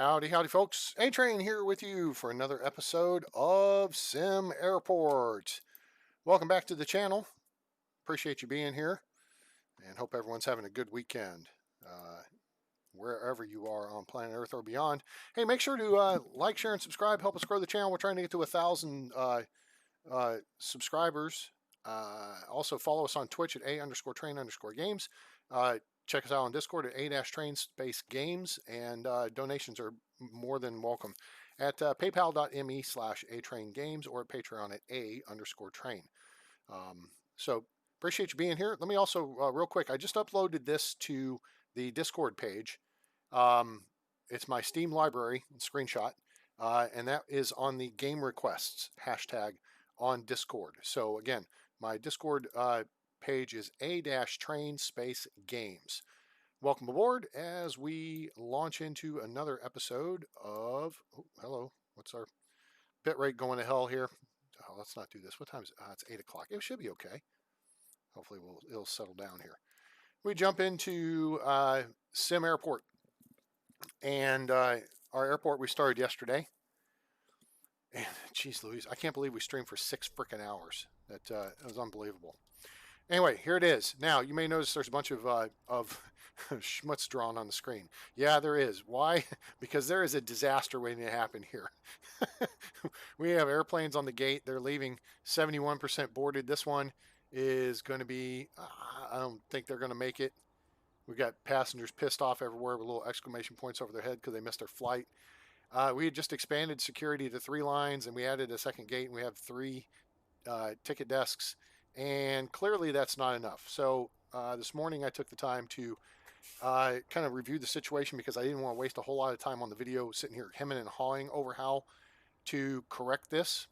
Howdy, howdy, folks. A-Train here with you for another episode of SimAirport. Welcome back to the channel. Appreciate you being here and hope everyone's having a good weekend wherever you are on planet Earth or beyond. Hey, make sure to like, share, and subscribe. Help us grow the channel. We're trying to get to 1,000 subscribers. Also, follow us on Twitch at A_train_games. Check us out on Discord at A-train space games, and donations are more than welcome at paypal.me/atraingames or at Patreon at A_train. So appreciate you being here. Let me also, real quick, I just uploaded this to the Discord page. It's my Steam library screenshot, and that is on the game requests hashtag on Discord. So again, my Discord page is A-train space games. Welcome aboard as we launch into another episode of, oh, hello, what's our bit rate going to hell here? Oh, let's not do this. What time is it? It's 8 o'clock. It should be okay. Hopefully it'll settle down here. We jump into SimAirport. And our airport we started yesterday. And geez Louise, I can't believe we streamed for 6 freaking hours. That was unbelievable. Anyway, here it is. Now, you may notice there's a bunch of schmutz drawn on the screen. Yeah, there is. Why? Because there is a disaster waiting to happen here. We have airplanes on the gate. They're leaving 71% boarded. This one is going to be, I don't think they're going to make it. We've got passengers pissed off everywhere with little exclamation points over their head because they missed their flight. We had just expanded security to 3 lines, and we added a second gate, and we have 3 ticket desks. And clearly that's not enough. So this morning I took the time to kind of review the situation because I didn't want to waste a whole lot of time on the video sitting here hemming and hawing over how to correct this.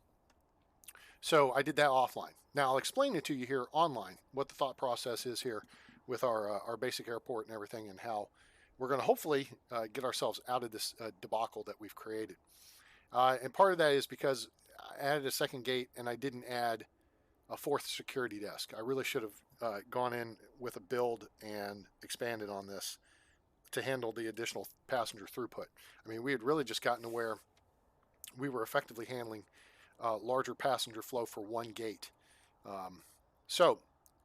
So I did that offline. Now I'll explain it to you here online, what the thought process is here with our basic airport and everything, and how we're going to hopefully get ourselves out of this debacle that we've created. And part of that is because I added a second gate and I didn't add a 4th security desk. I really should have gone in with a build and expanded on this to handle the additional passenger throughput. I mean, we had really just gotten to where we were effectively handling larger passenger flow for 1 gate. So,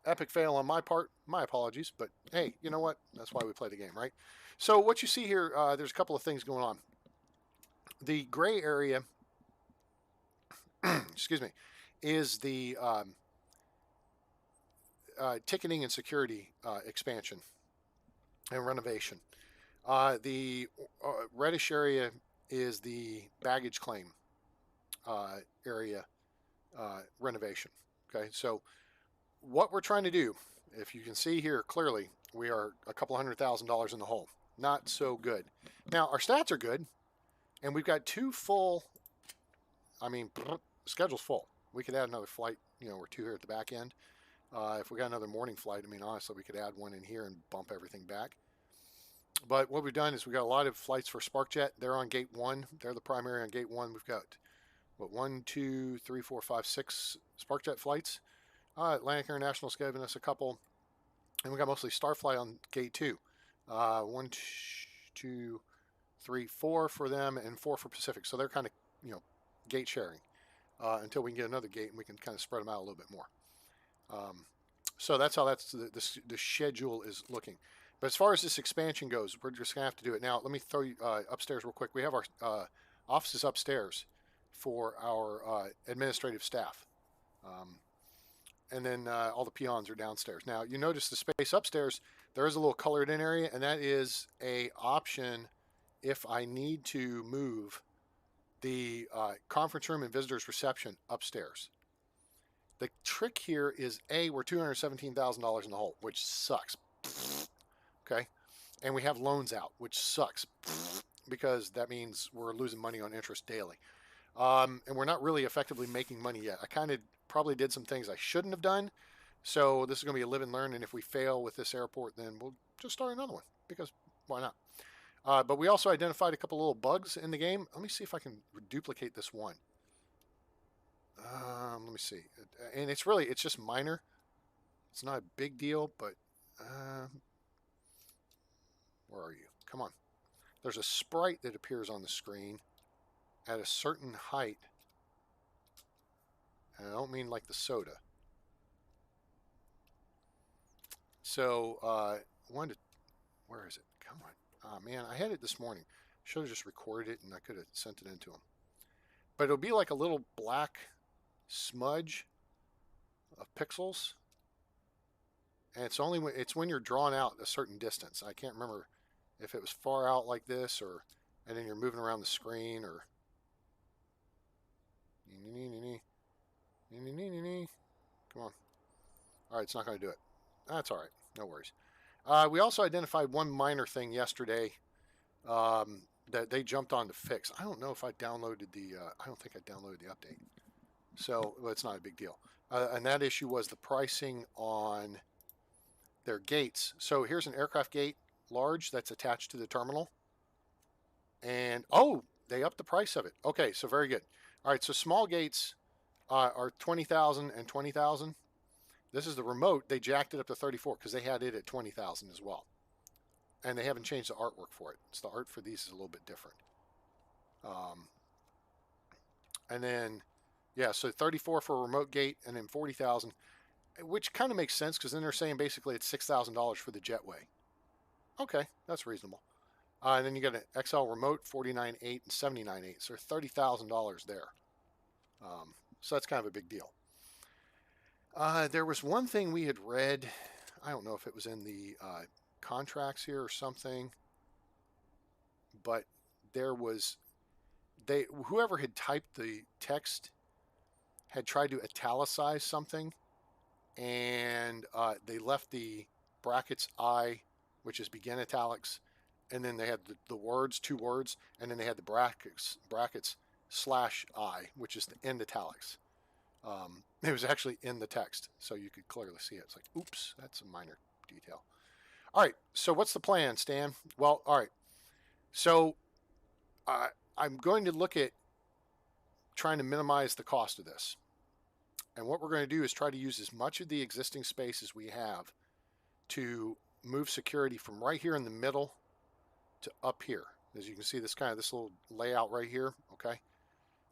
epic fail on my part. My apologies, but hey, you know what? That's why we play the game, right? So what you see here, there's a couple of things going on. The gray area, excuse me, is the ticketing and security expansion and renovation. The reddish area is the baggage claim area renovation. Okay, so what we're trying to do, if you can see here clearly, we are a couple $100,000 in the hole. Not so good. Now, our stats are good, and we've got 2 full, I mean, schedule's full. We could add another flight, we're 2 here at the back end. If we got another morning flight, I mean, honestly, we could add 1 in here and bump everything back. But what we've done is we've got a lot of flights for SparkJet. They're on gate 1. They're the primary on gate 1. We've got, what, 1, 2, 3, 4, 5, 6 SparkJet flights. Atlantic International is giving us a couple. And we got mostly Starflight on gate 2. 1, 2, 3, 4 for them and 4 for Pacific. So they're kind of, gate sharing until we can get another gate and we can kind of spread them out a little bit more. So that's how the schedule is looking. But as far as this expansion goes, we're just going to have to do it. Now, let me throw you upstairs real quick. We have our offices upstairs for our administrative staff. And then all the peons are downstairs. Now, you notice the space upstairs, there is a little colored in area, and that is a option if I need to move the conference room and visitors reception upstairs. The trick here is, A, we're $217,000 in the hole, which sucks. Okay? And we have loans out, which sucks because that means we're losing money on interest daily. And we're not really effectively making money yet. I kind of probably did some things I shouldn't have done. So this is going to be a live and learn. And if we fail with this airport, then we'll just start another one because why not? But we also identified a couple little bugs in the game. Let me see if I can duplicate this one. Let me see. And it's just minor. It's not a big deal, but where are you? Come on. there's a sprite that appears on the screen at a certain height. And I don't mean like the soda. So, where is it? Come on. Oh, man, I had it this morning. Should have just recorded it and I could have sent it into them. But it'll be like a little black smudge of pixels. And it's when you're drawn out a certain distance. I can't remember if it was far out like this and then you're moving around the screen or. Come on. All right, it's not going to do it. That's all right. No worries. We also identified one minor thing yesterday that they jumped on to fix. I don't know if I downloaded I don't think I downloaded the update. So well, it's not a big deal. And that issue was the pricing on their gates. So here's an aircraft gate, large, that's attached to the terminal. And, oh, they upped the price of it. Okay, so very good. All right, so small gates are 20,000 and 20,000. This is the remote. They jacked it up to 34 because they had it at 20,000 as well. And they haven't changed the artwork for it. So the art for these is a little bit different. And then, yeah, so 34 for a remote gate and then 40,000, which kind of makes sense because then they're saying basically it's $6,000 for the jetway. Okay, that's reasonable. And then you got an XL remote, 49.8 and 79.8. So $30,000 there. So that's kind of a big deal. There was one thing we had read. I don't know if it was in the contracts here or something, but there was whoever had typed the text had tried to italicize something, and they left the brackets I, which is begin italics, and then they had the words, 2 words, and then they had the brackets /I, which is the end italics. It was actually in the text, so you could clearly see it. It's like, oops, that's a minor detail. All right, so what's the plan, Stan? Well, all right. So I'm going to look at trying to minimize the cost of this. And what we're going to do is try to use as much of the existing space as we have to move security from right here in the middle to up here. As you can see, this little layout right here, okay,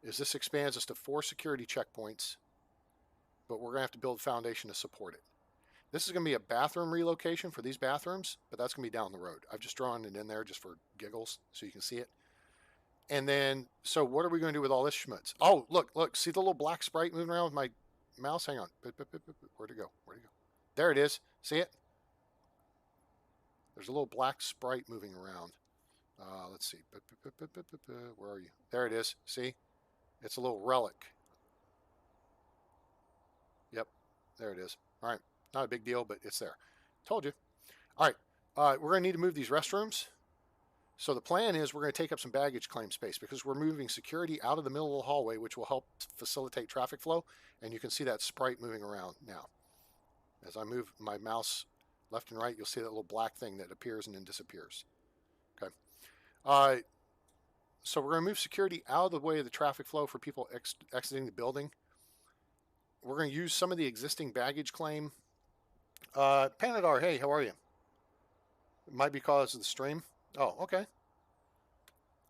is this expands us to 4 security checkpoints, but we're going to have to build a foundation to support it. This is going to be a bathroom relocation for these bathrooms, but that's going to be down the road. I've just drawn it in there just for giggles so you can see it. And then, so what are we going to do with all this schmutz? Oh, look, see the little black sprite moving around with my mouse? Hang on. Where'd it go? There it is. See it? There's a little black sprite moving around. Let's see. Where are you? There it is. See? It's a little relic. Yep. There it is. All right. Not a big deal, but it's there. Told you. All right. We're going to need to move these restrooms. So the plan is we're going to take up some baggage claim space because we're moving security out of the middle of the hallway, which will help facilitate traffic flow. And you can see that sprite moving around now. As I move my mouse left and right, you'll see that little black thing that appears and then disappears. Okay. So we're going to move security out of the way of the traffic flow for people exiting the building. We're going to use some of the existing baggage claim. Panadar, hey, how are you? It might be because of the stream. Oh, okay.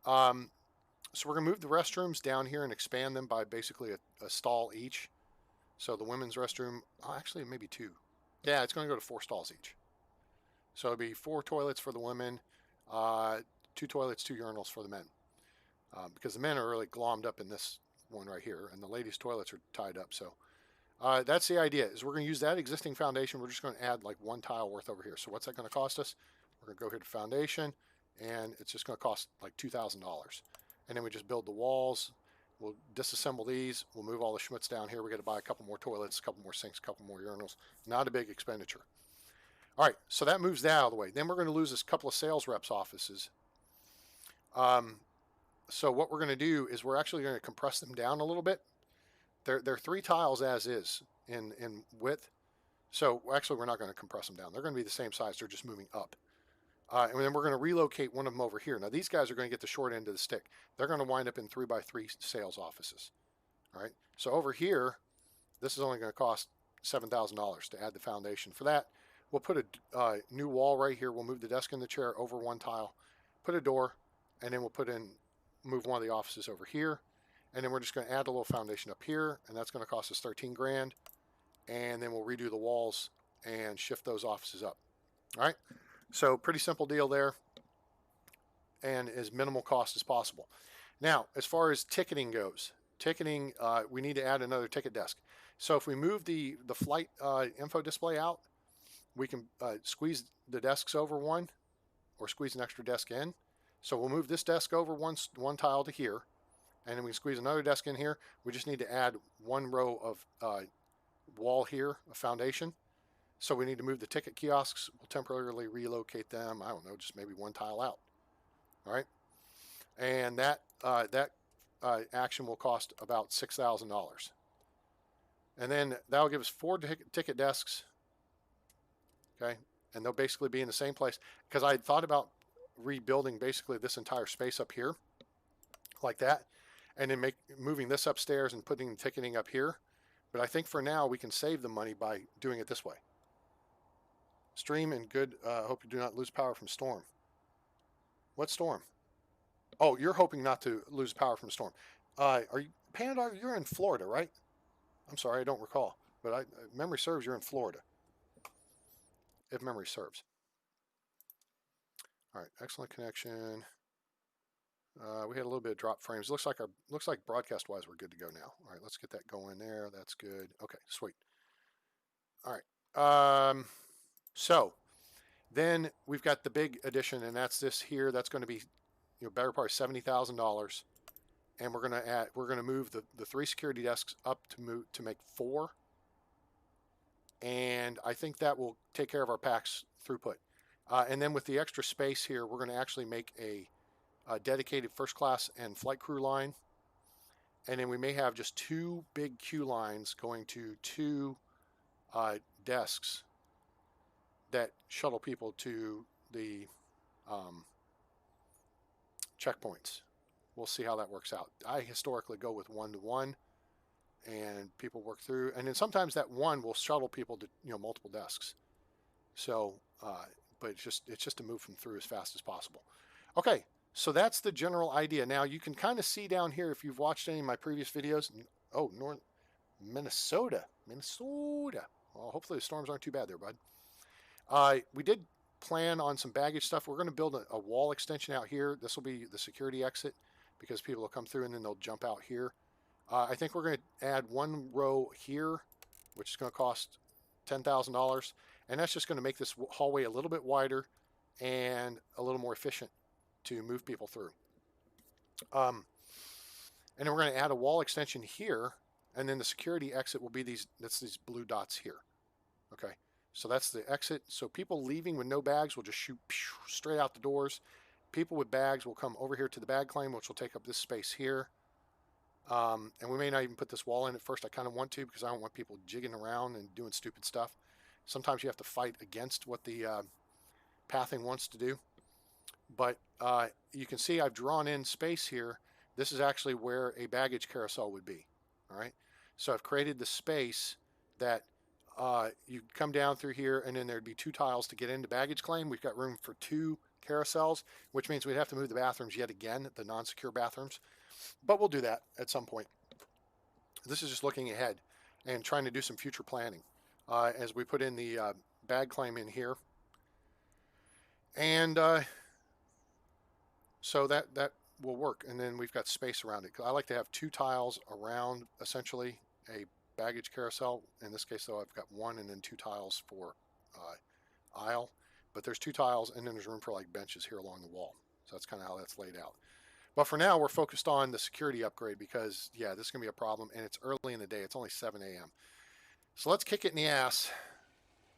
So we're going to move the restrooms down here and expand them by basically a stall each. So the women's restroom, actually maybe 2. Yeah, it's going to go to 4 stalls each. So it'll be 4 toilets for the women, 2 toilets, 2 urinals for the men. Because the men are really glommed up in this one right here, and the ladies' toilets are tied up. So that's the idea, is we're going to use that existing foundation. We're just going to add like 1 tile worth over here. So what's that going to cost us? We're going to go here to foundation, and it's just going to cost like $2,000. And then we just build the walls. We'll disassemble these. We'll move all the schmutz down here. We got to buy a couple more toilets, a couple more sinks, a couple more urinals. Not a big expenditure. All right, so that moves that out of the way. Then we're going to lose this couple of sales reps' offices. So what we're going to do is we're actually going to compress them down a little bit. They're 3 tiles as is in width. So actually, we're not going to compress them down. They're going to be the same size. They're just moving up. And then we're going to relocate one of them over here. Now, these guys are going to get the short end of the stick. They're going to wind up in 3x3 sales offices. All right. So over here, this is only going to cost $7,000 to add the foundation. For that, we'll put a new wall right here. We'll move the desk and the chair over 1 tile, put a door, and then we'll move one of the offices over here, and then we're just going to add a little foundation up here, and that's going to cost us 13 grand, and then we'll redo the walls and shift those offices up. All right, so pretty simple deal there, and as minimal cost as possible. Now, as far as ticketing goes, we need to add another ticket desk. So if we move the flight info display out, we can squeeze the desks over one, or squeeze an extra desk in. So we'll move this desk over one tile to here, and then we can squeeze another desk in here. We just need to add one row of wall here, a foundation. So we need to move the ticket kiosks. We'll temporarily relocate them. I don't know, just maybe one tile out. All right, and that action will cost about $6,000. And then that'll give us 4 ticket desks. Okay, and they'll basically be in the same place, because I had thought about rebuilding basically this entire space up here like that, and then moving this upstairs and putting the ticketing up here. But I think for now we can save the money by doing it this way. Stream and good. Hope you do not lose power from storm. What storm? Oh, you're hoping not to lose power from storm. Are you, Panda? You're in Florida, right? I'm sorry, I don't recall, but memory serves you're in Florida. If memory serves. All right, excellent connection. We had a little bit of drop frames. Looks like broadcast wise we're good to go now. All right, let's get that going there. That's good. Okay, sweet. All right. So then we've got the big addition, and that's this here. That's going to be, better part of $70,000, and we're going to move the 3 security desks up to make 4, and I think that will take care of our PAX throughput. And then with the extra space here, we're going to actually make a dedicated first class and flight crew line, and then we may have just 2 big queue lines going to 2 desks that shuttle people to the checkpoints. We'll see how that works out. I historically go with 1-to-1, and people work through, and then sometimes that one will shuttle people to multiple desks. So, but it's just to move them through as fast as possible. Okay, so that's the general idea. Now you can kind of see down here if you've watched any of my previous videos. Oh, Minnesota. Well, hopefully the storms aren't too bad there, bud. We did plan on some baggage stuff. We're going to build a wall extension out here. This will be the security exit, because people will come through and then they'll jump out here. I think we're going to add 1 row here, which is going to cost $10,000, and that's just going to make this hallway a little bit wider and a little more efficient to move people through. And then we're going to add a wall extension here, and then the security exit will be these blue dots here. Okay, so that's the exit. So people leaving with no bags will just shoot straight out the doors. People with bags will come over here to the bag claim, which will take up this space here. And we may not even put this wall in at first. I kind of want to, because I don't want people jigging around and doing stupid stuff. Sometimes you have to fight against what the pathing wants to do. But you can see I've drawn in space here. This is actually where a baggage carousel would be. All right. So I've created the space that you come down through here, and then there'd be 2 tiles to get into baggage claim. We've got room for 2 carousels, which means we'd have to move the bathrooms yet again, the non-secure bathrooms. But we'll do that at some point. This is just looking ahead and trying to do some future planning as we put in the bag claim in here. And so that will work. And then we've got space around it. I like to have 2 tiles around, essentially, a baggage carousel. In this case, though, I've got 1 and then 2 tiles for aisle. But there's 2 tiles, and then there's room for like benches here along the wall. So that's kind of how that's laid out. But for now, we're focused on the security upgrade because, yeah, this is going to be a problem, and it's early in the day. It's only 7 a.m. So let's kick it in the ass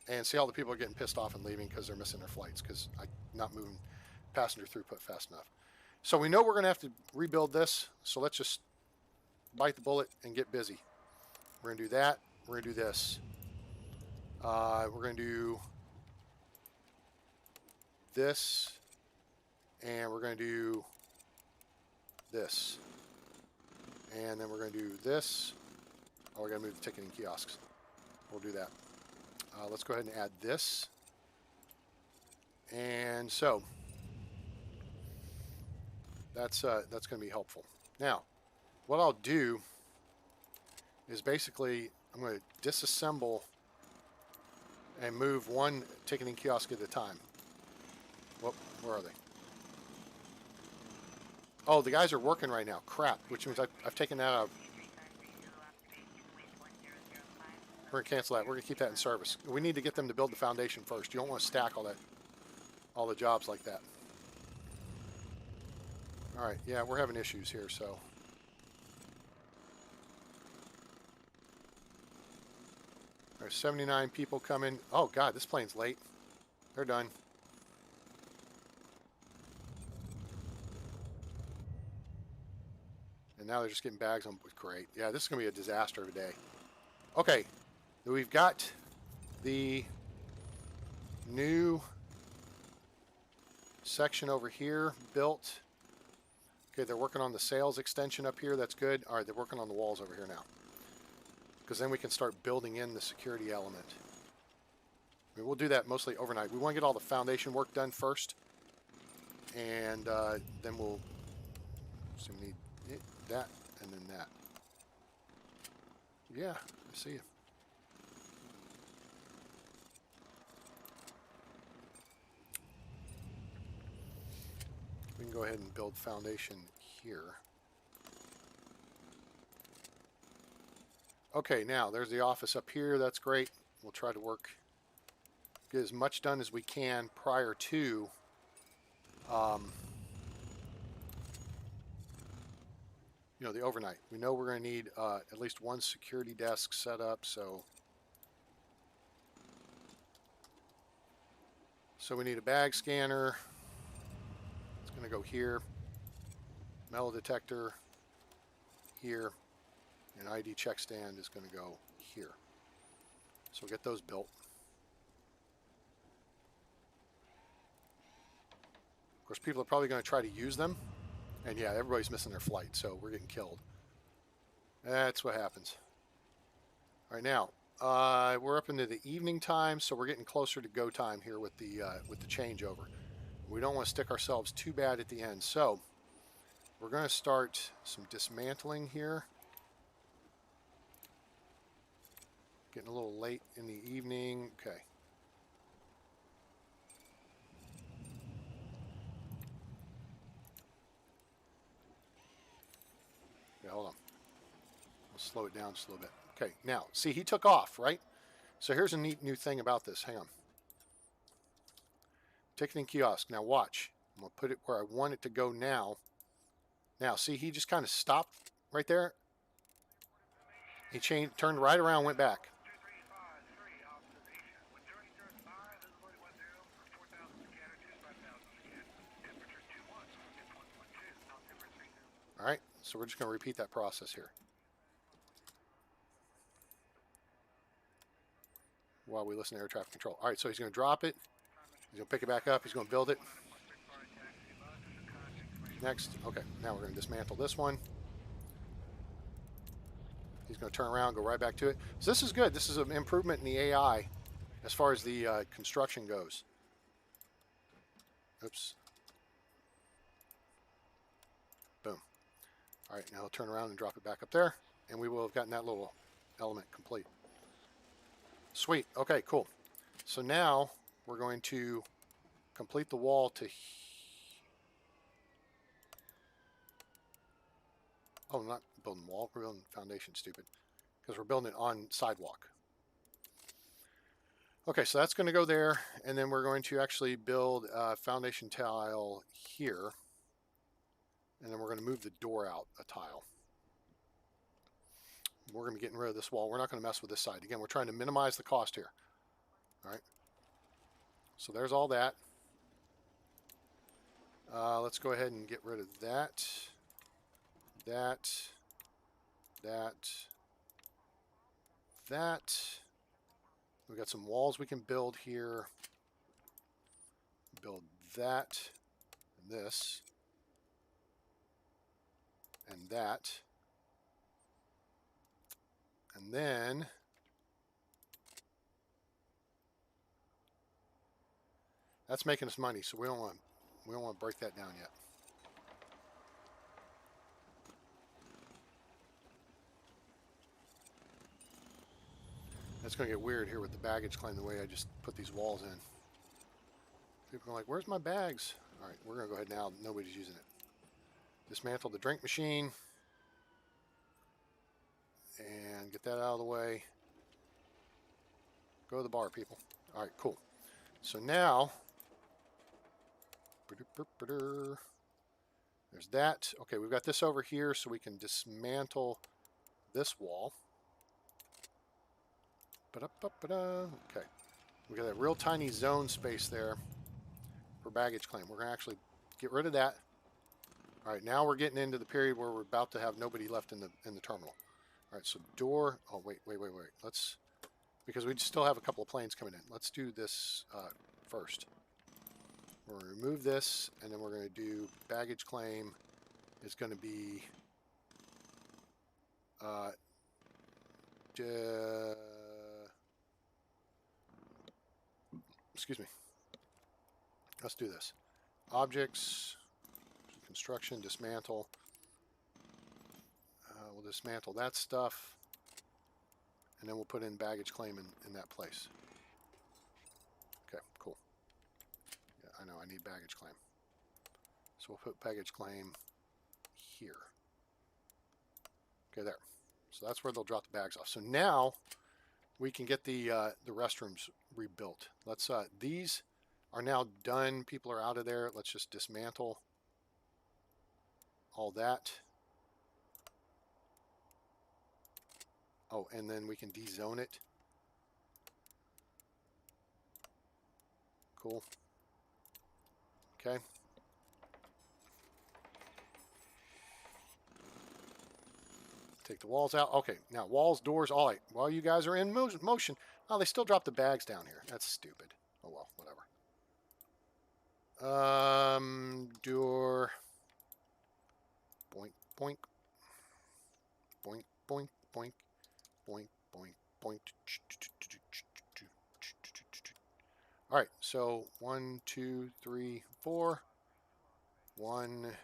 and see all the people are getting pissed off and leaving because they're missing their flights because I'm not moving passenger throughput fast enough. So we know we're going to have to rebuild this, so let's just bite the bullet and get busy. We're going to do that. We're going to do this. We're going to do this, and we're going to do this, and then we're going to do this. Oh, we're going to move the ticketing kiosks. We'll do that. Let's go ahead and add this. And so That's going to be helpful. Now, what I'll do is basically I'm going to disassemble and move one ticketing kiosk at a time. Whoop, where are they? Oh, the guys are working right now. Crap, which means I've taken that out. We're going to cancel that. We're going to keep that in service. We need to get them to build the foundation first. You don't want to stack all the jobs like that. All right, yeah, we're having issues here, so. There's 79 people coming. Oh, God, this plane's late. They're done. And now they're just getting bags on. Great. Yeah, this is going to be a disaster of a day. Okay, we've got the new section over here built. Okay, they're working on the sales extension up here. That's good. All right, they're working on the walls over here now. Because then we can start building in the security element. I mean, we'll do that mostly overnight. We want to get all the foundation work done first. And then we'll... So we need that and then that. Yeah, I see you. We can go ahead and build foundation here. Okay, now there's the office up here. That's great. We'll try to get as much done as we can prior to the overnight. We know we're going to need at least one security desk set up, so we need a bag scanner. It's going to go here. Metal detector here. And ID check stand is going to go here. So we'll get those built. Of course, people are probably going to try to use them. And yeah, everybody's missing their flight, so we're getting killed. That's what happens. All right, now, we're up into the evening time, so we're getting closer to go time here with the changeover. We don't want to stick ourselves too bad at the end. So we're going to start some dismantling here. Getting a little late in the evening. Okay. Yeah, hold on. We'll slow it down just a little bit. Okay, now, see, he took off, right? So here's a neat new thing about this. Hang on. Ticketing kiosk. Now watch. I'm going to put it where I want it to go now. Now, see, he just kind of stopped right there. He turned right around, went back. All right, so we're just going to repeat that process here. While we listen to air traffic control. All right, so he's going to drop it. He's going to pick it back up. He's going to build it. Next. Okay, now we're going to dismantle this one. He's going to turn around, go right back to it. So this is good. This is an improvement in the AI as far as the construction goes. Oops. Boom. All right, now he'll turn around and drop it back up there, and we will have gotten that little element complete. Sweet. Okay, cool. So now we're going to complete the wall to... Oh, not building wall. We're building foundation, stupid. Because we're building it on sidewalk. Okay, so that's going to go there. And then we're going to actually build a foundation tile here. And then we're going to move the door out a tile. We're going to be getting rid of this wall. We're not going to mess with this side. Again, we're trying to minimize the cost here. All right. So there's all that. Let's go ahead and get rid of that. That. We've got some walls we can build here. Build that, and this, and that. And then that's making us money, so we don't want to break that down yet. It's going to get weird here with the baggage claim the way I just put these walls in. People are like, where's my bags? All right, we're going to go ahead now. Nobody's using it. Dismantle the drink machine. And get that out of the way. Go to the bar, people. All right, cool. So now, there's that. Okay, we've got this over here so we can dismantle this wall. Okay, we got that real tiny zone space there for baggage claim. We're going to actually get rid of that. All right, now we're getting into the period where we're about to have nobody left in the terminal. All right, so door. Oh, wait. Let's, because we still have a couple of planes coming in. Let's do this first. We're going to remove this, and then we're going to do baggage claim. It's going to be excuse me. Let's do this. Objects, construction, dismantle. We'll dismantle that stuff, and then we'll put in baggage claim in that place. Okay, cool. Yeah, I know I need baggage claim. So we'll put baggage claim here. Okay, there. So that's where they'll drop the bags off. So now we can get the restrooms rebuilt. Let's these are now done. People are out of there. Let's just dismantle all that. Oh, and then we can dezone it. Cool. Okay. Take the walls out. Okay, now walls, doors, all right. While you guys are in motion, oh, they still drop the bags down here. That's stupid. Oh well, whatever. Door. Boink, boink. Boink, boink, boink. Boink, boink, boink. All right, so 1, 2, 3, 4. 1,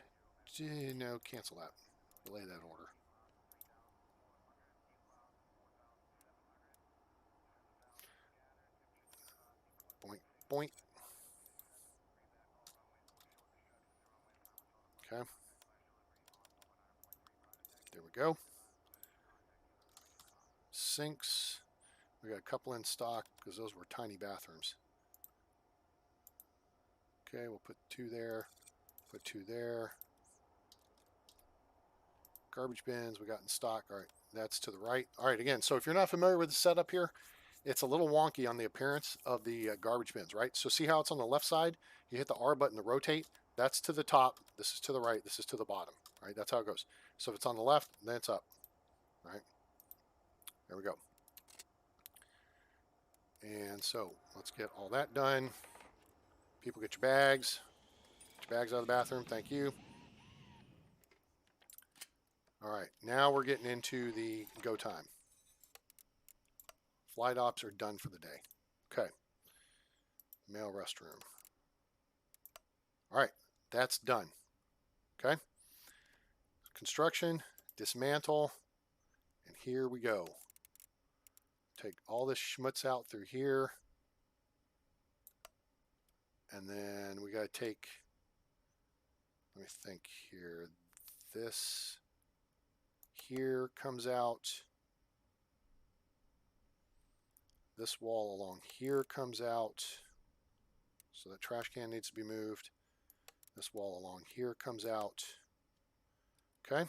2, no, cancel that. Delay that order. Boink, boink. Okay. There we go. Sinks. We got a couple in stock because those were tiny bathrooms. Okay, we'll put 2 there. Put 2 there. Garbage bins we got in stock. All right, that's to the right. All right, again, so if you're not familiar with the setup here, it's a little wonky on the appearance of the garbage bins, right? So see how it's on the left side? You hit the R button to rotate. That's to the top. This is to the right. This is to the bottom. All right, that's how it goes. So if it's on the left, then it's up. All right, there we go. And so let's get all that done. People, get your bags. Get your bags out of the bathroom. Thank you. All right, now we're getting into the go time. Flight ops are done for the day. Okay. Male restroom. All right, that's done. Okay. Construction, dismantle, and here we go. Take all this schmutz out through here. And then we got to take, let me think here, this here comes out. This wall along here comes out. So that trash can needs to be moved. This wall along here comes out. Okay.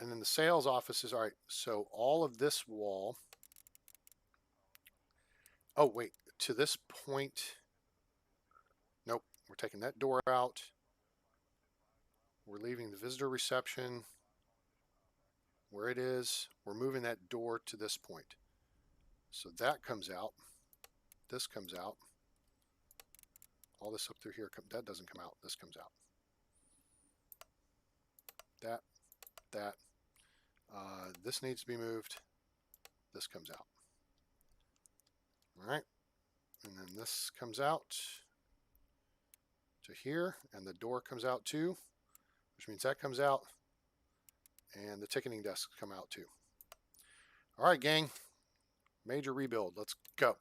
And then the sales offices, all right, so all of this wall. Oh, wait, to this point. Nope, we're taking that door out. We're leaving the visitor reception where it is. We're moving that door to this point. So that comes out. This comes out. All this up through here, that doesn't come out. This comes out. That. This needs to be moved. This comes out. All right. And then this comes out to here, and the door comes out too, which means that comes out, and the ticketing desks come out too. All right, gang. Major rebuild. Let's go.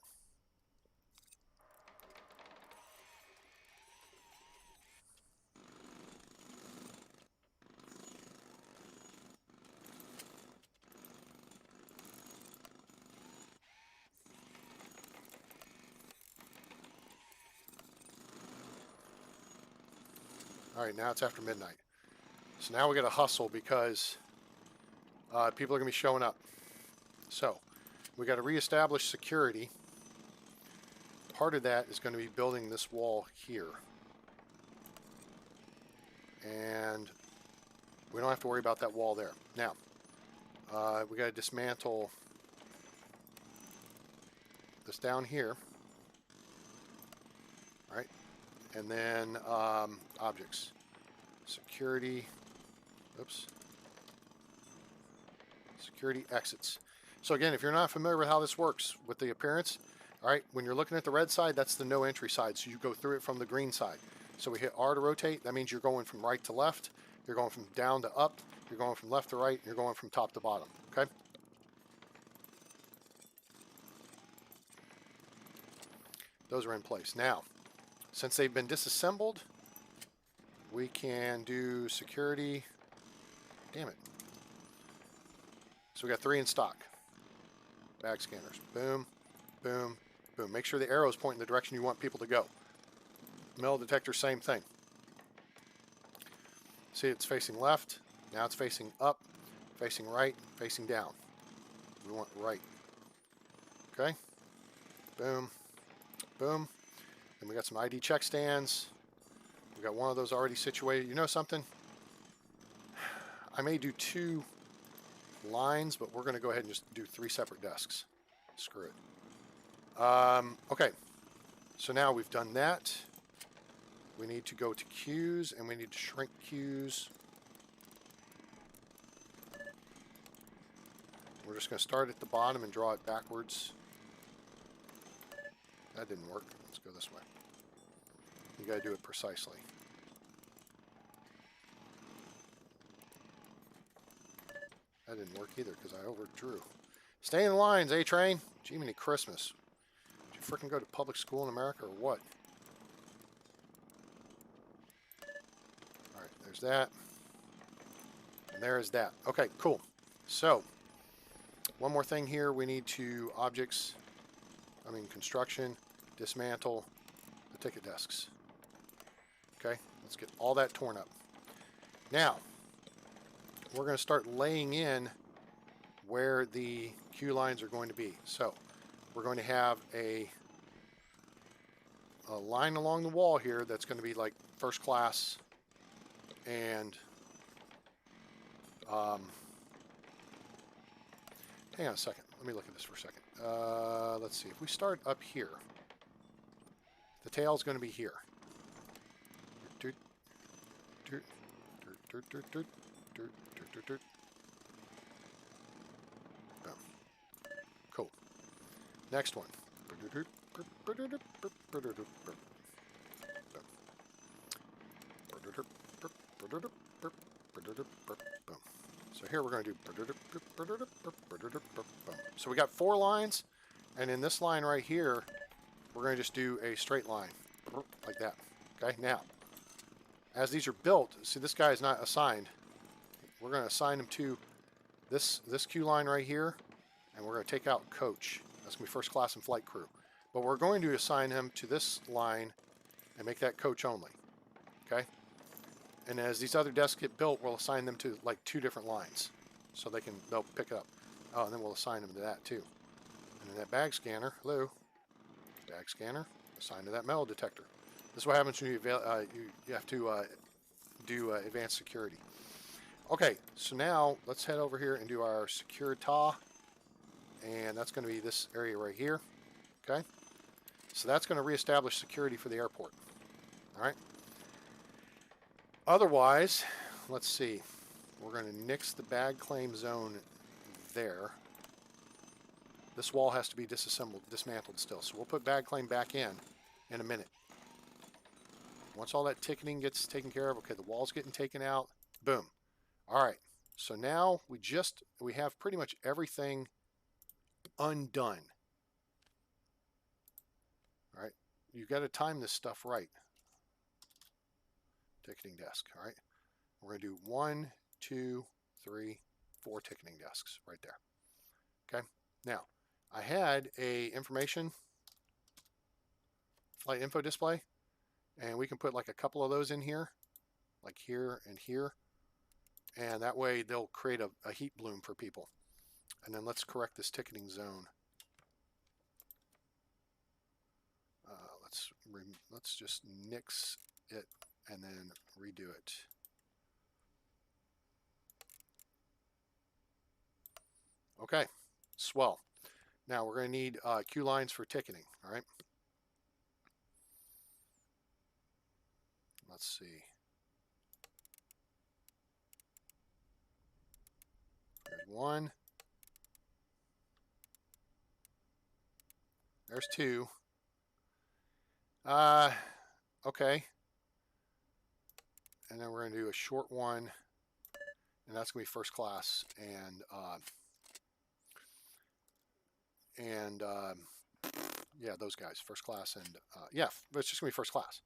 All right, now it's after midnight. So now we got to hustle because people are going to be showing up. So we got to reestablish security. Part of that is going to be building this wall here. And we don't have to worry about that wall there. Now, we got to dismantle this down here. All right. And then objects. Security. Oops. Security exits. So again, if you're not familiar with how this works with the appearance, all right, when you're looking at the red side, that's the no entry side. So you go through it from the green side. So we hit R to rotate. That means you're going from right to left. You're going from down to up. You're going from left to right. You're going from top to bottom. Okay. Those are in place. Now, since they've been disassembled, we can do security. Damn it. So we got 3 in stock. Bag scanners. Boom, boom, boom. Make sure the arrow's pointing the direction you want people to go. Metal detector, same thing. See, it's facing left. Now it's facing up, facing right, facing down. We want right. Okay. Boom, boom. Then we got some ID check stands. We got one of those already situated. You know something? I may do 2 lines, but we're going to go ahead and just do 3 separate desks. Screw it. Okay. So now we've done that. We need to go to queues, and we need to shrink queues. We're just going to start at the bottom and draw it backwards. That didn't work. Let's go this way. You got to do it precisely. That didn't work either because I overdrew. Stay in the lines, A-Train. Jiminy Christmas. Did you freaking go to public school in America or what? All right, there's that. And there is that. Okay, cool. So, one more thing here. We need to construction, dismantle the ticket desks. Okay, let's get all that torn up. Now, we're going to start laying in where the queue lines are going to be. So, we're going to have a line along the wall here that's going to be like first class and hang on a second. Let me look at this for a second. Let's see. If we start up here, the tail's going to be here. Boom. Cool. Next one. Boom. So here we're going to do. So we got 4 lines, and in this line right here, we're going to just do a straight line, like that. Okay, now, as these are built, see this guy is not assigned. We're going to assign him to this queue line right here, and we're going to take out coach. That's going to be first class and flight crew. But we're going to assign him to this line and make that coach only. Okay? And as these other desks get built, we'll assign them to like 2 different lines. So they'll pick it up. Oh, and then we'll assign them to that too. And then that bag scanner, hello, bag scanner, assigned to that metal detector. This is what happens when you have to do advanced security. Okay, so now let's head over here and do our Securita. And that's going to be this area right here. Okay? So that's going to reestablish security for the airport. All right? Otherwise, let's see. We're going to nix the bag claim zone there. This wall has to be dismantled still. So we'll put bag claim back in a minute. Once all that ticketing gets taken care of, okay, the wall's getting taken out. Boom. All right. So now we have pretty much everything undone. All right, you got to time this stuff right. Ticketing desk. All right, we're going to do 1, 2, 3, 4 ticketing desks right there. Okay, now I had a information flight info display, and we can put like a couple of those in here, like here and here, and that way they'll create a heat bloom for people. And then let's correct this ticketing zone. Let's just nix it and then redo it. Okay, swell. Now we're going to need queue lines for ticketing. All right. Let's see. There's 1. There's 2. Okay. And then we're going to do a short one, and that's going to be first class, and yeah, those guys, first class, and yeah, but it's just going to be first class.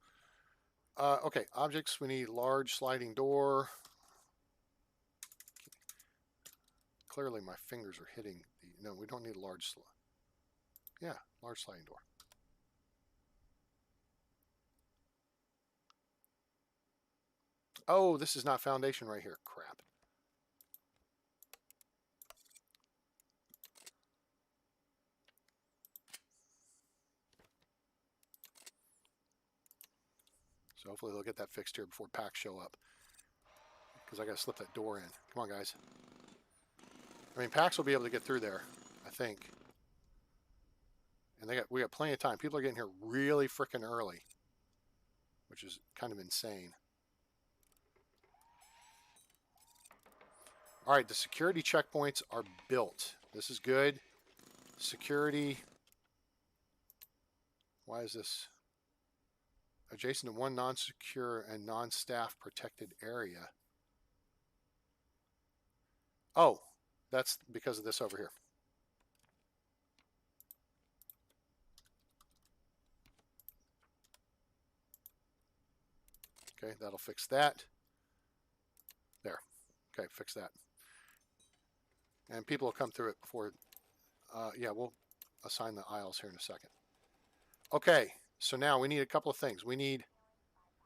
Okay, objects, we need large sliding door. Clearly my fingers are hitting the, no, we don't need a large, yeah, large sliding door. Oh, this is not foundation right here. Crap. So hopefully they'll get that fixed here before packs show up, because I got to slip that door in. Come on, guys. I mean, packs will be able to get through there, I think. And we got plenty of time. People are getting here really freaking early, which is kind of insane. All right, the security checkpoints are built. This is good. Security. Why is this? Adjacent to one non-secure and non-staff protected area. Oh, that's because of this over here. Okay, that'll fix that. There. Okay, fix that. And people will come through it before. Yeah, we'll assign the aisles here in a second. Okay, so now we need a couple of things. We need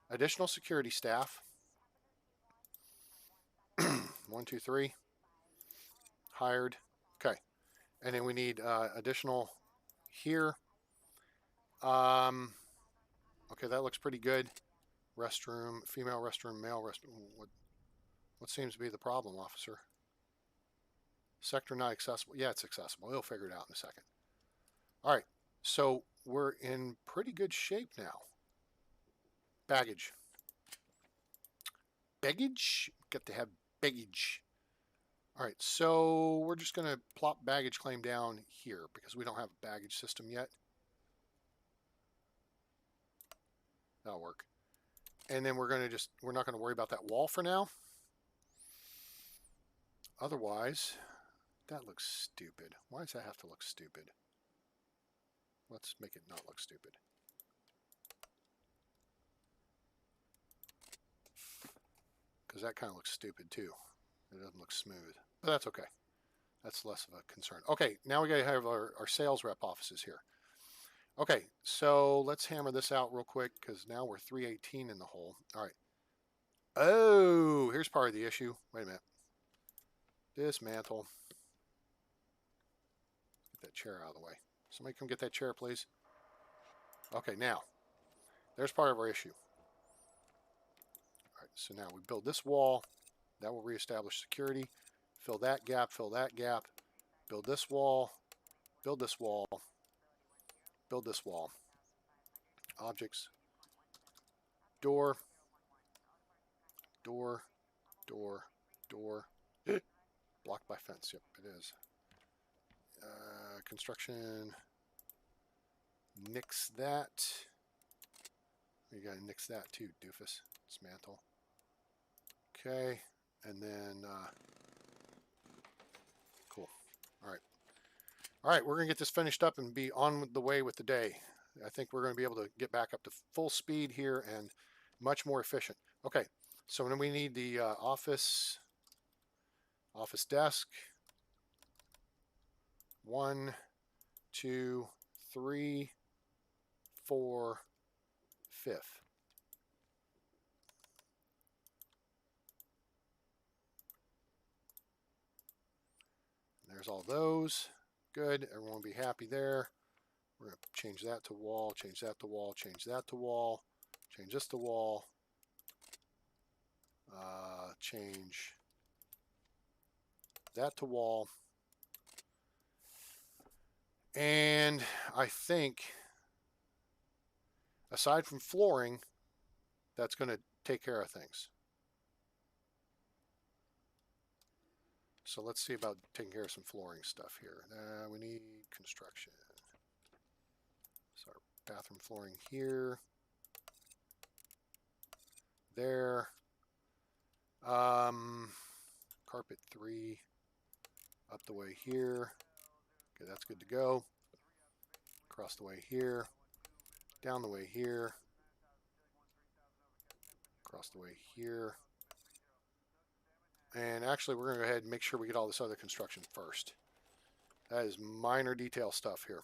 additional security staff. 1, 2, 3. Hired. Okay. And then we need additional here. Okay, that looks pretty good. Restroom, female restroom, male restroom. What seems to be the problem, officer? Sector not accessible. Yeah, it's accessible. We'll figure it out in a second. All right, so we're in pretty good shape now. Baggage. Baggage? Got to have baggage. All right, so we're just going to plop baggage claim down here because we don't have a baggage system yet. That'll work. And then we're not going to worry about that wall for now. Otherwise, that looks stupid. Why does that have to look stupid? Let's make it not look stupid. Because that kind of looks stupid too. It doesn't look smooth. But that's okay. That's less of a concern. Okay, now we got to have our sales rep offices here. Okay, so let's hammer this out real quick because now we're 318 in the hole. All right. Oh, here's part of the issue. Wait a minute. Dismantle. Get that chair out of the way. Somebody come get that chair, please. Okay, now, there's part of our issue. All right, so now we build this wall. That will reestablish security. Fill that gap, build this wall, build this wall, build this wall. Objects, door, door, door, door. Blocked by fence, yep, it is. Construction, nix that. You gotta nix that too, doofus. Dismantle. Okay, and then, cool. All right. All right, we're going to get this finished up and be on the way with the day. I think we're going to be able to get back up to full speed here and much more efficient. Okay, so then we need the office desk. 1, 2, 3, 4, 5th. There's all those. Good. Everyone will be happy there. We're going to change that to wall, change that to wall, change that to wall, change this to wall, change that to wall. And I think, aside from flooring, that's going to take care of things. So let's see about taking care of some flooring stuff here. We need construction. So our bathroom flooring here, there. Carpet 3 up the way here. Okay, that's good to go. Across the way here, down the way here, across the way here. And actually, we're going to go ahead and make sure we get all this other construction first. That is minor detail stuff here.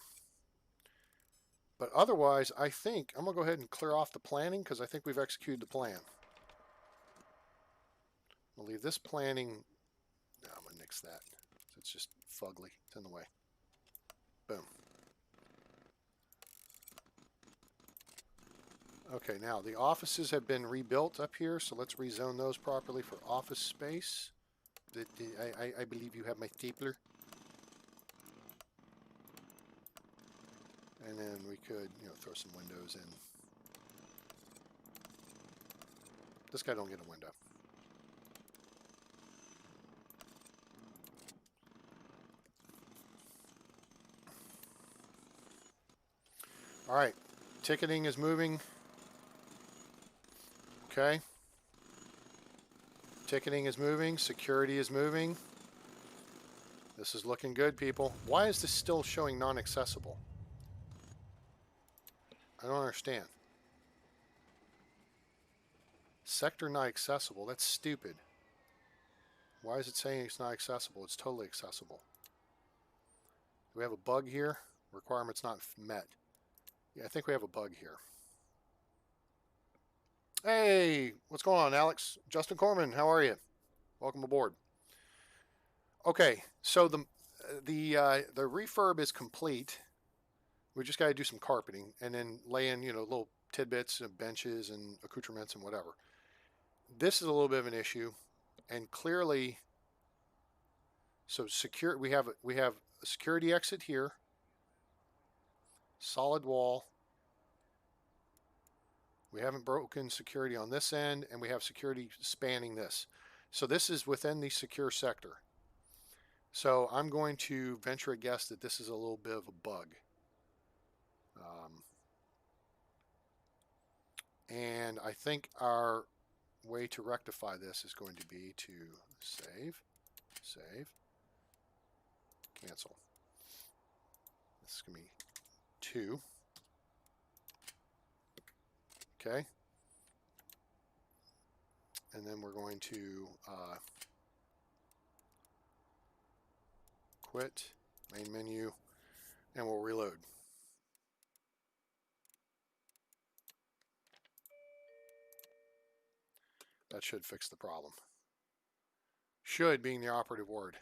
But otherwise, I think I'm going to go ahead and clear off the planning because I think we've executed the plan. We'll leave this planning. No, I'm going to nix that. It's just fugly. It's in the way. Boom. Okay, now the offices have been rebuilt up here, so let's rezone those properly for office space. I believe you have my stapler. And then we could, throw some windows in. This guy don't get a window. All right, ticketing is moving. Okay. Ticketing is moving. Security is moving. This is looking good, people. Why is this still showing non-accessible? I don't understand. Sector not accessible. That's stupid. Why is it saying it's not accessible? It's totally accessible. Do we have a bug here? Requirements not met. Yeah, I think we have a bug here. Hey, what's going on, Alex? Justin Corman, how are you? Welcome aboard. Okay, so the refurb is complete. We just got to do some carpeting and then lay in, little tidbits of benches and accoutrements and whatever. This is a little bit of an issue, and clearly, so secure. We have a security exit here, solid wall. We haven't broken security on this end, and we have security spanning this. So this is within the secure sector. So I'm going to venture a guess that this is a little bit of a bug. And I think our way to rectify this is going to be to save, cancel. This is going to be 2. Okay. And then we're going to quit, main menu, and we'll reload. That should fix the problem. Should being the operative word.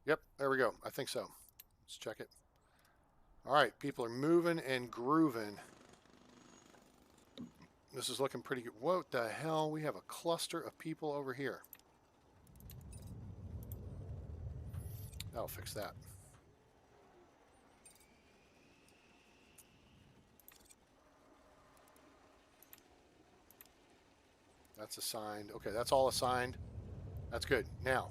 Yep, there we go. I think so. Let's check it. All right, people are moving and grooving. This is looking pretty good. What the hell? We have a cluster of people over here. That'll fix that. That's assigned. Okay, that's all assigned. That's good. Now,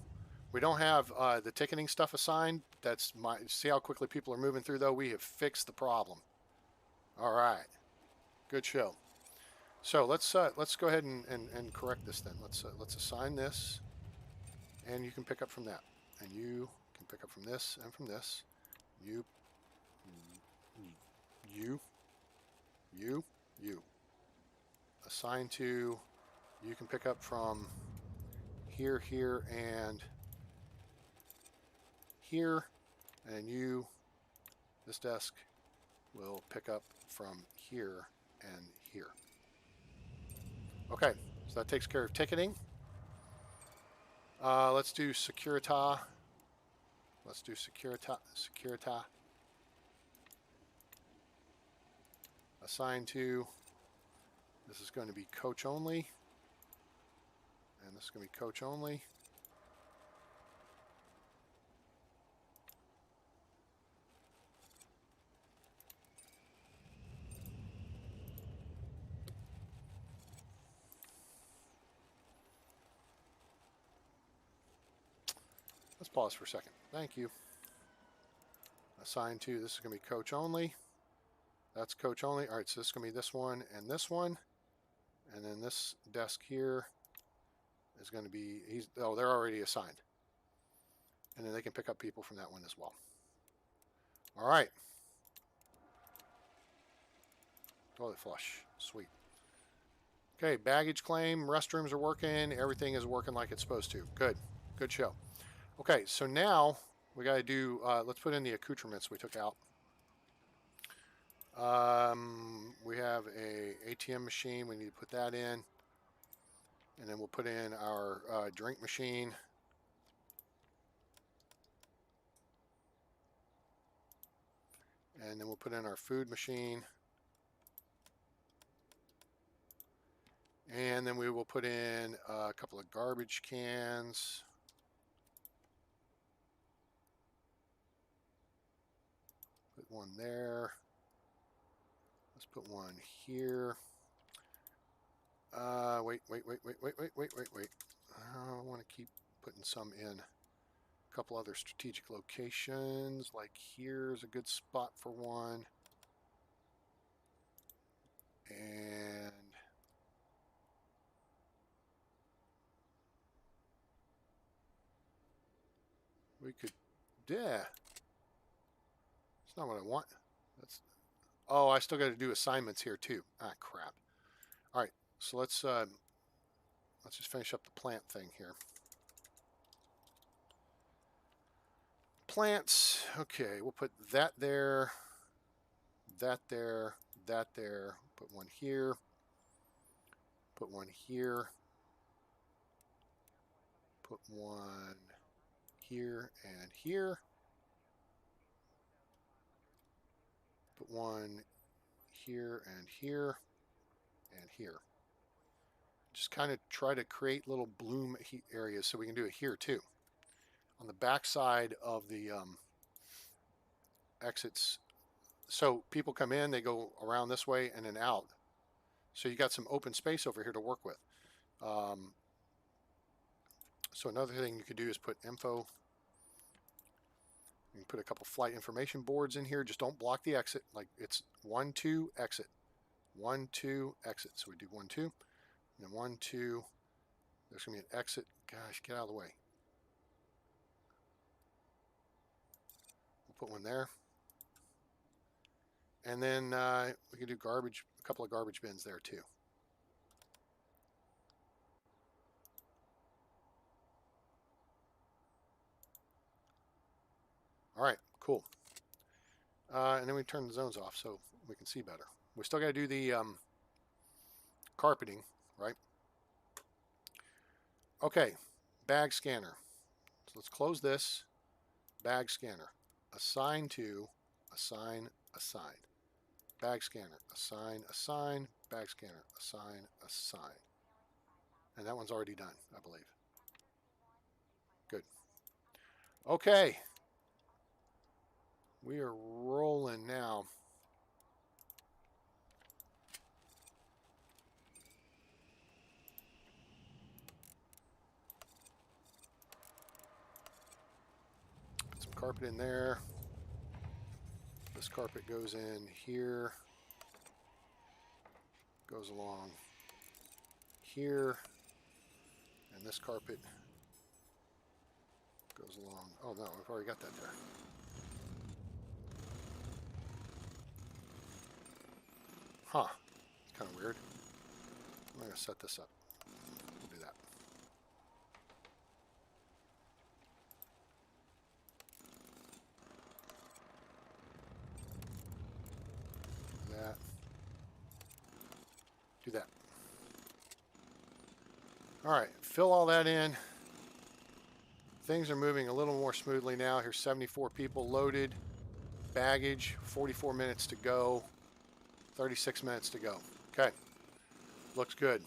we don't have the ticketing stuff assigned. That's my. See how quickly people are moving through, though? We have fixed the problem. All right. Good show. So let's go ahead and correct this then. Let's assign this, and you can pick up from that, and you can pick up from this and from this. You, you, you. Assign to, you can pick up from here, here, and here, and you, this desk, will pick up from here and here. Okay, so that takes care of ticketing. Let's do Securita. Let's do Securita. Assign to, this is going to be coach only. And this is going to be coach only. Let's pause for a second. Thank you. Assign to, this is going to be coach only. That's coach only. All right, so this is going to be this one and this one. And then this desk here is going to be, oh, they're already assigned. And then they can pick up people from that one as well. All right. Toilet flush. Sweet. Okay, baggage claim. Restrooms are working. Everything is working like it's supposed to. Good. Good show. Okay, so now we got to do, let's put in the accoutrements we took out. We have a ATM machine. We need to put that in. And then we'll put in our drink machine. And then we'll put in our food machine. And then we will put in a couple of garbage cans. Put one there. Let's put one here. Wait. I want to keep putting some in a couple other strategic locations. Like here's a good spot for one. And we could, yeah. It's not what I want. That's, oh, I still got to do assignments here too. Ah, crap. All right, so let's just finish up the plant thing here. Plants. Okay, we'll put that there, that there, that there. Put one here. Put one here. Put one here and here. Put one here and here and here. Just kind of try to create little bloom areas so we can do it here too. On the back side of the exits. So people come in, they go around this way and then out. So you got some open space over here to work with. So another thing you could do is put info. You can put a couple flight information boards in here. Just don't block the exit. Like it's 1, 2, exit. 1, 2, exit. So we do 1, 2, and then 1, 2. There's going to be an exit. Gosh, get out of the way. We'll put one there. And then we can do garbage, a couple of garbage bins there too. All right, cool. And then we turn the zones off so we can see better. We still got to do the carpeting, right? Okay, bag scanner. So let's close this. Bag scanner. Assign to, assign, assign. Bag scanner. Assign, assign. Bag scanner. Assign, assign. And that one's already done, I believe. Good. Okay. We are rolling now. Put some carpet in there. This carpet goes in here. Goes along here. And this carpet Goes along. Oh no, we've already got that there. Huh. It's kind of weird. I'm going to set this up. We'll do that. Do that. Do that. All right, fill all that in. Things are moving a little more smoothly now. Here's 74 people loaded. Baggage, 44 minutes to go. 36 minutes to go. Okay, looks good.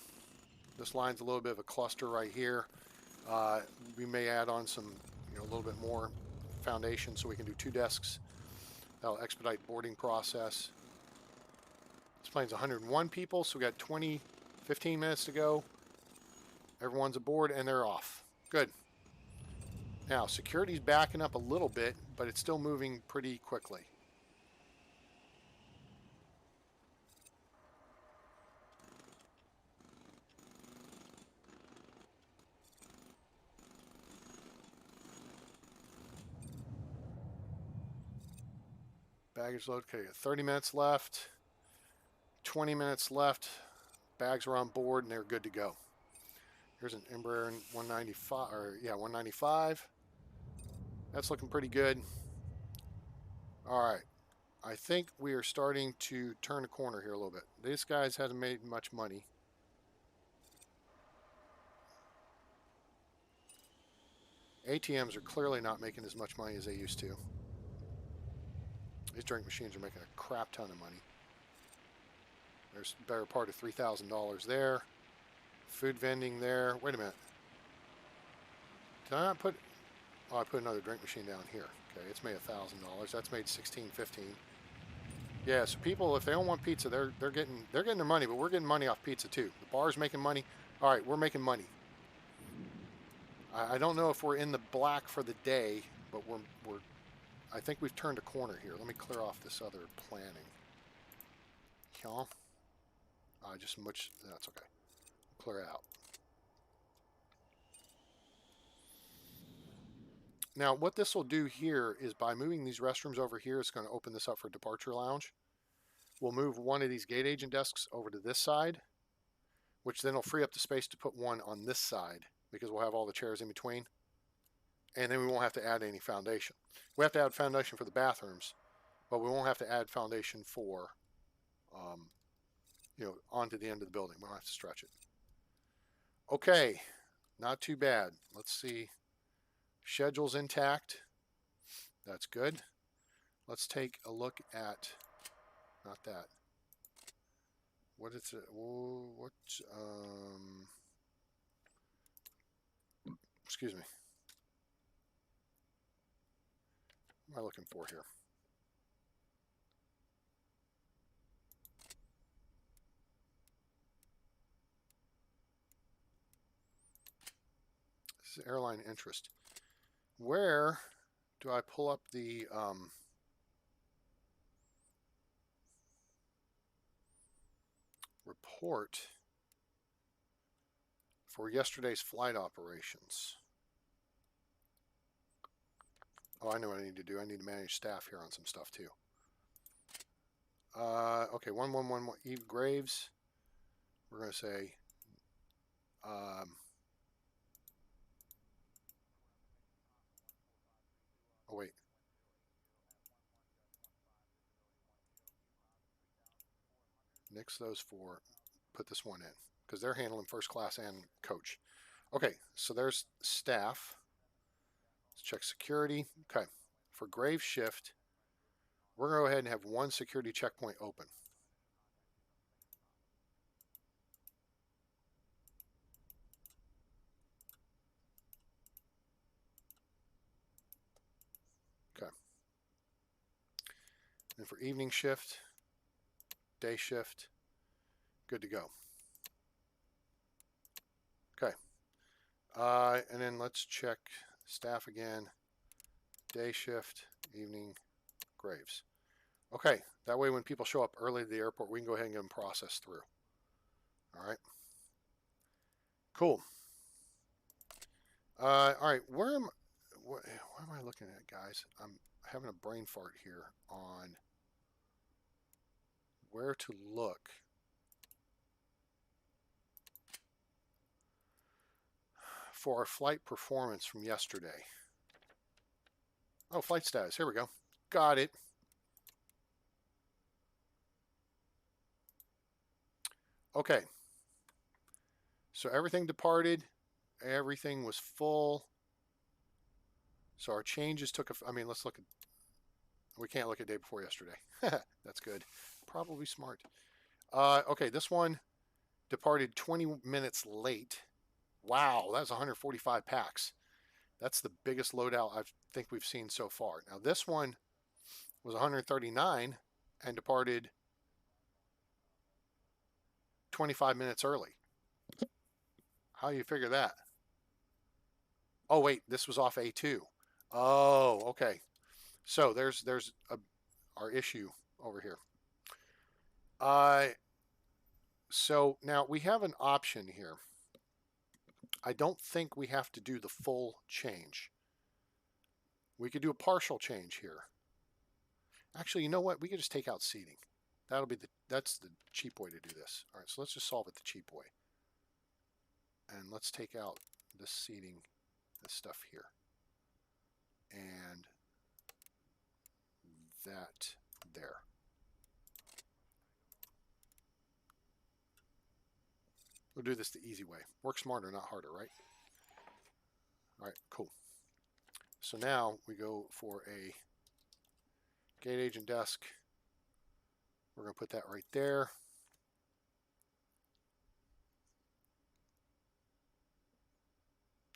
This line's a little bit of a cluster right here. We may add on some, a little bit more foundation so we can do 2 desks. That'll expedite boarding process. This plane's 101 people, so we got 15 minutes to go. Everyone's aboard and they're off. Good. Now, security's backing up a little bit, but it's still moving pretty quickly. Baggage load, okay, 30 minutes left, 20 minutes left. Bags are on board and they're good to go. Here's an Embraer 195, 195. That's looking pretty good. All right, I think we are starting to turn a corner here a little bit. These guys haven't made much money. ATMs are clearly not making as much money as they used to. These drink machines are making a crap ton of money. There's a better part of $3,000 there. Food vending there. Wait a minute. Did I not put... Oh, I put another drink machine down here. Okay, it's made $1,000. That's made $1,615. Yeah, so people, if they don't want pizza, they're getting their money, but we're getting money off pizza too. The bar's making money. All right, we're making money. I don't know if we're in the black for the day, but we're I think we've turned a corner here. Let me clear off this other planning. Yeah. Just much. That's okay. Clear it out. Now, what this will do here is by moving these restrooms over here, it's going to open this up for departure lounge. We'll move one of these gate agent desks over to this side, which then will free up the space to put one on this side because we'll have all the chairs in between. And then we won't have to add any foundation. We have to add foundation for the bathrooms, but we won't have to add foundation for, onto the end of the building. We don't have to stretch it. Okay, not too bad. Let's see. Schedule's intact. That's good. Let's take a look at, not that. What is it? What? Excuse me. What am I looking for here? This is airline interest. Where do I pull up the report for yesterday's flight operations? Oh, I know what I need to do. I need to manage staff here on some stuff too. Okay, 111 Eve Graves. We're going to say oh wait. Nix those 4. Put this one in because they're handling first class and coach. Okay, so there's staff. Let's check security. Okay, for Grave shift, we're going to go ahead and have 1 security checkpoint open. Okay. And for evening shift, day shift, good to go. Okay. And then let's check staff again. Day shift, evening, Graves. Okay, that way when people show up early to the airport, we can go ahead and get them processed through. All right. Cool. All right, what am I looking at, guys? I'm having a brain fart here on where to look for our flight performance from yesterday. Oh, flight status. Here we go. Got it. Okay. So everything departed. Everything was full. So our changes took I mean, let's look at, we can't look at day before yesterday. That's good. Probably smart. Okay, this one departed 20 minutes late. Wow, that's 145 packs. That's the biggest loadout I think we've seen so far. Now this one was 139 and departed 25 minutes early. How do you figure that? Oh wait, this was off A2. Oh, okay. So there's our issue over here. So now we have an option here. I don't think we have to do the full change. We could do a partial change here. Actually, you know what? We could just take out seating. That's the cheap way to do this. All right, so let's just solve it the cheap way. And let's take out this seating, this stuff here. And that there. We'll do this the easy way. Work smarter, not harder, right? All right, cool. So now we go for a gate agent desk. We're going to put that right there.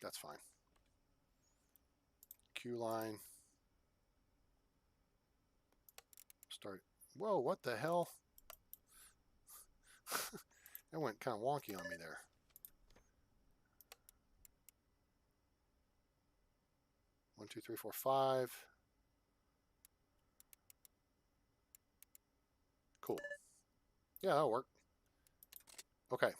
That's fine. Queue line. Start. Whoa, what the hell? That went kind of wonky on me there. One, two, three, four, five. Cool. Yeah, that'll work. Okay.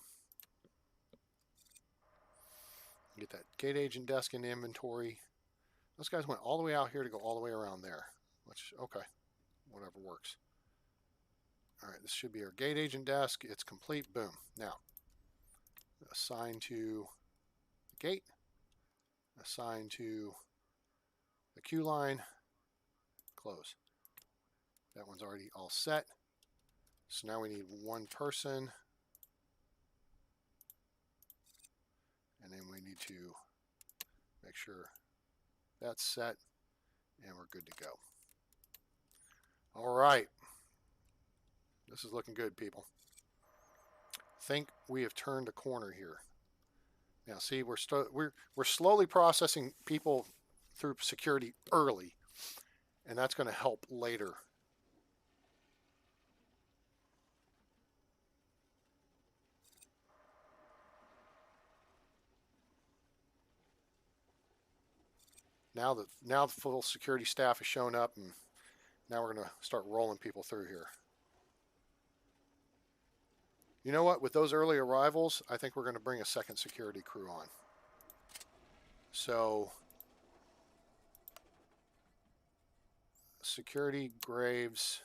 Get that gate agent desk in inventory. Those guys went all the way out here to go all the way around there. Which, okay, whatever works. All right, this should be our gate agent desk. It's complete. Boom. Now, assign to the gate. Assign to the queue line. Close. That one's already all set. So now we need one person. And then we need to make sure that's set. And we're good to go. All right. This is looking good, people. Think we have turned a corner here. Now, see, we're slowly processing people through security early, and that's going to help later. Now the full security staff has shown up, and now we're going to start rolling people through here. You know what? With those early arrivals, I think we're going to bring a second security crew on. So, security, Graves.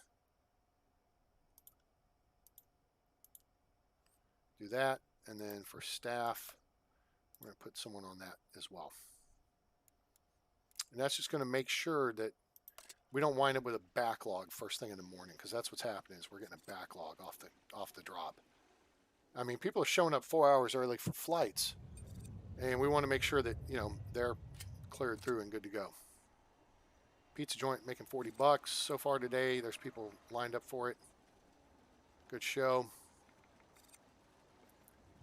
Do that. And then for staff, we're going to put someone on that as well. And that's just going to make sure that we don't wind up with a backlog first thing in the morning, because that's what's happening is we're getting a backlog off the drop. I mean, people are showing up 4 hours early for flights, and we want to make sure that, you know, they're cleared through and good to go. Pizza joint making 40 bucks so far today. There's people lined up for it. Good show.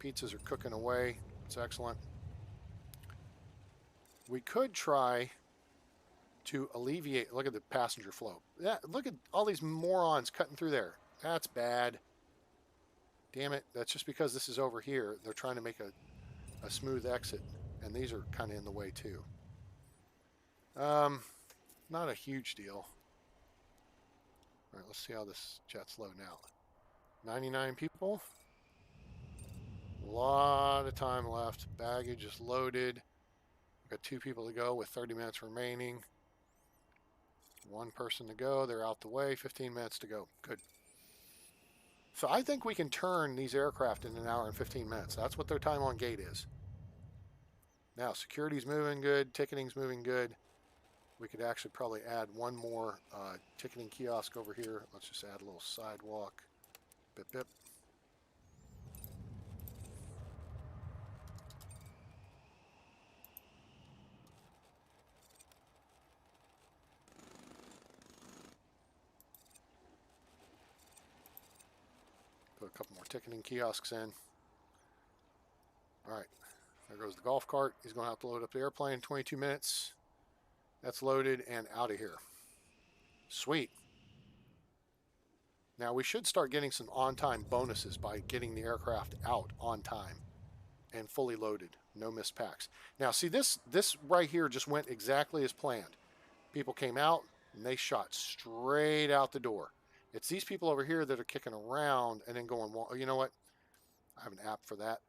Pizzas are cooking away. It's excellent. We could try to alleviate, look at the passenger flow. Yeah, look at all these morons cutting through there. That's bad. Damn it, that's just because this is over here. They're trying to make a smooth exit, and these are kind of in the way too. Not a huge deal. All right, let's see how this jet's loading out. 99 people. A lot of time left. Baggage is loaded. Got 2 people to go with 30 minutes remaining. 1 person to go. They're out the way. 15 minutes to go. Good. So I think we can turn these aircraft in an hour and 15 minutes. That's what their time on gate is. Now, security's moving good. Ticketing's moving good. We could actually probably add one more ticketing kiosk over here. Let's just add a little sidewalk. Bip, bip. Put a couple more ticketing kiosks in. All right, there goes the golf cart. He's going to have to load up the airplane. 22 minutes. That's loaded and out of here. Sweet. Now we should start getting some on-time bonuses by getting the aircraft out on time and fully loaded. No missed packs. Now see, this right here just went exactly as planned. People came out and they shot straight out the door. It's these people over here that are kicking around and then going, well, you know what? I have an app for that.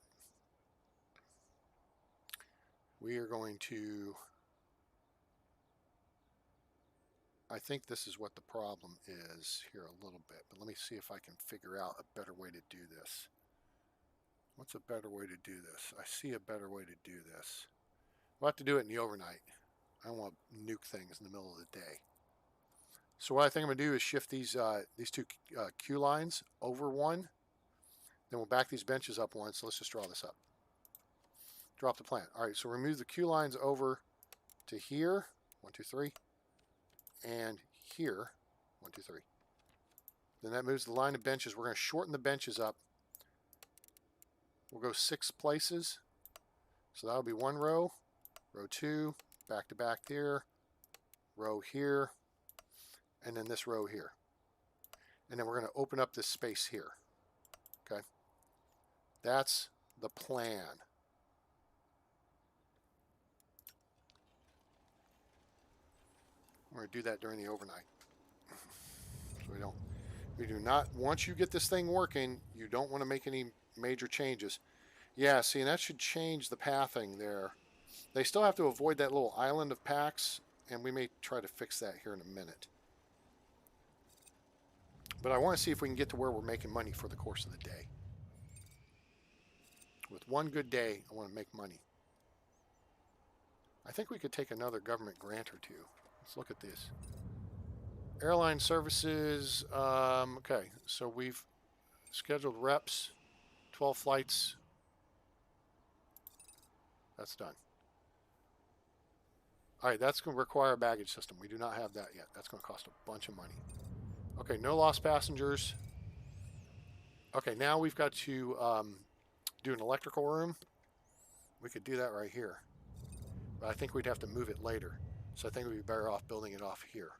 We are going to, I think this is what the problem is here a little bit, but let me see if I can figure out a better way to do this. What's a better way to do this? I see a better way to do this. We'll have to do it in the overnight. I don't want to nuke things in the middle of the day. So what I think I'm going to do is shift these 2 queue lines over one. Then we'll back these benches up one. So let's just draw this up. Drop the plant. All right, so remove the queue lines over to here. 1, 2, 3. And here. 1, 2, 3. Then that moves the line of benches. We're going to shorten the benches up. We'll go 6 places. So that'll be 1 row. Row 2. Back to back there. Row here. And then this row here. And then we're going to open up this space here. Okay. That's the plan. We're going to do that during the overnight. So we do not, once you get this thing working, you don't want to make any major changes. Yeah, see, and that should change the pathing there. They still have to avoid that little island of packs, and we may try to fix that here in a minute. But I want to see if we can get to where we're making money for the course of the day. With one good day, I want to make money. I think we could take another government grant or two. Let's look at this. Airline services. Okay, so we've scheduled reps, 12 flights. That's done. All right, that's going to require a baggage system. We do not have that yet. That's going to cost a bunch of money. Okay, no lost passengers. Okay, now we've got to do an electrical room. We could do that right here. But I think we'd have to move it later. So I think we'd be better off building it off here.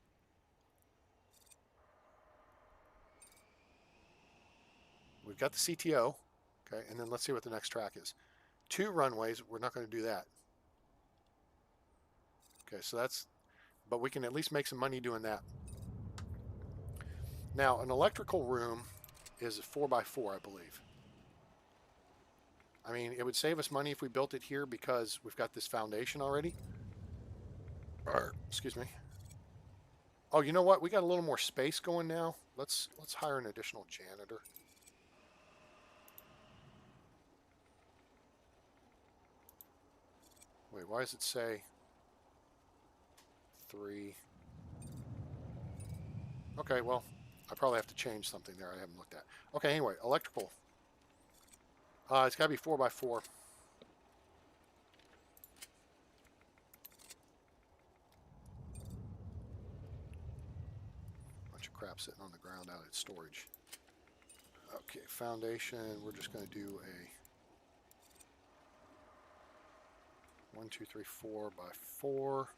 We've got the CTO. Okay, and then let's see what the next track is. 2 runways, we're not going to do that. Okay, so that's, but we can at least make some money doing that. Now, an electrical room is a 4x4, I believe. I mean, it would save us money if we built it here because we've got this foundation already. Or, excuse me. Oh, you know what? We got a little more space going now. Let's hire an additional janitor. Wait, why does it say 3? Okay, well, I probably have to change something there I haven't looked at. Okay, anyway, electrical. It's got to be 4x4. Bunch of crap sitting on the ground out at storage. Okay, foundation. We're just going to do a 1, 2, 3, 4 by 4.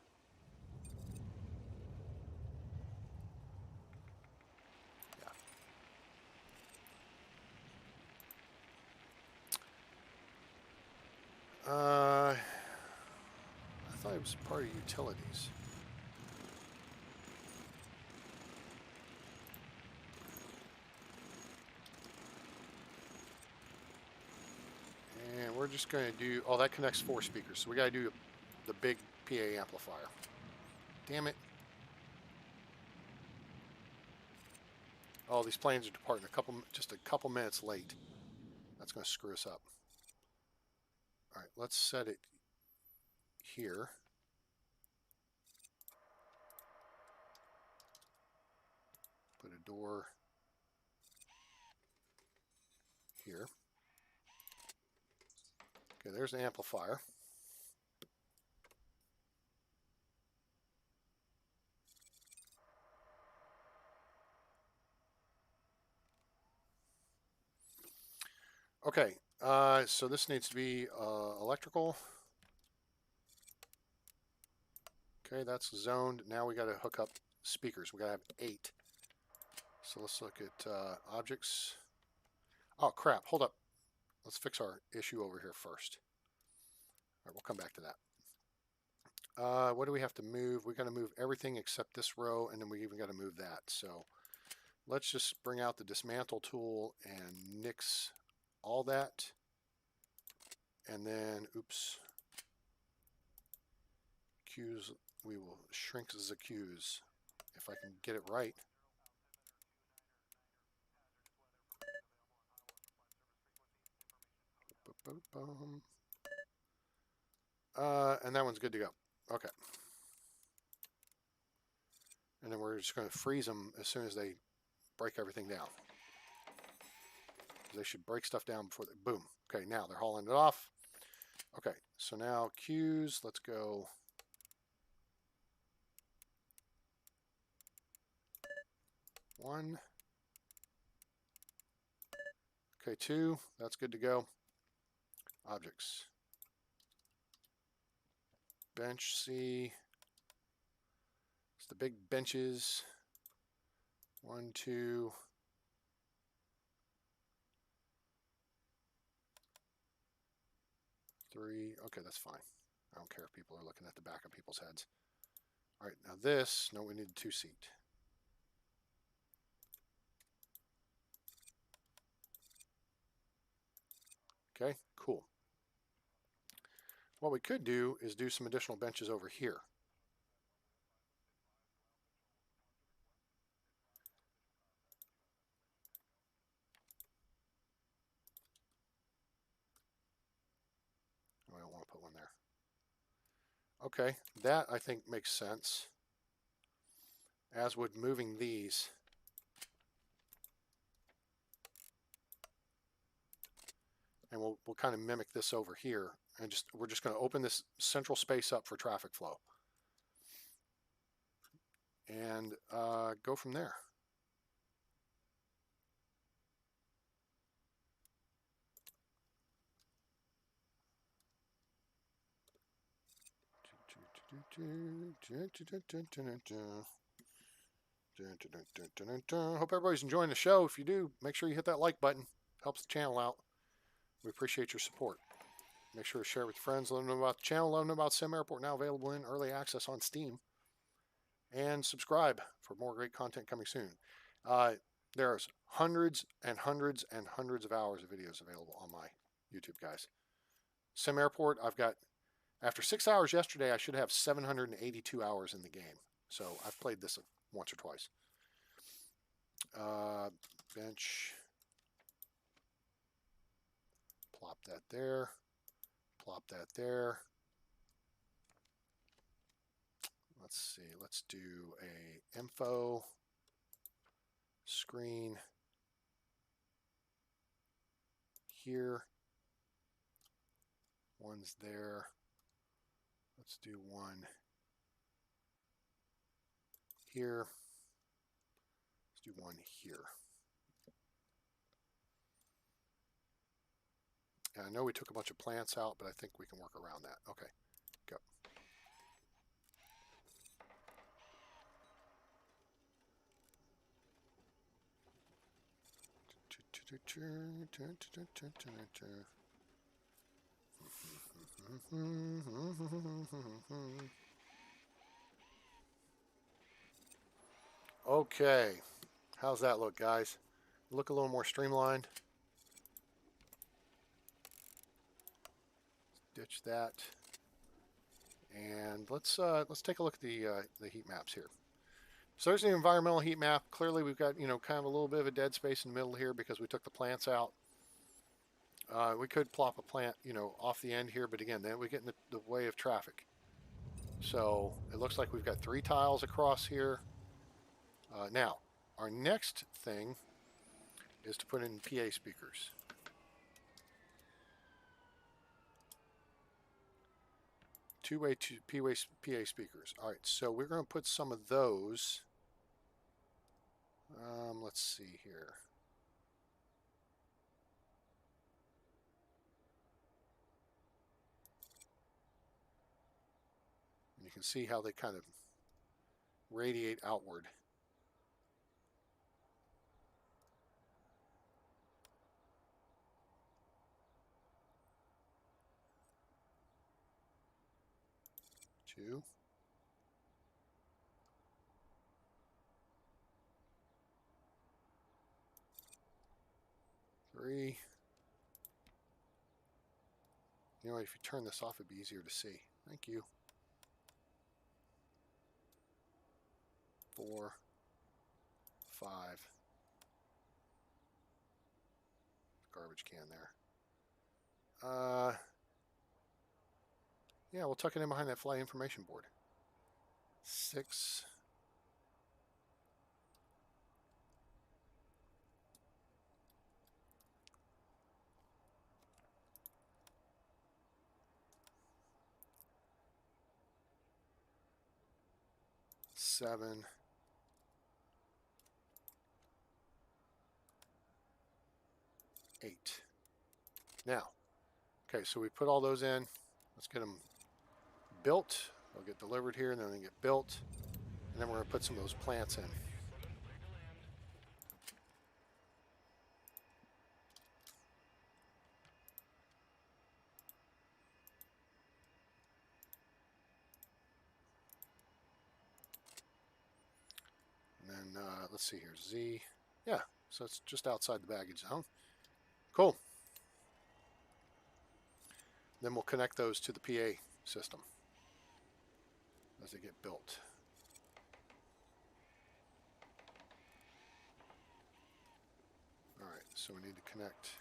I thought it was part of utilities. And we're just going to do, oh, that connects 4 speakers. So we got to do the big PA amplifier. Damn it. Oh, these planes are departing just a couple minutes late. That's going to screw us up. All right, let's set it here. Put a door here. Okay, there's the amplifier. Okay, so this needs to be electrical. Okay, that's zoned. Now we got to hook up speakers. We got to have 8. So let's look at objects. Oh, crap. Hold up. Let's fix our issue over here first. All right, we'll come back to that. What do we have to move? We got to move everything except this row, and then we even got to move that. So let's just bring out the dismantle tool and nix all that. And then, oops, queues, we will shrink the queues if I can get it right. And that one's good to go. Okay. And then we're just going to freeze them as soon as they break everything down. They should break stuff down before they, boom. Okay, now they're hauling it off. Okay, so now queues, let's go. One. Okay, 2, that's good to go. Objects. Bench C. It's the big benches. 1, 2. 3. Okay, that's fine. I don't care if people are looking at the back of people's heads. All right, now this, no, we need a 2-seat. Okay, cool. What we could do is do some additional benches over here. I don't want to put one there. Okay, that I think makes sense. As would moving these. And we'll kind of mimic this over here, and we're just going to open this central space up for traffic flow, and go from there. Hope everybody's enjoying the show. If you do, make sure you hit that like button. Helps the channel out. We appreciate your support. Make sure to share with your friends. Let them know about the channel. Let them know about SimAirport, now available in early access on Steam. And subscribe for more great content coming soon. There's hundreds and hundreds and hundreds of hours of videos available on my YouTube, guys. SimAirport, I've got, after 6 hours yesterday, I should have 782 hours in the game. So I've played this once or twice. Bench. Plop that there. Plop that there. Let's see. Let's do a info screen here. One's there. Let's do one here. Let's do one here. And I know we took a bunch of plants out, but I think we can work around that. Okay, go. Okay, how's that look, guys? Look a little more streamlined. Ditch that. And let's take a look at the heat maps here. So there's the environmental heat map. Clearly we've got, kind of a little bit of a dead space in the middle here because we took the plants out. We could plop a plant, off the end here, but again, then we get in the way of traffic. So it looks like we've got 3 tiles across here. Now, our next thing is to put in PA speakers. Two-way PA speakers. All right, so we're going to put some of those. Let's see here. You can see how they kind of radiate outward. Two. Three. You know what, if you turn this off, it'd be easier to see. Thank you. 4, 5. Garbage can there. Yeah, we'll tuck it in behind that flight information board. 6. 7. 8. Now, okay, so we put all those in. Let's get them built. They'll get delivered here, and then they get built. And then we're going to put some of those plants in. And then, let's see here, Z. Yeah, so it's just outside the baggage zone. Cool. Then we'll connect those to the PA system as they get built. All right, so we need to connect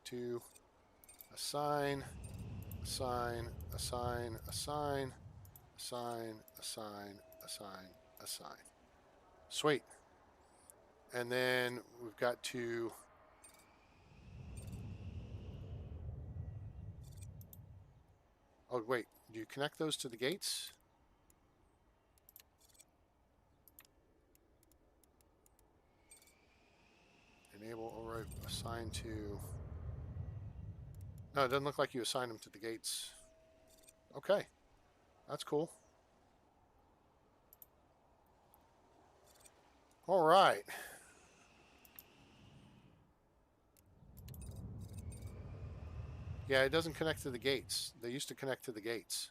to assign, assign, assign, assign, assign, assign, assign, assign. Sweet. And then we've got to oh wait, do you connect those to the gates? Enable override assign to. No, it doesn't look like you assign them to the gates. Okay, that's cool. All right. Yeah, it doesn't connect to the gates. They used to connect to the gates.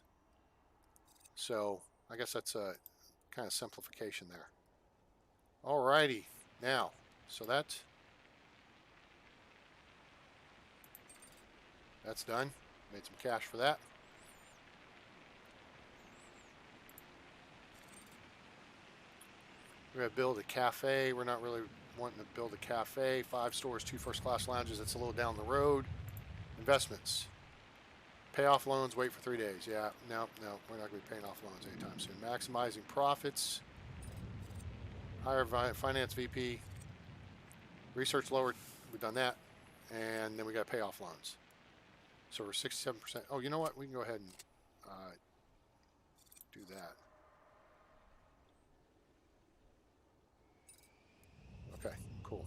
So I guess that's a kind of simplification there. All righty. Now, so that's done. Made some cash for that. We're going to build a cafe. We're not really wanting to build a cafe. 5 stores, 2 first-class lounges. That's a little down the road. Investments. Pay off loans, wait for 3 days. Yeah, no, we're not going to be paying off loans anytime soon. Maximizing profits. Hire finance VP. Research lowered. We've done that. And then we got to pay off loans. So we're 67%. Oh, you know what? We can go ahead and do that. Okay, cool.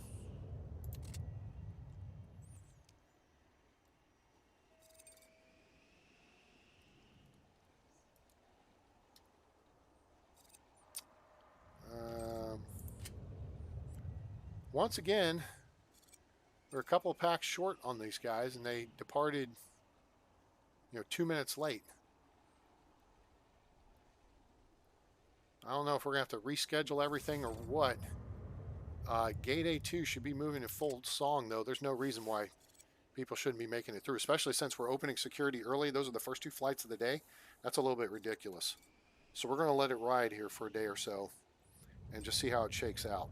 Once again, we're a couple of packs short on these guys, and they departed, 2 minutes late. I don't know if we're going to have to reschedule everything or what. Gate A2 should be moving in full song, though. There's no reason why People shouldn't be making it through, especially since we're opening security early. Those are the first 2 flights of the day. That's a little bit ridiculous. So we're going to let it ride here for a day or so and just see how it shakes out.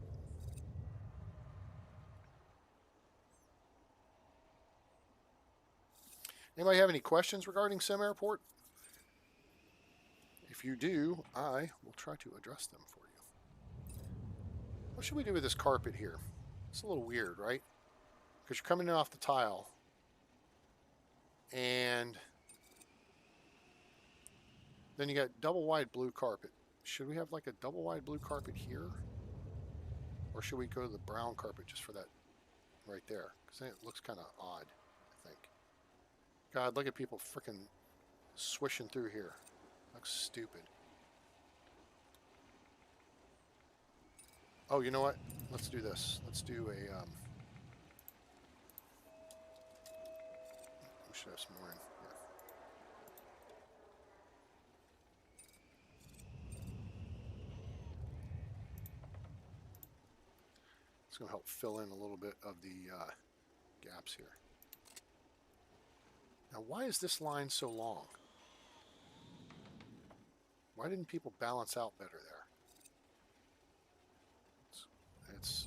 Anybody have any questions regarding SimAirport? If you do, I will try to address them for you. What should we do with this carpet here? It's a little weird, right? Because you're coming in off the tile. And then you got double wide blue carpet. Should we have like a double wide blue carpet here? Or should we go to the brown carpet just for that right there? Because then it looks kind of odd, I think. God, look at people freaking swishing through here. Looks stupid. Oh, you know what? Let's do this. Let's do a... we should have some more in here. It's going to help fill in a little bit of the gaps here. Now, why is this line so long? Why didn't people balance out better there? It's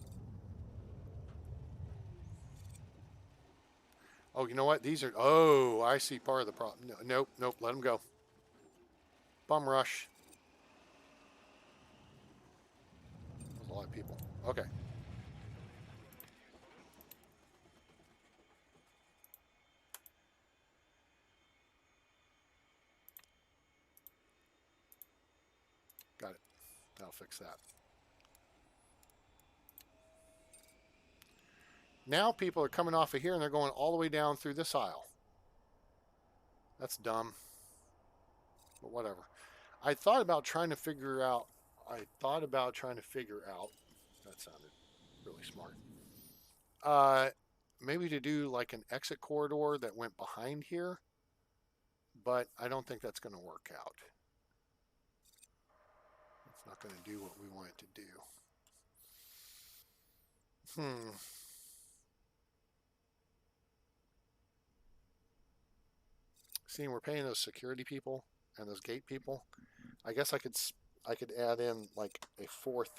oh, you know what? These are... Oh, I see part of the problem. No, nope, nope, let them go. Bum rush. There's a lot of people. Okay. Got it. That'll fix that. Now people are coming off of here and they're going all the way down through this aisle. That's dumb. But whatever. I thought about trying to figure out... That sounded really smart. Maybe to do like an exit corridor that went behind here. But I don't think that's going to work out. It's not going to do what we want it to do. Seeing we're paying those security people and those gate people, I guess I could add in like a 4th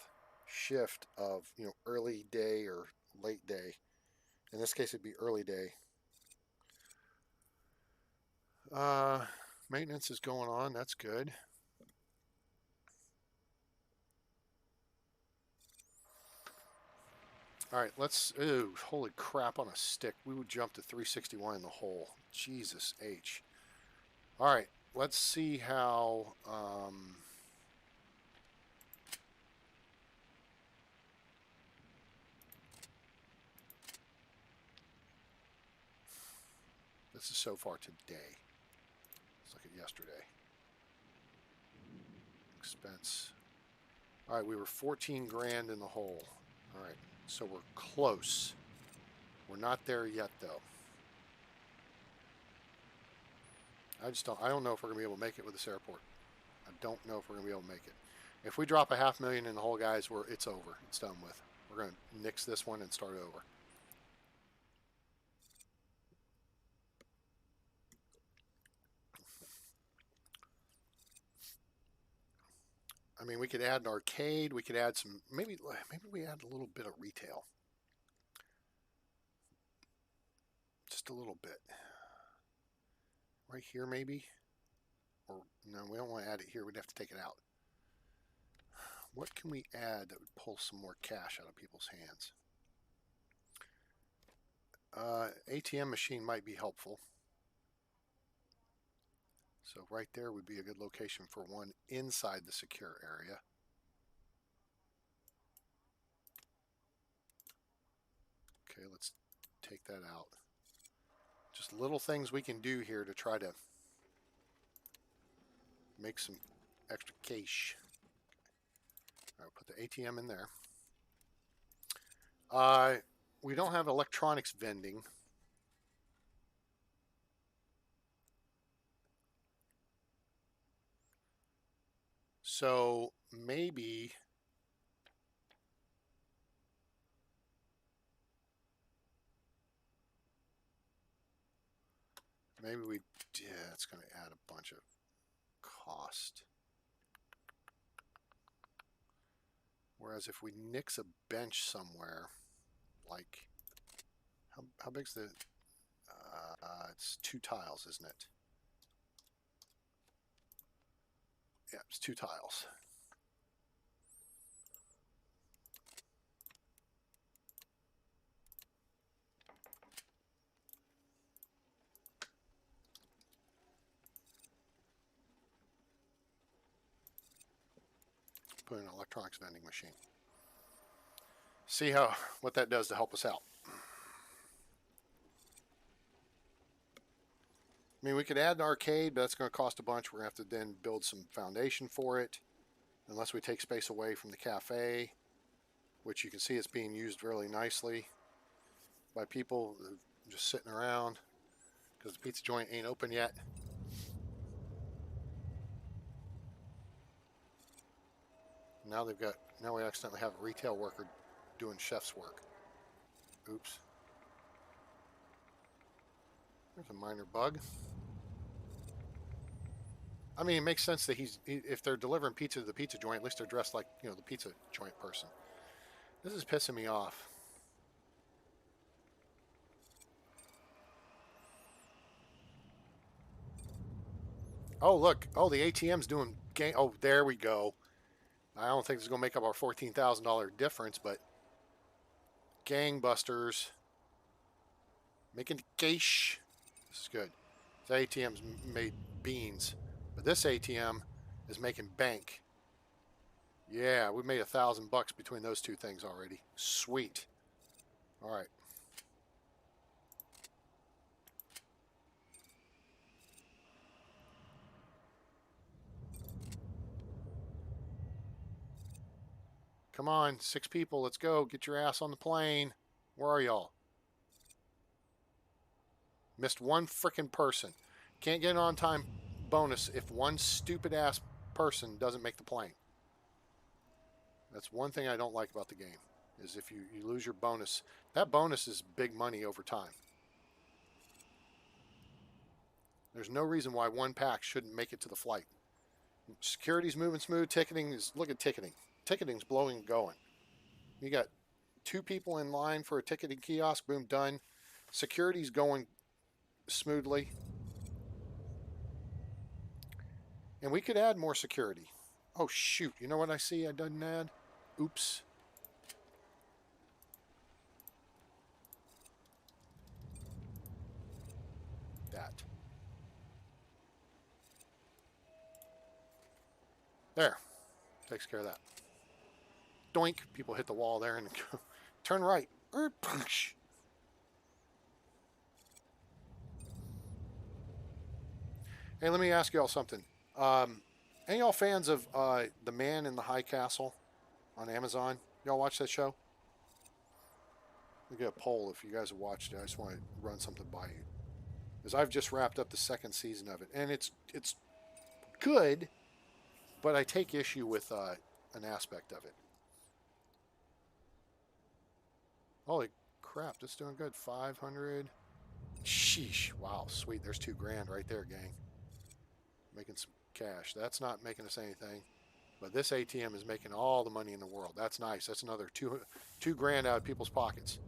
shift of, you know, early day or late day. In this case, it'd be early day. Maintenance is going on. That's good. All right, let's... Ooh, holy crap on a stick. We would jump to 361 in the hole. Jesus H. All right, let's see how... this is so far today. Let's look at yesterday. Expense. All right, we were 14 grand in the hole. All right, so we're close. We're not there yet, though. I don't know if we're going to be able to make it with this airport. I don't know if we're going to be able to make it. If we drop a $500,000 in the hole, guys, it's over. It's done with. We're going to nix this one and start over. I mean, we could add an arcade. We could add some, maybe we add a little bit of retail. Just a little bit. Right here, maybe? Or, no, we don't want to add it here. We'd have to take it out. What can we add that would pull some more cash out of people's hands? ATM machine might be helpful. So right there would be a good location for one inside the secure area. Okay, let's take that out. Just little things we can do here to try to make some extra cash. All right, put the ATM in there. We don't have electronics vending. So maybe Maybe we, yeah, it's going to add a bunch of cost. Whereas if we nix a bench somewhere, like, how big's the, it's 2 tiles, isn't it? Yeah, it's 2 tiles. Put in an electronics vending machine. See what that does to help us out. I mean, we could add an arcade, but that's going to cost a bunch. We're going to have to then build some foundation for it, unless we take space away from the cafe, which you can see it's being used really nicely by people just sitting around because the pizza joint ain't open yet. Now we accidentally have a retail worker doing chef's work. Oops. There's a minor bug. I mean, it makes sense that if they're delivering pizza to the pizza joint, at least they're dressed like, the pizza joint person. This is pissing me off. Oh, look. Oh, the ATM's doing gang. Oh, there we go. I don't think this is going to make up our $14,000 difference, but gangbusters. Making cash. This is good. The ATM's made beans, but this ATM is making bank. Yeah, we made $1,000 between those two things already. Sweet. All right. Come on, 6 people. Let's go. Get your ass on the plane. Where are y'all? Missed one freaking person. Can't get an on-time bonus if one stupid ass person doesn't make the plane. That's one thing I don't like about the game, is if you lose your bonus. That bonus is big money over time. There's no reason why one pack shouldn't make it to the flight. Security's moving smooth. Ticketing is, look at ticketing. Ticketing's blowing and going. You got 2 people in line for a ticketing kiosk. Boom, done. Security's going smoothly. And we could add more security. Oh, shoot. You know what I see I didn't add? Oops. That. There. Takes care of that. Doink. People hit the wall there and go, turn right. Punch. Hey, let me ask y'all something. Any y'all fans of The Man in the High Castle on Amazon? Y'all watch that show? We'll get a poll if you guys have watched it. I just want to run something by you. Because I've just wrapped up the 2nd season of it. And it's good, but I take issue with an aspect of it. Holy crap, that's doing good. 500. Sheesh. Wow, sweet. There's $2,000 right there, gang. Making some cash. That's not making us anything. But this ATM is making all the money in the world. That's nice. That's another $2,000 out of people's pockets.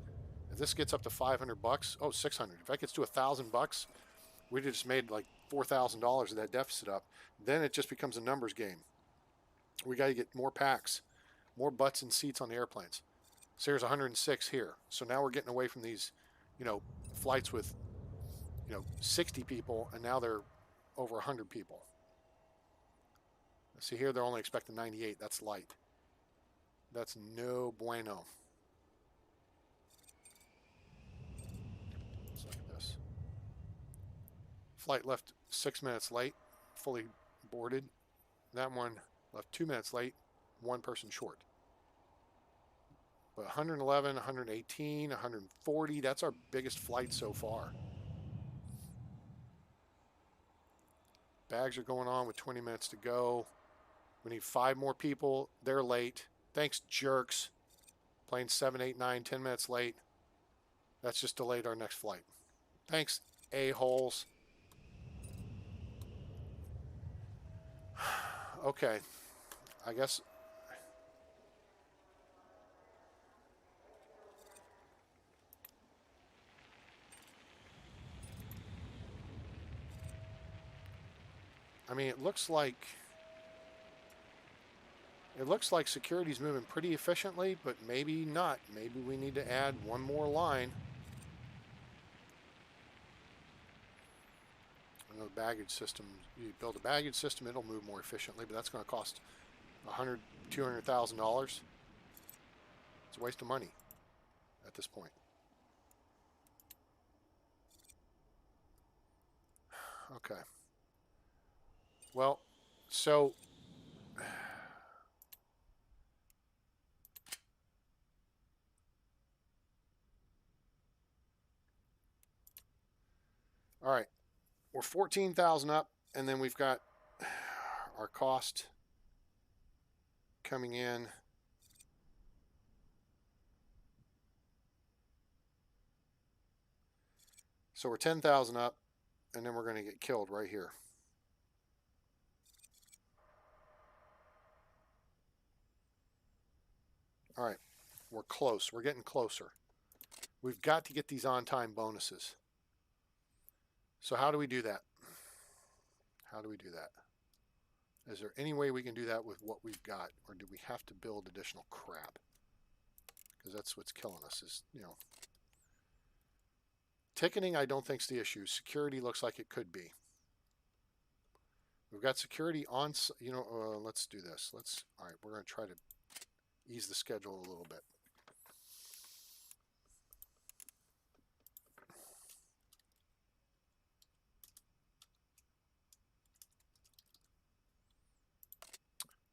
If this gets up to $500, oh, 600. If that gets to $1,000, we just made like $4,000 of that deficit up. Then it just becomes a numbers game. We got to get more packs, more butts and seats on the airplanes. So here's 106 here. So now we're getting away from these, flights with, 60 people, and now they're over 100 people. See here, they're only expecting 98. That's light. That's no bueno. Let's look at this. Flight left 6 minutes late, fully boarded. That one left 2 minutes late, 1 person short. But 111, 118, 140, that's our biggest flight so far. Bags are going on with 20 minutes to go. We need 5 more people. They're late. Thanks, jerks. Plane 7, 8, 9, 10 minutes late. That's just delayed our next flight. Thanks, a-holes. Okay, I guess. I mean, it looks like security's moving pretty efficiently, but maybe not. Maybe we need to add one more line. I know the baggage system. You build a baggage system, it'll move more efficiently, but that's going to cost $200,000. It's a waste of money at this point. Okay. Well, so all right, we're 14,000 up, and then we've got our cost coming in. So we're 10,000 up, and then we're going to get killed right here. All right, we're close. We're getting closer. We've got to get these on-time bonuses. So how do we do that? How do we do that? Is there any way we can do that with what we've got, or do we have to build additional crap? Because that's what's killing us is, ticketing I don't think's the issue. Security looks like it could be. We've got security on, let's do this. All right, we're going to try to ease the schedule a little bit.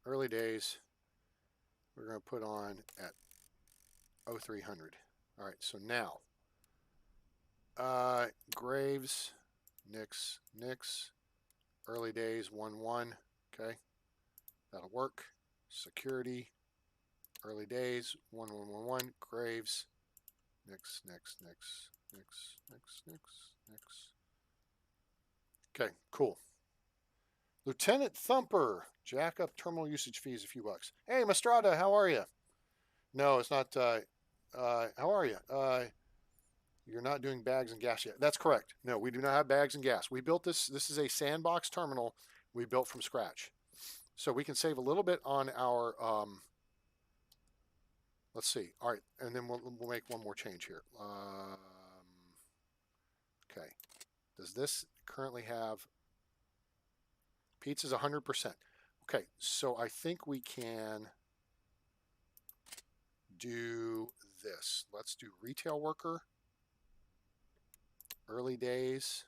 Early days, we're going to put on at 0300. All right, so now, Graves, Nix, early days, 1-1, okay, that'll work. Security, early days, 1111, Graves, Nix. Okay, cool. Lieutenant Thumper, jack up terminal usage fees a few bucks. Hey, Mastrada, how are you? No, it's not. How are you? You're not doing bags and gas yet. That's correct. No, we do not have bags and gas. We built this. This is a sandbox terminal we built from scratch. So we can save a little bit on our, let's see. All right, and then we'll make one more change here. Okay. Does this currently have, pizza's 100%. Okay, so I think we can do this. Let's do retail worker, early days,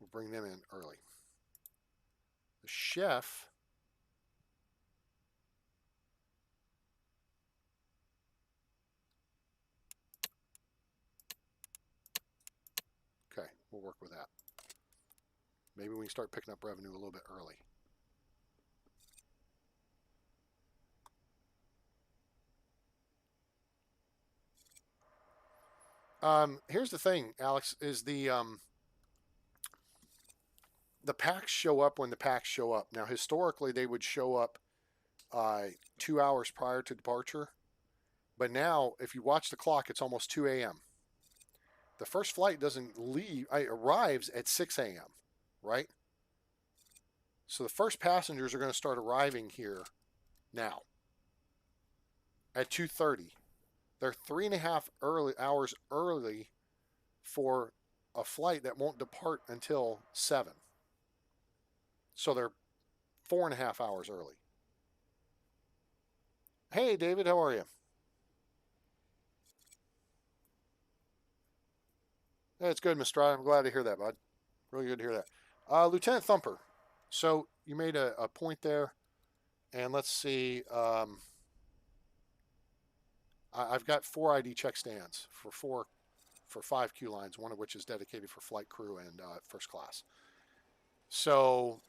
We'll bring them in early. The chef, okay, we'll work with that. Maybe we can start picking up revenue a little bit early. Here's the thing, Alex, is the packs show up when the packs show up. Now, historically, they would show up 2 hours prior to departure. But now, if you watch the clock, it's almost 2 a.m. The first flight doesn't leave, it arrives at 6 a.m., right? So the first passengers are going to start arriving here now at 2:30. They're 3.5 hours early for a flight that won't depart until 7. So they're 4.5 hours early. Hey, David, how are you? Yeah, it's good, Mr. I'm glad to hear that, bud. Really good to hear that. Lieutenant Thumper, so you made a point there, and let's see. I've got 4 ID check stands for 5 queue lines, one of which is dedicated for flight crew and first class. So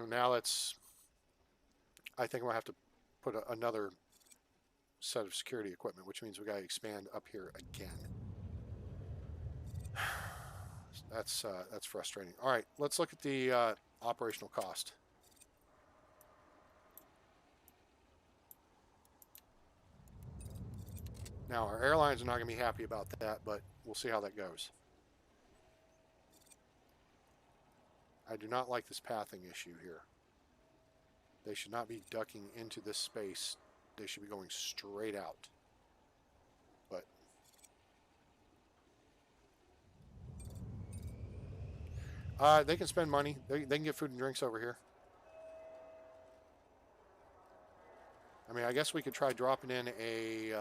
now let's I think I'm going to have to put another set of security equipment, which means we got to expand up here again. That's frustrating. All right, let's look at the operational cost. Now, our airlines are not going to be happy about that, but we'll see how that goes. I do not like this pathing issue here. They should not be ducking into this space. They should be going straight out. But they can spend money. They can get food and drinks over here. I mean, I guess we could try dropping in a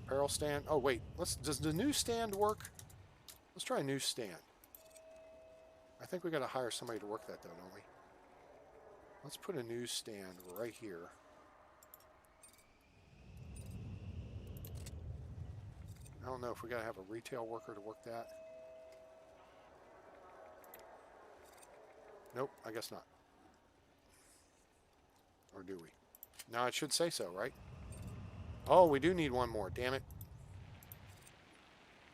apparel stand. Oh wait, does the newsstand work? Let's try a newsstand. I think we got to hire somebody to work that though, don't we? Let's put a newsstand right here. I don't know if we got to have a retail worker to work that. Nope, I guess not. Or do we? No, it should say so, right? Oh, we do need one more, damn it.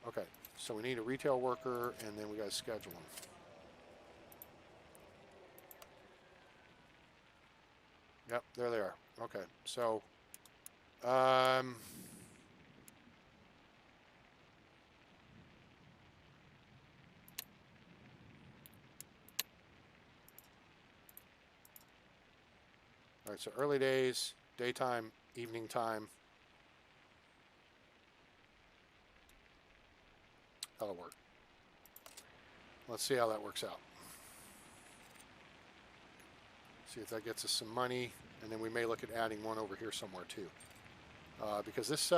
Okay, so we need a retail worker, and then we got to schedule them. Yep, there they are. Okay, so, all right, so early days, daytime, evening time. That'll work. Let's see how that works out. See if that gets us some money, and then we may look at adding one over here somewhere too. Because this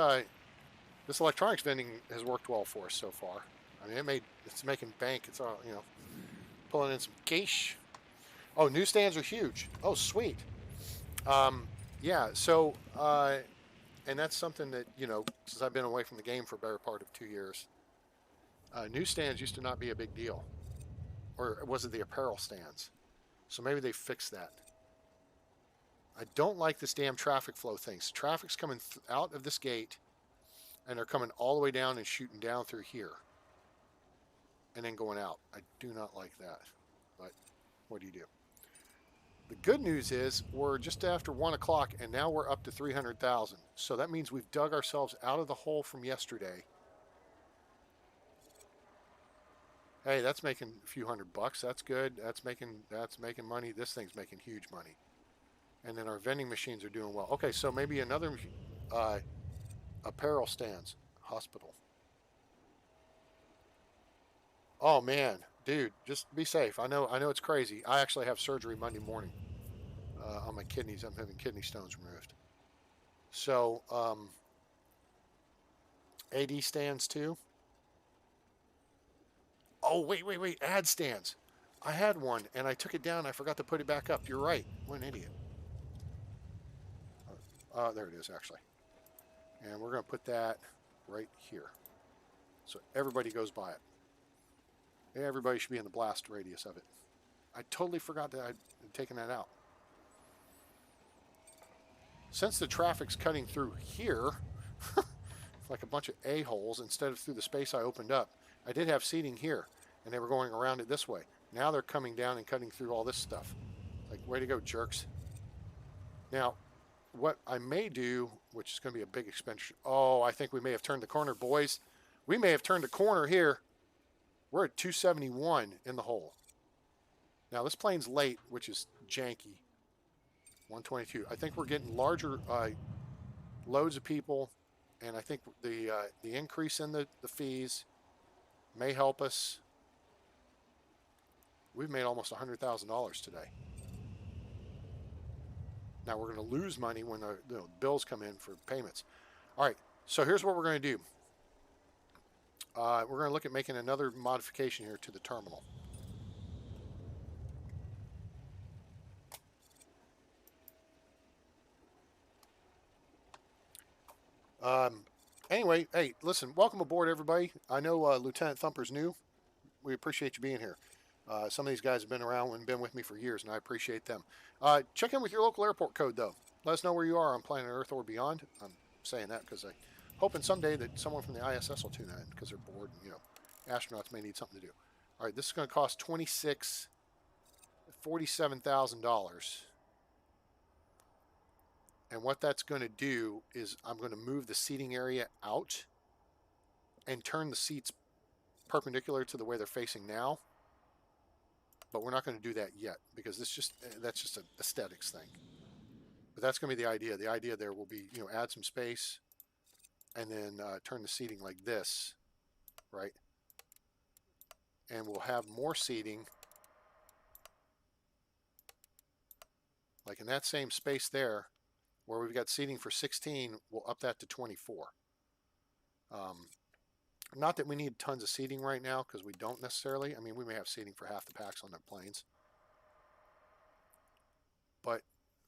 electronics vending has worked well for us so far. I mean, it's making bank. It's all, pulling in some cash. Oh, newsstands are huge. Oh, sweet. Yeah. So, and that's something that since I've been away from the game for a better part of 2 years, newsstands used to not be a big deal, or was it the apparel stands? So maybe they fixed that. I don't like this damn traffic flow thing. So traffic's coming out of this gate, and they're coming all the way down and shooting down through here, and then going out. I do not like that, but what do you do? The good news is we're just after 1 o'clock, and now we're up to 300,000. So that means we've dug ourselves out of the hole from yesterday. Hey, that's making a few $100. That's good. That's making money. This thing's making huge money. And then our vending machines are doing well. Okay, so maybe another apparel stands. Hospital. Oh man, dude, just be safe. I know it's crazy. I actually have surgery Monday morning on my kidneys. I'm having kidney stones removed. So AD stands too. Oh wait, ad stands. I had one and I took it down. I forgot to put it back up. You're right. What an idiot. There it is, actually. And we're going to put that right here. So everybody goes by it. Everybody should be in the blast radius of it. I totally forgot that I'd taken that out. Since the traffic's cutting through here, like a bunch of a-holes, instead of through the space I opened up, I did have seating here, and they were going around it this way. Now they're coming down and cutting through all this stuff. Like, way to go, jerks. Now, what I may do, which is going to be a big expenditure. Oh, I think we may have turned the corner, boys. We may have turned a corner here. We're at 271 in the hole. Now, this plane's late, which is janky. 122. I think we're getting larger loads of people, and I think the increase in the fees may help us. We've made almost $100,000 today. Now we're going to lose money when the bills come in for payments. All right, so here's what we're going to do. We're going to look at making another modification here to the terminal. Anyway, hey, listen, welcome aboard, everybody. I know Lieutenant Thumper's new. We appreciate you being here. Some of these guys have been around and been with me for years, and I appreciate them. Check in with your local airport code, though. Let us know where you are on planet Earth or beyond. I'm saying that because I'm hoping someday that someone from the ISS will tune in because they're bored and, astronauts may need something to do. All right, this is going to cost $47,000. And what that's going to do is I'm going to move the seating area out and turn the seats perpendicular to the way they're facing now. But we're not going to do that yet because that's just an aesthetics thing. But that's going to be the idea. The idea there will be, add some space and then turn the seating like this, right? And we'll have more seating like in that same space there where we've got seating for 16, we'll up that to 24. Not that we need tons of seating right now because we don't necessarily. I mean, we may have seating for half the packs on the planes. But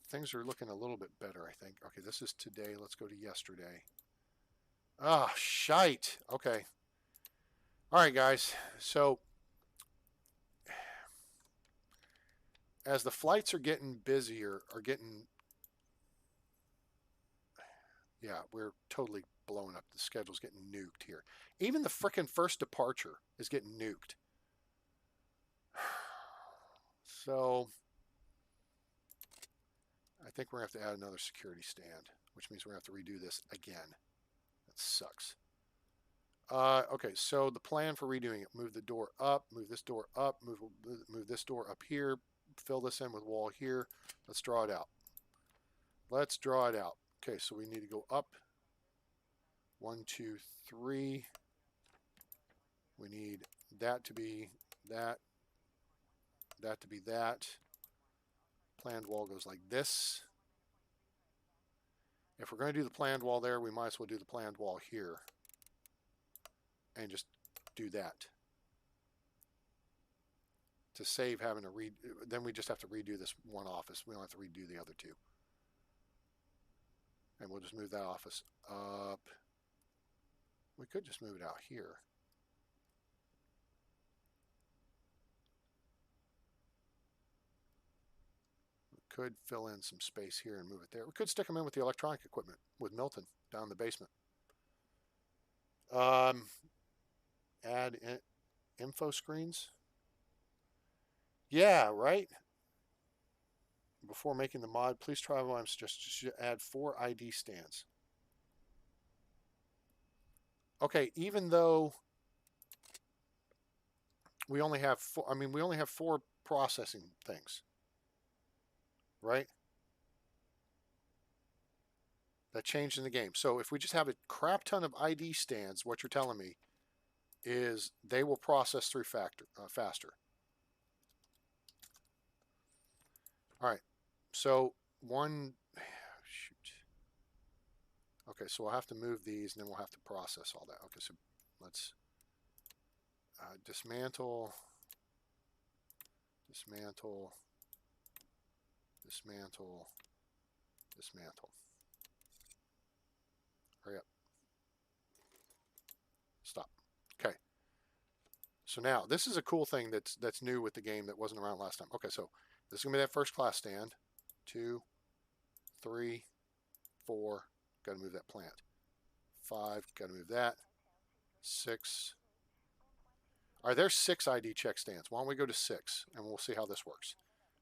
things are looking a little bit better, I think. Okay, this is today. Let's go to yesterday. Ah, shite. Okay. All right, guys. So as the flights are getting busier, yeah, we're totally blowing up. The schedule's getting nuked here. Even the frickin' first departure is getting nuked. So I think we're going to have to add another security stand, which means we're going to have to redo this again. That sucks. Okay, so the plan for redoing it: move the door up, move this door up, move this door up here, fill this in with wall here. Let's draw it out. Let's draw it out. Okay, so we need to go up. 1, 2, 3. We need that to be that. That to be that. Planned wall goes like this. If we're going to do the planned wall there, we might as well do the planned wall here. And just do that. To save having to then we just have to redo this one office. We don't have to redo the other two. And we'll just move that office up. We could just move it out here. We could fill in some space here and move it there. We could stick them in with the electronic equipment with Milton down in the basement. Add info screens. Yeah, right? Before making the mod, please try what I'm suggesting. Add 4 ID stands. Okay, even though we only have 4, we only have 4 processing things, right? That changed in the game. So if we just have a crap ton of ID stands, what you're telling me is they will process through faster. All right, so shoot. Okay, so we'll have to move these and then we'll have to process all that. Okay, so let's dismantle, dismantle, dismantle, dismantle. Hurry up. Stop. Okay. So now this is a cool thing that's new with the game that wasn't around last time. Okay, so this is gonna be that first class stand. 2, 3, 4. Got to move that plant. 5. Got to move that. 6. All right, there's 6 ID check stands. Why don't we go to 6 and we'll see how this works.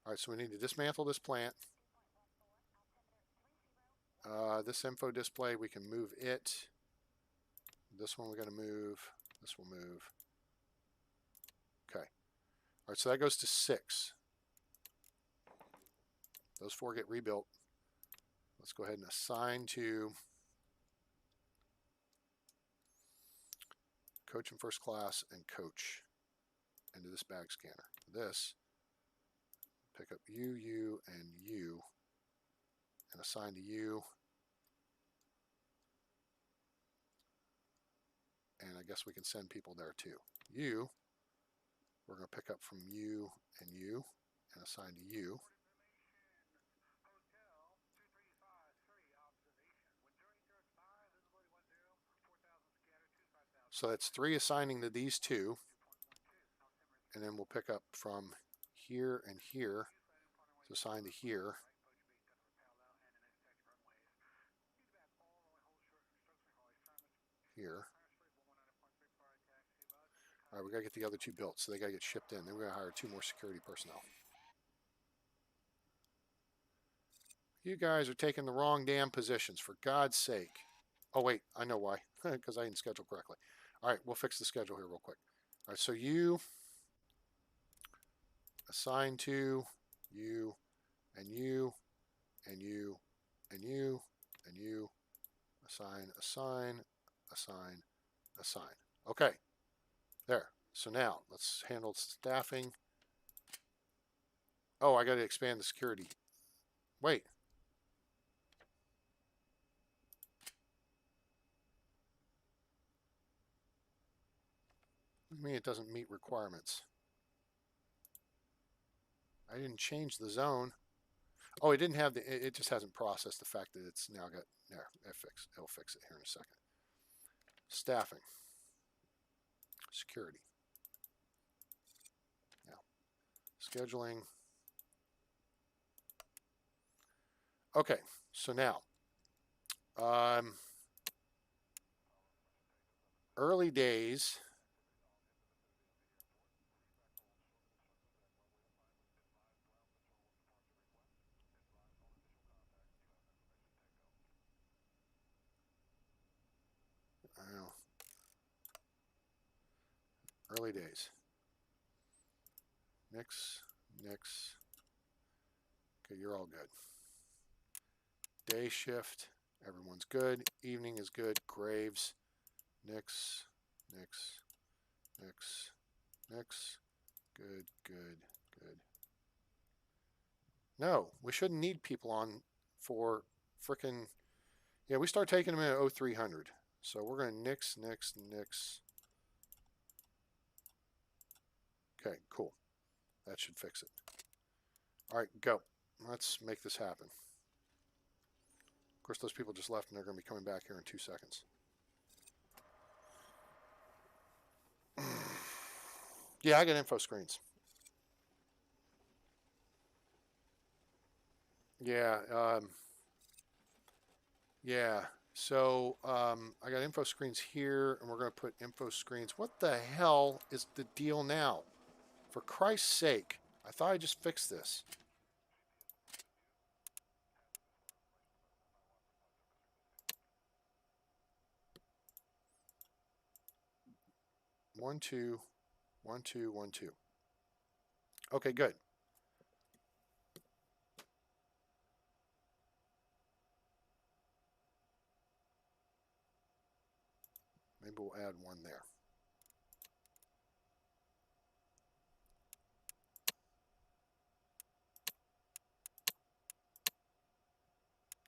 All right, so we need to dismantle this plant. This info display, we can move it. This one we're going to move. This will move. Okay. All right, so that goes to 6. Those 4 get rebuilt. Let's go ahead and assign to coach in first class and coach into this bag scanner. This, pick up you, and you, and assign to you. And I guess we can send people there too. You, we're going to pick up from you, and assign to you. So that's 3 assigning to these 2. and then we'll pick up from here and here. It's assigned to here. Here. All right, we got to get the other two built, so they got to get shipped in. Then we're going to hire 2 more security personnel. You guys are taking the wrong damn positions, for God's sake. Oh, wait, I know why. Because I didn't schedule correctly. All right, we'll fix the schedule here real quick. All right, so you assign to you, and you, and you, and you, and you. Assign, assign, assign, assign. Okay, there. So now let's handle staffing. Oh, I got to expand the security. Wait. What do you mean it doesn't meet requirements? I didn't change the zone. Oh, it didn't have the, it just hasn't processed the fact that it's now got, there, it'll fix it here in a second. Staffing. Security. Now, scheduling. Okay, so now, early days. I don't know. Early days. Nix. Okay, you're all good. Day shift, everyone's good. Evening is good. Graves, Nix. Good. No, we shouldn't need people on for frickin'. Yeah, we start taking them in at 0300. So we're going to nix. Okay, cool. That should fix it. All right, go. Let's make this happen. Of course, those people just left and they're going to be coming back here in 2 seconds. Yeah, I got info screens. Yeah, so I got info screens here, and we're going to put info screens. What the hell is the deal now? For Christ's sake, I thought I just fixed this. One, two. Okay, good. Maybe we'll add one there.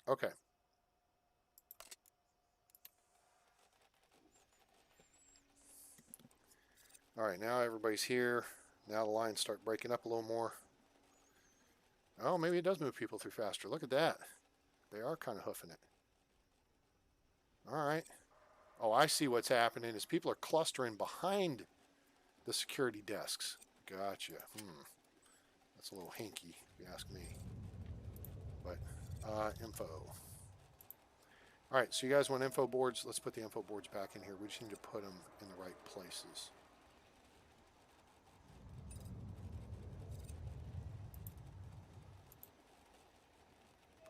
Okay. All right, now everybody's here. Now the lines start breaking up a little more. Oh, maybe it does move people through faster. Look at that. They are kind of hoofing it. All right. Oh, I see what's happening is people are clustering behind the security desks. Gotcha. That's a little hinky, if you ask me. But, info. All right, so you guys want info boards? Let's put the info boards back in here. We just need to put them in the right places.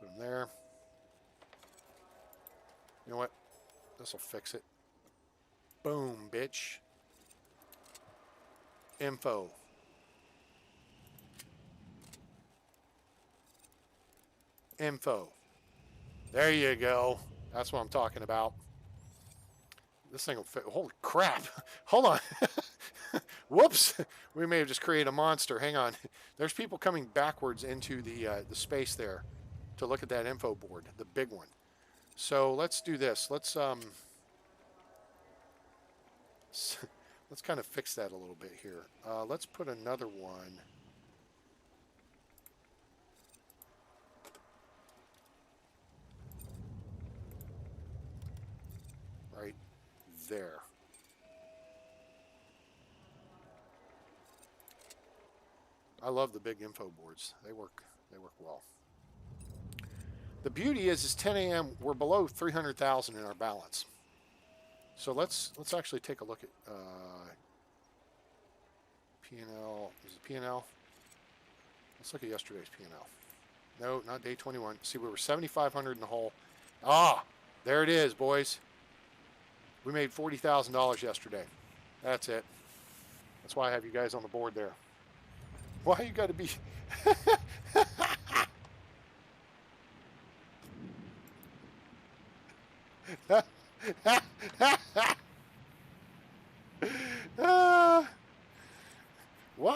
Put them there. You know what? This will fix it. Boom, bitch. Info. There you go. That's what I'm talking about. This thing will fit. Holy crap. Hold on. Whoops. We may have just created a monster. Hang on. There's people coming backwards into the space there to look at that info board, the big one. So let's do this. Let's kind of fix that a little bit here. Let's put another one. Right there. I love the big info boards. They work well. The beauty is 10 a.m. we're below 300,000 in our balance. So let's actually take a look at P&L. Is it P&L? Let's look at yesterday's P&L. No, not day 21. See, we were 7,500 in the hole. Ah, there it is, boys. We made $40,000 yesterday. That's it. That's why I have you guys on the board there. Why you got to be... Why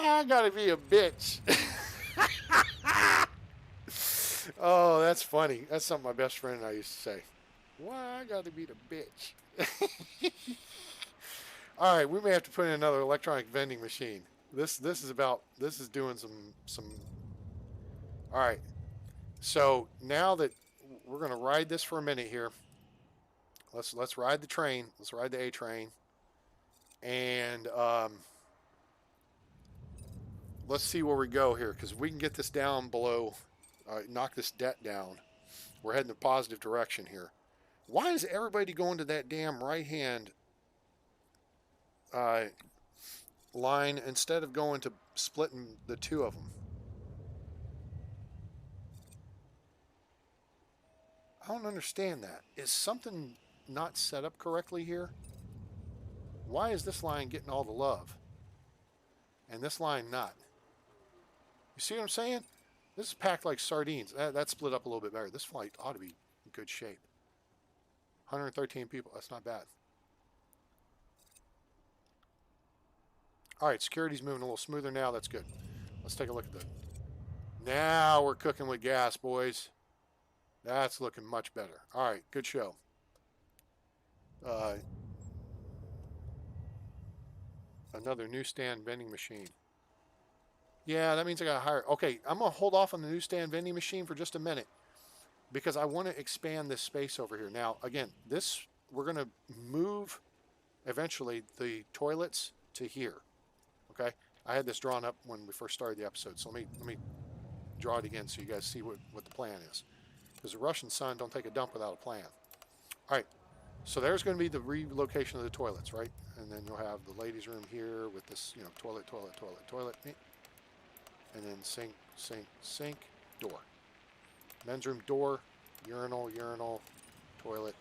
I gotta be a bitch? Oh, that's funny. That's something my best friend and I used to say. Why I gotta be the bitch? All right, we may have to put in another electronic vending machine. This is doing some. All right, so now that we're gonna ride this for a minute here. Let's ride the train. Let's ride the A train, and let's see where we go here, because we can get this down below, knock this debt down. We're heading in a positive direction here. Why is everybody going to that damn right-hand line instead of going to splitting the two of them? I don't understand that. Is something not set up correctly here? Why is this line getting all the love and this line not? You see what I'm saying? This is packed like sardines. That split up a little bit better. This flight ought to be in good shape. 113 people. That's not bad. All right, security's moving a little smoother now. That's good. Let's take a look at the... Now we're cooking with gas, boys. That's looking much better. All right, good show. Another newsstand vending machine. Yeah, that means I got to hire. Okay, I'm going to hold off on the newsstand vending machine for just a minute because I want to expand this space over here. Now, again, we're going to move eventually the toilets to here. Okay, I had this drawn up when we first started the episode, so let me draw it again so you guys see what the plan is. Because the Russian sun don't take a dump without a plan. All right, so there's going to be the relocation of the toilets, right? And then you'll have the ladies' room here with this, toilet, toilet, toilet, toilet. And then sink, sink, sink, door. Men's room, door, urinal, urinal, toilet,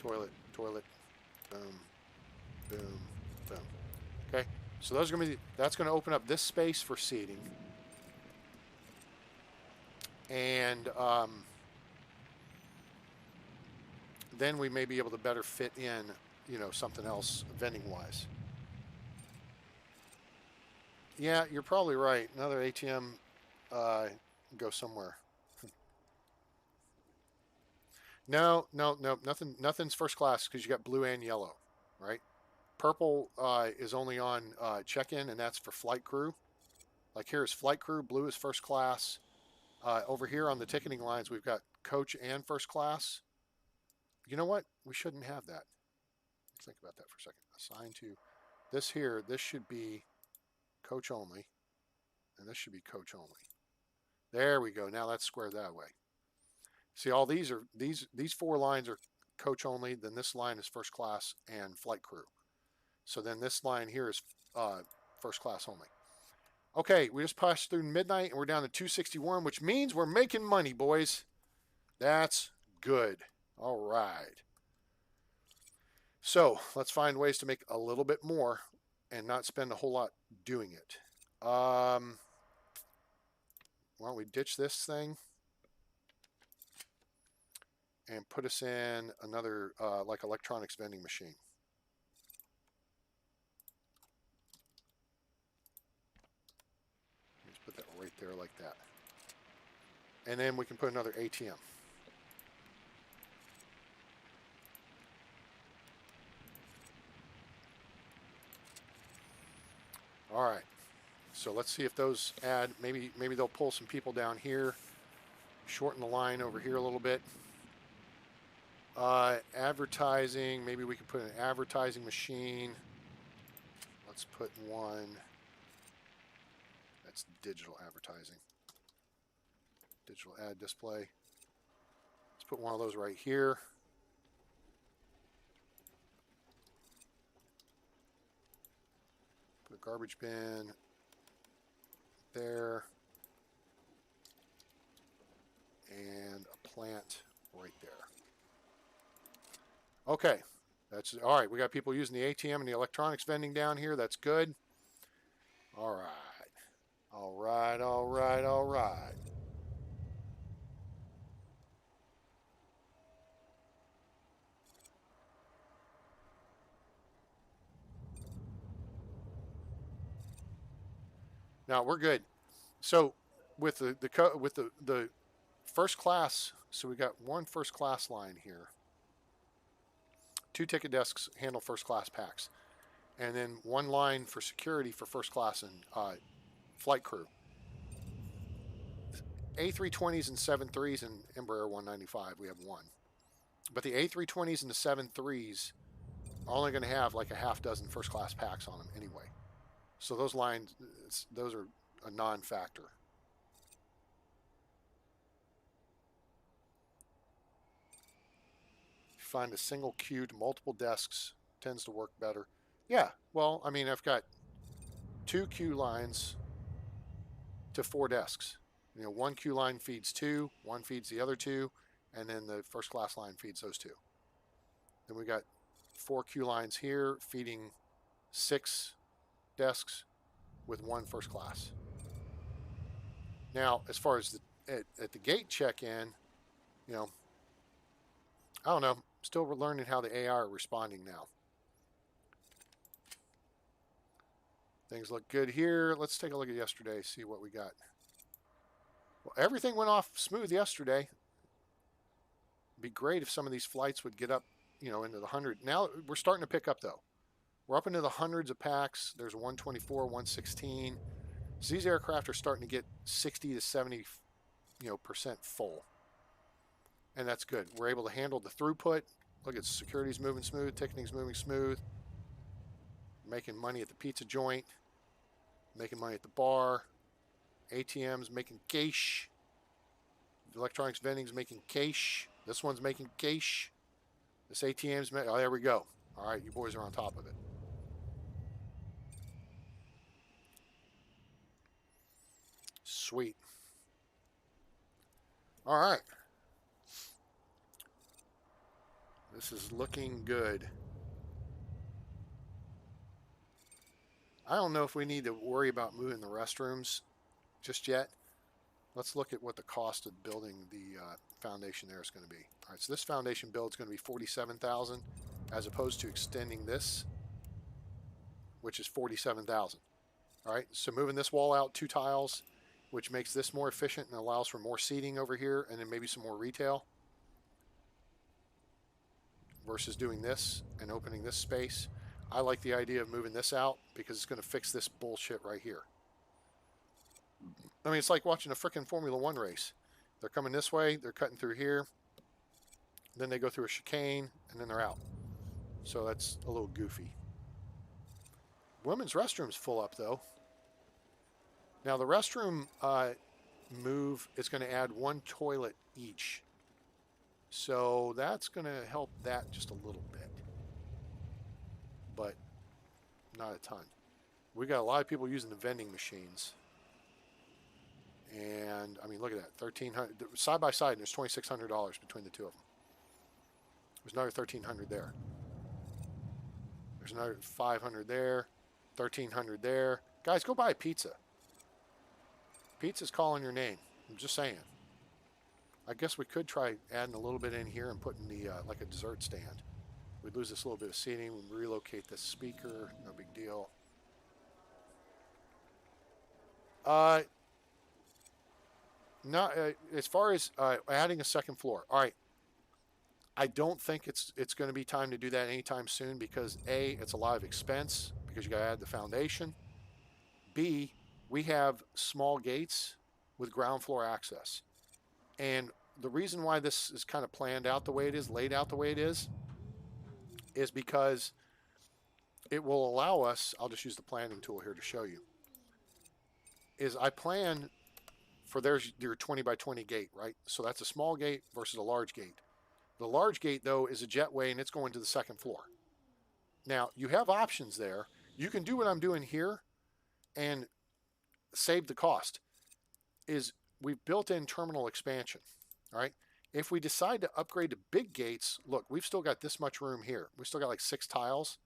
toilet, toilet, boom, boom, boom. Okay, so those are going to be, that's going to open up this space for seating. And then we may be able to better fit in, something else vending-wise. Yeah, you're probably right. Another ATM go somewhere. No, nothing's first class because you got blue and yellow, right? Purple is only on check-in, and that's for flight crew. Like here is flight crew, blue is first class. Over here on the ticketing lines, we've got coach and first class. You know what? We shouldn't have that. Let's think about that for a second. Assign to this here, this should be coach only, and this should be coach only. There we go. Now that's squared that way. See, all these are these four lines are coach only. Then this line is first class and flight crew. So then this line here is first class only. Okay, we just passed through midnight and we're down to 261, which means we're making money, boys. That's good. All right. So let's find ways to make a little bit more and not spend a whole lot doing it. Why don't we ditch this thing and put us in another like electronics vending machine. Let's put that right there like that. And then we can put another ATM. All right, so let's see if those add, maybe they'll pull some people down here, shorten the line over here a little bit. Advertising, maybe we can put an advertising machine. Let's put one That's digital advertising. Digital ad display. Let's put one of those right here. Put a garbage bin there. And a plant right there. Okay. That's all right. We got people using the ATM and the electronics vending down here. That's good. All right. All right, all right, all right. Now we're good. So with the first class, so we got one first class line here. 2 ticket desks handle first class packs, and then one line for security for first class and flight crew. A320s and 73s and Embraer 195, we have one. But the A320s and the 73s are only going to have like a half dozen first class packs on them anyway. So those lines, those are a non-factor. Find a single queued multiple desks tends to work better. Yeah, well, I mean, I've got 2 queue lines to 4 desks. You know, 1 queue line feeds 2, 1 feeds the other 2, and then the first class line feeds those 2. Then we got 4 queue lines here feeding 6 desks with 1 first class. Now, as far as at the gate check-in, you know, I don't know. Still learning how the AI are responding now. Things look good here. Let's take a look at yesterday, see what we got. Well, everything went off smooth yesterday. It'd be great if some of these flights would get up, you know, into the 100. Now we're starting to pick up, though. We're up into the hundreds of packs. There's 124, 116. So these aircraft are starting to get 60 to 70, you know, % full. And that's good. We're able to handle the throughput. Look at security's moving smooth, ticketing's moving smooth. Making money at the pizza joint, making money at the bar. ATM's making cash. Electronics vending's making cash. This one's making cash. This ATM's oh, there we go. All right, you boys are on top of it. Sweet. All right. This is looking good. I don't know if we need to worry about moving the restrooms just yet. Let's look at what the cost of building the foundation there is going to be. All right, so this foundation build is going to be $47,000 as opposed to extending this, which is $47,000. All right, so moving this wall out 2 tiles, which makes this more efficient and allows for more seating over here and then maybe some more retail versus doing this and opening this space. I like the idea of moving this out because it's going to fix this bullshit right here. I mean, it's like watching a freaking Formula 1 race. They're coming this way, they're cutting through here, then they go through a chicane, and then they're out. So that's a little goofy. Women's restroom's full up, though. Now, the restroom move is going to add 1 toilet each. So that's going to help that just a little bit. But not a ton. We got a lot of people using the vending machines. And, I mean, look at that. $1,300. Side by side, and there's $2,600 between the 2 of them. There's another $1,300 there. There's another $500 there. $1,300 there. Guys, go buy a pizza. Pizza's calling your name. I'm just saying. I guess we could try adding a little bit in here and putting the like a dessert stand. We'd lose this little bit of seating. We'd relocate this speaker. No big deal. Not as far as adding a second floor. All right. I don't think it's going to be time to do that anytime soon because A, it's a lot of expense because you got to add the foundation. B, we have small gates with ground floor access. And the reason why this is kind of planned out the way it is, laid out the way it is because it will allow us, I'll just use the planning tool here to show you. is I plan for there's your 20 by 20 gate, right? So that's a small gate versus a large gate. The large gate, though, is a jetway and it's going to the second floor. Now, you have options there. You can do what I'm doing here and save the cost. Is we've built in terminal expansion, all right? If we decide to upgrade to big gates, look, we've still got this much room here. We've still got like 6 tiles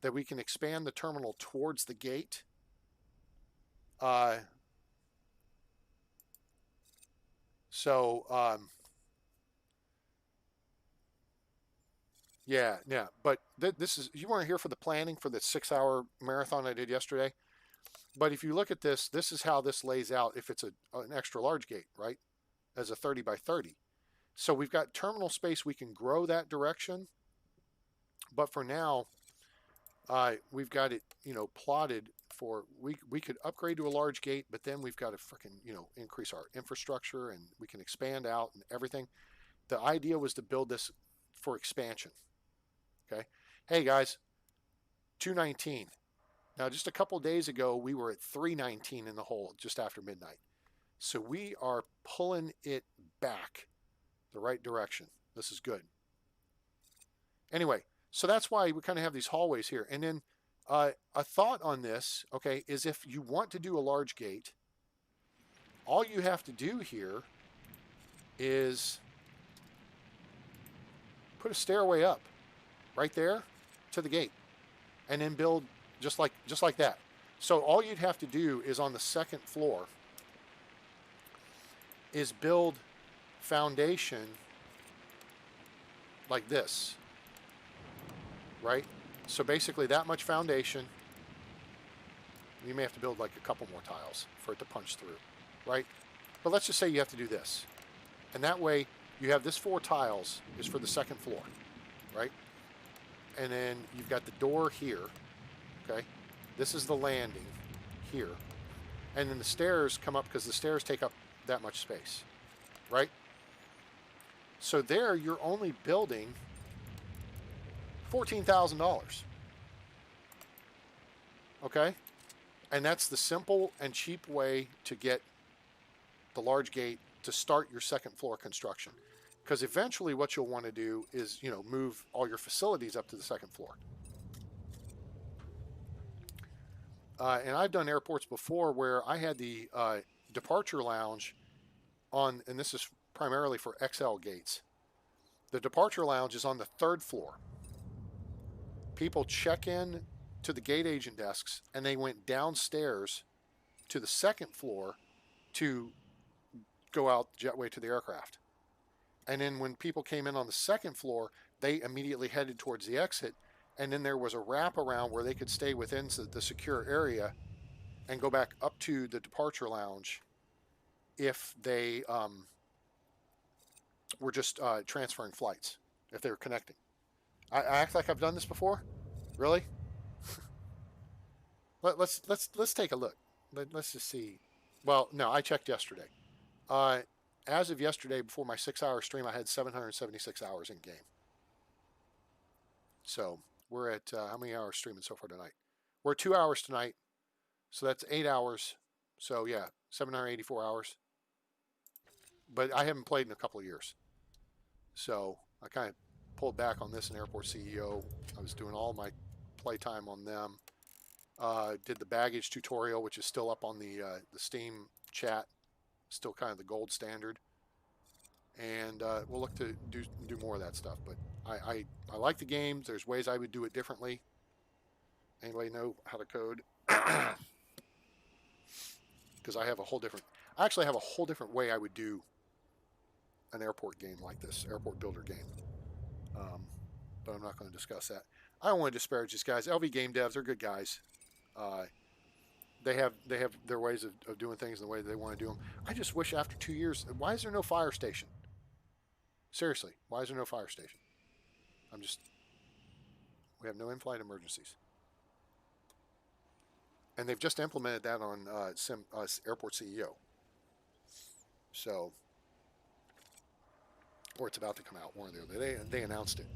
that we can expand the terminal towards the gate. Uh, so, yeah, yeah. But this is, you weren't here for the planning for the 6-hour marathon I did yesterday. But if you look at this, this is how this lays out if it's an extra large gate, right? As a 30 by 30. So we've got terminal space. We can grow that direction. But for now, we've got it, plotted for, we could upgrade to a large gate, but then we've got to freaking, increase our infrastructure and we can expand out and everything. The idea was to build this for expansion. Okay. Hey guys, 219. Now, just a couple days ago, we were at 319 in the hole just after midnight. So we are pulling it back the right direction. This is good. Anyway, so that's why we kind of have these hallways here. And then a thought on this, okay, is if you want to do a large gate, all you have to do here is put a stairway up right there to the gate and then build just like that. So all you'd have to do is on the second floor is build foundation like this, right? So basically that much foundation. You may have to build like a couple more tiles for it to punch through, right? But let's just say you have to do this. And that way you have this 4 tiles is for the second floor, right? And then you've got the door here, okay? This is the landing here. And then the stairs come up because the stairs take up that much space, right? So there you're only building $14,000, okay? And that's the simple and cheap way to get the large gate to start your second floor construction. Because eventually what you'll want to do is, move all your facilities up to the second floor. And I've done airports before where I had the departure lounge on, and this is primarily for XL gates. The departure lounge is on the 3rd floor. People check in to the gate agent desks and they went downstairs to the 2nd floor to go out the jetway to the aircraft. And then when people came in on the 2nd floor, they immediately headed towards the exit. And then there was a wraparound where they could stay within the secure area and go back up to the departure lounge if they were just transferring flights, if they were connecting. I act like I've done this before? Really? Let's take a look. Let's just see. Well, no, I checked yesterday. As of yesterday, before my 6-hour stream, I had 776 hours in game. So we're at how many hours streaming so far tonight? We're at 2 hours tonight, so that's 8 hours. So yeah, 784 hours. But I haven't played in a couple of years, so I kind of pulled back on this in Airport CEO. I was doing all my playtime on them. Did the baggage tutorial, which is still up on the Steam chat, still kind of the gold standard. And we'll look to do more of that stuff. But I like the game. There's ways I would do it differently. Anybody know how to code? Because I actually have a whole different way I would do an airport game like this, airport builder game. But I'm not going to discuss that. I don't want to disparage these guys. LV Game Devs, they're good guys. They have their ways of doing things the way they want to do them. I just wish after 2 years, why is there no fire station? Seriously, why is there no fire station? We have no in-flight emergencies. And they've just implemented that on Airport CEO. So, or it's about to come out, one or the other. They announced it.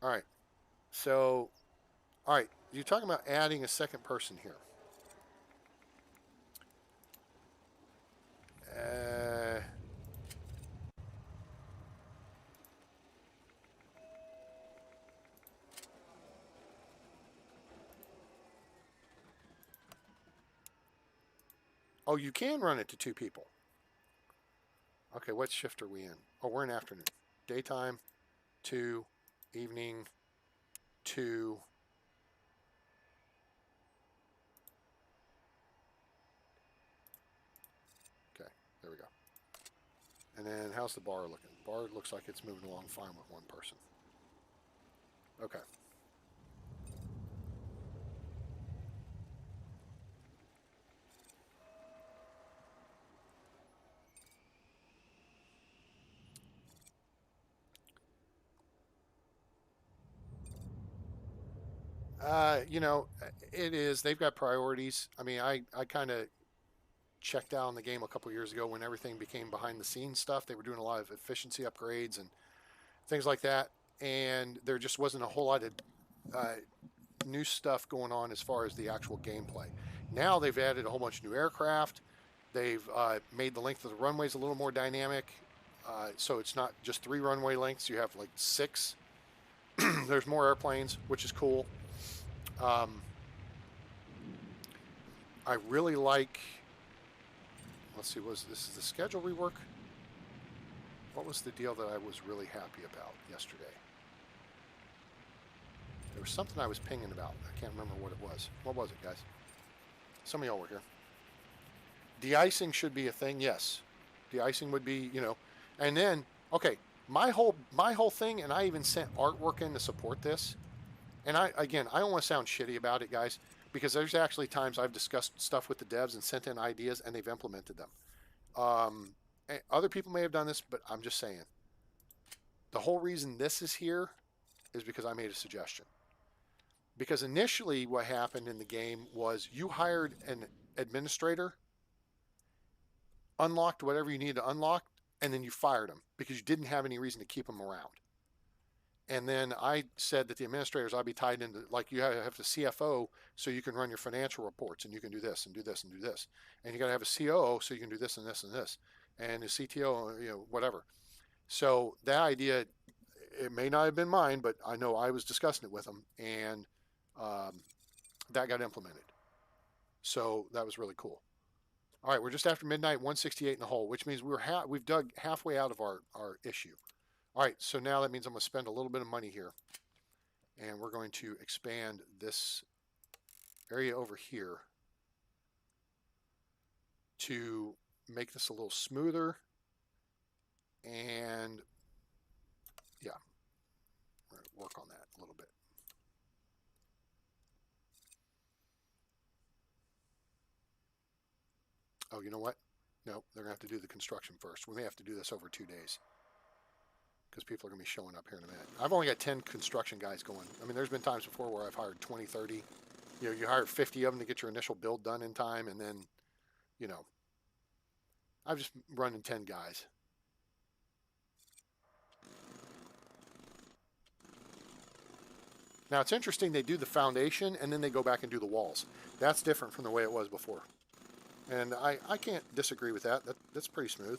All right. So, all right, you're talking about adding a second person here. Oh, you can run it to 2 people. Okay, what shift are we in? Oh, we're in afternoon. Daytime, 2, evening, 2. Okay, there we go. And then how's the bar looking? Bar looks like it's moving along fine with 1 person. Okay. You know, it is. They've got priorities. I mean, I kind of checked out on the game a couple years ago when everything became behind the scenes stuff. They were doing a lot of efficiency upgrades and things like that, and there just wasn't a whole lot of uh, new stuff going on as far as the actual gameplay. Now they've added a whole bunch of new aircraft. They've made the length of the runways a little more dynamic, so it's not just 3 runway lengths. You have like 6. There's more airplanes, which is cool. I really like. Let's see, this is the schedule rework? What was the deal that I was really happy about yesterday? There was something I was pinging about. I can't remember what it was. What was it, guys? Some of y'all were here. De-icing should be a thing, yes. De-icing would be, you know. And then, okay, my whole thing, and I even sent artwork in to support this. And I don't want to sound shitty about it, guys, because there's actually times I've discussed stuff with the devs and sent in ideas and they've implemented them. Other people may have done this, but I'm just saying. The whole reason this is here is because I made a suggestion. Because initially what happened in the game was you hired an administrator, unlocked whatever you needed to unlock, and then you fired him because you didn't have any reason to keep him around. And then I said that the administrators ought to be tied into, like, you have the CFO so you can run your financial reports and you can do this and do this and do this. And you got to have a COO so you can do this and this and this. And a CTO, you know, whatever. So that idea, it may not have been mine, but I know I was discussing it with them, and that got implemented. So that was really cool. All right, we're just after midnight, 168 in the hole, which means we've dug halfway out of our issue. All right, so now that means I'm going to spend a little bit of money here, and we're going to expand this area over here to make this a little smoother. And yeah, we're going to work on that a little bit. Oh, you know what? No, they're going to have to do the construction first. We may have to do this over 2 days because people are going to be showing up here in a minute. I've only got 10 construction guys going. I mean, there's been times before where I've hired 20, 30. You know, you hire 50 of them to get your initial build done in time, and then, you know, I've just running 10 guys. Now, it's interesting, they do the foundation, and then they go back and do the walls. That's different from the way it was before. And I can't disagree with that. That's pretty smooth.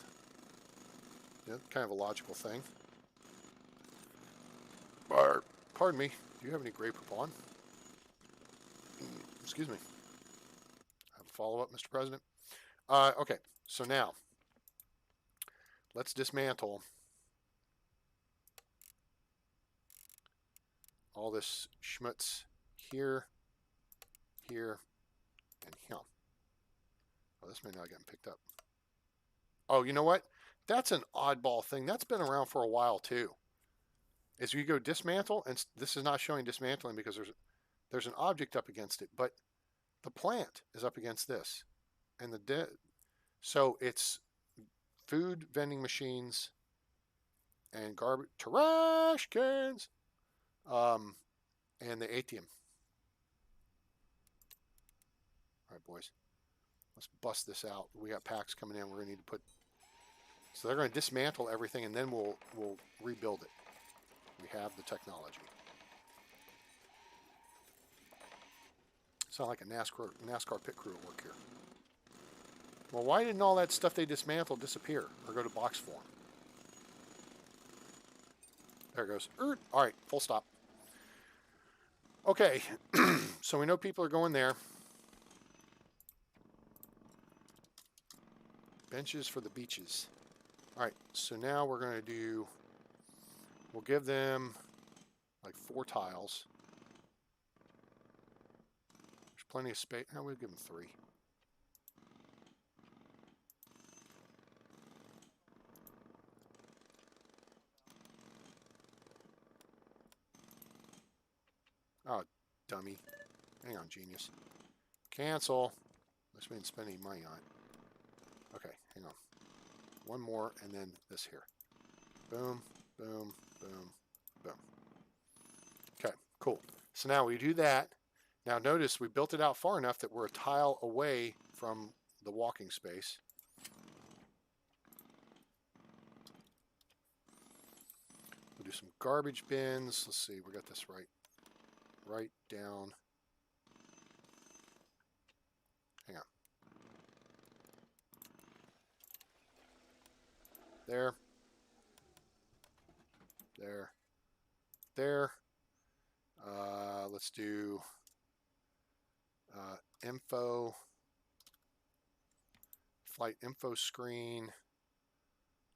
Yeah, kind of a logical thing. Pardon me. Do you have any Grey Poupon? Excuse me. Have a follow-up, Mr. President? Okay, so now let's dismantle all this schmutz here, here, and here. Oh, this may not get picked up. Oh, you know what? That's an oddball thing. That's been around for a while too. As you go dismantle, and this is not showing dismantling because there's an object up against it, but the plant is up against this, and so it's food vending machines and garbage trash cans, and the ATM. All right, boys, let's bust this out. We got packs coming in. We're gonna need to put. So they're going to dismantle everything, and then we'll rebuild it. We have the technology. Sound like a NASCAR pit crew at work here. Well, why didn't all that stuff they dismantled disappear or go to box form? There it goes. All right, full stop. Okay, so we know people are going there. Benches for the beaches. All right, so now we're going to do, we'll give them like 4 tiles. There's plenty of space. How we'll give them 3. Oh, dummy. Hang on, genius. Cancel. Unless we didn't spend any money on it. Okay, hang on. One more, and then this here. Boom, boom, boom, boom. Okay, cool. So now we do that. Now notice we built it out far enough that we're a tile away from the walking space. We'll do some garbage bins. Let's see, we got this right down. Hang on. There. There. There. Let's do info, flight info screen.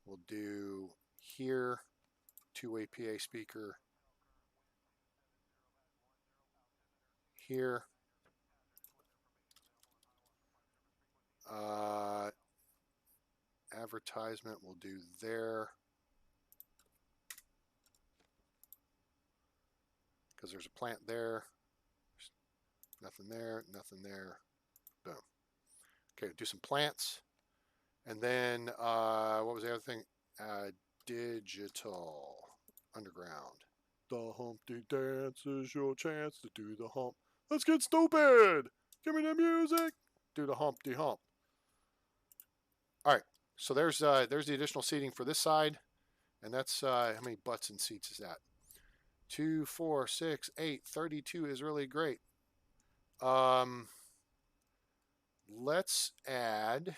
We'll do here, 2-way PA speaker. Here. Advertisement we'll do there. Because there's a plant there. There's nothing there, nothing there. Boom. Okay, do some plants. And then, what was the other thing? Digital. Underground. The Humpty Dance is your chance to do the hump. Let's get stupid! Give me the music! Do the Humpty Hump. Alright, so there's the additional seating for this side. And that's, how many butts and seats is that? 2, 4, 6, 8, 32 is really great. Let's add.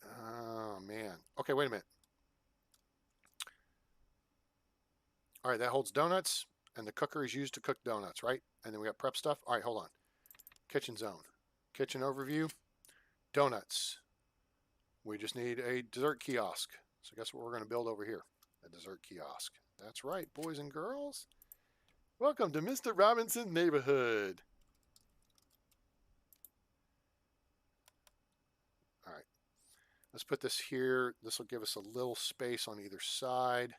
Oh man. Okay, wait a minute. All right, that holds donuts, and the cooker is used to cook donuts, right? And then we got prep stuff. All right, hold on. Kitchen zone. Kitchen overview. Donuts. We just need a dessert kiosk. So guess what we're going to build over here? A dessert kiosk. That's right, boys and girls. Welcome to Mr. Robinson's neighborhood. All right. Let's put this here. This will give us a little space on either side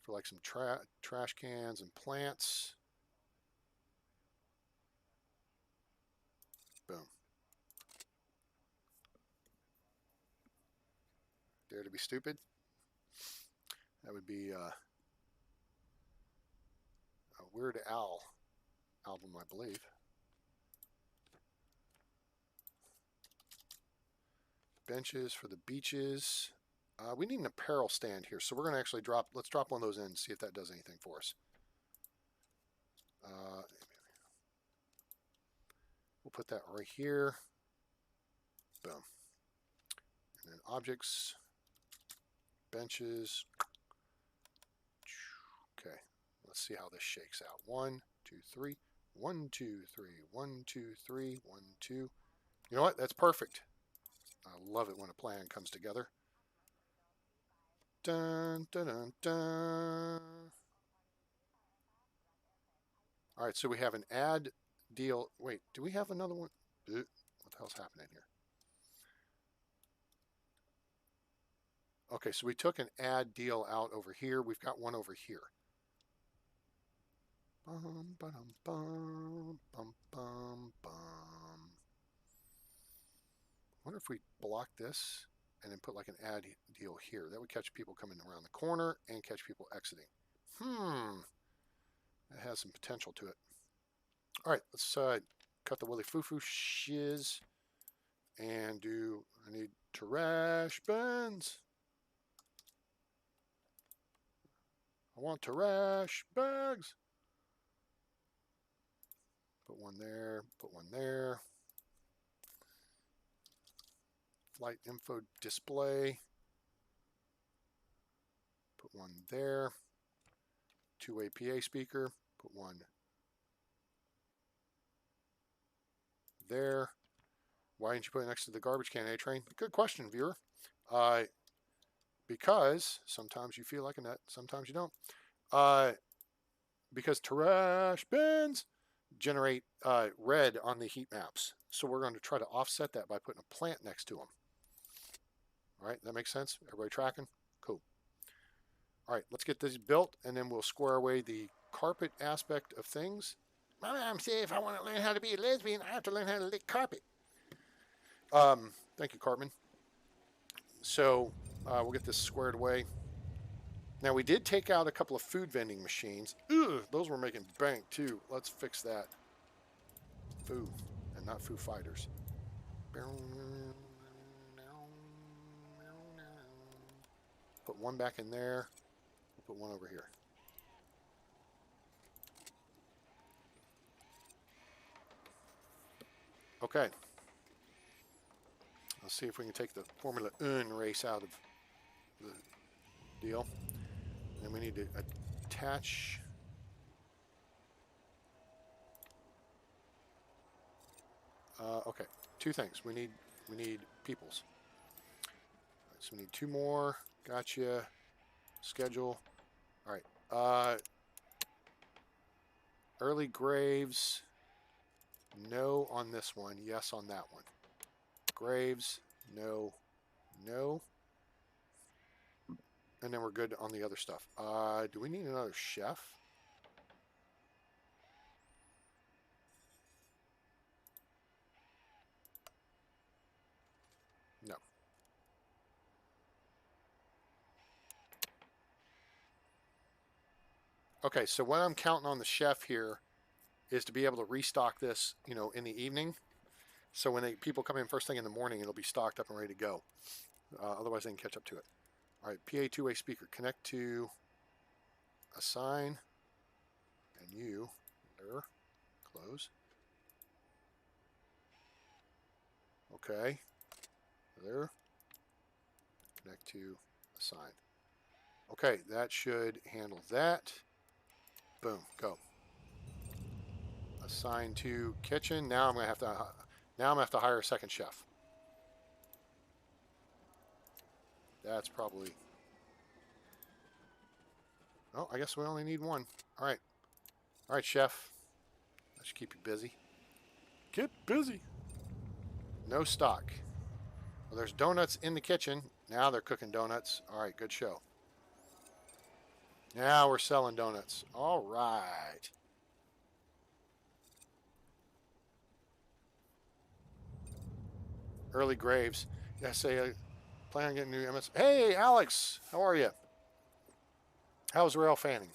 for like some trash cans and plants. Boom. Dare to be stupid? That would be a Weird Al album, I believe. Benches for the beaches. We need an apparel stand here, so we're going to actually let's drop one of those in and see if that does anything for us. We'll put that right here. Boom. And then objects, benches. Okay, let's see how this shakes out. 1, 2, 3. 1, 2, 3. 1, 2, 3. 1, 2. You know what? That's perfect. I love it when a plan comes together. Dun, dun, dun, dun. All right, so we have an add deal. Wait, do we have another one? What the hell's happening here? Okay, so we took an add deal out over here. We've got one over here. Bum, ba-dum, bum, bum, bum, bum. I wonder if we block this and then put like an add deal here. That would catch people coming around the corner and catch people exiting. That has some potential to it. All right, let's cut the Willy Foo-Foo shiz and do, I need trash bins. I want trash bags. Put one there, put one there. Flight info display. Put one there. 2-way PA speaker. Put one there. Why didn't you put it next to the garbage can, A-Train? Good question, viewer. Because sometimes you feel like a nut, sometimes you don't. Because trash bins generate red on the heat maps. So we're going to try to offset that by putting a plant next to them. All right, that makes sense? Everybody tracking? Cool. All right, let's get this built, and then we'll square away the carpet aspect of things. My mom said if I want to learn how to be a lesbian, I have to learn how to lick carpet. Thank you, Cartman. So we'll get this squared away. Now, we did take out a couple of food vending machines. Ugh, those were making bank, too. Let's fix that. Foo, and not Foo Fighters. Put one back in there. We'll put one over here. Okay. Let's see if we can take the Formula 1 race out of the deal. And we need to attach. Okay, two things. We need peoples. Right, so we need two more. Gotcha. Schedule. All right. Early graves. No on this one. Yes on that one. Graves. No. No. And then we're good on the other stuff. Do we need another chef? No. Okay, so what I'm counting on the chef here is to be able to restock this, you know, in the evening. So when people come in first thing in the morning, it'll be stocked up and ready to go. Otherwise, they can catch up to it. All right, PA two-way speaker. Connect to assign. And you, there, close. Okay, there. Connect to assign. Okay, that should handle that. Boom, go. Assign to kitchen. Now I'm gonna have to hire a second chef. That's probably. Oh, I guess we only need one. All right, chef. That should keep you busy. Get busy. No stock. Well, there's donuts in the kitchen. Now they're cooking donuts. All right, good show. Now we're selling donuts. All right. Early graves. Yeah, say plan on getting new MS. Hey, Alex, how are you? How's rail fanning?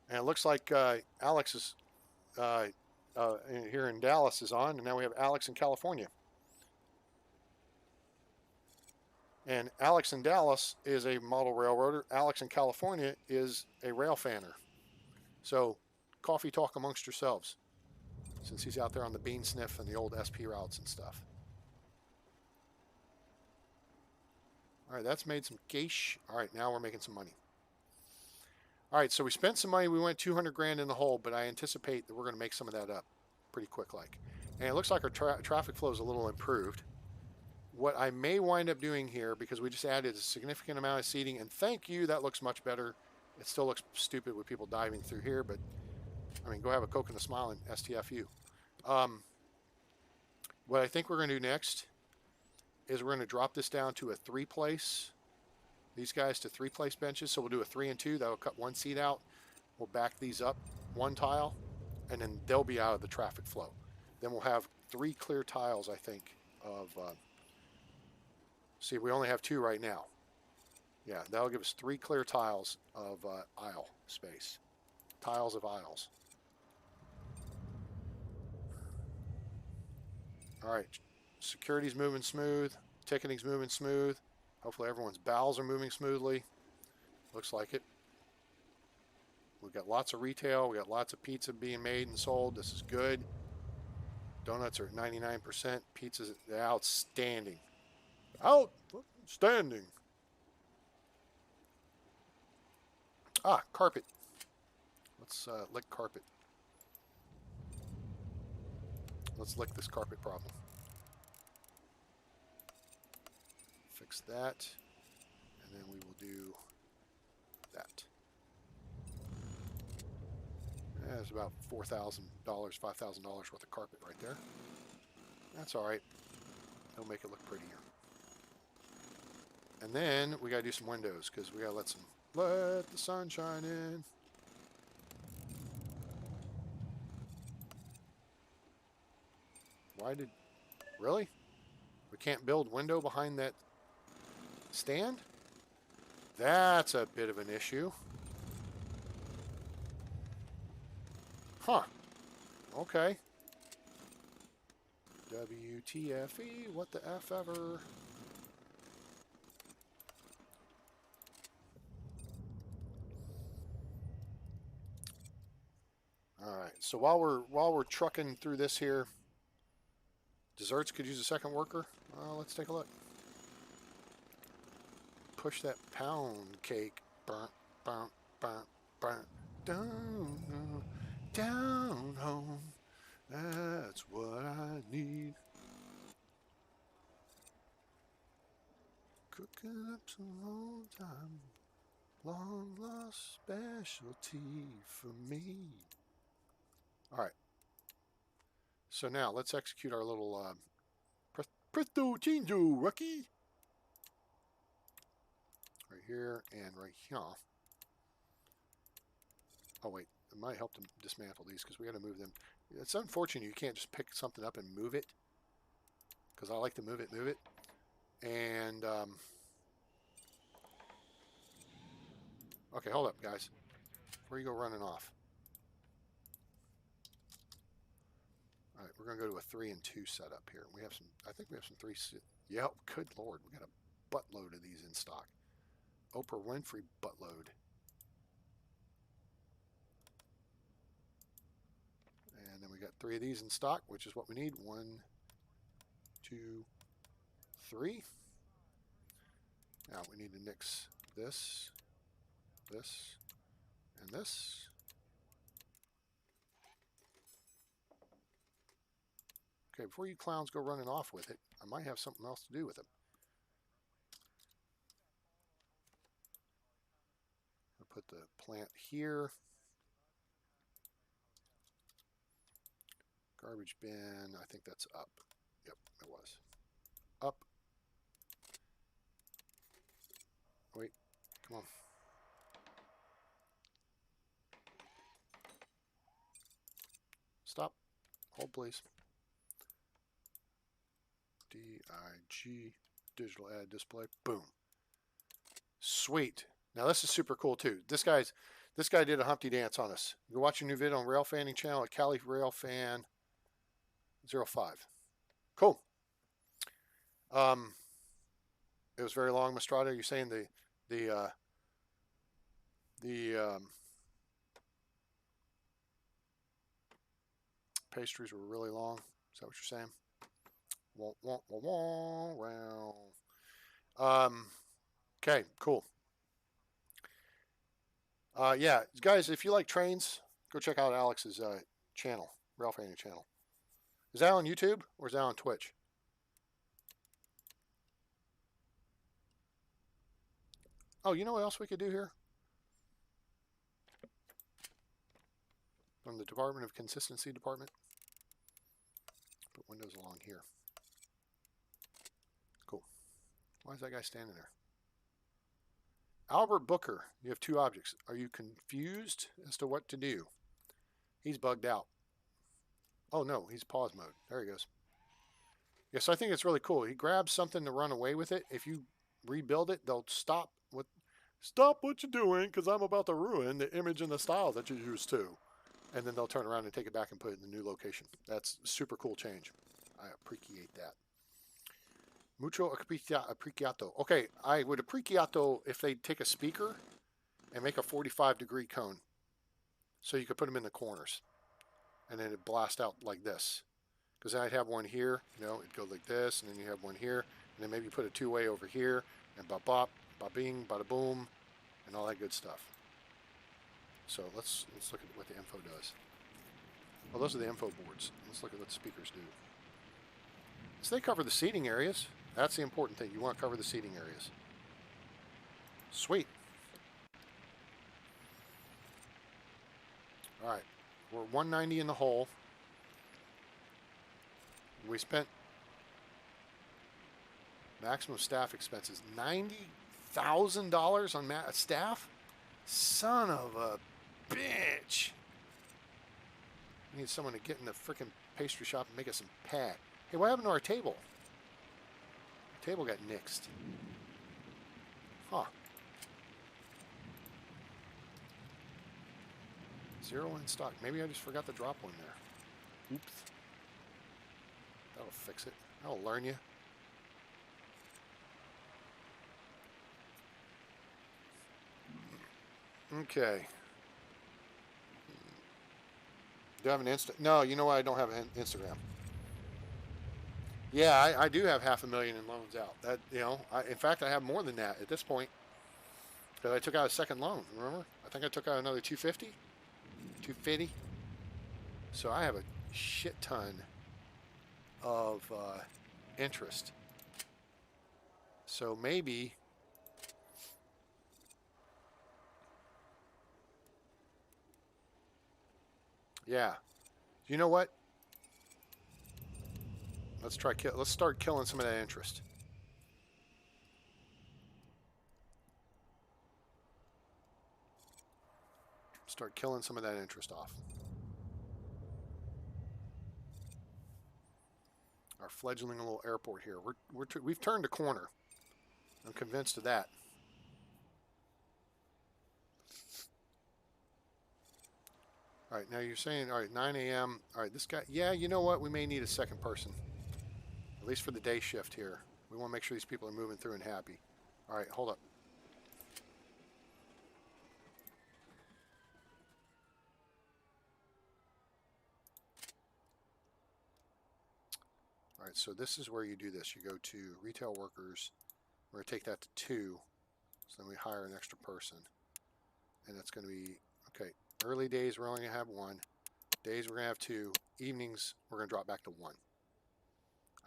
And it looks like Alex is here in Dallas is on, and now we have Alex in California. And Alex in Dallas is a model railroader. Alex in California is a rail fanner. So, coffee talk amongst yourselves, since he's out there on the bean sniff and the old SP routes and stuff. All right, that's made some cash. All right, now we're making some money. All right, so we spent some money. We went 200 grand in the hole, but I anticipate that we're going to make some of that up pretty quick like. And it looks like our traffic flow is a little improved. What I may wind up doing here, because we just added a significant amount of seating, and thank you, that looks much better. It still looks stupid with people diving through here, but I mean, go have a Coke and a smile and STFU. What I think we're going to do next is we're going to drop this down to a 3-place. These guys to 3-place benches. So we'll do a 3 and 2. That'll cut one seat out. We'll back these up one tile, and then they'll be out of the traffic flow. Then we'll have 3 clear tiles, I think, of... see, we only have 2 right now. Yeah, that'll give us 3 clear tiles of aisle space. Tiles of aisles. All right, security's moving smooth. Ticketing's moving smooth. Hopefully everyone's bowels are moving smoothly. Looks like it. We've got lots of retail. We got lots of pizza being made and sold. This is good. Donuts are at 99%. Pizza's outstanding. Outstanding. Ah, carpet. Let's lick carpet. Let's lick this carpet problem. Fix that, and then we will do that. That's about $4,000, $5,000 worth of carpet right there. That's all right. It'll make it look prettier. And then we gotta do some windows because we gotta let the sun shine in. Really? We can't build window behind that stand? That's a bit of an issue. Huh. Okay. WTFE, what the F ever. All right. So while we're trucking through this here, desserts could use a second worker. Let's take a look. Push that pound cake. Burnt, burnt, burnt, burnt. Down, down home. That's what I need. Cooking up some old time, long lost specialty for me. All right. So now let's execute our little presto changeo, rookie. Right here and right here. Oh wait, it might help to dismantle these because we got to move them. It's unfortunate you can't just pick something up and move it, because I like to move it. And okay, hold up, guys. Where you go running off? All right, we're gonna go to a 3 and 2 setup here. We have some. I think we have some 3. Yep. Good lord, we got a buttload of these in stock. Oprah Winfrey buttload. And then we got 3 of these in stock, which is what we need. 1, 2, 3. Now we need to mix this, this, and this. Okay, before you clowns go running off with it, I might have something else to do with them. I'll put the plant here. Garbage bin, I think that's up. Yep, it was. Up. Wait, come on. Stop. Hold, please. DIG, digital ad display. Boom. Sweet. Now this is super cool too. This guy did a Humpty dance on us. Go watch a new video on Rail Fanning channel at Cali Rail Fan 05. Cool. It was very long, Mastrada. You're saying the pastries were really long. Is that what you're saying? Okay, cool. Yeah, guys, if you like trains, go check out Alex's channel, Rail Fanning channel. Is that on YouTube or is that on Twitch? Oh, you know what else we could do here? From the Department of Consistency Department. Put windows along here. Cool. Why is that guy standing there? Albert Booker, you have 2 objects. Are you confused as to what to do? He's bugged out. Oh no, he's pause mode. There he goes. Yes, I think it's really cool. He grabs something to run away with it. If you rebuild it, they'll stop what you're doing because I'm about to ruin the image and the style that you're used to. And then they'll turn around and take it back and put it in the new location. That's super cool change. I appreciate that. Mucho appreciato. Okay, I would appreciato if they take a speaker and make a 45-degree cone. So you could put them in the corners. And then it blast out like this. Because then I'd have one here, you know, it'd go like this, and then you have one here, and then maybe put a 2-way over here, and bop, ba-bing, bada-boom, and all that good stuff. So let's look at what the info does. Oh, those are the info boards. Let's look at what the speakers do. So they cover the seating areas. That's the important thing. You want to cover the seating areas. Sweet. All right. We're 190 in the hole. We spent maximum staff expenses $90,000 on staff. Son of a bitch. We need someone to get in the freaking pastry shop and make us some pad. Hey, what happened to our table? Our table got nixed. Huh. 0 in stock. Maybe I just forgot to drop one there. Oops. That'll fix it. That'll learn you. Okay. Do I have an Insta? No, you know what? I don't have an Instagram. Yeah, I do have $500,000 in loans out. That, you know, in fact, I have more than that at this point because I took out a second loan. Remember? I think I took out another 250. So I have a shit ton of interest. So maybe. Yeah. You know what? Let's start killing some of that interest. Start killing some of that interest off. Our fledgling little airport here. We've turned a corner. I'm convinced of that. All right, now you're saying, all right, 9 a.m. All right, this guy, yeah, you know what? We may need a second person, at least for the day shift here. We want to make sure these people are moving through and happy. All right, hold up. All right, so this is where you do this. You go to retail workers. We're going to take that to 2. So then we hire an extra person. And that's going to be, okay, early days we're only going to have 1. Days we're going to have 2. Evenings we're going to drop back to 1.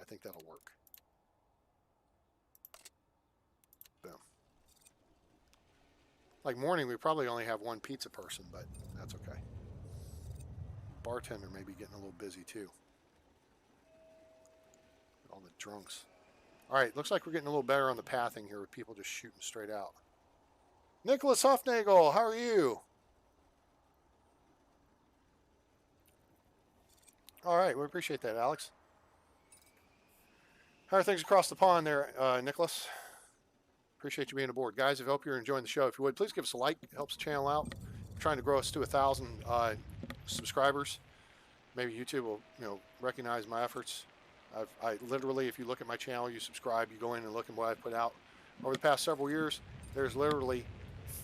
I think that'll work. Boom. Like morning we probably only have 1 pizza person, but that's okay. Bartender may be getting a little busy too. All the drunks. All right, looks like we're getting a little better on the pathing here with people just shooting straight out. Nicholas Hofnagel, how are you? All right, we appreciate that, Alex. How are things across the pond there, Nicholas? Appreciate you being aboard. Guys, I hope you're enjoying the show. If you would, please give us a like. It helps the channel out. We're trying to grow us to 1,000 subscribers. Maybe YouTube will, recognize my efforts. I literally, if you look at my channel, you subscribe, you go in and look at what I put out over the past several years. There's literally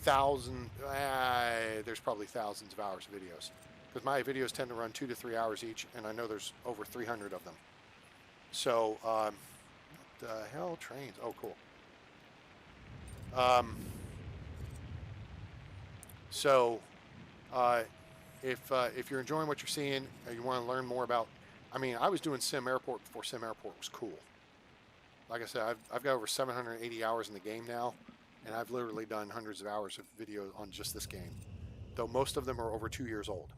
there's probably thousands of hours of videos because my videos tend to run 2 to 3 hours each, and I know there's over 300 of them. So, what the hell, trains? Oh, cool. If you're enjoying what you're seeing, or you want to learn more about, I was doing SimAirport before SimAirport was cool. Like I said, I've got over 780 hours in the game now, and I've literally done hundreds of hours of video on just this game, though most of them are over 2 years old.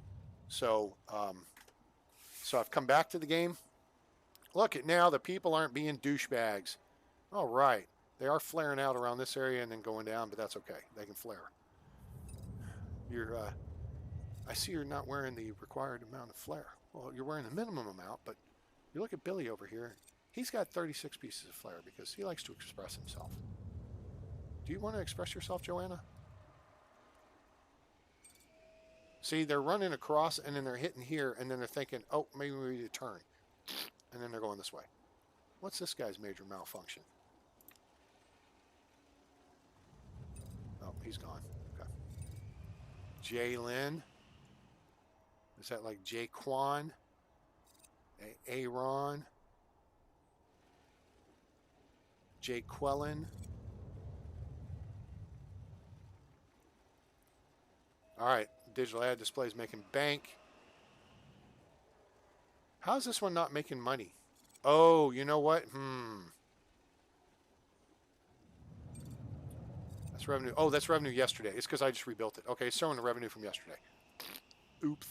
So, so I've come back to the game. Look at now, the people aren't being douchebags. All right. They are flaring out around this area and then going down, but that's okay. They can flare. I see you're not wearing the required amount of flare. Well, you're wearing the minimum amount, but you look at Billy over here. He's got 36 pieces of flare because he likes to express himself. Do you want to express yourself, Joanna? See, they're running across and then they're hitting here and then they're thinking, oh, maybe we need to turn. And then they're going this way. What's this guy's major malfunction? Oh, he's gone. Okay. Jalen. Is that like Jaquan? Aaron? Jaquelin? All right. Digital ad displays making bank. How's this one not making money? Oh, you know what? That's revenue. Oh, that's revenue yesterday. It's because I just rebuilt it. Okay, it's showing the revenue from yesterday. Oops.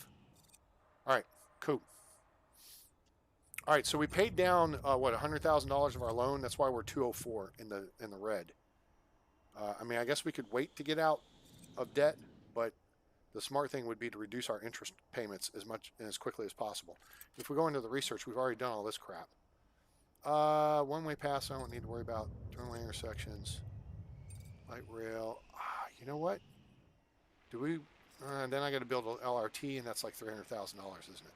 All right, cool. All right, so we paid down what, $100,000 of our loan. That's why we're 204 in the red. I mean, I guess we could wait to get out of debt, but the smart thing would be to reduce our interest payments as much and as quickly as possible. If we go into the research, we've already done all this crap. One-way pass, I don't need to worry about. Turn-lane intersections, light rail. You know what? Do we? Then I got to build an LRT, and that's like $300,000, isn't it?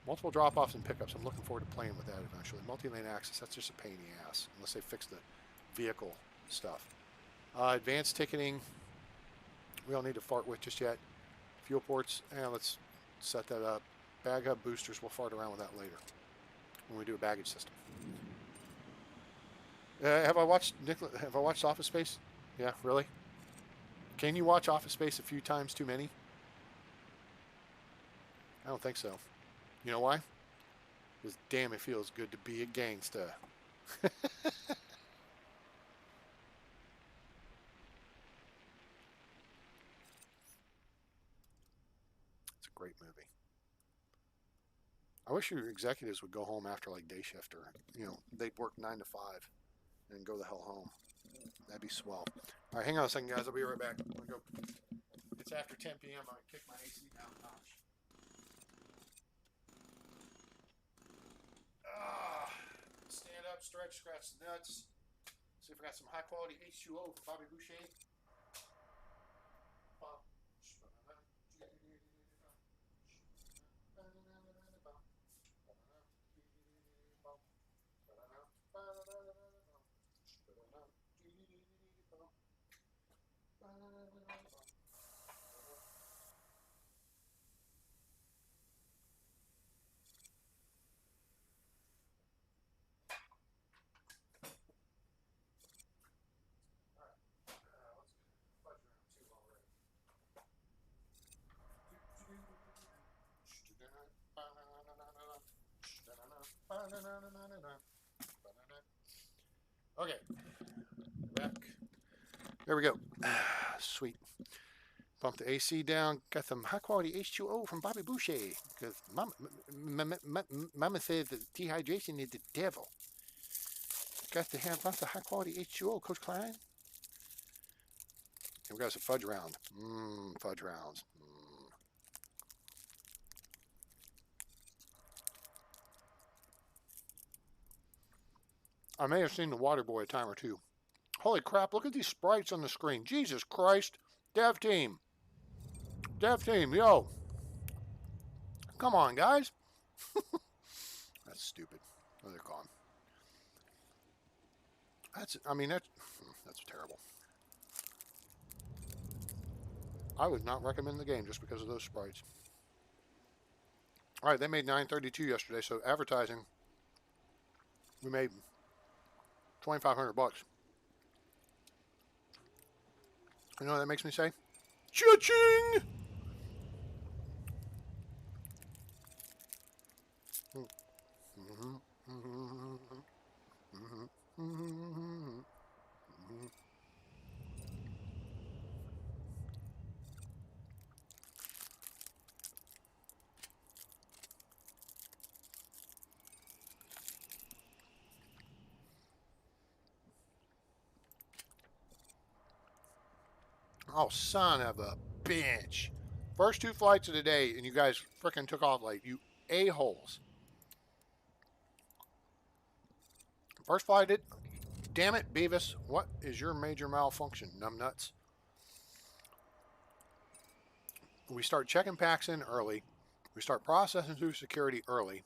Multiple drop-offs and pickups. I'm looking forward to playing with that eventually. Multi-lane access, that's just a pain in the ass, unless they fix the vehicle stuff. Advanced ticketing, we don't need to fart with just yet. Fuel ports, let's set that up. Bag hub boosters, we'll fart around with that later when we do a baggage system. Have I watched Office Space? Yeah, really? Can you watch Office Space a few times too many? I don't think so. You know why? Because damn, it feels good to be a gangsta. It's a great movie. I wish your executives would go home after like day shift, or they'd work 9 to 5 and go the hell home. That'd be swell. All right, hang on a second, guys. I'll be right back. I'm gonna go. It's after 10 p.m. I'm gonna kick my AC down a notch. Stand up, stretch, scratch the nuts. See if I got some high quality H2O from Bobby Boucher. Okay, back. There we go. Sweet. Bump the AC down. Got some high quality H2O from Bobby Boucher. Because Mama says that dehydration is the devil. Got to have lots of high quality H2O, Coach Klein. And we got some fudge round. Fudge rounds. I may have seen the Water Boy a time or two. Holy crap, look at these sprites on the screen. Jesus Christ. Dev team. Yo. Come on, guys. That's stupid. Oh, they're gone. That's terrible. I would not recommend the game just because of those sprites. All right, they made 932 yesterday, so advertising, we made $2,500. You know what that makes me say? Cha-ching! Oh, son of a bitch. First 2 flights of the day, and you guys frickin' took off late. You a-holes. First flight, damn it, Beavis. What is your major malfunction, numbnuts? We start checking packs in early. We start processing through security early.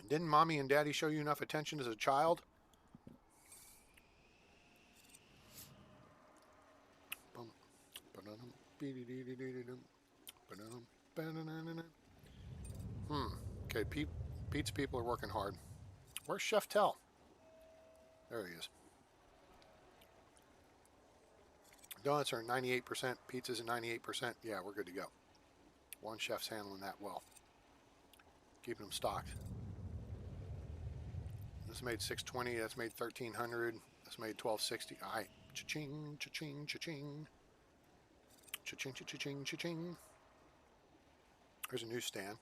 Didn't mommy and daddy show you enough attention as a child? Okay, Pete's people are working hard. Where's Chef Tell? There he is. Donuts are 98%. Pizzas at 98%. Yeah, we're good to go. One chef's handling that well. Keeping them stocked. This made 620. That's made 1300. That's made 1260. All right. Cha-ching, cha-ching, cha-ching. Cha-ching, cha-ching, cha-ching. There's a newsstand.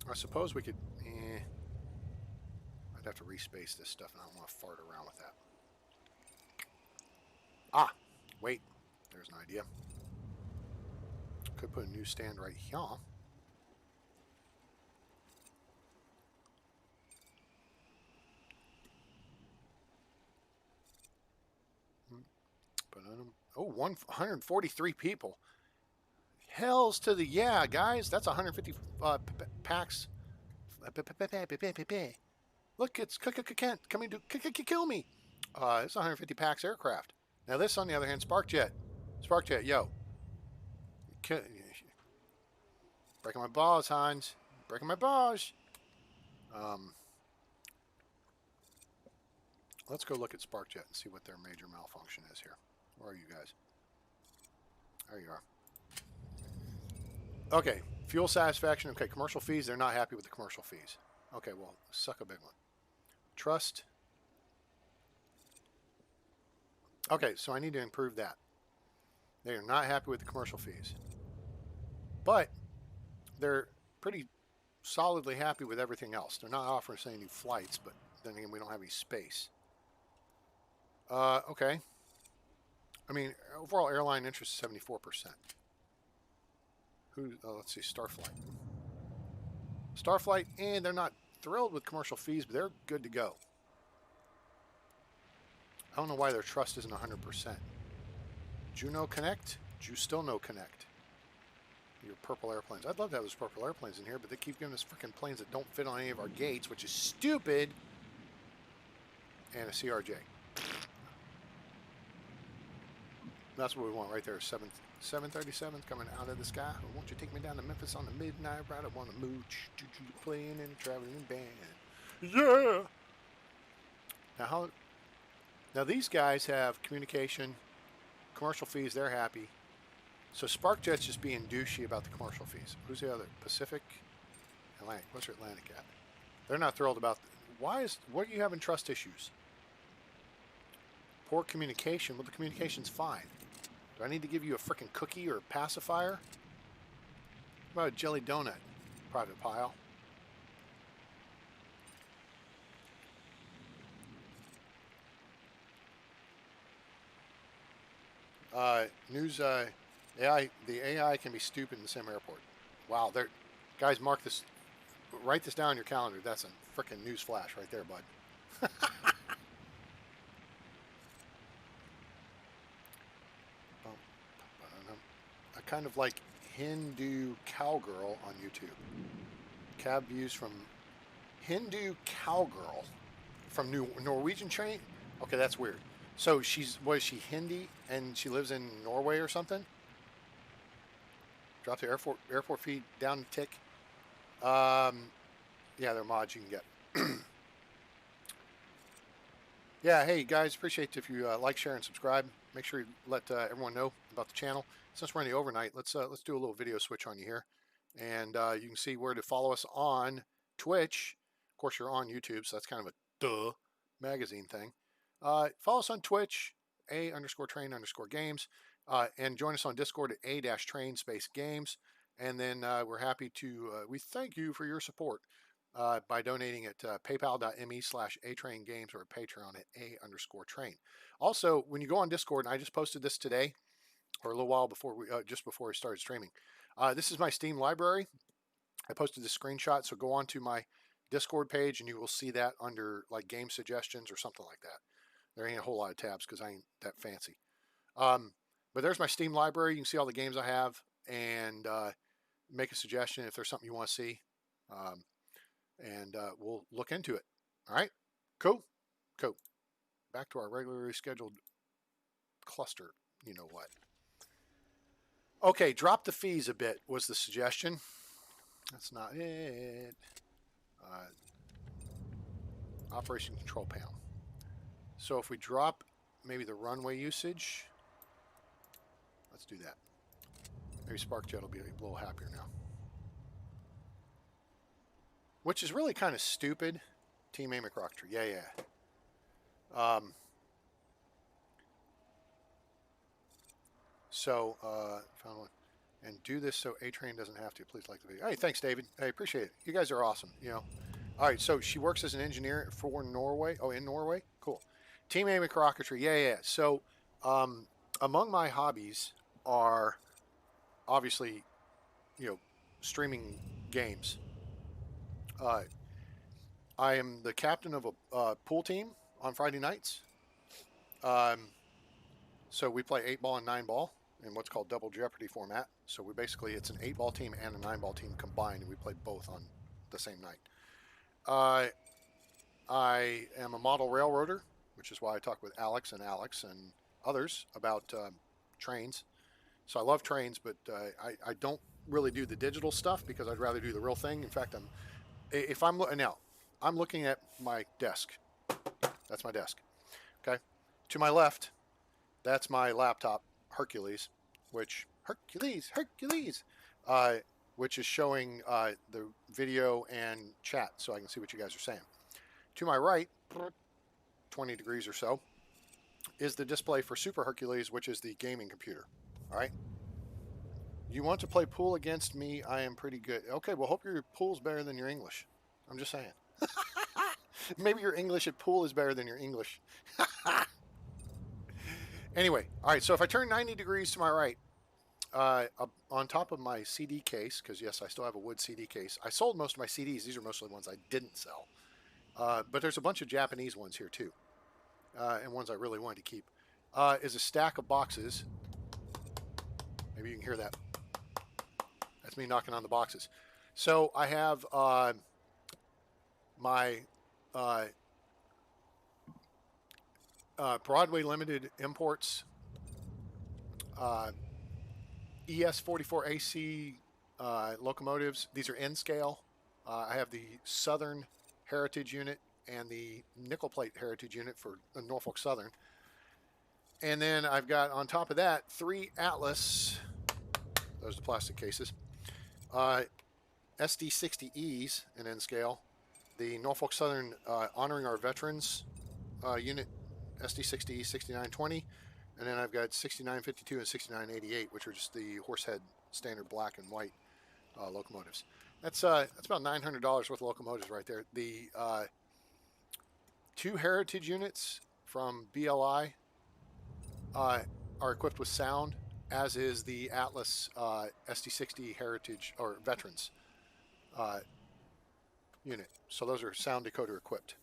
I suppose we could... I'd have to respace this stuff, and I don't want to fart around with that. Ah, wait. There's an idea. Could put a newsstand right here. Oh, 143 people. Hells to the yeah, guys. That's 150 packs. Look, it's Kent coming to kill me. It's 150 packs aircraft. Now this, on the other hand, Sparkjet. Sparkjet, yo. Breaking my balls, Hans. Breaking my balls. Let's go look at Sparkjet and see what their major malfunction is here. Where are you guys? There you are. Okay, fuel satisfaction. Okay, commercial fees. They're not happy with the commercial fees. Okay, well, suck a big one. Trust. Okay, so I need to improve that. They are not happy with the commercial fees. But they're pretty solidly happy with everything else. They're not offering us any new flights, but then again, we don't have any space. Okay. I mean, overall airline interest is 74%. Let's see, Starflight. Starflight, and they're not thrilled with commercial fees, but they're good to go. I don't know why their trust isn't 100%. Juno Connect? Still no Connect. Your purple airplanes. I'd love to have those purple airplanes in here, but they keep giving us freaking planes that don't fit on any of our gates, which is stupid. And a CRJ. That's what we want right there. 737 coming out of the sky. Won't you take me down to Memphis on the midnight ride? I want to mooch. Playing in a traveling band. Yeah. Now these guys have communication, commercial fees. They're happy. So Sparkjet's just being douchey about the commercial fees. Who's the other? Pacific, Atlantic. What's your Atlantic at? They're not thrilled about. What are you having trust issues? Poor communication. Well, the communication's fine. Do I need to give you a frickin' cookie or a pacifier? What about a jelly donut, Private Pile? News, AI, the AI can be stupid in the SimAirport. Wow, guys, mark this, write this down in your calendar. That's a frickin' news flash right there, bud. I kind of like Hindu Cowgirl on YouTube. Cab views from Hindu Cowgirl from Norwegian train. Okay, that's weird. So was she Hindi and she lives in Norway or something? Drop the airport feed down a tick. Yeah, they're mods you can get. Yeah, hey guys, appreciate if you like, share, and subscribe. Make sure you let everyone know about the channel. Since we're in the overnight, let's do a little video switch on you here, and you can see where to follow us on Twitch. Of course, you're on YouTube, so that's kind of a duh magazine thing. Follow us on Twitch, _train_games, and join us on Discord at a-train_games. And then we're happy to, we thank you for your support by donating at paypal.me/atraingames or Patreon at a_train. Also, when you go on Discord, and I just posted this today, or a little while before just before we started streaming. This is my Steam library. I posted this screenshot, so go on to my Discord page and you will see that under like game suggestions or something like that. There ain't a whole lot of tabs because I ain't that fancy. But there's my Steam library. You can see all the games I have and make a suggestion if there's something you want to see. And we'll look into it. All right? Cool? Cool. Back to our regularly scheduled cluster. You know what? Okay, drop the fees a bit was the suggestion. That's not it. Operation control panel. So if we drop maybe the runway usage. Let's do that. Maybe SparkJet will be a little happier now. Which is really kind of stupid. Team A McRocktree. Yeah. Found one. And do this so A-Train doesn't have to. Please like the video. Hey, thanks, David. Hey, appreciate it. You guys are awesome. All right, so she works as an engineer for Norway. Oh, in Norway? Cool. Team A McRocketry. Yeah. So among my hobbies are obviously, streaming games. I am the captain of a pool team on Friday nights. So we play 8-ball and 9-ball in what's called double jeopardy format. So it's an 8-ball team and a 9-ball team combined, and we play both on the same night. I am a model railroader, which is why I talk with Alex and others about trains. So I love trains, but I don't really do the digital stuff because I'd rather do the real thing. In fact, I'm looking at my desk. That's my desk. Okay. To my left, that's my laptop, Hercules, which is showing the video and chat so I can see what you guys are saying. To my right, 20 degrees or so, is the display for Super Hercules, which is the gaming computer. All right. You want to play pool against me? I am pretty good. Okay, well, hope your pool's better than your English. I'm just saying. Maybe your English at pool is better than your English. Anyway, all right, so if I turn 90 degrees to my right, on top of my CD case, because yes, I still have a wood CD case. I sold most of my CDs. These are mostly the ones I didn't sell. But there's a bunch of Japanese ones here too, and ones I really wanted to keep. Is a stack of boxes. Maybe you can hear that. That's me knocking on the boxes. So I have my Broadway Limited imports, ES44AC locomotives. These are N scale. I have the Southern Heritage unit and the nickel plate Heritage unit for Norfolk Southern. And then I've got on top of that 3 Atlas, those are the plastic cases, SD60Es in N scale, the Norfolk Southern Honoring Our Veterans unit, SD60E 6920, and then I've got 6952 and 6988, which are just the Horsehead standard black and white locomotives. That's about $900 worth of locomotives right there. The 2 Heritage units from BLI are equipped with sound, as is the Atlas SD60 Heritage or Veterans unit. So those are sound decoder equipped.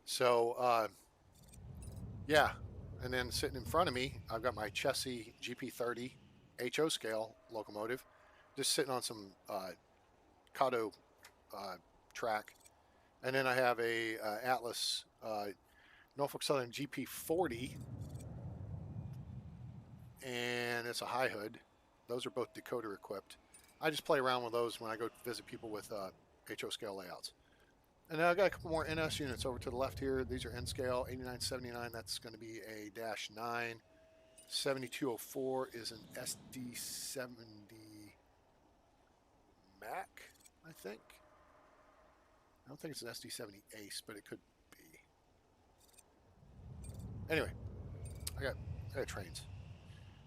So yeah, and then sitting in front of me, I've got my Chessie GP30 HO scale locomotive, just sitting on some Kato track, and then I have a Atlas Norfolk Southern GP40, and it's a high hood. Those are both decoder equipped. I just play around with those when I go visit people with HO scale layouts. And then I've got a couple more NS units over to the left here. These are N scale, 8979. That's going to be a -9. 7204 is an SD70 Mac, I think. I don't think it's an SD70 Ace, but it could be. Anyway, I got trains.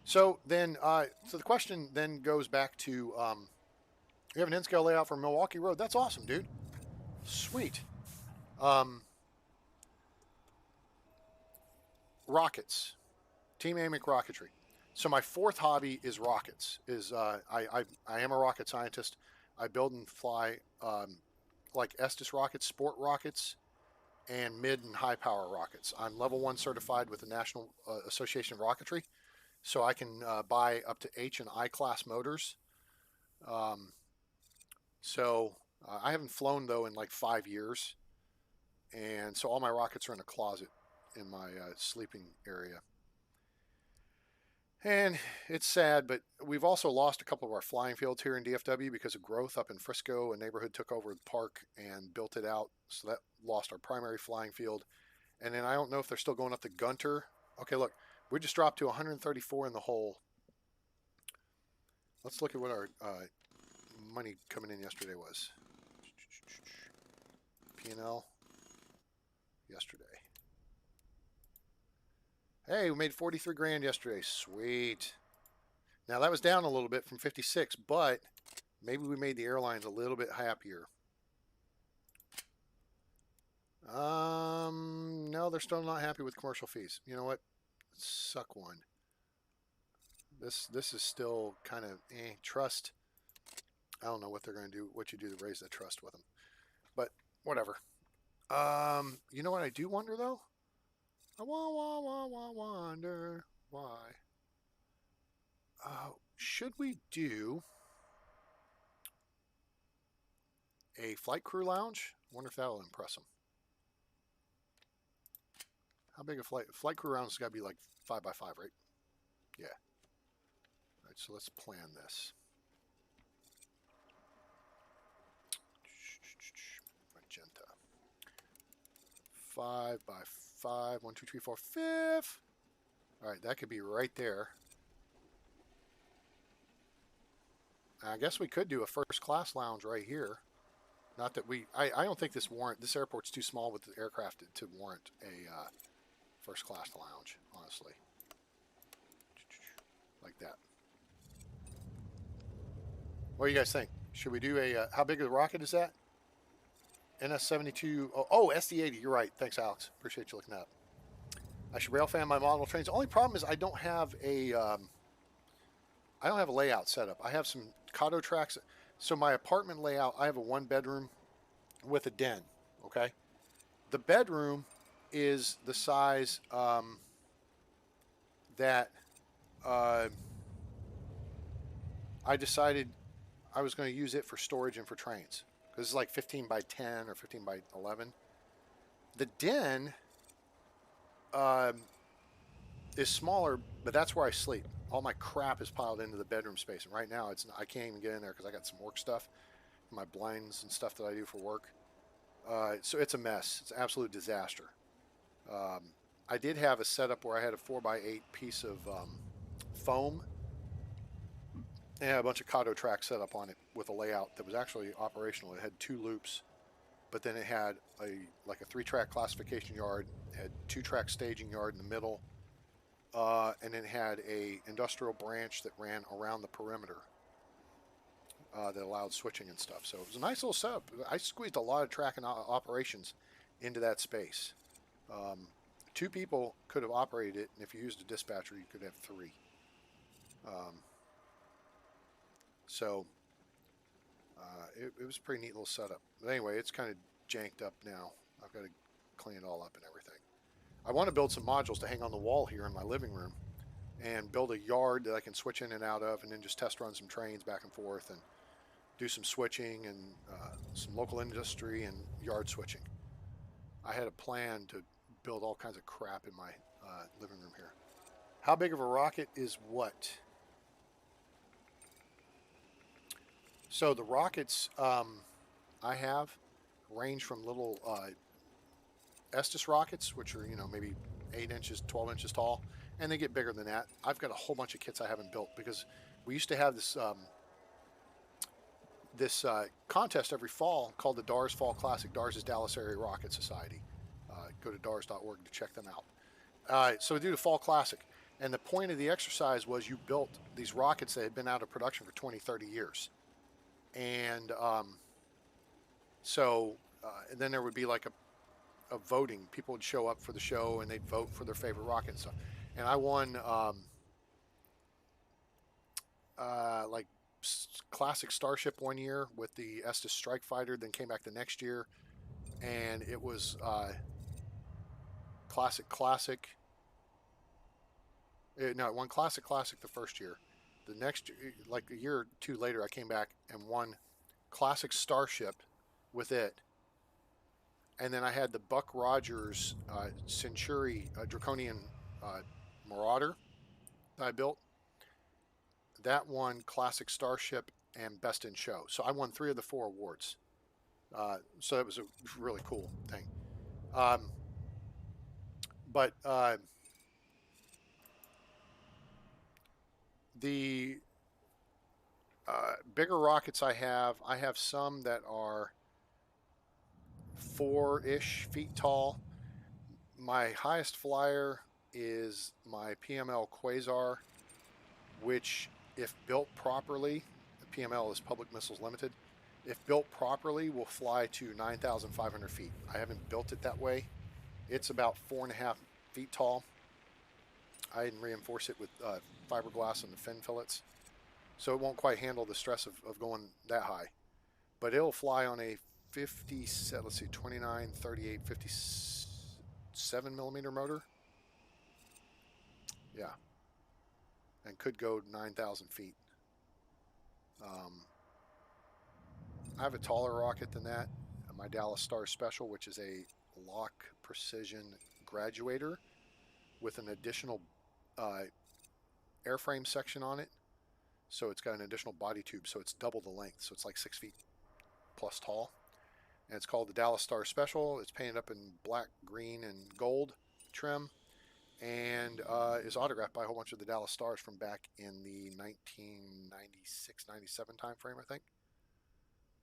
So then, so the question then goes back to, you have an N-scale layout for Milwaukee Road. That's awesome, dude. Sweet. Rockets. Team A McRocketry. So my 4th hobby is rockets. I am a rocket scientist. I build and fly like Estes rockets, sport rockets, and mid and high power rockets. I'm level 1 certified with the National Association of Rocketry, so I can buy up to H and I class motors. I haven't flown though in like 5 years, and so all my rockets are in a closet in my sleeping area. And it's sad, but we've also lost a couple of our flying fields here in DFW because of growth up in Frisco. A neighborhood took over the park and built it out, so that lost our primary flying field. And then I don't know if they're still going up the Gunter. Okay, look, we just dropped to 134 in the hole. Let's look at what our money coming in yesterday was. P&L yesterday. Hey, we made 43 grand yesterday. Sweet. Now that was down a little bit from 56, but maybe we made the airlines a little bit happier. No, they're still not happy with commercial fees. You know what? Suck one. This is still kind of trust. I don't know what they're going to do, what you do to raise that trust with them, but whatever. You know what I do wonder though? I wonder why. Should we do a flight crew lounge? I wonder if that'll impress them. How big a flight crew lounge has got to be like 5x5, right? Yeah. All right, so let's plan this. Magenta. 5x5. 1, 2, 3, 4, 5. All right, that could be right there. I guess we could do a first class lounge right here. Not that I don't think this airport's too small with the aircraft to warrant a first class lounge, honestly. Like that. What do you guys think? Should we do a, how big of a rocket is that? NS-72, oh, SD-80, you're right. Thanks, Alex. Appreciate you looking that up. I should railfan my model trains. The only problem is I don't have a layout set up. I have some Kato tracks. So my apartment layout, I have a 1-bedroom with a den, okay? The bedroom is the size that I decided I was going to use it for storage and for trains. Because it's like 15 by 10 or 15 by 11. The den is smaller, but that's where I sleep. All my crap is piled into the bedroom space, and right now I can't even get in there because I got some work stuff, my blinds and stuff that I do for work. So it's a mess. It's an absolute disaster. I did have a setup where I had a 4x8 piece of foam and had a bunch of Kato tracks set up on it with a layout that was actually operational. It had 2 loops, but then it had a 3-track classification yard, had 2-track staging yard in the middle, and then had a industrial branch that ran around the perimeter that allowed switching and stuff. So it was a nice little setup. I squeezed a lot of track and operations into that space. 2 people could have operated it, and if you used a dispatcher, you could have 3. It was a pretty neat little setup. But anyway, it's kind of janked up now. I've got to clean it all up and everything. I want to build some modules to hang on the wall here in my living room and build a yard that I can switch in and out of, and then just test run some trains back and forth and do some switching and some local industry and yard switching. I had a plan to build all kinds of crap in my living room here. How big of a rocket is what? So the rockets I have range from little Estes rockets, which are, maybe 8 inches, 12 inches tall, and they get bigger than that. I've got a whole bunch of kits I haven't built because we used to have this contest every fall called the DARS Fall Classic. DARS is Dallas Area Rocket Society. Go to DARS.org to check them out. So we do the Fall Classic, and the point of the exercise was you built these rockets that had been out of production for 20, 30 years. And and then there would be like a voting. People would show up for the show and they'd vote for their favorite rocket and stuff. And I won Classic Starship one year with the Estes Strike Fighter, then came back the next year, and it was Classic. No, it won Classic the first year. The next, like a year or 2 later, I came back and won Classic Starship with it. And then I had the Buck Rogers Centuri Draconian Marauder that I built. That won Classic Starship and Best in Show. So I won 3 of the 4 awards. So it was a really cool thing. But the bigger rockets I have some that are 4-ish feet tall. My highest flyer is my PML Quasar, which, if built properly, PML is Public Missiles Limited, if built properly, will fly to 9,500 feet. I haven't built it that way. It's about 4.5 feet tall. I didn't reinforce it with fiberglass and the fin fillets, so it won't quite handle the stress of going that high. But it'll fly on a 50, let's see, 29, 38, 57 millimeter motor. Yeah. And could go 9,000 feet. I have a taller rocket than that. My Dallas Star Special, which is a Lock Precision graduator with an additional airframe section on it. So it's got an additional body tube, so it's double the length. So it's like 6 feet plus tall. And it's called the Dallas Star Special. It's painted up in black, green, and gold trim, and is autographed by a whole bunch of the Dallas Stars from back in the 1996-97 time frame, I think.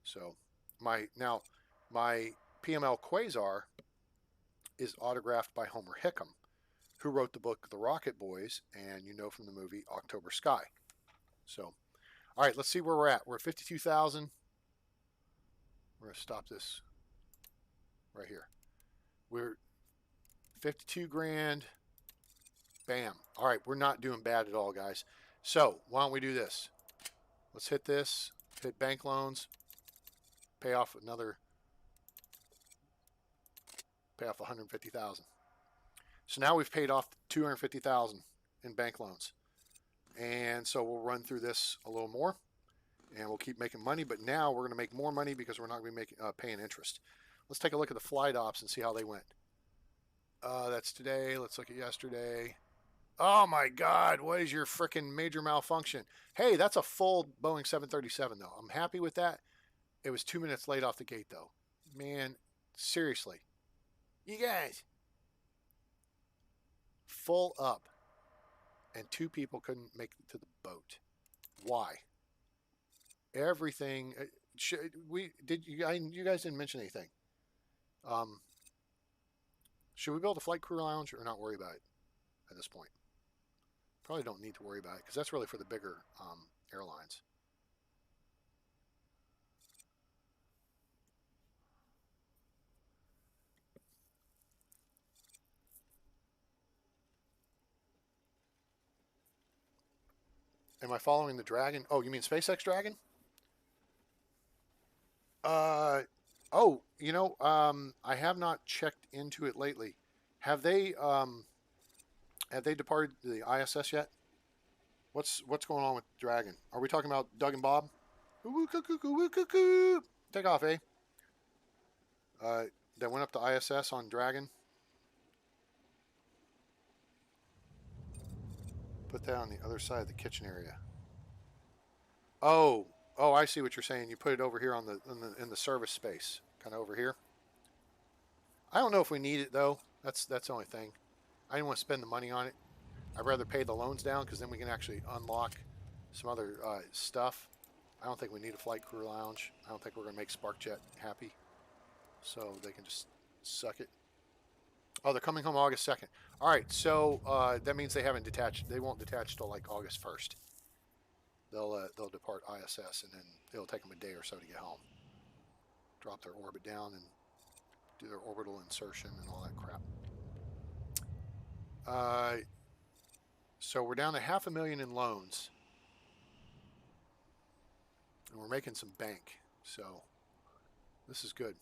So my PML Quasar is autographed by Homer Hickam, who wrote the book The Rocket Boys, and you know from the movie October Sky. So, all right, let's see where we're at. We're at 52,000. We're going to stop this right here. We're 52 grand. Bam. All right, we're not doing bad at all, guys. So why don't we do this? Let's hit this, hit bank loans, pay off 150,000. So now we've paid off 250,000 in bank loans. And so we'll run through this a little more, and we'll keep making money. But now we're going to make more money because we're not going to be paying interest. Let's take a look at the flight ops and see how they went. That's today. Let's look at yesterday. Oh my God, what is your freaking major malfunction? Hey, that's a full Boeing 737 though. I'm happy with that. It was 2 minutes late off the gate though. Man, seriously. You guys. Full up. And 2 people couldn't make it to the boat. Why? Everything. You guys didn't mention anything. Should we build a flight crew lounge or not worry about it at this point? Probably don't need to worry about it because that's really for the bigger airlines. Am I following the Dragon? Oh, you mean SpaceX Dragon? Oh, I have not checked into it lately. Have they departed the ISS yet? What's going on with Dragon? Are we talking about Doug and Bob? Take off, eh? That went up to ISS on Dragon. Put that on the other side of the kitchen area. Oh, I see what you're saying. You put it over here in the service space, kind of over here. I don't know if we need it though. That's the only thing. I didn't want to spend the money on it. I'd rather pay the loans down because then we can actually unlock some other stuff. I don't think we need a flight crew lounge. I don't think we're going to make SparkJet happy. So they can just suck it. Oh, they're coming home August 2nd. All right, so that means they haven't detached. They won't detach till like August 1st. They'll depart ISS, and then it'll take them a day or so to get home. Drop their orbit down and do their orbital insertion and all that crap. So we're down to $500,000 in loans, and we're making some bank. So this is good.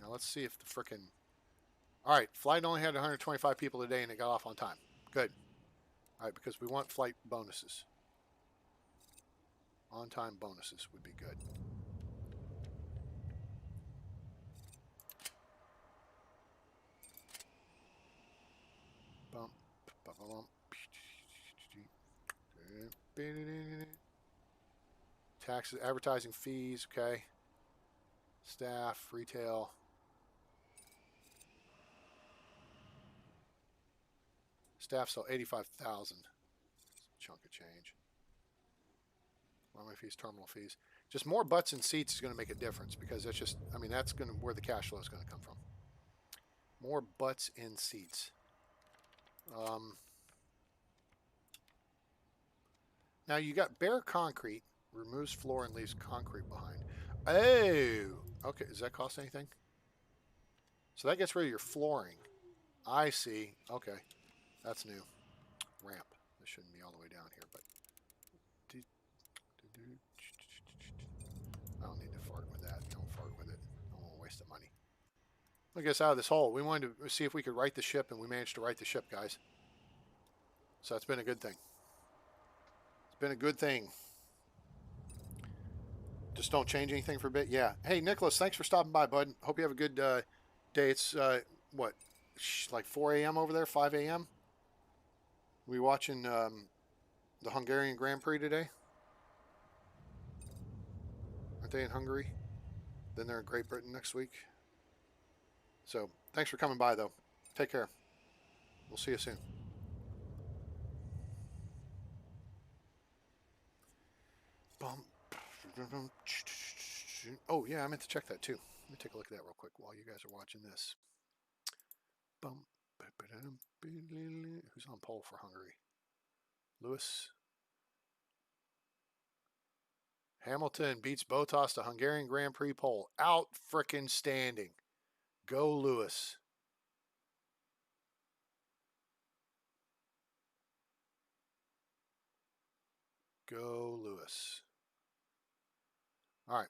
Now let's see if the frickin'... All right, flight only had 125 people today, and it got off on time. Good. All right, because we want flight bonuses. On-time bonuses would be good. Bump, bump, bump. Taxes, advertising fees, okay. Staff, retail. Staff sell 85,000. Chunk of change. Runway fees, terminal fees. Just more butts and seats is going to make a difference because that's just, I mean, that's going to where the cash flow is going to come from. More butts and seats. Now you got bare concrete, removes floor and leaves concrete behind. Oh, okay. Does that cost anything? So that gets rid of your flooring. I see. Okay, that's new. Ramp. This shouldn't be all the way down here, but I don't need to fart with that. Don't fart with it. I don't want to waste the money. Look at us out of this hole. We wanted to see if we could right the ship, and we managed to right the ship, guys. So that's been a good thing. It's been a good thing. Just don't change anything for a bit. Yeah. Hey, Nicholas, thanks for stopping by, bud. Hope you have a good day. It's, what, like 4 a.m. over there, 5 a.m.? We watching the Hungarian Grand Prix today? Aren't they in Hungary? Then they're in Great Britain next week. So thanks for coming by, though. Take care. We'll see you soon. Oh, yeah, I meant to check that, too. Let me take a look at that real quick while you guys are watching this. Who's on pole for Hungary? Lewis. Hamilton beats Bottas to Hungarian Grand Prix pole. Out frickin' standing. Go Lewis. Go Lewis. All right.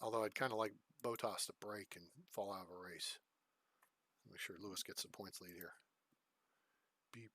Although I'd kind of like Bottas to break and fall out of a race. Make sure Lewis gets the points lead here. Beep.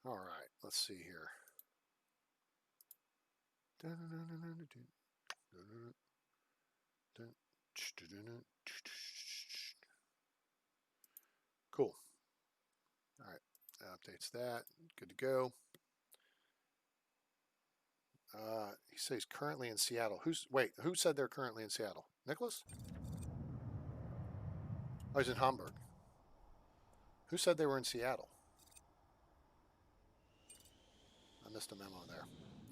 All right, let's see here. Cool. All right, that updates that. Good to go. He says currently in Seattle. Who said they're currently in Seattle? Nicholas? Oh, he's in Hamburg. Who said they were in Seattle? I missed a memo there.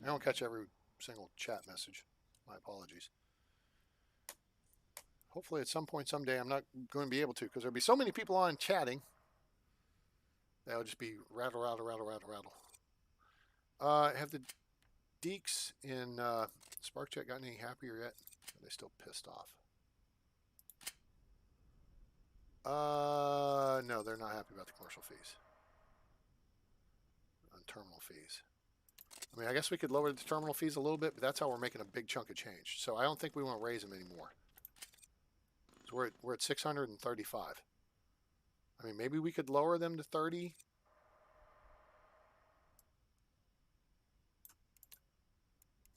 I don't catch every single chat message. My apologies. Hopefully at some point someday I'm not going to be able to because there'll be so many people on chatting. That'll just be rattle, rattle, rattle, rattle, rattle. Have the Deeks in SparkChat gotten any happier yet? Are they still pissed off? No, they're not happy about the commercial fees. On terminal fees. I mean, I guess we could lower the terminal fees a little bit, but that's how we're making a big chunk of change. So I don't think we want to raise them anymore. So we're at 635. I mean, maybe we could lower them to 30.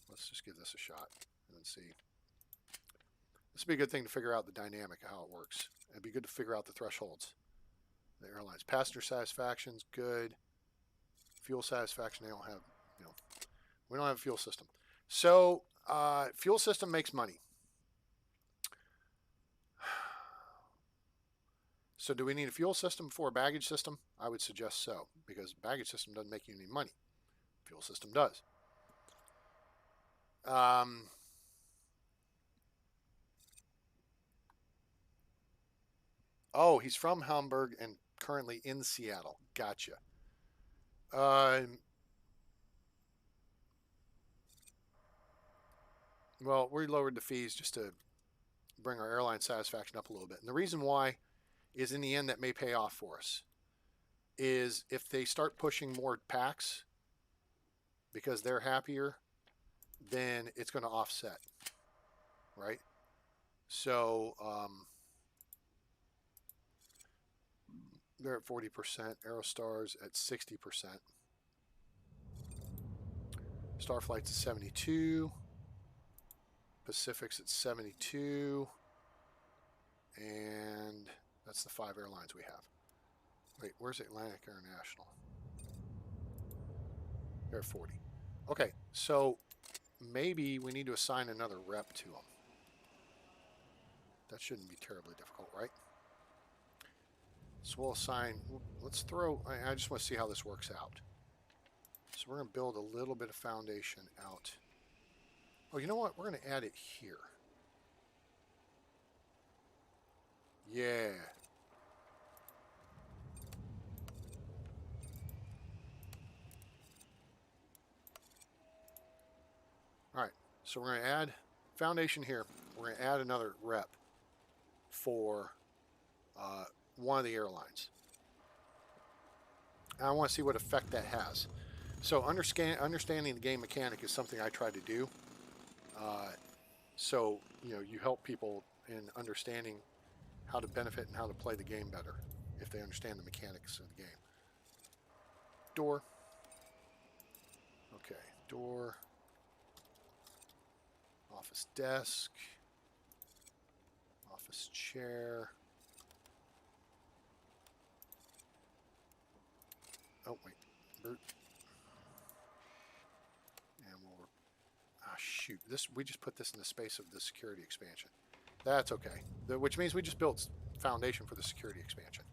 Let's just give this a shot and see. This would be a good thing to figure out the dynamic of how it works. It'd be good to figure out the thresholds. The airlines. Passenger satisfaction's good. Fuel satisfaction, they don't have, we don't have a fuel system. So, fuel system makes money. So do we need a fuel system for a baggage system? I would suggest so, because baggage system doesn't make you any money. Fuel system does. Oh, he's from Hamburg and currently in Seattle. Gotcha. Well, we lowered the fees just to bring our airline satisfaction up a little bit. And the reason why is in the end that may pay off for us is if they start pushing more packs because they're happier, then it's going to offset, right? So they're at 40%. Aerostar's at 60%. Starflight's at 72. Pacific's at 72. And that's the 5 airlines we have. Wait, where's Atlantic International? They're at 40. Okay, so maybe we need to assign another rep to them. That shouldn't be terribly difficult, right? So we'll assign, let's throw, I just want to see how this works out. So we're going to build a little bit of foundation out. Oh, you know what? We're going to add it here. Yeah. All right. So we're going to add foundation here. We're going to add another rep for one of the airlines. And I want to see what effect that has. So understanding the game mechanic is something I try to do. So, you know, you help people in understanding how to benefit and how to play the game better if they understand the mechanics of the game. Door. Okay, door. Office desk. Office chair. Oh, wait. Boot. And we'll... Ah, shoot. We just put this in the space of the security expansion. That's okay. Which means we just built foundation for the security expansion.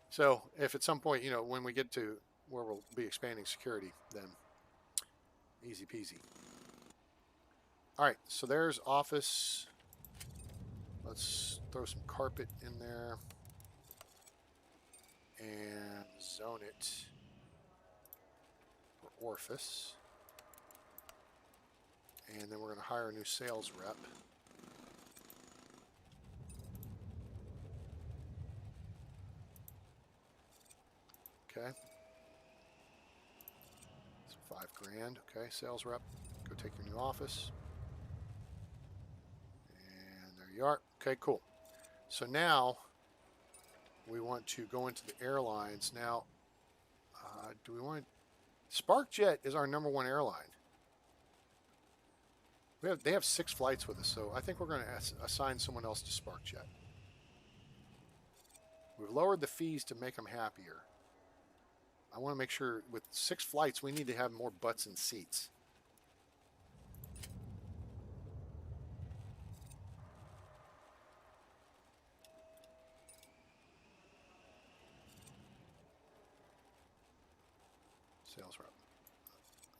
So if at some point, you know, when we get to where we'll be expanding security, then easy peasy. All right, so there's office. Let's throw some carpet in there and zone it for orifice. And then we're going to hire a new sales rep. Okay. So $5,000. Okay, sales rep. Go take your new office. And there you are. Okay, cool. So now we want to go into the airlines. Now, do we want... SparkJet is our #1 airline. They have 6 flights with us, so I think we're going to assign someone else to SparkJet. We've lowered the fees to make them happier. I want to make sure with 6 flights, we need to have more butts and seats. Sales rep.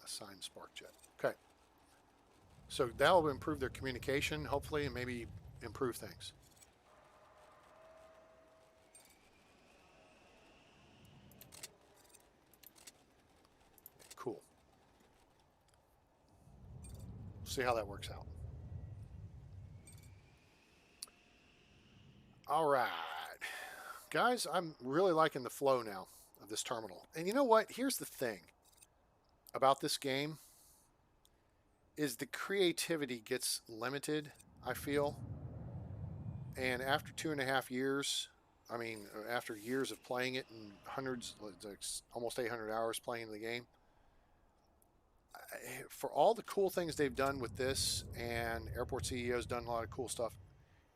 Assign SparkJet. Okay. So that'll improve their communication, hopefully, and maybe improve things. Cool. See how that works out. All right. Guys, I'm really liking the flow now of this terminal. And you know what? Here's the thing about this game is the creativity gets limited, I feel. And after 2.5 years, I mean, after years of playing it and hundreds, like almost 800 hours playing the game, for all the cool things they've done with this, and Airport CEO's done a lot of cool stuff.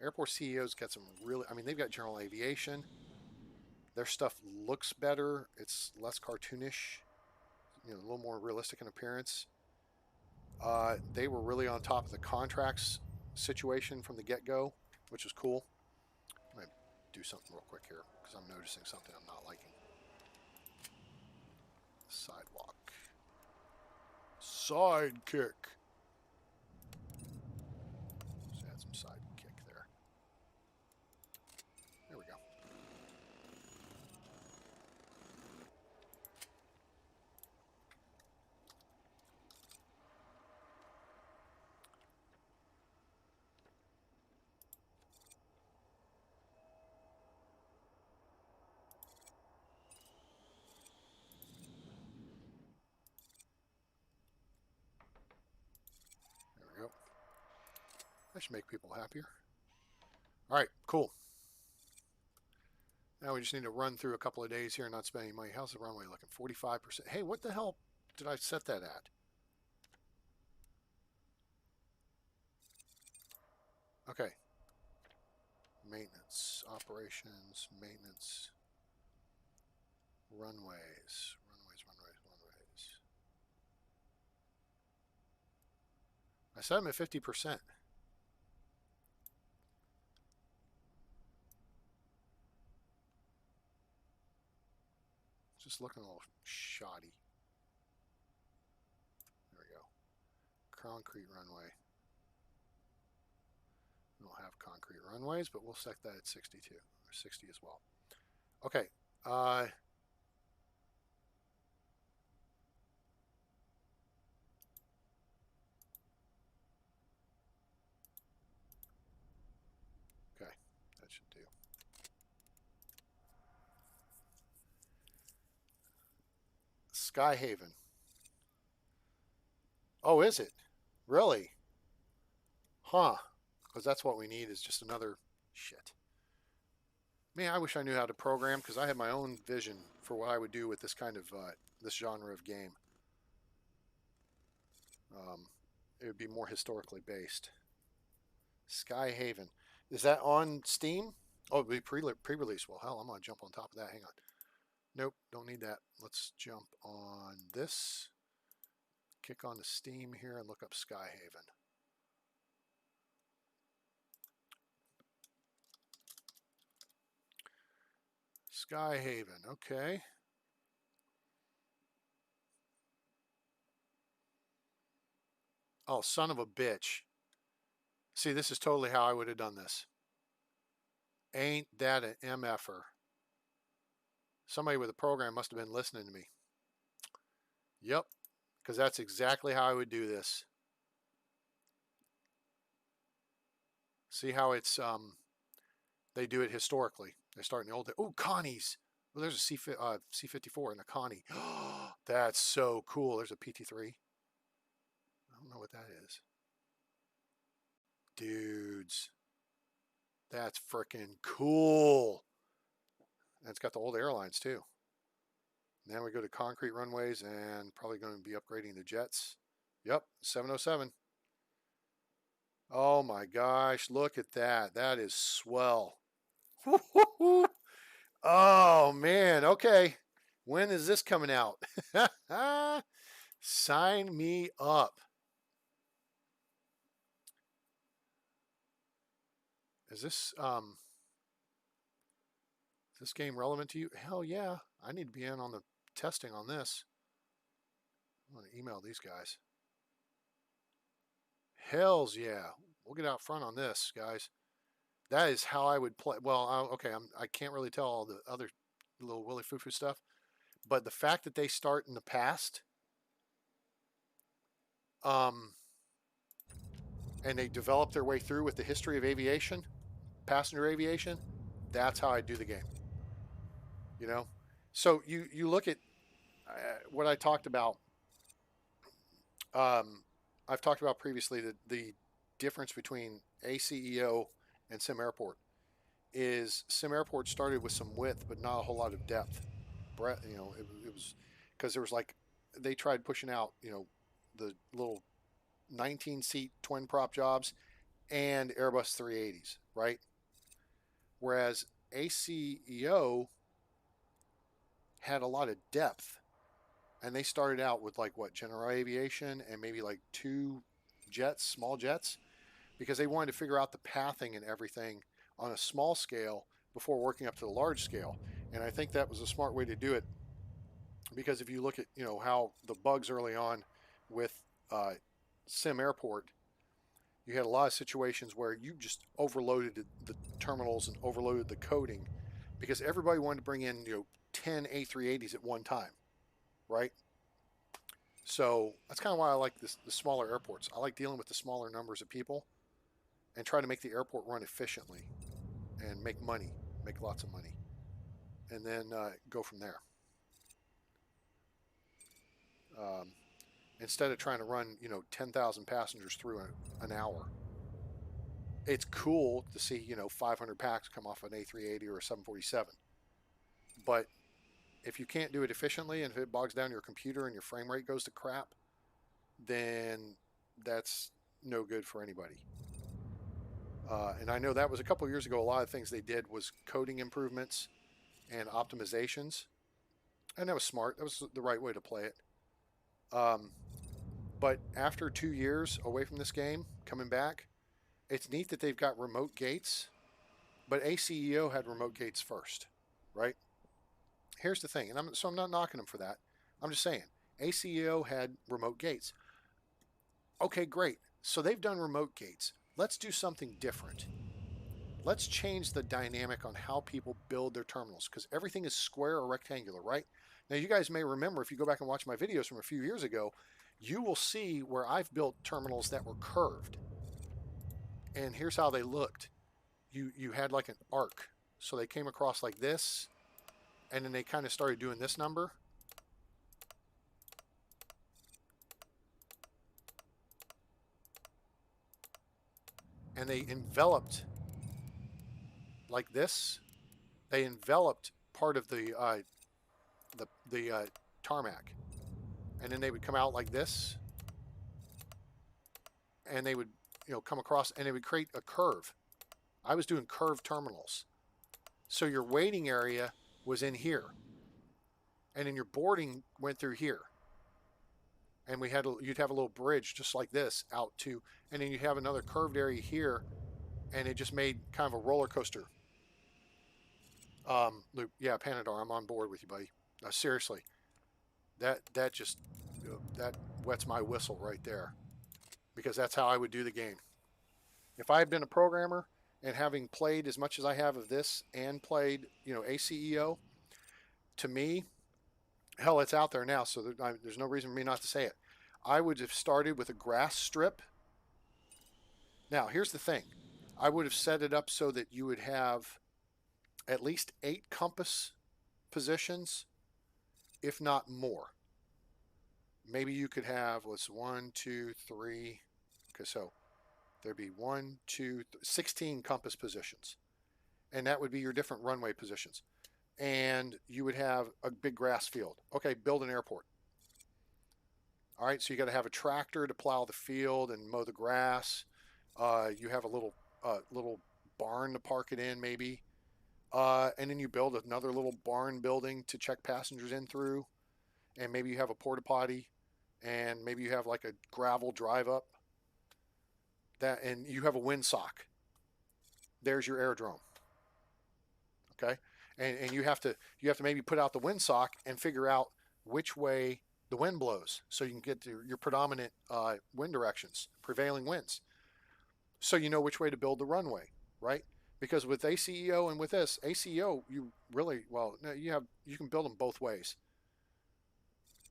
Airport CEO's got some really, I mean, they've got general aviation. Their stuff looks better. It's less cartoonish, you know, a little more realistic in appearance. They were really on top of the contracts situation from the get-go, which was cool. I'm going to do something real quick here because I'm noticing something I'm not liking. Sidewalk. Sidekick. Let's add some sidekick there. There we go. That should make people happier. All right, cool. Now we just need to run through a couple of days here and not spend any money. How's the runway looking? 45%. Hey, what the hell did I set that at? Okay. Maintenance, operations, maintenance, runways. I set them at 50%. Just looking a little shoddy. There we go. Concrete runway. We don't have concrete runways, but we'll set that at 62 or 60 as well. Okay. Okay, that should do. Skyhaven. Oh, is it? Really? Huh. Because that's what we need is just another shit. Man, I wish I knew how to program because I had my own vision for what I would do with this kind of this genre of game. It would be more historically based. Skyhaven. Is that on Steam? Oh, it'd be pre-release. Well, hell, I'm gonna jump on top of that. Hang on. Nope, don't need that. Let's jump on this. Kick on the Steam here and look up Skyhaven. Skyhaven, okay. Oh, son of a bitch. See, this is totally how I would have done this. Ain't that an MFer? Somebody with a program must have been listening to me. Yep, because that's exactly how I would do this. See how it's, they do it historically. They start in the old days. Oh, Connie's. Well, there's a C54 and a Connie. That's so cool. There's a PT3. I don't know what that is. Dudes. That's freaking cool. And it's got the old airlines too. Now we go to concrete runways and probably going to be upgrading the jets. Yep, 707. Oh my gosh, look at that. That is swell. Oh man, okay. When is this coming out? Sign me up. Is this game relevant to you? Hell yeah. I need to be in on the testing on this. I'm going to email these guys. Hells yeah. We'll get out front on this, guys. That is how I would play. Well, okay, I can't really tell all the other little willy foo-foo stuff, but the fact that they start in the past, and they develop their way through with the history of aviation, passenger aviation, that's how I do the game. You know, so you look at what I talked about. I've talked about previously the difference between ACEO and SimAirport is SimAirport started with some width, but not a whole lot of depth. You know, it was because there was like they tried pushing out, you know, the little 19-seat twin prop jobs and Airbus 380s, right? Whereas ACEO had a lot of depth, and they started out with like what General Aviation and maybe like 2 jets, small jets, because they wanted to figure out the pathing and everything on a small scale before working up to the large scale. And I think that was a smart way to do it, because if you look at, you know, how the bugs early on with SimAirport, you had a lot of situations where you just overloaded the terminals and overloaded the coding because everybody wanted to bring in, you know, 10 A380s at one time, right? So that's kind of why I like the smaller airports. I like dealing with the smaller numbers of people and try to make the airport run efficiently and make money, make lots of money, and then go from there. Instead of trying to run, you know, 10,000 passengers through an hour. it's cool to see, 500 packs come off an A380 or a 747. But if you can't do it efficiently and if it bogs down your computer and your frame rate goes to crap, then that's no good for anybody. And I know that was a couple of years ago. A lot of things they did was coding improvements and optimizations, and that was smart. That was the right way to play it. Um, but after 2 years away from this game, coming back, it's neat that they've got remote gates, but ACEO had remote gates first, right? Here's the thing, and I'm not knocking them for that. I'm just saying ACEO had remote gates. Okay, great. So they've done remote gates. Let's do something different. Let's change the dynamic on how people build their terminals, because everything is square or rectangular, right? Now, you guys may remember, if you go back and watch my videos from a few years ago, you will see where I've built terminals that were curved. And here's how they looked. You had like an arc. So they came across like this, and then they kind of started doing this number. And they enveloped like this. They enveloped part of the tarmac, and then they would come out like this, and they would come across, and they would create a curve. I was doing curved terminals, so your waiting area was in here, and then your boarding went through here, and you'd have a little bridge just like this out to, and then you have another curved area here, and it just made kind of a roller coaster loop. Yeah, Panadar, I'm on board with you, buddy. Seriously, that just that wets my whistle right there, because that's how I would do the game. If I had been a programmer and having played as much as I have of this and played, ACEO, to me, hell, it's out there now, so there's no reason for me not to say it. I would have started with a grass strip. Now, here's the thing. I would have set it up so that you would have at least 8 compass positions, if not more. Maybe you could have, 1, 2, 3. Okay, so there'd be 16 compass positions. And that would be your different runway positions. And you would have a big grass field. Okay, build an airport. All right, so you got to have a tractor to plow the field and mow the grass. You have a little barn to park it in, maybe. And then you build another little barn building to check passengers in through. And maybe you have a porta potty. And maybe you have like a gravel drive up. And you have a windsock. There's your aerodrome. Okay, and you have to maybe put out the windsock and figure out which way the wind blows, so you can get to your predominant wind directions, prevailing winds, so you know which way to build the runway, right? Because with ACEO and with this ACEO, you can build them both ways.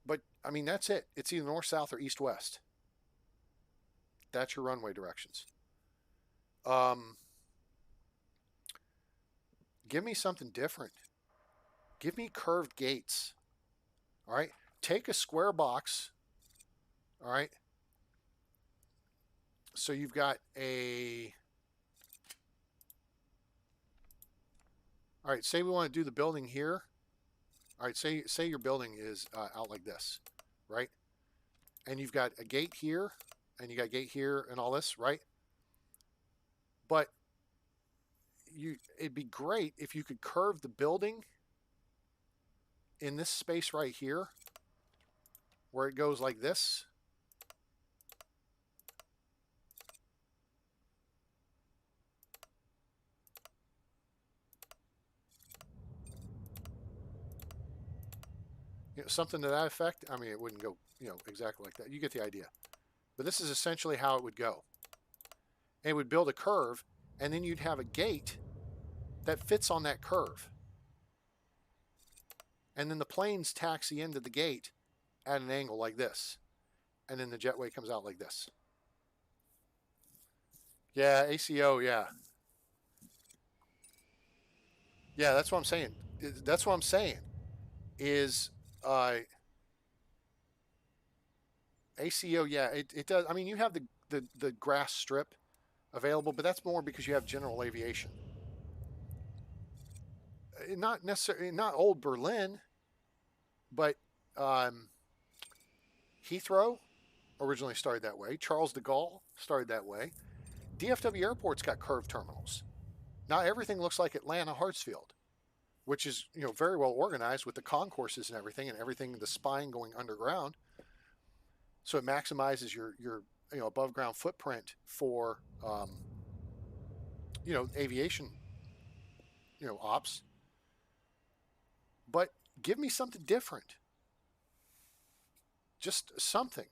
But I mean, that's it. It's either north, south, or east, west. That's your runway directions. Give me something different. Give me curved gates. All right. Take a square box. All right. So you've got all right, say we want to do the building here. All right, say your building is out like this, right? And you've got a gate here, and you got a gate here and all this, right? But it'd be great if you could curve the building in this space right here, where it goes like this. Something to that effect. I mean, it wouldn't go, exactly like that. You get the idea. But this is essentially how it would go. And it would build a curve, and then you'd have a gate that fits on that curve. And then the planes taxi into the gate at an angle like this. And then the jetway comes out like this. Yeah, ACO, yeah. Yeah, that's what I'm saying. That's what I'm saying is ACO, yeah, it does. I mean, you have the grass strip available, but that's more because you have general aviation. Not necessarily, not old Berlin, but um, Heathrow originally started that way. Charles de Gaulle started that way. DFW Airport's got curved terminals. Not everything looks like Atlanta Hartsfield, which is very well organized with the concourses and everything, the spine going underground. So it maximizes your above ground footprint for aviation ops. But give me something different, just something.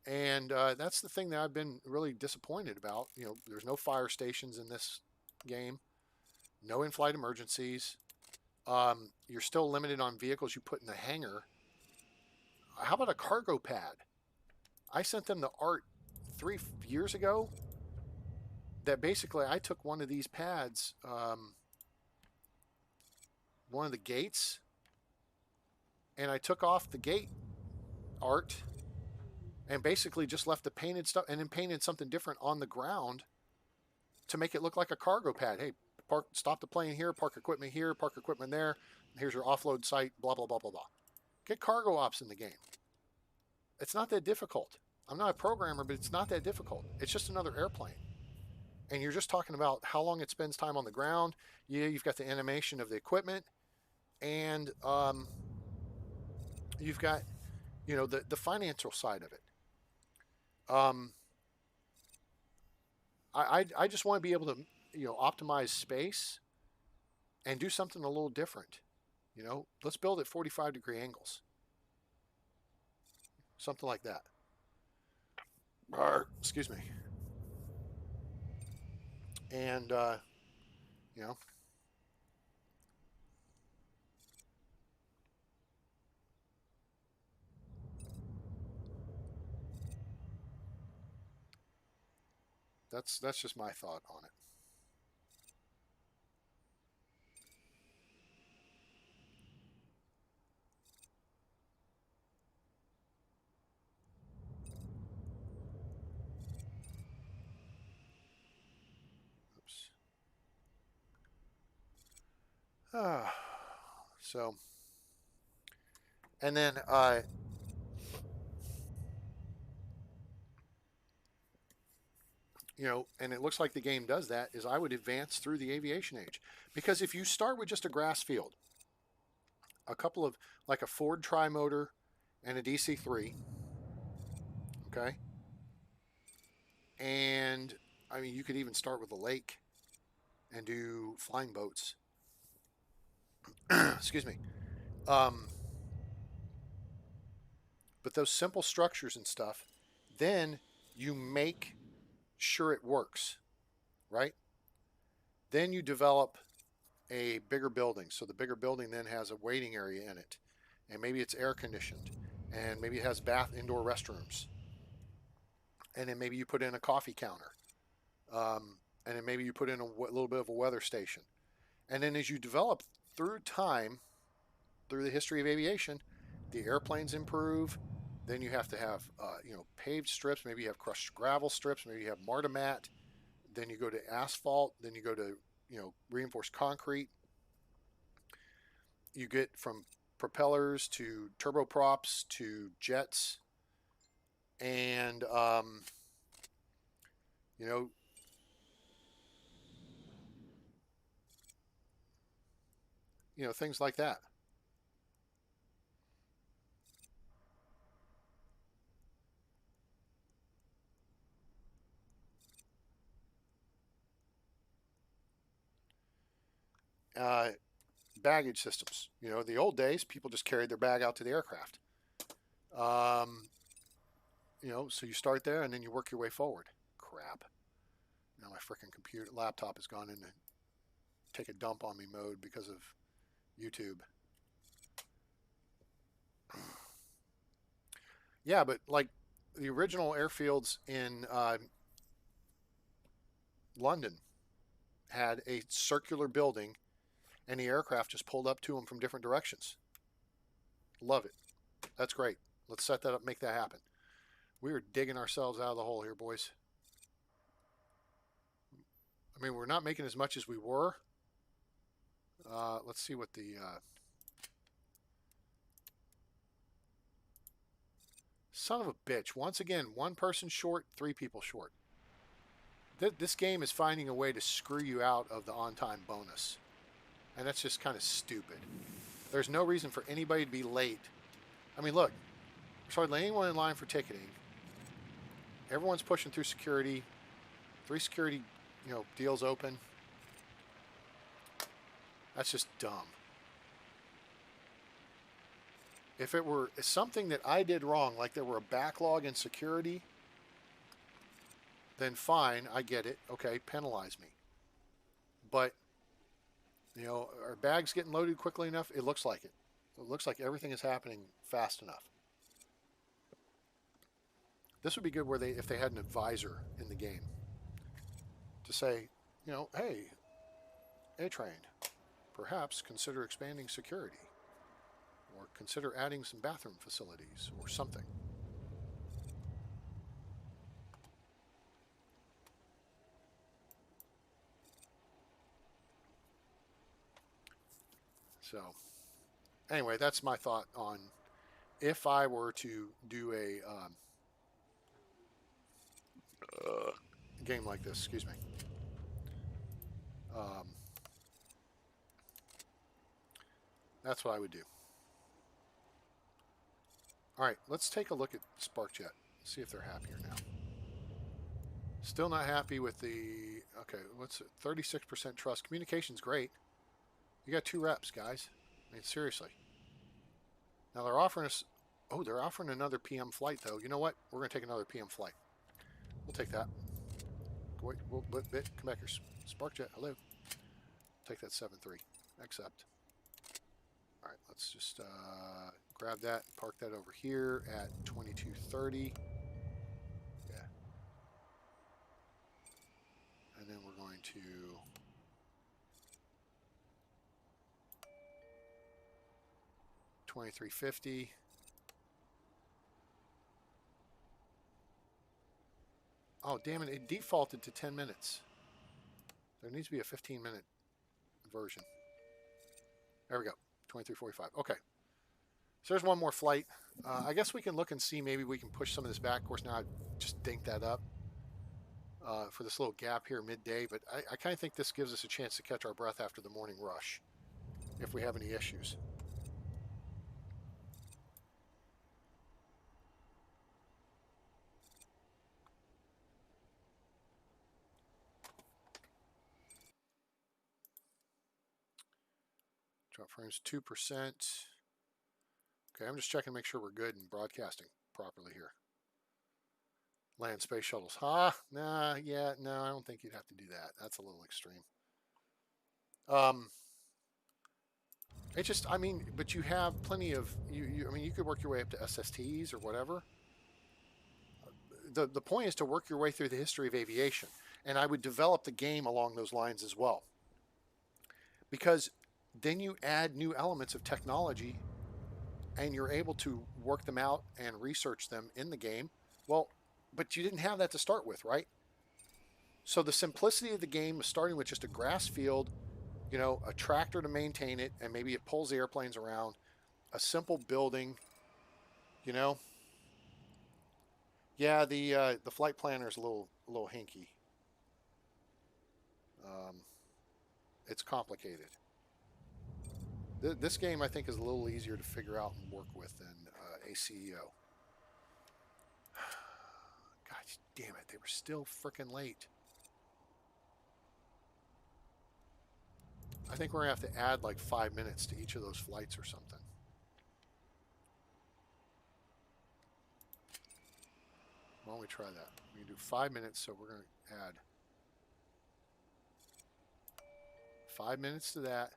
And that's the thing that I've been really disappointed about. There's no fire stations in this game, no in-flight emergencies. You're still limited on vehicles you put in the hangar. How about a cargo pad? I sent them the art 3 years ago that basically I took one of these pads, one of the gates, and I took off the gate art and basically just left the painted stuff and then painted something different on the ground to make it look like a cargo pad. Hey, stop the plane here, park equipment here, park equipment there. Here's your offload site, blah, blah, blah, blah, blah. Get cargo ops in the game. It's not that difficult. I'm not a programmer, but it's not that difficult. It's just another airplane. And you're just talking about how long it spends time on the ground. Yeah, you've got the animation of the equipment, and you've got, the financial side of it. I just want to be able to, optimize space and do something a little different. Let's build at 45-degree angles. Something like that. Excuse me. And, that's just my thought on it. Oops. So, and then and it looks like the game does that, is I would advance through the aviation age. Because if you start with just a grass field, a couple of, like a Ford Tri-Motor and a DC-3, okay? And, I mean, you could even start with a lake and do flying boats. Excuse me. But those simple structures and stuff, then you make sure it works, right? Then you develop a bigger building. So the bigger building then has a waiting area in it, and maybe it's air conditioned, and maybe it has indoor restrooms, and then maybe you put in a coffee counter, and then maybe you put in a little bit of a weather station. And then as you develop through time, through the history of aviation, the airplanes improve. Then you have to have paved strips. Maybe you have crushed gravel strips. Maybe you have Martimat. Then you go to asphalt. Then you go to reinforced concrete. You get from propellers to turboprops to jets, and things like that. Baggage systems. The old days, people just carried their bag out to the aircraft. So you start there and then you work your way forward. Crap. Now my freaking laptop has gone into take a dump on me mode because of YouTube. Yeah, but like the original airfields in London had a circular building, and the aircraft just pulled up to them from different directions. Love it. That's great. Let's set that up, make that happen. We are digging ourselves out of the hole here, boys. I mean, we're not making as much as we were. Let's see what the son of a bitch. Once again, one person short, 3 people short. This game is finding a way to screw you out of the on-time bonus. And that's just kind of stupid. There's no reason for anybody to be late. I mean, look, there's hardly anyone in line for ticketing. Everyone's pushing through security. 3 security, deals open. That's just dumb. If it were something that I did wrong, like there were a backlog in security, then fine, I get it. Okay, penalize me. But, are bags getting loaded quickly enough? It looks like it. It looks like everything is happening fast enough. This would be good if they had an advisor in the game to say, hey, A-Train, perhaps consider expanding security or consider adding some bathroom facilities or something. So anyway, that's my thought on if I were to do a game like this. Excuse me. That's what I would do. All right, let's take a look at SparkJet. See if they're happier now. Still not happy with the, okay, what's it? 36% trust. Communication's great. You got 2 reps, guys. I mean, seriously. Now they're offering us, they're offering another PM flight, though. You know what? We're going to take another PM flight. We'll take that. Wait, come back here. SparkJet, hello. Take that 7-3. Accept. All right, let's just grab that, park that over here at 2230. Yeah. And then we're going to $23.50. Oh, damn it. It defaulted to 10 minutes. There needs to be a 15-minute version. There we go. 23:45. Okay. So there's one more flight. I guess we can look and see maybe we can push some of this back. Of course, now I just dink that up for this little gap here midday. But I kind of think this gives us a chance to catch our breath after the morning rush if we have any issues. Drop frames 2%. Okay, I'm just checking to make sure we're good and broadcasting properly here. Land space shuttles. No, I don't think you'd have to do that. That's a little extreme. It's just, I mean, but you have plenty of, I mean, you could work your way up to SSTs or whatever. The point is to work your way through the history of aviation. And I would develop the game along those lines as well. Because then you add new elements of technology and you're able to work them out and research them in the game. Well, but you didn't have that to start with, right? So the simplicity of the game is starting with just a grass field, a tractor to maintain it, and maybe it pulls the airplanes around, a simple building, Yeah, the flight planner is a little hinky. It's complicated. This game, I think, is a little easier to figure out and work with than ACEO. God damn it, they were still freaking late. I think we're going to have to add like 5 minutes to each of those flights or something. Why don't we try that? We can do 5 minutes, so we're going to add 5 minutes to that.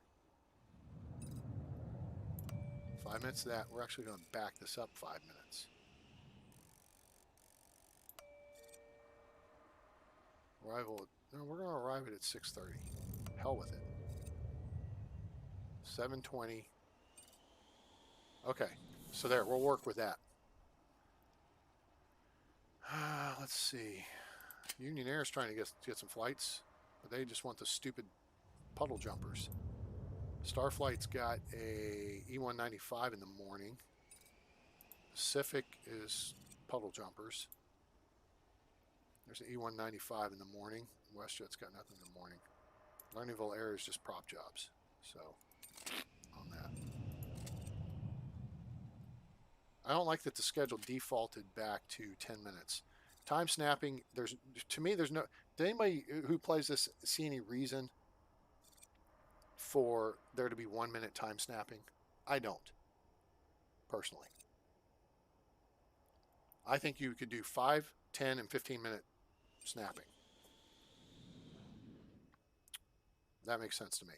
5 minutes to that. We're actually going to back this up 5 minutes. Arrival. No, we're going to arrive at 6:30. Hell with it. 7:20. Okay, so there. We'll work with that. Let's see. Union Air is trying to get some flights. But they just want the stupid puddle jumpers. Starflight's got a E195 in the morning. Pacific is puddle jumpers. There's an E195 in the morning. WestJet's got nothing in the morning. Lernerville Air is just prop jobs. So, on that. I don't like that the schedule defaulted back to 10 minutes. Time snapping, to me, there's no... Does anybody who plays this see any reason for there to be 1 minute time snapping? I don't, personally. I think you could do 5, 10, and 15-minute snapping. That makes sense to me.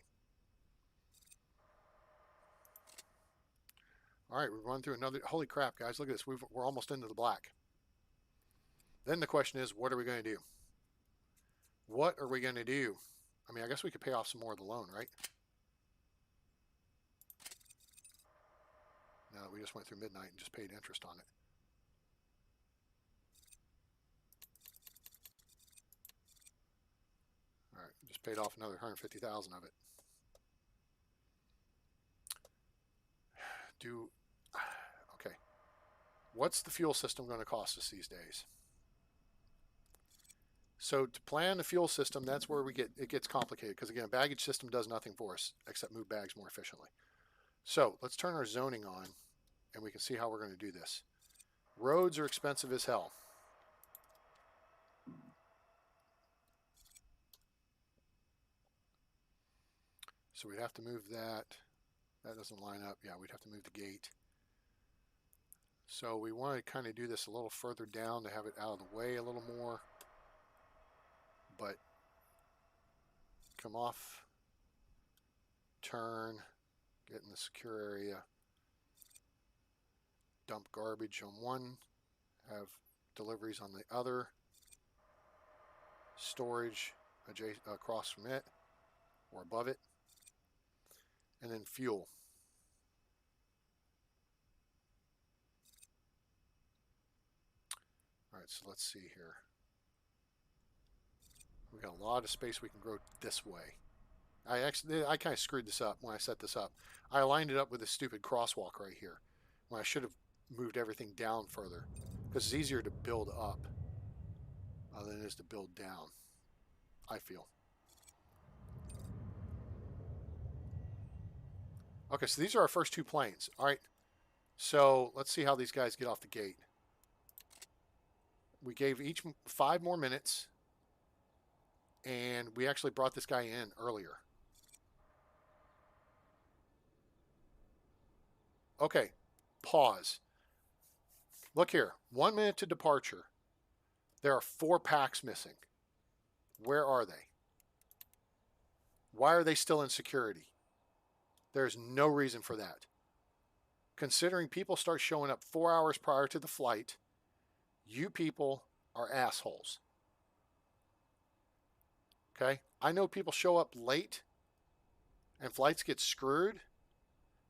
All right, we've run through another... Holy crap, guys, look at this. We're almost into the black. Then the question is, what are we going to do? What are we going to do? I mean, I guess we could pay off some more of the loan, right? Now that we just went through midnight and just paid interest on it. All right, just paid off another $150,000 of it. Okay. What's the fuel system going to cost us these days? So to plan the fuel system, that's where it gets complicated, because again, a baggage system does nothing for us except move bags more efficiently. So let's turn our zoning on and we can see how we're going to do this. Roads are expensive as hell. So we'd have to move that. That doesn't line up. Yeah, we'd have to move the gate. So we want to kind of do this a little further down to have it out of the way a little more. But come off, turn, get in the secure area, dump garbage on one, have deliveries on the other, storage across from it or above it, and then fuel. All right, so let's see here. We got a lot of space we can grow this way. I kind of screwed this up when I set this up. I aligned it up with a stupid crosswalk right here, when I should have moved everything down further, because it's easier to build up than it is to build down, I feel. Okay, so these are our first two planes. All right, so let's see how these guys get off the gate. We gave each 5 more minutes, and we actually brought this guy in earlier. Okay, pause. Look here, 1 minute to departure. There are 4 packs missing. Where are they? Why are they still in security? There's no reason for that. Considering people start showing up 4 hours prior to the flight, you people are assholes. Okay? I know people show up late and flights get screwed,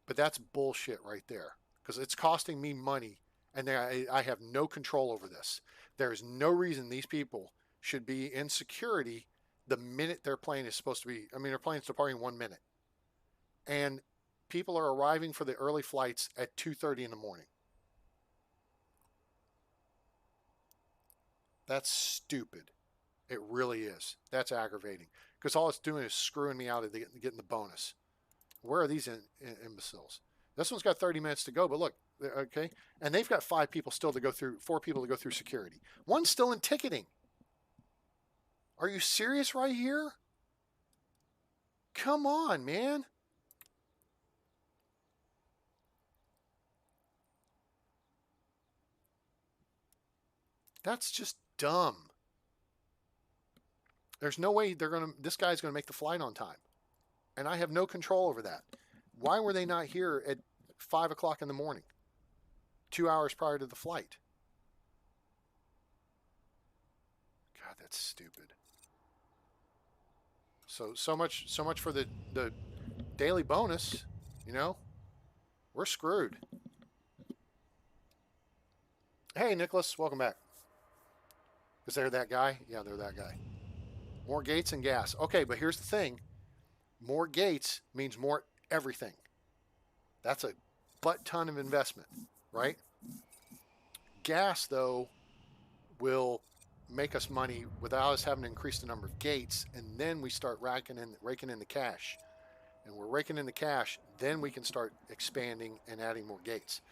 but that's bullshit right there, because it's costing me money and I have no control over this. There's no reason these people should be in security the minute their plane is supposed to be. I mean, their plane's departing 1 minute. And people are arriving for the early flights at 2:30 in the morning. That's stupid. It really is. That's aggravating, because all it's doing is screwing me out of getting the bonus. Where are these imbeciles? This one's got 30 minutes to go, but look, okay, and they've got 5 people still to go through, 4 people to go through security. One's still in ticketing. Are you serious right here? Come on, man. That's just dumb. There's no way this guy's gonna make the flight on time, and I have no control over that. Why were they not here at 5 o'clock in the morning, 2 hours prior to the flight? God, that's stupid. So much for the daily bonus. You know, we're screwed. Hey, Nicholas, welcome back. Is there that guy? Yeah, they're that guy. More gates and gas. Okay, but here's the thing. More gates means more everything. That's a butt ton of investment, right? Gas, though, will make us money without us having to increase the number of gates, and then we start raking in the cash. And we're raking in the cash, then we can start expanding and adding more gates,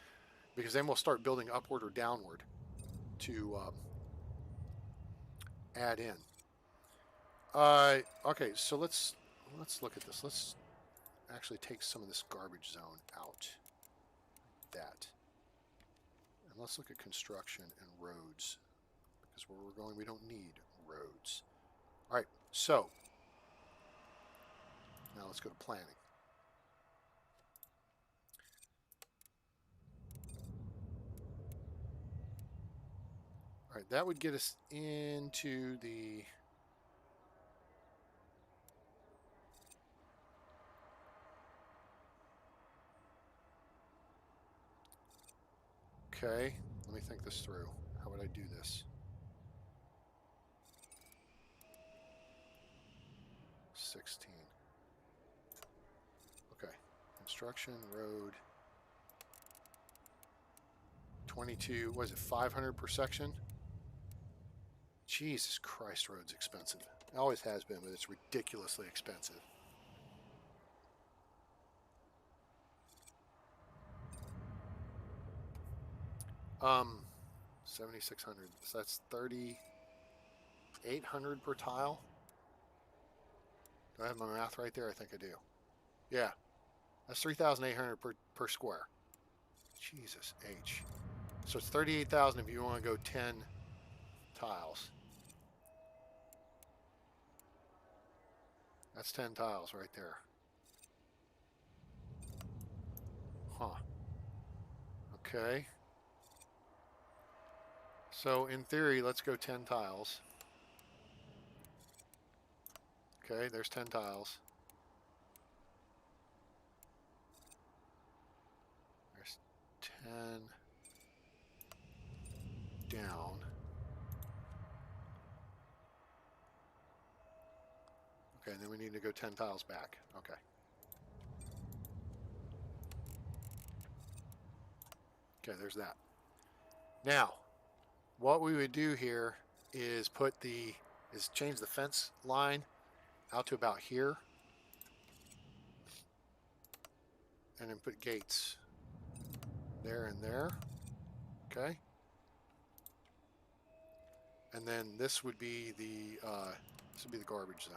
because then we'll start building upward or downward to add in. Okay, so let's look at this. Let's actually take some of this garbage zone out. That. And let's look at construction and roads, because where we're going, we don't need roads. All right, so now let's go to planning. All right, that would get us into the okay, let me think this through. How would I do this? 16. Okay, construction, road, 22, what is it, 500 per section? Jesus Christ, road's expensive. It always has been, but it's ridiculously expensive. Um, 7,600. So that's 3,800 per tile. Do I have my math right there? I think I do. Yeah, that's 3,800 per square. Jesus H. So it's 38,000 if you want to go 10 tiles. That's 10 tiles right there. Huh. Okay. So in theory, let's go 10 tiles. Okay, there's 10 tiles. There's 10 down. Okay, and then we need to go 10 tiles back. Okay. Okay, there's that. Now, what we would do here is change the fence line out to about here. And then put gates there and there. Okay. And then this would be the garbage zone.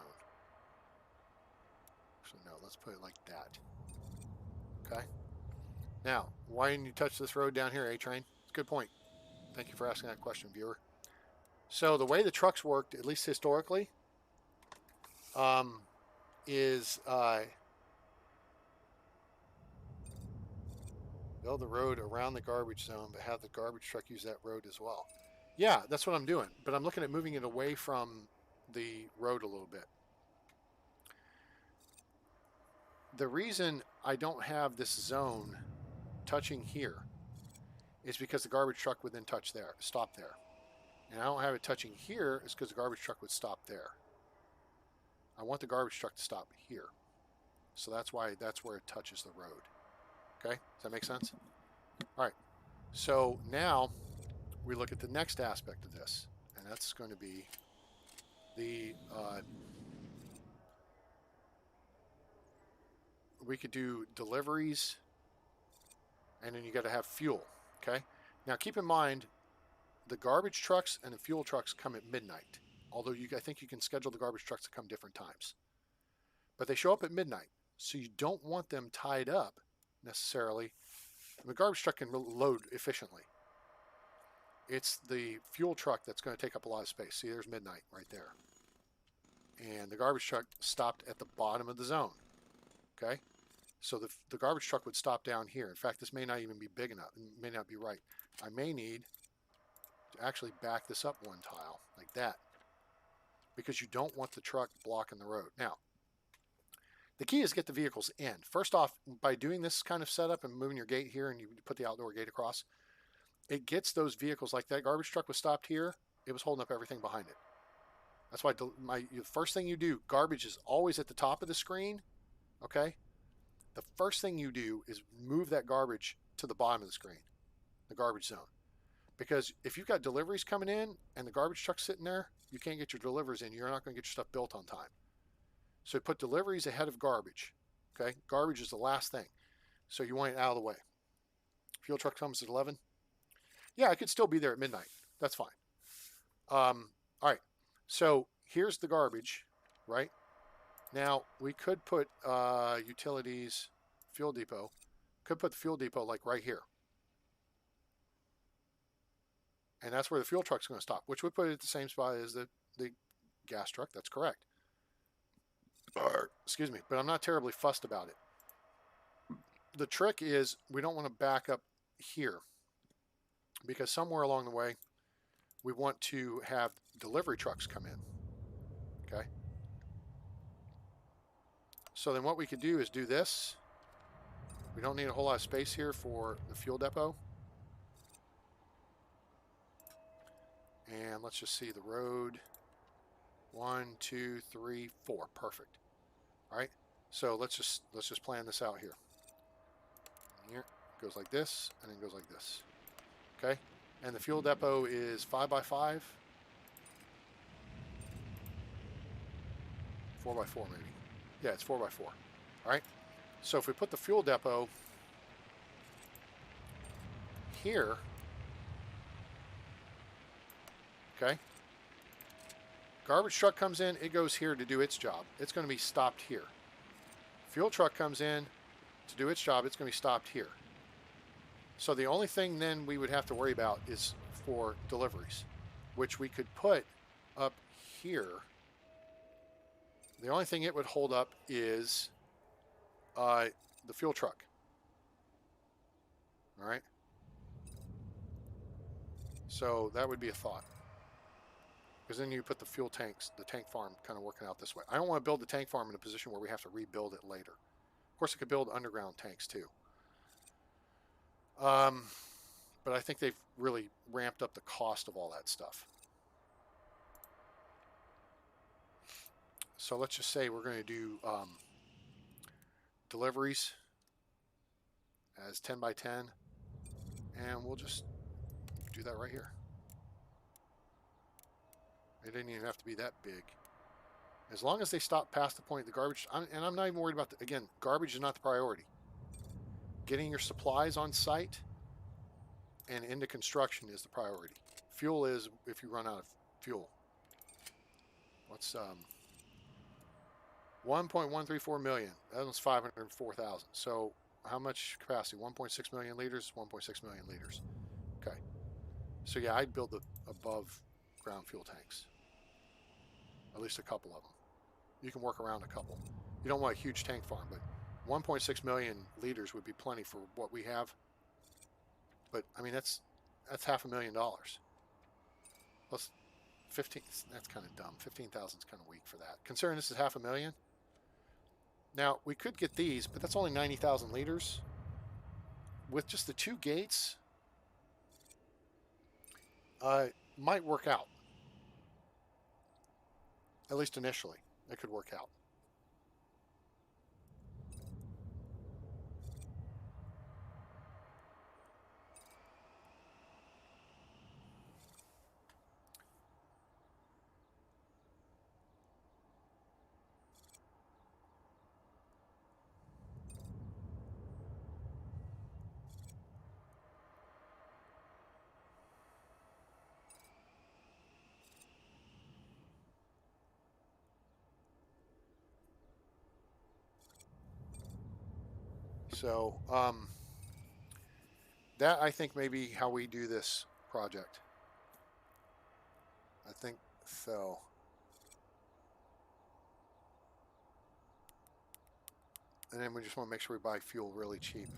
So no, let's put it like that. Okay. Now, why didn't you touch this road down here, A-Train? It's a good point. Thank you for asking that question, viewer. So the way the trucks worked, at least historically, is build the road around the garbage zone, but have the garbage truck use that road as well. Yeah, that's what I'm doing, but I'm looking at moving it away from the road a little bit. The reason I don't have this zone touching here is because the garbage truck would then stop there. And I don't have it touching here is because the garbage truck would stop there. I want the garbage truck to stop here. So that's where it touches the road. Okay, does that make sense? All right, so now we look at the next aspect of this, and that's going to be the, we could do deliveries, and then you got to have fuel, okay? Now keep in mind, the garbage trucks and the fuel trucks come at midnight, although I think you can schedule the garbage trucks to come different times. But they show up at midnight, so you don't want them tied up necessarily. The garbage truck can load efficiently. It's the fuel truck that's going to take up a lot of space. See, there's midnight right there. And the garbage truck stopped at the bottom of the zone. Okay? So the garbage truck would stop down here. In fact, this may not even be big enough. It may not be right. I may need to actually back this up one tile, like that. Because you don't want the truck blocking the road. Now, the key is get the vehicles in. First off, by doing this kind of setup and moving your gate here and you put the outdoor gate across, it gets those vehicles, like that garbage truck was stopped here, it was holding up everything behind it. That's why the first thing you do, garbage is always at the top of the screen, okay? The first thing you do is move that garbage to the bottom of the screen, the garbage zone. Because if you've got deliveries coming in and the garbage truck's sitting there, you can't get your deliveries in. You're not going to get your stuff built on time. So put deliveries ahead of garbage, okay? Garbage is the last thing. So you want it out of the way. Fuel truck comes at 11. Yeah, I could still be there at midnight. That's fine. All right. So here's the garbage, right? Now we could put utilities, fuel depot. Could put the fuel depot like right here. And that's where the fuel truck's going to stop, which would put it at the same spot as the gas truck. That's correct. Excuse me, but I'm not terribly fussed about it. The trick is we don't want to back up here because somewhere along the way we want to have delivery trucks come in. Okay. So then what we could do is do this. We don't need a whole lot of space here for the fuel depot. And let's just see the road. 1, 2, 3, 4. Perfect. All right. So let's just plan this out here. Here it goes like this, and then goes like this. Okay. And the fuel depot is 5 by 5, 4 by 4 maybe. Yeah, it's 4 by 4. All right. So if we put the fuel depot here, okay. Garbage truck comes in, it goes here to do its job. It's going to be stopped here. Fuel truck comes in to do its job. It's going to be stopped here. So the only thing then we would have to worry about is for deliveries, which we could put up here. The only thing it would hold up is the fuel truck. All right. So that would be a thought. Because then you put the fuel tanks, the tank farm kind of working out this way. I don't want to build the tank farm in a position where we have to rebuild it later. Of course, I could build underground tanks too. But I think they've really ramped up the cost of all that stuff. So let's just say we're going to do deliveries as 10 by 10. And we'll just do that right here. It didn't even have to be that big. As long as they stop past the point, the garbage, and I'm not even worried about, again, garbage is not the priority. Getting your supplies on site and into construction is the priority. Fuel is if you run out of fuel. What's 1.134 million? That was 504,000. So how much capacity? 1.6 million liters, 1.6 million liters. Okay. So yeah, I'd build the above ground fuel tanks. At least a couple of them. You can work around a couple. You don't want a huge tank farm, but 1.6 million liters would be plenty for what we have. But I mean, that's $500,000. Plus 15. That's kind of dumb. 15,000 is kind of weak for that. Considering this is $500,000. Now we could get these, but that's only 90,000 liters. With just the 2 gates, might work out. At least initially, it could work out. So that I think may be how we do this project. I think so. And then we just want to make sure we buy fuel really cheap.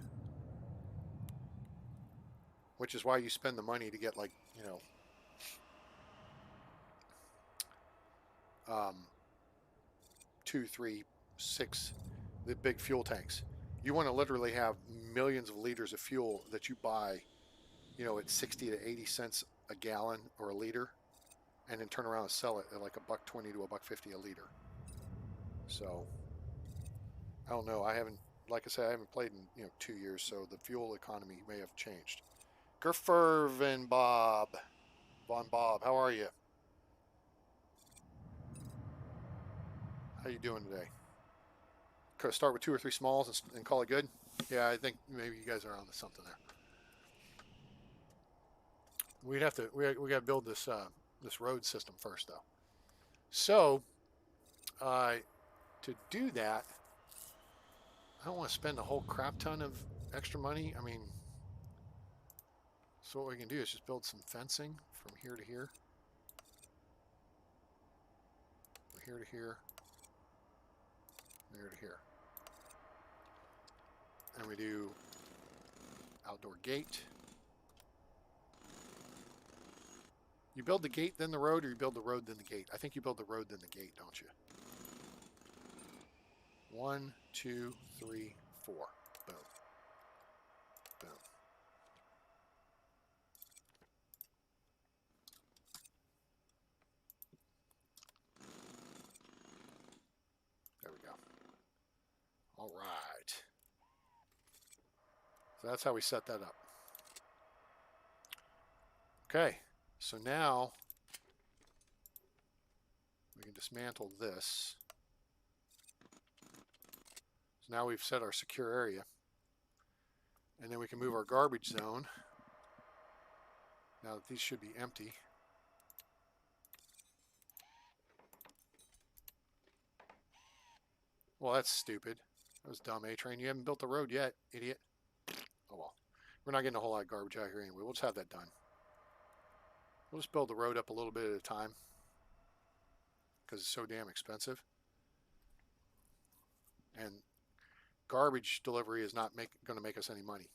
Which is why you spend the money to get, like, you know, 2, 3, 6, the big fuel tanks. You want to literally have millions of liters of fuel that you buy, you know, at 60 to 80 cents a gallon or a liter. and then turn around and sell it at like $1.20 to $1.50 a liter. So I don't know. I haven't, like I said, I haven't played in 2 years, so the fuel economy may have changed. Gerferven Bob, Von Bob, how are you? How you doing today? Could I start with 2 or 3 smalls and call it good? Yeah, I think maybe you guys are onto something there. We'd have to we got to build this road system first though. So to do that, I don't want to spend a whole crap ton of extra money. I mean, so what we can do is just build some fencing from here to here, from here to here, here to here, and we do outdoor gate. You build the gate, then the road, or you build the road, then the gate? I think you build the road, then the gate, don't you? 1, 2, 3, 4. Boom. Boom. There we go. All right. So that's how we set that up. Okay. So now we can dismantle this. So now we've set our secure area. And then we can move our garbage zone. Now that these should be empty. Well, that's stupid. That was dumb, A-Train. You haven't built the road yet, idiot. Oh well. We're not getting a whole lot of garbage out here anyway. We'll just have that done. We'll just build the road up a little bit at a time because it's so damn expensive. And garbage delivery is not going to make us any money,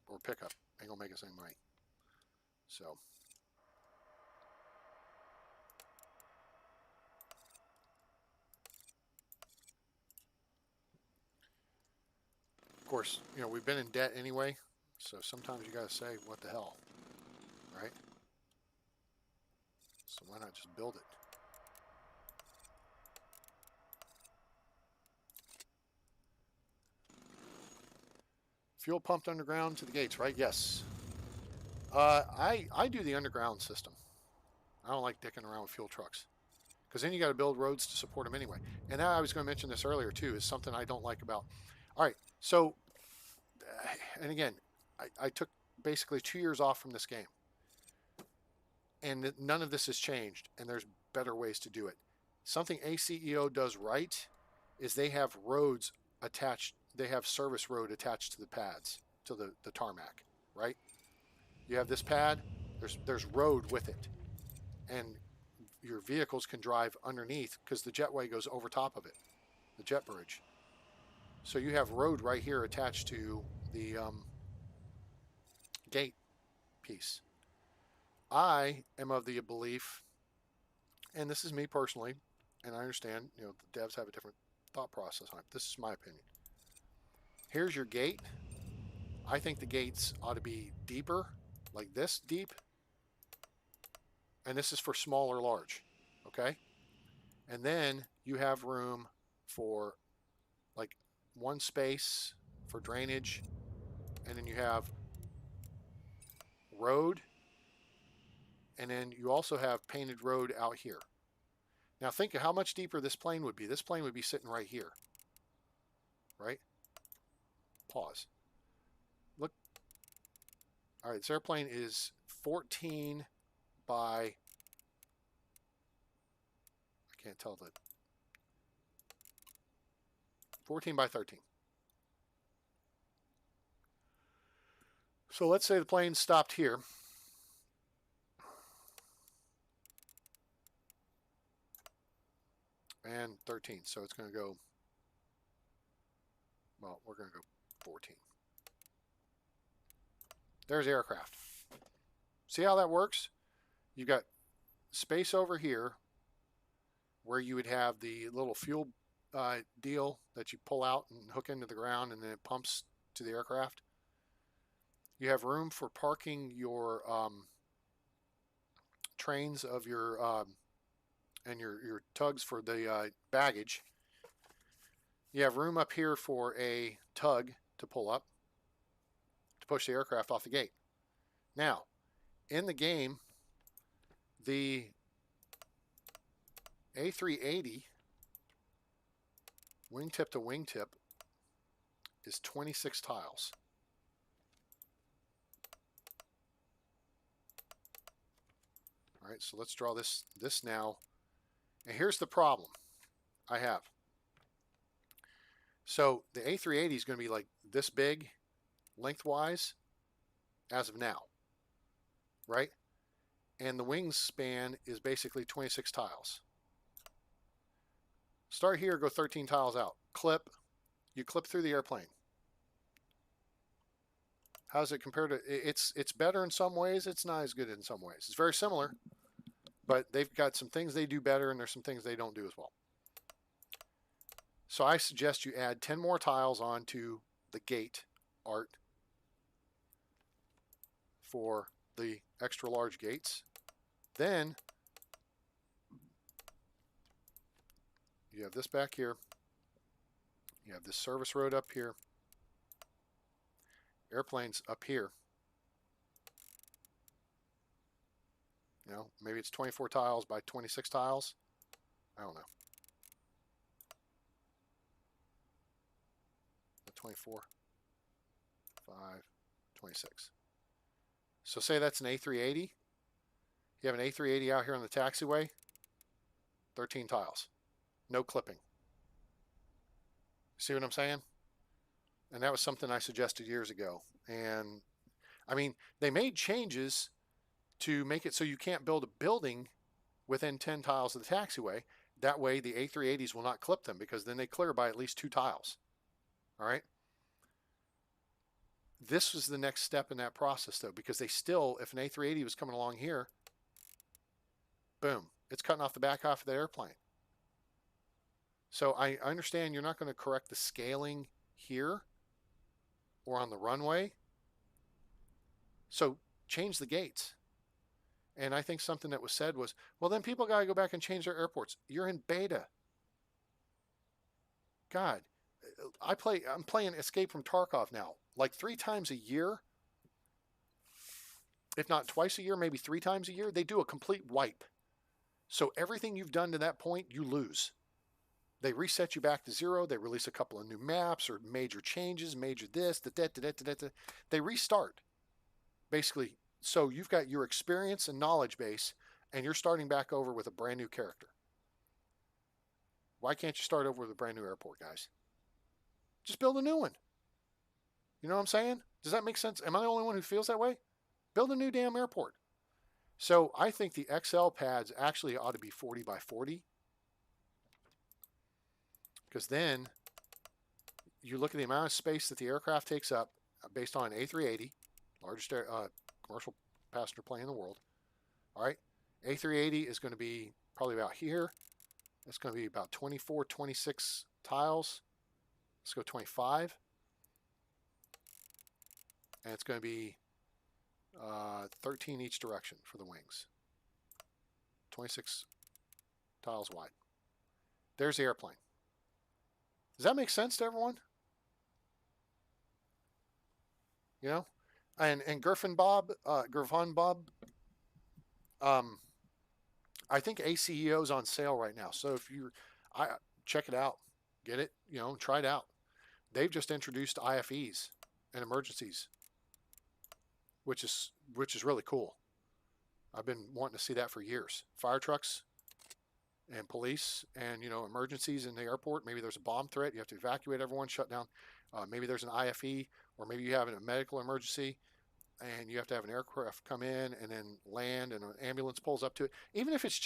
or pickup ain't going to make us any money. So of course, we've been in debt anyway, so sometimes you got to say, what the hell, right? So why not just build it? Fuel pumped underground to the gates, right? Yes. I do the underground system. I don't like dicking around with fuel trucks because then you got to build roads to support them anyway. And I was going to mention this earlier too, is something I don't like about. All right, so, and again, I took basically 2 years off from this game, and none of this has changed, and there's better ways to do it. Something ACEO does right is they have roads attached. They have service road attached to the pads, to the tarmac, right? You have this pad, there's road with it, and your vehicles can drive underneath because the jetway goes over top of it, the jet bridge. So you have road right here attached to the gate piece. I am of the belief, and this is me personally, and I understand, the devs have a different thought process on it. This is my opinion. Here's your gate. I think the gates ought to be deeper, like this deep. And this is for small or large, okay? And then you have room for like one space for drainage, and then you have road, and then you also have painted road out here. Now think of how much deeper this plane would be. This plane would be sitting right here, right? Pause. Look. All right, this airplane is 14 by, I can't tell that, 14 by 13. So let's say the plane stopped here. And 13, so it's going to go, well, we're going to go 14. There's aircraft. See how that works? You've got space over here where you would have the little fuel deal that you pull out and hook into the ground, and then it pumps to the aircraft. You have room for parking your trains of your and your tugs for the baggage. You have room up here for a tug to pull up to push the aircraft off the gate. Now, in the game, the A380 wingtip to wingtip is 26 tiles. All right, so let's draw this now. And here's the problem I have. So the A380 is going to be like this big lengthwise as of now, right? And the wingspan is basically 26 tiles. Start here, go 13 tiles out. Clip. You clip through the airplane. How does it compare to? It's better in some ways. It's not as good in some ways. It's very similar, but they've got some things they do better, and there's some things they don't do as well. So I suggest you add 10 more tiles onto the gate art for the extra large gates. Then you have this back here. You have this service road up here. Airplanes up here. You know, maybe it's 24 tiles by 26 tiles. I don't know. 24, 5, 26. So say that's an A380. You have an A380 out here on the taxiway. 13 tiles. No clipping. See what I'm saying? And that was something I suggested years ago. And I mean, they made changes to make it so you can't build a building within 10 tiles of the taxiway. That way the A380s will not clip them, because then they clear by at least 2 tiles. All right. This was the next step in that process, though, because they still, if an A380 was coming along here, boom, it's cutting off the back half of the airplane. So I understand you're not going to correct the scaling here or on the runway. So change the gates. And I think something that was said was, well, then people got to go back and change their airports. You're in beta. God, I'm playing Escape from Tarkov now, like 3 times a year, if not twice a year, maybe 3 times a year. They do a complete wipe. So everything you've done to that point, you lose. They reset you back to 0. They release a couple of new maps or major changes, major this, they restart, basically. So you've got your experience and knowledge base, and you're starting back over with a brand new character. Why can't you start over with a brand new airport, guys? Just build a new one. You know what I'm saying? Does that make sense? Am I the only one who feels that way? Build a new damn airport. So I think the XL pads actually ought to be 40 by 40. Because then you look at the amount of space that the aircraft takes up based on A380, largest commercial passenger plane in the world. All right. A380 is going to be probably about here. It's going to be about 24, 26 tiles. Let's go 25. And it's going to be 13 each direction for the wings. 26 tiles wide. There's the airplane. Does that make sense to everyone? You know? And Gerfan Bob, I think ACEO is on sale right now. So if you check it out, get it, you know, try it out. They've just introduced IFEs and emergencies, which is really cool. I've been wanting to see that for years. Fire trucks and police and, you know, emergencies in the airport. Maybe there's a bomb threat. You have to evacuate everyone, shut down. Maybe there's an IFE, or maybe you have a medical emergency and you have to have an aircraft come in and then land and an ambulance pulls up to it. Even if it's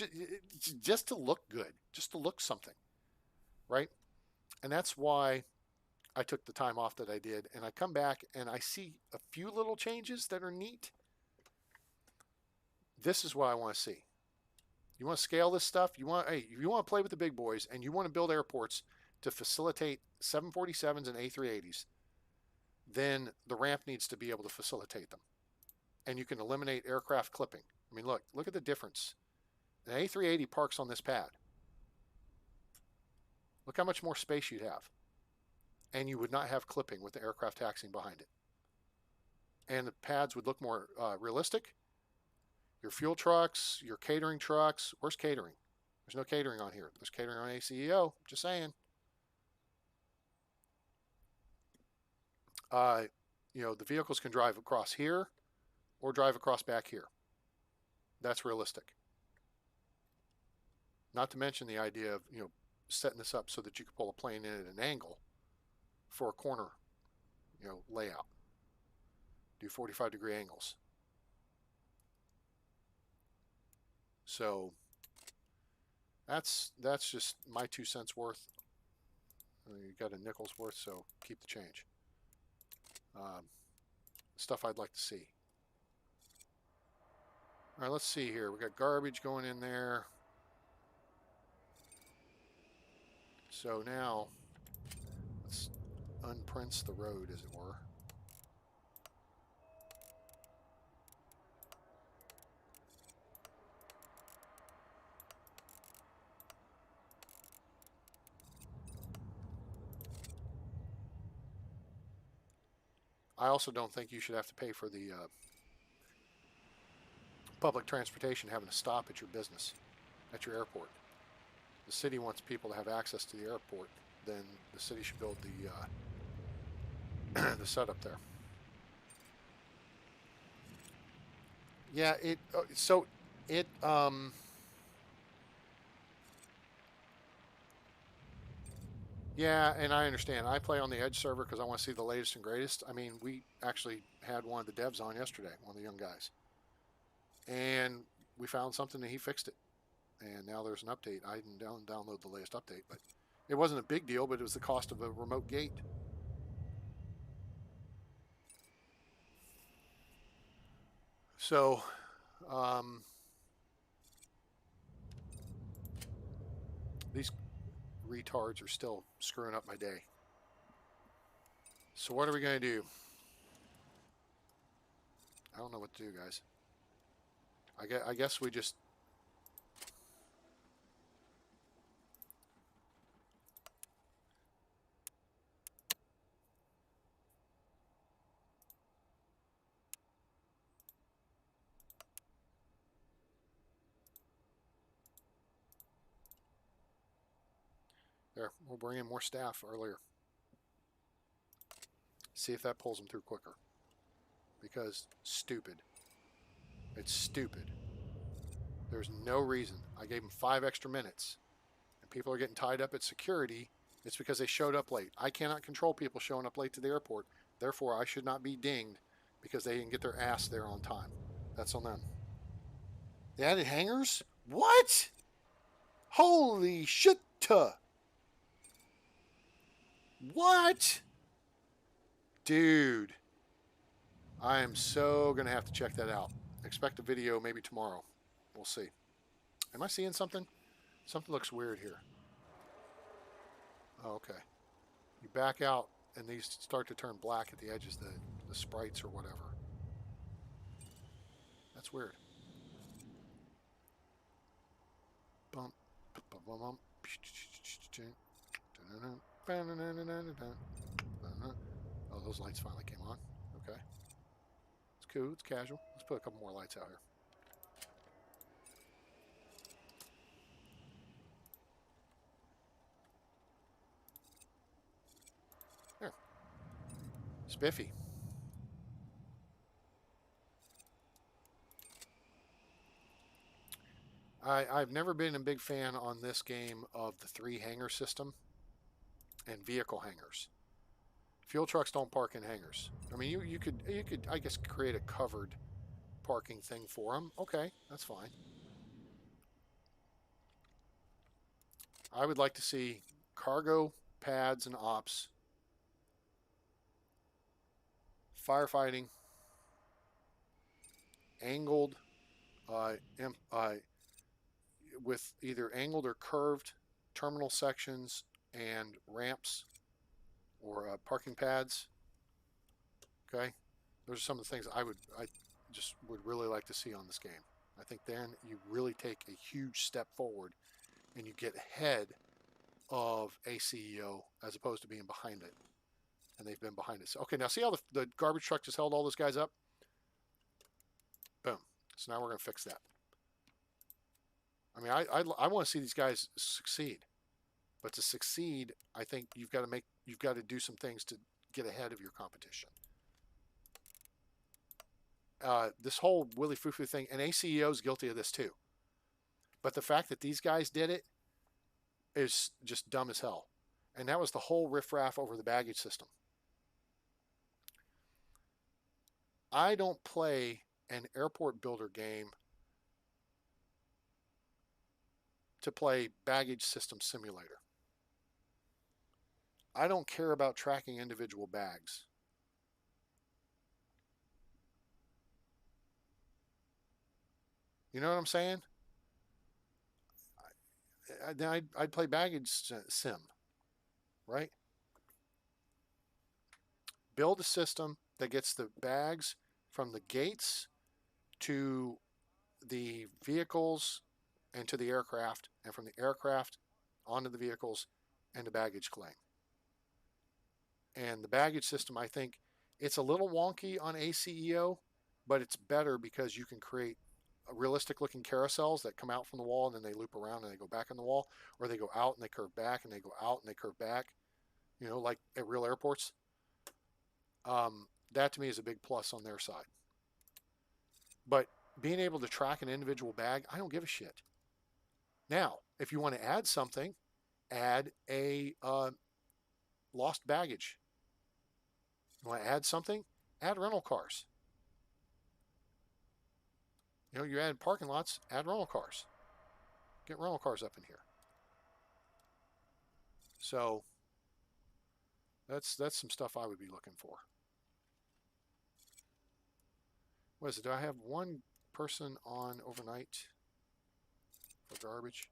just to look good, just to look something, right? And that's why I took the time off that I did. And I come back and I see a few little changes that are neat. This is what I want to see. You want to scale this stuff? You want to play with the big boys and you want to build airports to facilitate 747s and A380s, then the ramp needs to be able to facilitate them. And you can eliminate aircraft clipping. I mean, look at the difference. An A380 parks on this pad. Look how much more space you'd have. And you would not have clipping with the aircraft taxiing behind it. And the pads would look more realistic. Your fuel trucks, your catering trucks. Where's catering? There's no catering on here. There's catering on ACEO. Just saying. The vehicles can drive across here or drive across back here. That's realistic. Not to mention the idea of, setting this up so that you can pull a plane in at an angle for a corner, layout. Do 45-degree angles. So that's just my 2 cents worth. You got a nickel's worth, so keep the change. Stuff I'd like to see. All right, let's see here. We got garbage going in there. So now let's unprince the road, as it were. I also don't think you should have to pay for the public transportation having to stop at your business, at your airport. The city wants people to have access to the airport, then the city should build the setup there. Yeah, yeah, and I understand. I play on the Edge server because I want to see the latest and greatest. I mean, we actually had one of the devs on yesterday, one of the young guys. And we found something and he fixed it. And now there's an update. I didn't download the latest update, but it wasn't a big deal, but it was the cost of a remote gate. So, these retards are still screwing up my day. So what are we going to do? I don't know what to do, guys. I guess we just... There, we'll bring in more staff earlier. See if that pulls them through quicker. Because stupid. It's stupid. There's no reason. I gave them 5 extra minutes. And people are getting tied up at security. It's because they showed up late. I cannot control people showing up late to the airport. Therefore, I should not be dinged because they didn't get their ass there on time. That's on them. They added hangars? What? Holy shit! What? Dude. I am so going to have to check that out. Expect a video maybe tomorrow. We'll see. Am I seeing something? Something looks weird here. Oh, okay. You back out and these start to turn black at the edges, the sprites or whatever. That's weird. Bump, bump, bump, bump. Oh, those lights finally came on. Okay. It's cool. It's casual. Let's put a couple more lights out here. There. Spiffy. I've never been a big fan on this game of the 3 hangar system and vehicle hangars. Fuel trucks don't park in hangars. I mean, you could I guess create a covered parking thing for them. Okay, that's fine. I would like to see cargo pads and ops, firefighting, angled, with either angled or curved terminal sections and ramps or parking pads. Okay, those are some of the things I just would really like to see on this game. I think then you really take a huge step forward and you get ahead of a CEO as opposed to being behind it. And they've been behind us. Okay, now see how the garbage truck just held all those guys up? Boom. So now we're going to fix that. I mean, I want to see these guys succeed. But to succeed, I think you've got to do some things to get ahead of your competition. This whole Willy Foo-Foo thing, and ACEO is guilty of this too. But the fact that these guys did it is just dumb as hell. And that was the whole riffraff over the baggage system. I don't play an airport builder game to play baggage system simulator. I don't care about tracking individual bags. You know what I'm saying? I'd play baggage sim, right? Build a system that gets the bags from the gates to the vehicles and to the aircraft, and from the aircraft onto the vehicles and the baggage claim. And the baggage system, I think it's a little wonky on ACEO, but it's better because you can create realistic looking carousels that come out from the wall and then they loop around and they go back in the wall, or they go out and they curve back and they go out and they curve back, you know, like at real airports. That to me is a big plus on their side. But being able to track an individual bag, I don't give a shit. Now, if you want to add something, add a lost baggage. You want to add something? Add rental cars. You know, you add parking lots, add rental cars. Get rental cars up in here. So that's some stuff I would be looking for. What is it? Do I have one person on overnight for garbage?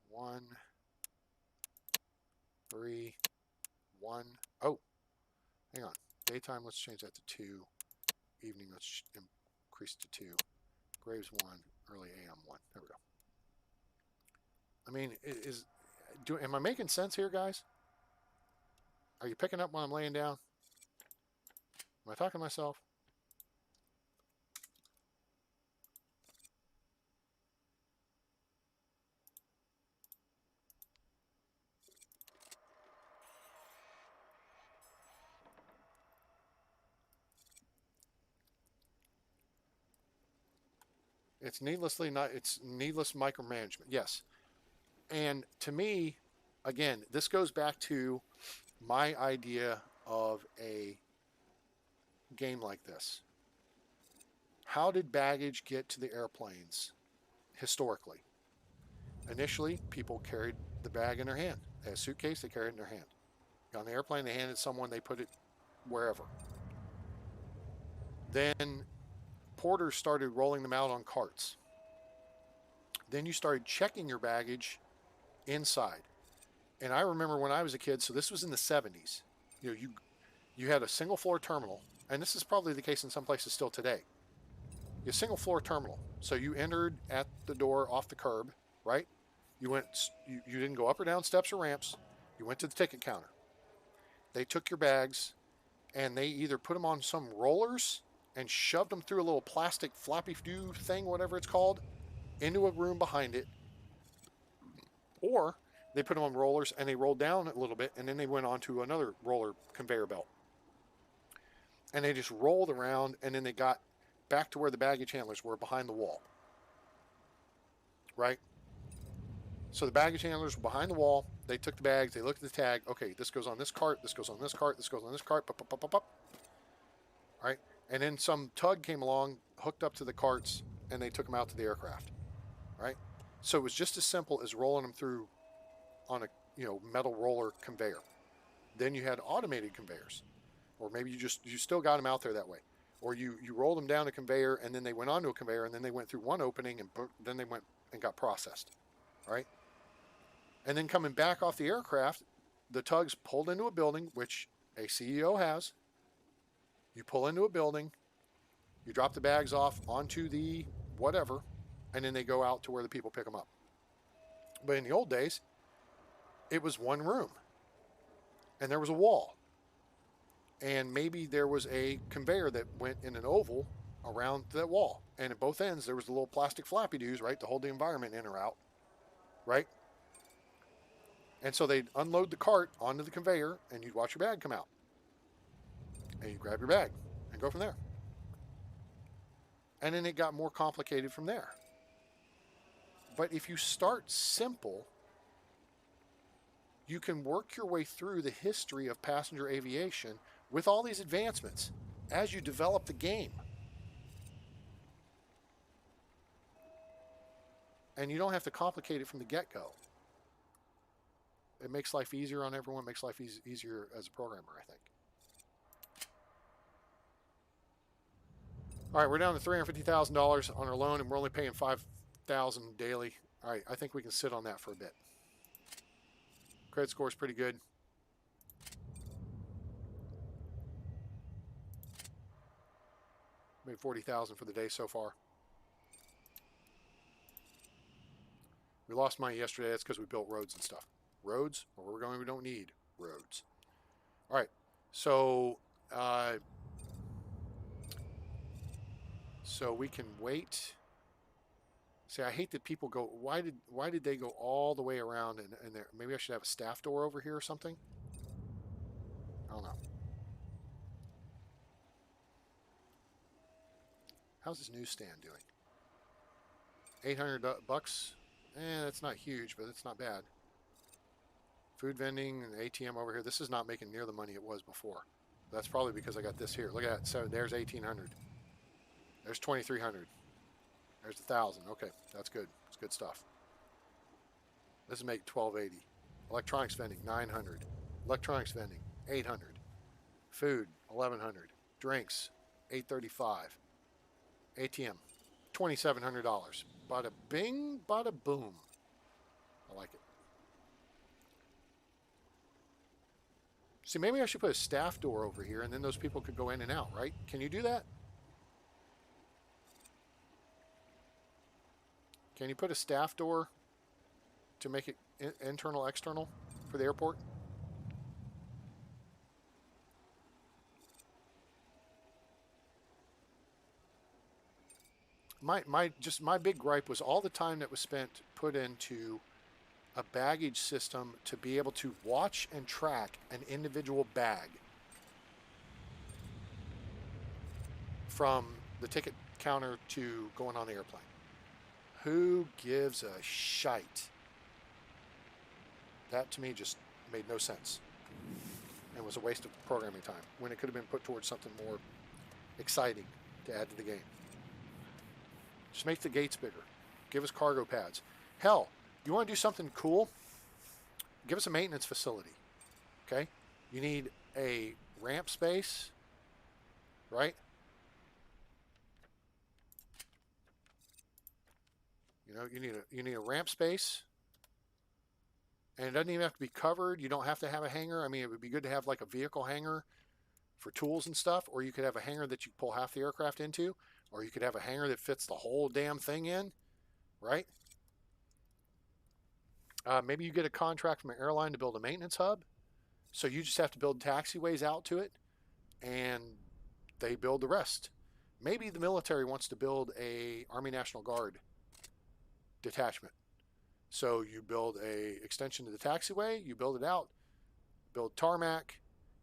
1, 3, 1. Oh, hang on. Daytime, let's change that to 2. Evening, let's increase to 2. Graves 1. Early AM 1. There we go. I mean, am I making sense here, guys? Are you picking up when I'm laying down? Am I talking to myself? It's needless micromanagement. Yes. And to me, again, this goes back to my idea of a game like this. How did baggage get to the airplanes historically? Initially, people carried the bag in their hand. They had a suitcase, they carried it in their hand. Got on the airplane, they handed someone, they put it wherever. Then porters started rolling them out on carts. Then you started checking your baggage inside. And I remember when I was a kid, so this was in the 70s, you know, you had a single floor terminal, and this is probably the case in some places still today. You had a single floor terminal. So you entered at the door off the curb, right? You didn't go up or down steps or ramps. You went to the ticket counter. They took your bags and they either put them on some rollers and shoved them through a little plastic floppy do thing, whatever it's called, into a room behind it, or they put them on rollers and they rolled down a little bit and then they went on to another roller conveyor belt. And they just rolled around and then they got back to where the baggage handlers were behind the wall. Right? So the baggage handlers were behind the wall. They took the bags. They looked at the tag. Okay, this goes on this cart. This goes on this cart. This goes on this cart. Pop, pop, pop, pop, pop. All right? And then some tug came along, hooked up to the carts, and they took them out to the aircraft. Right? So it was just as simple as rolling them through on a metal roller conveyor. Then you had automated conveyors, or maybe you still got them out there that way, or you rolled them down a conveyor and then they went onto a conveyor and then they went through one opening and then they went and got processed, right? And then coming back off the aircraft, the tugs pulled into a building, which a CEO has, You pull into a building, you drop the bags off onto the whatever, and then they go out to where the people pick them up. But in the old days, it was one room, and there was a wall, and maybe there was a conveyor that went in an oval around that wall, and at both ends there was the little plastic flappy doos, right, to hold the environment in or out, right? And so they'd unload the cart onto the conveyor, and you'd watch your bag come out, and you grab your bag and go from there. And then it got more complicated from there. But if you start simple, you can work your way through the history of passenger aviation with all these advancements as you develop the game. And you don't have to complicate it from the get-go. It makes life easier on everyone, makes life easier as a programmer, I think. All right, we're down to $350,000 on our loan, and we're only paying $5,000 daily. All right, I think we can sit on that for a bit. Credit score is pretty good. Made $40,000 for the day so far. We lost money yesterday. That's because we built roads and stuff. Roads, where we're going, we don't need roads. All right, so we can wait. See, I hate that people go, why did they go all the way around and there? Maybe I should have a staff door over here or something. I don't know. How's this newsstand doing? 800 bucks. That's not huge, but it's not bad. Food vending and ATM over here. This is not making near the money it was before. That's probably because I got this here. Look at that. So there's 1,800. There's 2,300. There's 1,000. Okay, that's good. It's good stuff. This is make 1,280. Electronics vending 900. Electronics vending 800. Food 1,100. Drinks 835. ATM $2,700. Bada bing, bada boom. I like it. See, maybe I should put a staff door over here, and then those people could go in and out, right? Can you do that? Can you put a staff door to make it internal, external for the airport? My big gripe was all the time that was spent put into a baggage system to be able to watch and track an individual bag from the ticket counter to going on the airplane. Who gives a shite? That to me just made no sense and was a waste of programming time when it could have been put towards something more exciting to add to the game. Just make the gates bigger. Give us cargo pads. Hell, you want to do something cool? Give us a maintenance facility. Okay? You need a ramp space, right? You know, you need a ramp space, and it doesn't even have to be covered. You don't have to have a hangar. I mean, it would be good to have like a vehicle hangar for tools and stuff, or you could have a hangar that you pull half the aircraft into, or you could have a hangar that fits the whole damn thing in, right? Maybe you get a contract from an airline to build a maintenance hub, so you just have to build taxiways out to it, and they build the rest. Maybe the military wants to build a Army National Guard detachment. So you build a extension to the taxiway, you build it out, build tarmac,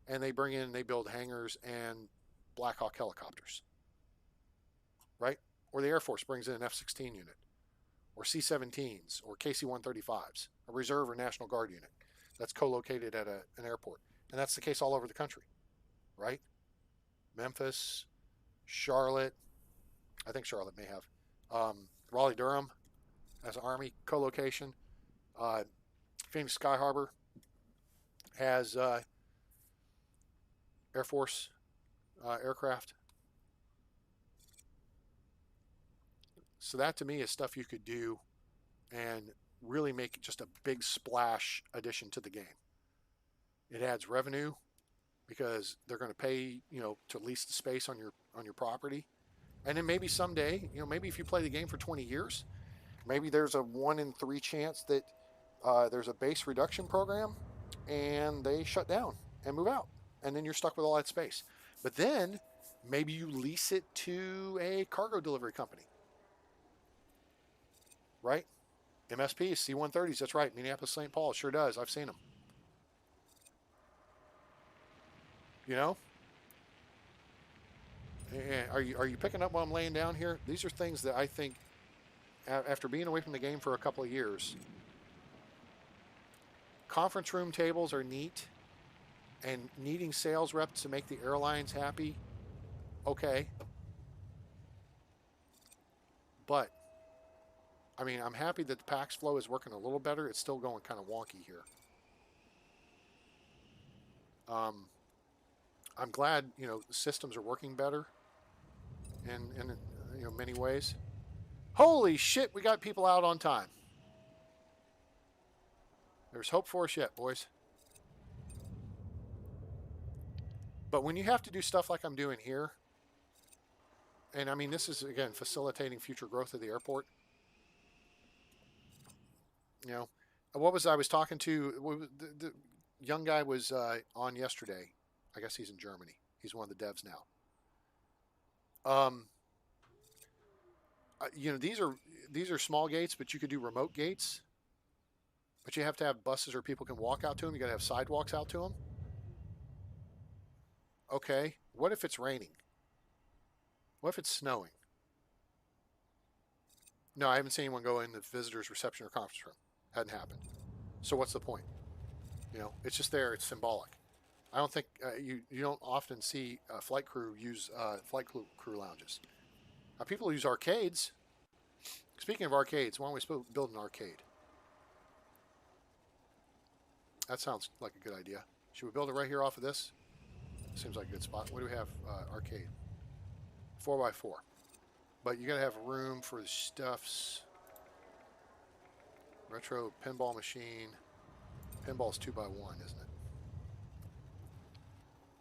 and they build hangars and Black Hawk helicopters, right? Or the Air Force brings in an F-16 unit, or C-17s, or KC-135s, a Reserve or National Guard unit that's co-located at an airport. And that's the case all over the country, right? Memphis, Charlotte, I think Charlotte may have, Raleigh-Durham as an Army co-location. Phoenix Sky Harbor has Air Force aircraft. So that to me is stuff you could do and really make just a big splash addition to the game. It adds revenue because they're going to pay, to lease the space on your property. And then maybe someday, maybe if you play the game for 20 years, maybe there's a 1 in 3 chance that there's a base reduction program and they shut down and move out. And then you're stuck with all that space. But then maybe you lease it to a cargo delivery company, right? MSPs, C-130s, that's right. Minneapolis, St. Paul, sure does. I've seen them. You know? Are you picking up what I'm laying down here? These are things that I think, after being away from the game for a couple of years, conference room tables are neat, and needing sales reps to make the airlines happy, okay. But, I mean, I'm happy that the PAX flow is working a little better. It's still going kind of wonky here. I'm glad, the systems are working better in many ways. Holy shit, we got people out on time. There's hope for us yet, boys. But when you have to do stuff like I'm doing here, and I mean, this is, again, facilitating future growth of the airport. What was I was talking to? The young guy was on yesterday. I guess he's in Germany. He's one of the devs now. These are small gates, but you could do remote gates. But you have to have buses or people can walk out to them. You got to have sidewalks out to them. Okay, what if it's raining? What if it's snowing? No, I haven't seen anyone go in the visitor's reception or conference room. Hadn't happened. So what's the point? It's just there. It's symbolic. I don't think you don't often see flight crew use flight crew lounges. Now, people use arcades. Speaking of arcades, why don't we build an arcade? That sounds like a good idea. Should we build it right here off of this? Seems like a good spot. What do we have? Arcade. 4x4. But you got to have room for the stuffs. Retro pinball machine. Pinball's 2x1, isn't it?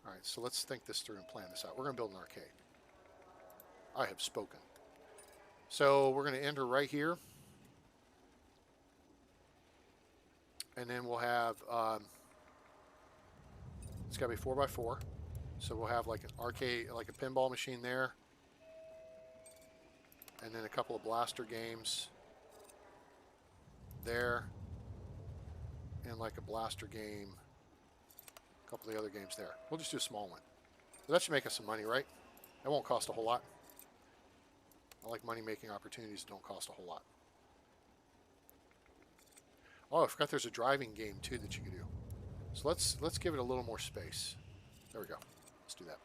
All right, so let's think this through and plan this out. We're going to build an arcade. I have spoken. So we're going to enter right here. And then we'll have, it's got to be 4x4. So we'll have like an arcade, like a pinball machine there. And then a couple of blaster games there. And like a blaster game. A couple of the other games there. We'll just do a small one. But that should make us some money, right? That won't cost a whole lot. I like money-making opportunities that don't cost a whole lot. Oh, I forgot there's a driving game too that you can do. So let's give it a little more space. There we go. Let's do that.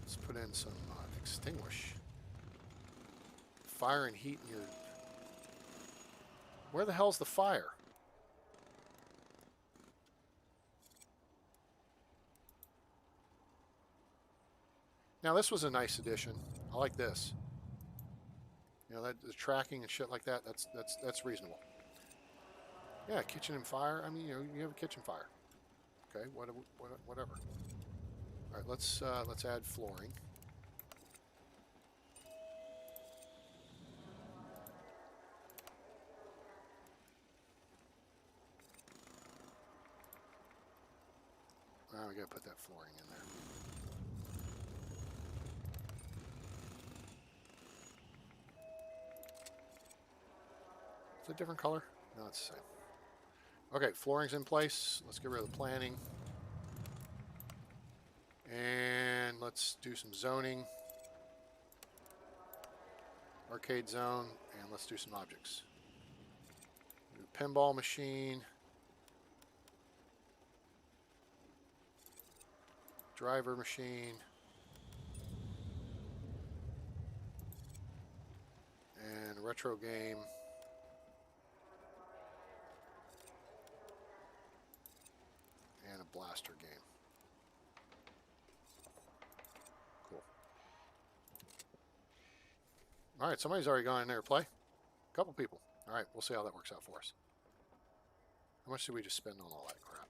Let's put in some extinguish. Fire and heat in your... Where the hell's the fire? Now this was a nice addition. I like this. That the tracking and shit like that. That's reasonable. Yeah, kitchen and fire. I mean, you have a kitchen fire. Okay, whatever. All right, let's add flooring. Now we gotta put that flooring in there. Is it a different color? No, it's the same. Okay, flooring's in place. Let's get rid of the planning. And let's do some zoning. Arcade zone. And let's do some objects. Do pinball machine. Driver machine. And retro game. And a blaster game. Cool. All right, somebody's already gone in there to play. A couple people. All right, we'll see how that works out for us. How much did we just spend on all that crap?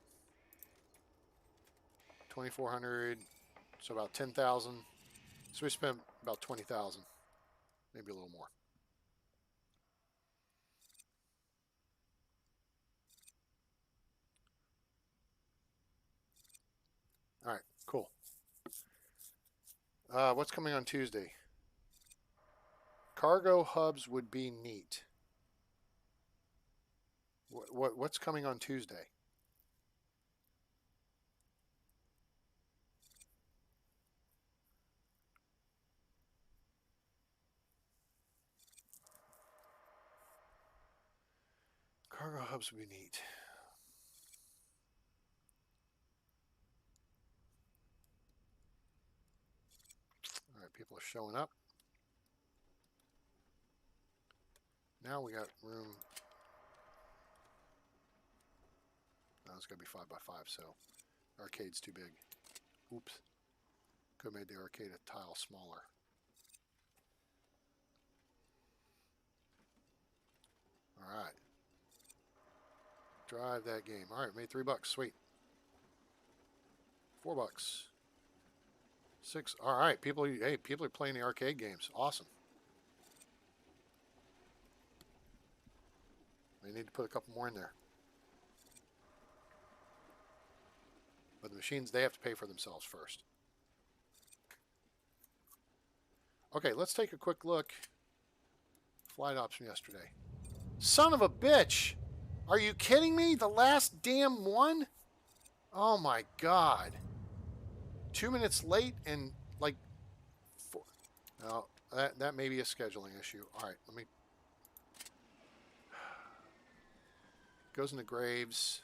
2,400. So about 10,000. So we spent about 20,000, maybe a little more. All right, cool. What's coming on Tuesday? Cargo hubs would be neat. What's coming on Tuesday? Cargo hubs would be neat. All right, people are showing up. Now we got room. No, it's going to be 5 by 5, so arcade's too big. Oops. Could have made the arcade a tile smaller. All right. Drive that game. All right, made $3. Sweet. $4. 6. All right, people. Hey, people are playing the arcade games. Awesome. They need to put a couple more in there. But the machines, they have to pay for themselves first. Okay, let's take a quick look. Flight ops from yesterday. Son of a bitch! Are you kidding me? The last damn one? Oh my god. 2 minutes late and like 4. No, that may be a scheduling issue. All right, let me. Goes into Graves.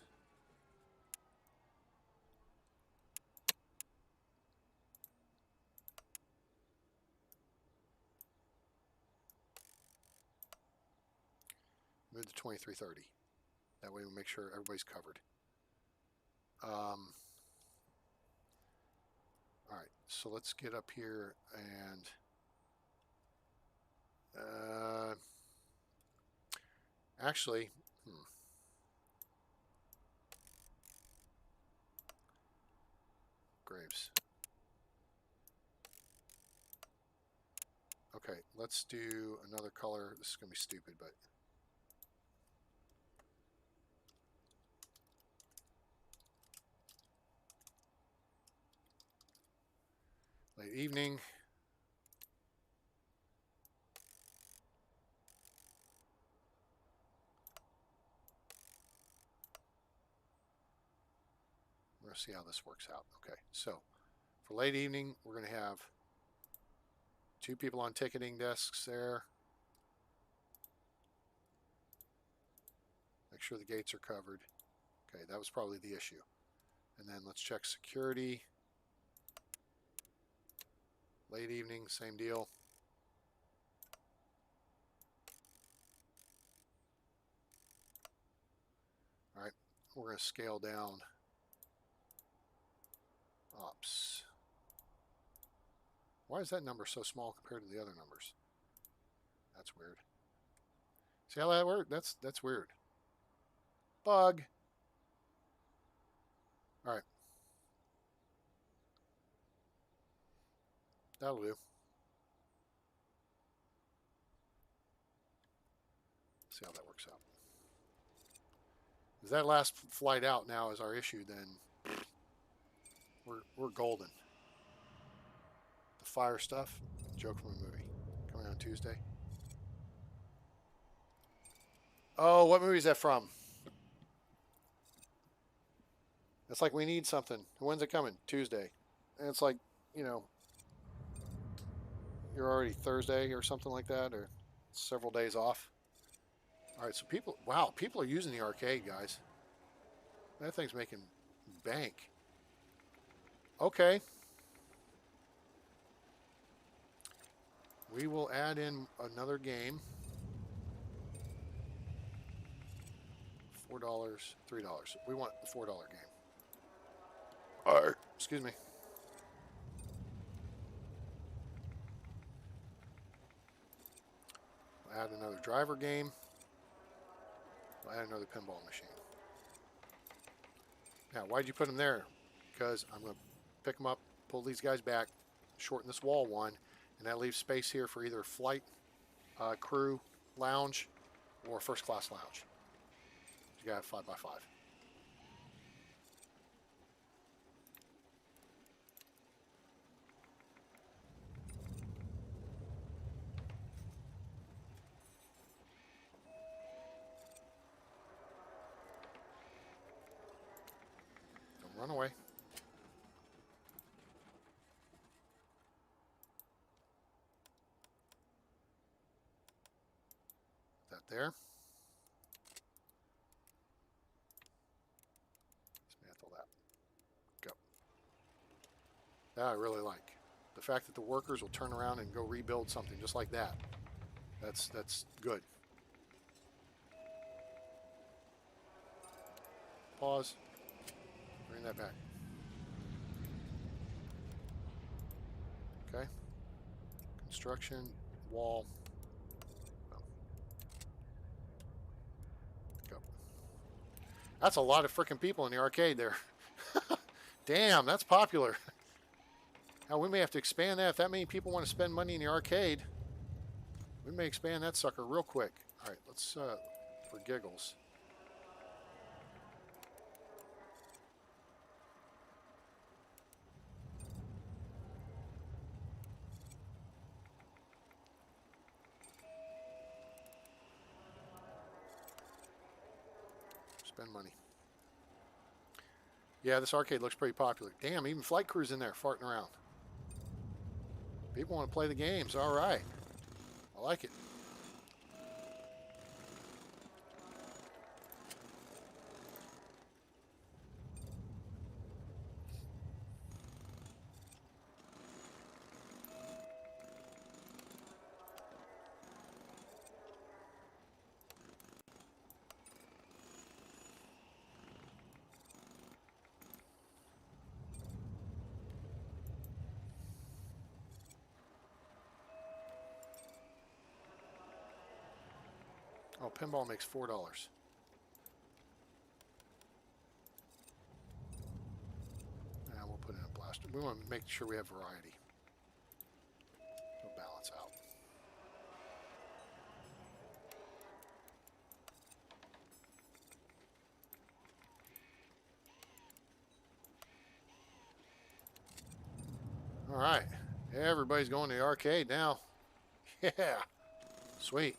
Move to 2330. That way we make sure everybody's covered. All right, so let's get up here and actually, Graves. Okay, let's do another color. This is going to be stupid, but late evening. We're going to see how this works out. Okay, so for late evening, we're going to have 2 people on ticketing desks there. Make sure the gates are covered. Okay, that was probably the issue. And then let's check security. Late evening, same deal. All right, we're going to scale down ops. Why is that number so small compared to the other numbers? That's weird. See how that worked? That's weird. Bug. All right. That'll do. See how that works out. If that last flight out now is our issue, then we're golden. The fire stuff, joke from a movie. Coming on Tuesday. Oh, what movie is that from? It's like we need something. When's it coming? Tuesday. And it's like, you know, you're already Thursday or something like that, or several days off. All right, so people, wow, people are using the arcade, guys. That thing's making bank. Okay. We will add in another game. $4, $3. We want the $4 game. All right. Excuse me. We'll add another driver game. We'll add another pinball machine. Now, why'd you put them there? Because I'm going to pick them up, pull these guys back, shorten this wall one, and that leaves space here for either flight, crew, lounge, or first class lounge. You got 5x5. Don't run away. Put that there. Dismantle that. Go. That I really like. The fact that the workers will turn around and go rebuild something just like that. That's good. Pause. Bring that back. Okay. Construction, wall. Go. That's a lot of freaking people in the arcade there. Damn, that's popular. Now we may have to expand that. If that many people want to spend money in the arcade, we may expand that sucker real quick. All right, let's, for giggles. Spend money. Yeah, this arcade looks pretty popular. Damn, even flight crews in there farting around. People want to play the games. All right. I like it. Oh, pinball makes $4. And we'll put in a blaster. We want to make sure we have variety. We'll balance out. All right. Everybody's going to the arcade now. Yeah. Sweet.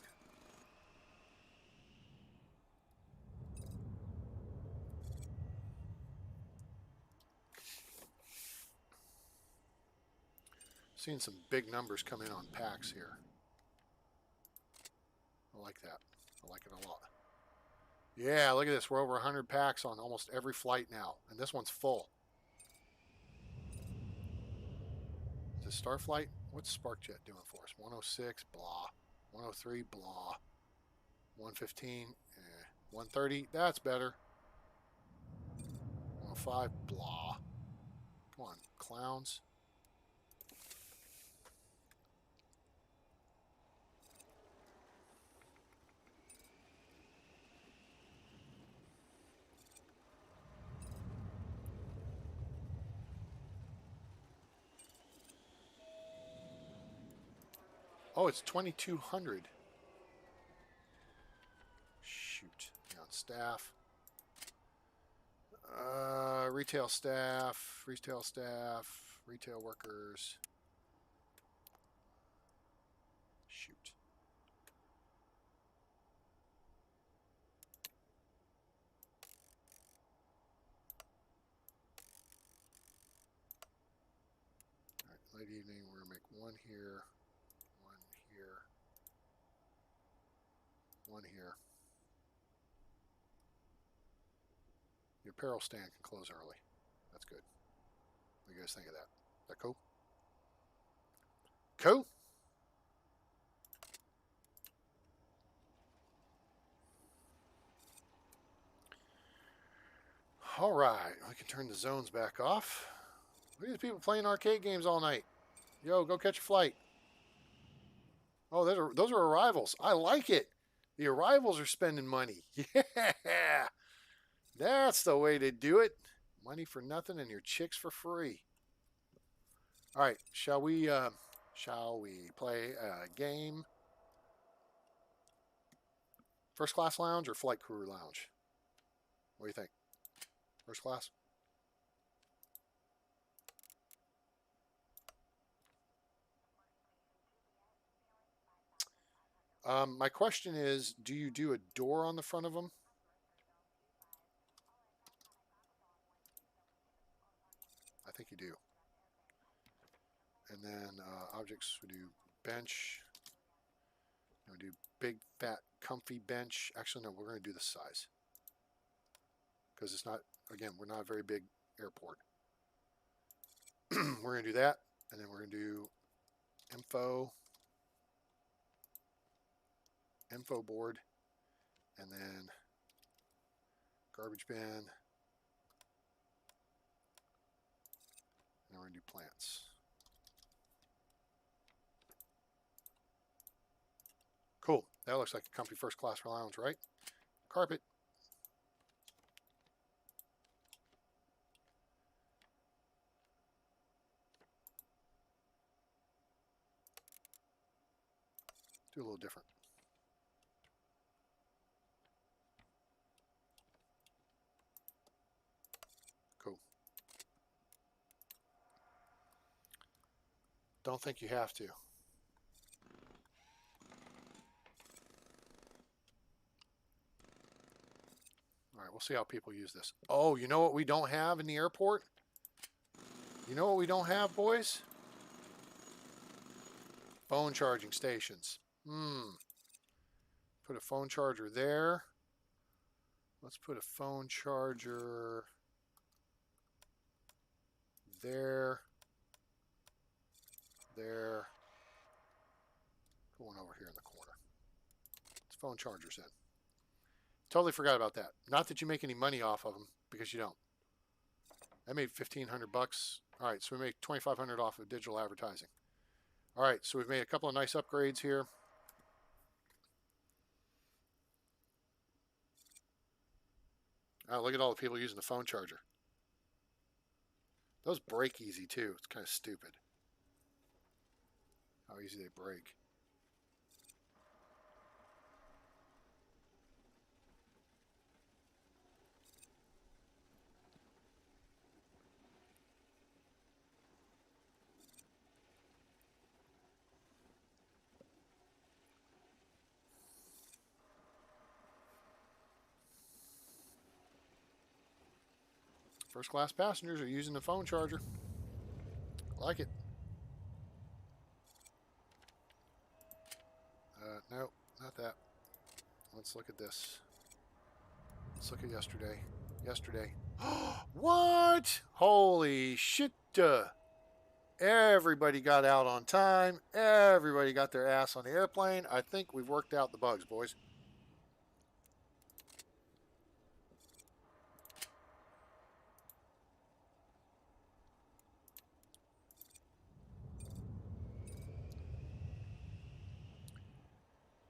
Seeing some big numbers come in on packs here. I like that. I like it a lot. Yeah, look at this. We're over 100 packs on almost every flight now. And this one's full. Is this Starflight? What's SparkJet doing for us? 106, blah. 103, blah. 115, 130, that's better. 105, blah. Come on, clowns. Oh, it's 2,200. Shoot. On staff. Retail staff, retail workers. Shoot. All right, late evening, we're going to make one here. One here. Your apparel stand can close early. That's good. What do you guys think of that? Is that cool? Cool? All right. I can turn the zones back off. Look at these people playing arcade games all night. Yo, go catch a flight. Oh, those are arrivals. I like it. The arrivals are spending money. Yeah, that's the way to do it. Money for nothing and your chicks for free. All right, shall we play a game? First class lounge or flight crew lounge? What do you think? First class? My question is, do you do a door on the front of them? I think you do. And then objects, we do bench. And we do big, fat, comfy bench. Actually, no, we're going to do the size. Because it's not, again, we're not a very big airport. We're going to do that. And then we're going to do info board. And then garbage bin. And then we're going to do plants. Cool. That looks like a comfy first class lounge, right? Carpet. Do a little different. Cool. Don't think you have to. All right, we'll see how people use this. Oh, you know what we don't have in the airport? You know what we don't have, boys? Phone charging stations. Put a phone charger there. Let's put a phone charger there. There. Put one over here in the corner. It's phone chargers in. Totally forgot about that. Not that you make any money off of them, because you don't. I made $1,500. All right, so we make $2,500 off of digital advertising. All right, so we've made a couple of nice upgrades here. Oh, look at all the people using the phone charger. Those break easy too. It's kind of stupid how easy they break. First class passengers are using the phone charger. I like it. No, not that. Let's look at this. Let's look at yesterday. Yesterday. What? Holy shit. Everybody got out on time. Everybody got their ass on the airplane. I think we've worked out the bugs, boys.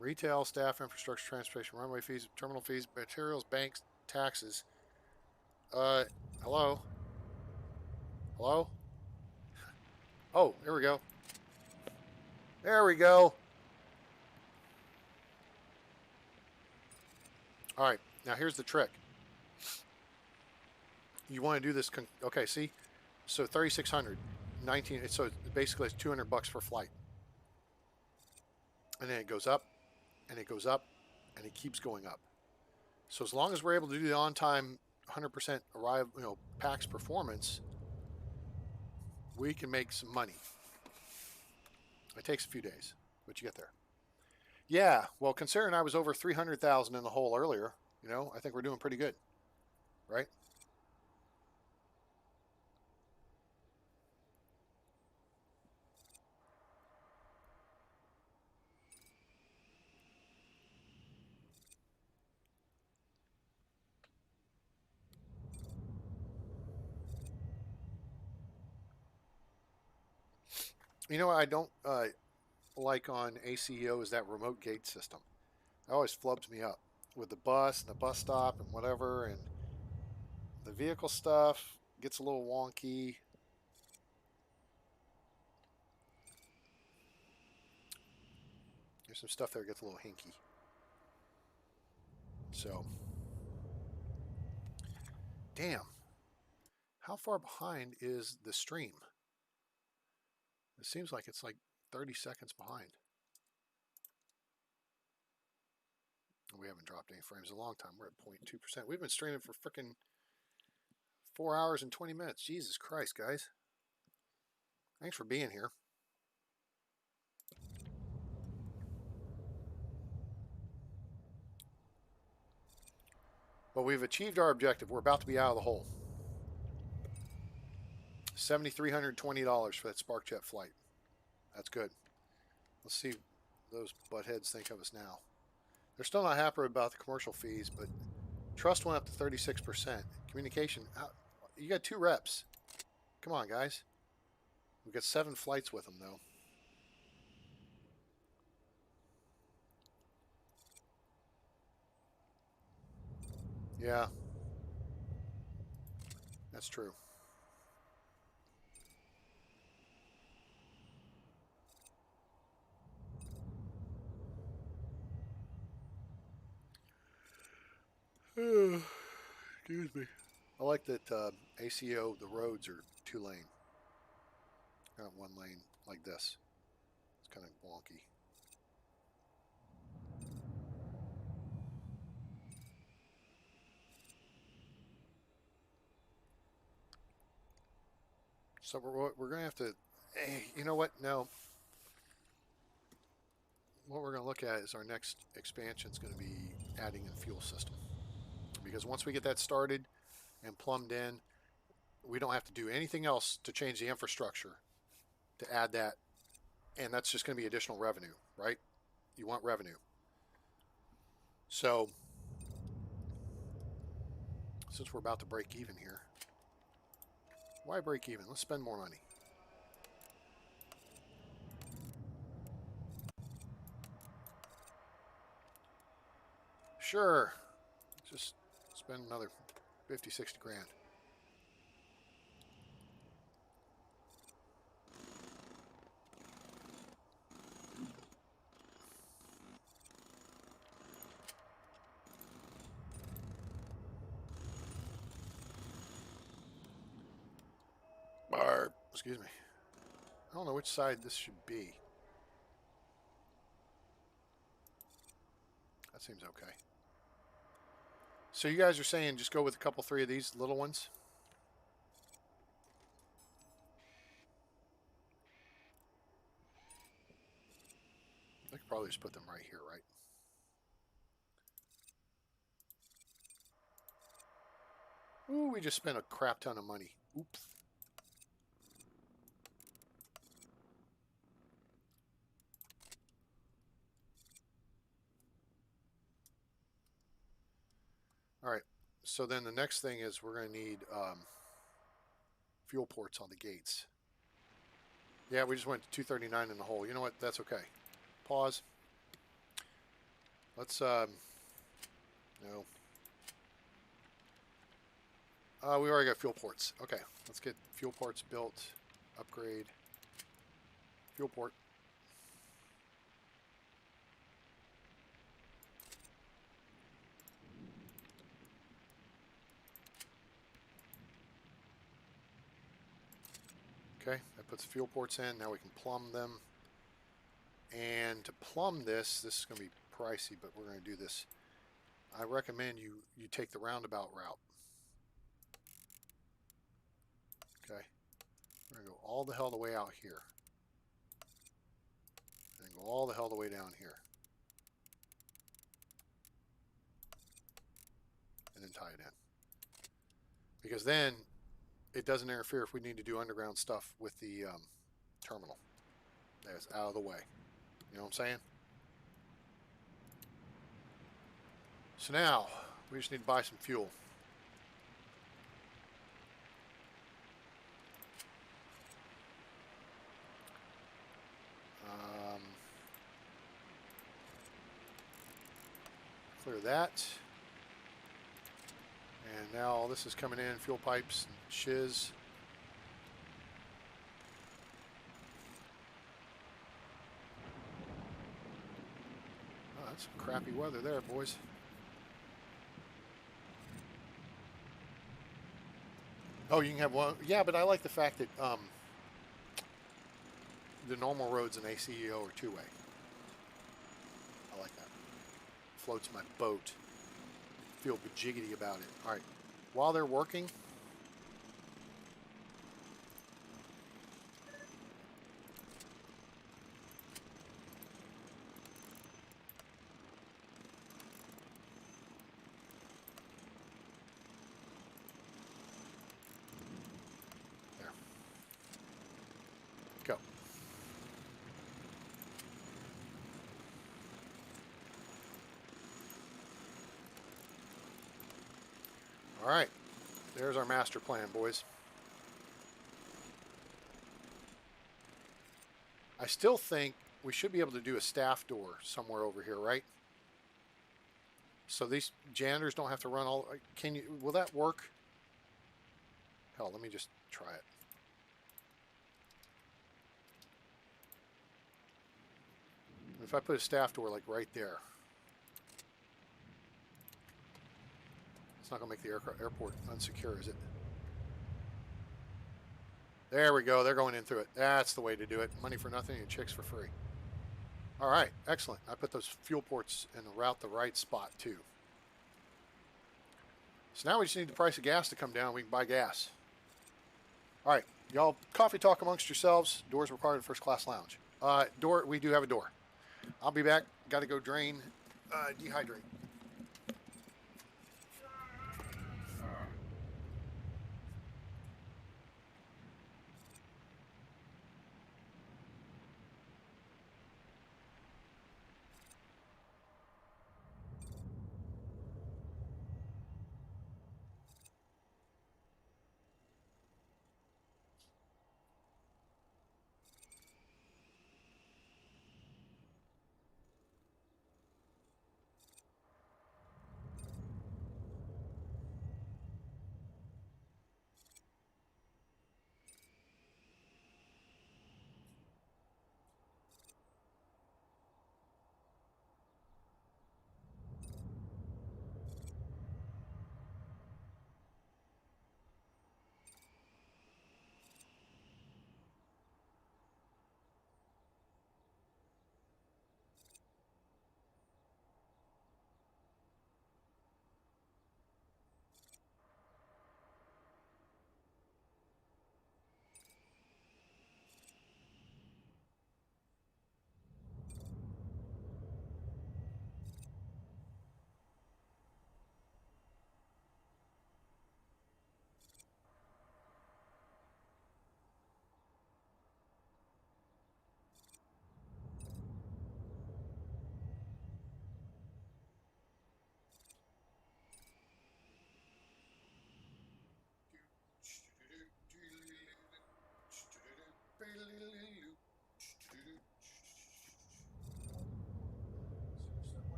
Retail, staff, infrastructure, transportation, runway fees, terminal fees, materials, banks, taxes. Hello? Hello? Oh, there we go. There we go. All right, now here's the trick. You want to do this, okay, see? So 3,600, 19, so basically it's $200 per flight. And then it goes up, and it goes up, and it keeps going up. So as long as we're able to do the on-time 100% arrive, PAX performance, we can make some money. It takes a few days, but you get there. Yeah, well, considering I was over 300,000 in the hole earlier, I think we're doing pretty good, right? I don't like on ACEO is that remote gate system. It always flubs me up with the bus and the bus stop and whatever, and the vehicle stuff gets a little wonky. There's some stuff there that gets a little hinky. So, damn. How far behind is the stream? It seems like it's like 30 seconds behind. We haven't dropped any frames in a long time. We're at 0.2%. We've been streaming for freaking 4 hours and 20 minutes. Jesus Christ, guys. Thanks for being here. Well, we've achieved our objective. We're about to be out of the hole. $7,320 for that SparkJet flight. That's good. Let's see what those buttheads think of us now. They're still not happy about the commercial fees, but trust went up to 36%. Communication, you got 2 reps. Come on, guys. We've got 7 flights with them, though. Yeah, that's true. Excuse me. I like that ACO, the roads are 2 lane. Not 1 lane like this. It's kind of wonky. So we're going to have to, hey, you know what? No. What we're going to look at is our next expansion is going to be adding a fuel system. Because once we get that started and plumbed in, we don't have to do anything else to change the infrastructure to add that. And that's just going to be additional revenue, right? You want revenue. So, since we're about to break even here, why break even? Let's spend more money. Sure. Just spend another 50, 60 grand. Excuse me. I don't know which side this should be. That seems okay. So you guys are saying just go with a couple, 3 of these little ones? I could probably just put them right here, right? Ooh, we just spent a crap ton of money. Oops. All right. So then the next thing is we're going to need fuel ports on the gates. Yeah, we just went to 239 in the hole. You know what? That's okay. Pause. Let's, no. We already got fuel ports. Okay, let's get fuel ports built. Upgrade. Fuel port. Okay, that puts fuel ports in. Now we can plumb them. And to plumb this is going to be pricey, but we're going to do this. I recommend you take the roundabout route. Okay, we're going to go all the hell the way out here. And go all the hell the way down here. And then tie it in. Because then it doesn't interfere if we need to do underground stuff with the terminal. That's out of the way. You know what I'm saying? So now, we just need to buy some fuel. Clear that. And now all this is coming in, fuel pipes, and shiz. Oh, that's some crappy weather there, boys. Oh, you can have one. Yeah, but I like the fact that the normal roads in ACEO are two-way. I like that. Floats my boat. Feel bejiggity about it. All right. While they're working, there. Go. All right. There's our master plan, boys. I still think we should be able to do a staff door somewhere over here, right? So these janitors don't have to run all. Can you? Will that work? Hell, let me just try it. If I put a staff door like right there, it's not going to make the airport unsecure, is it? There we go. They're going in through it. That's the way to do it. Money for nothing and chicks for free. All right. Excellent. I put those fuel ports in the right spot, too. So now we just need the price of gas to come down. We can buy gas. All right. Y'all coffee talk amongst yourselves. Doors required in first class lounge. Door. We do have a door. I'll be back. Got to go drain, dehydrate.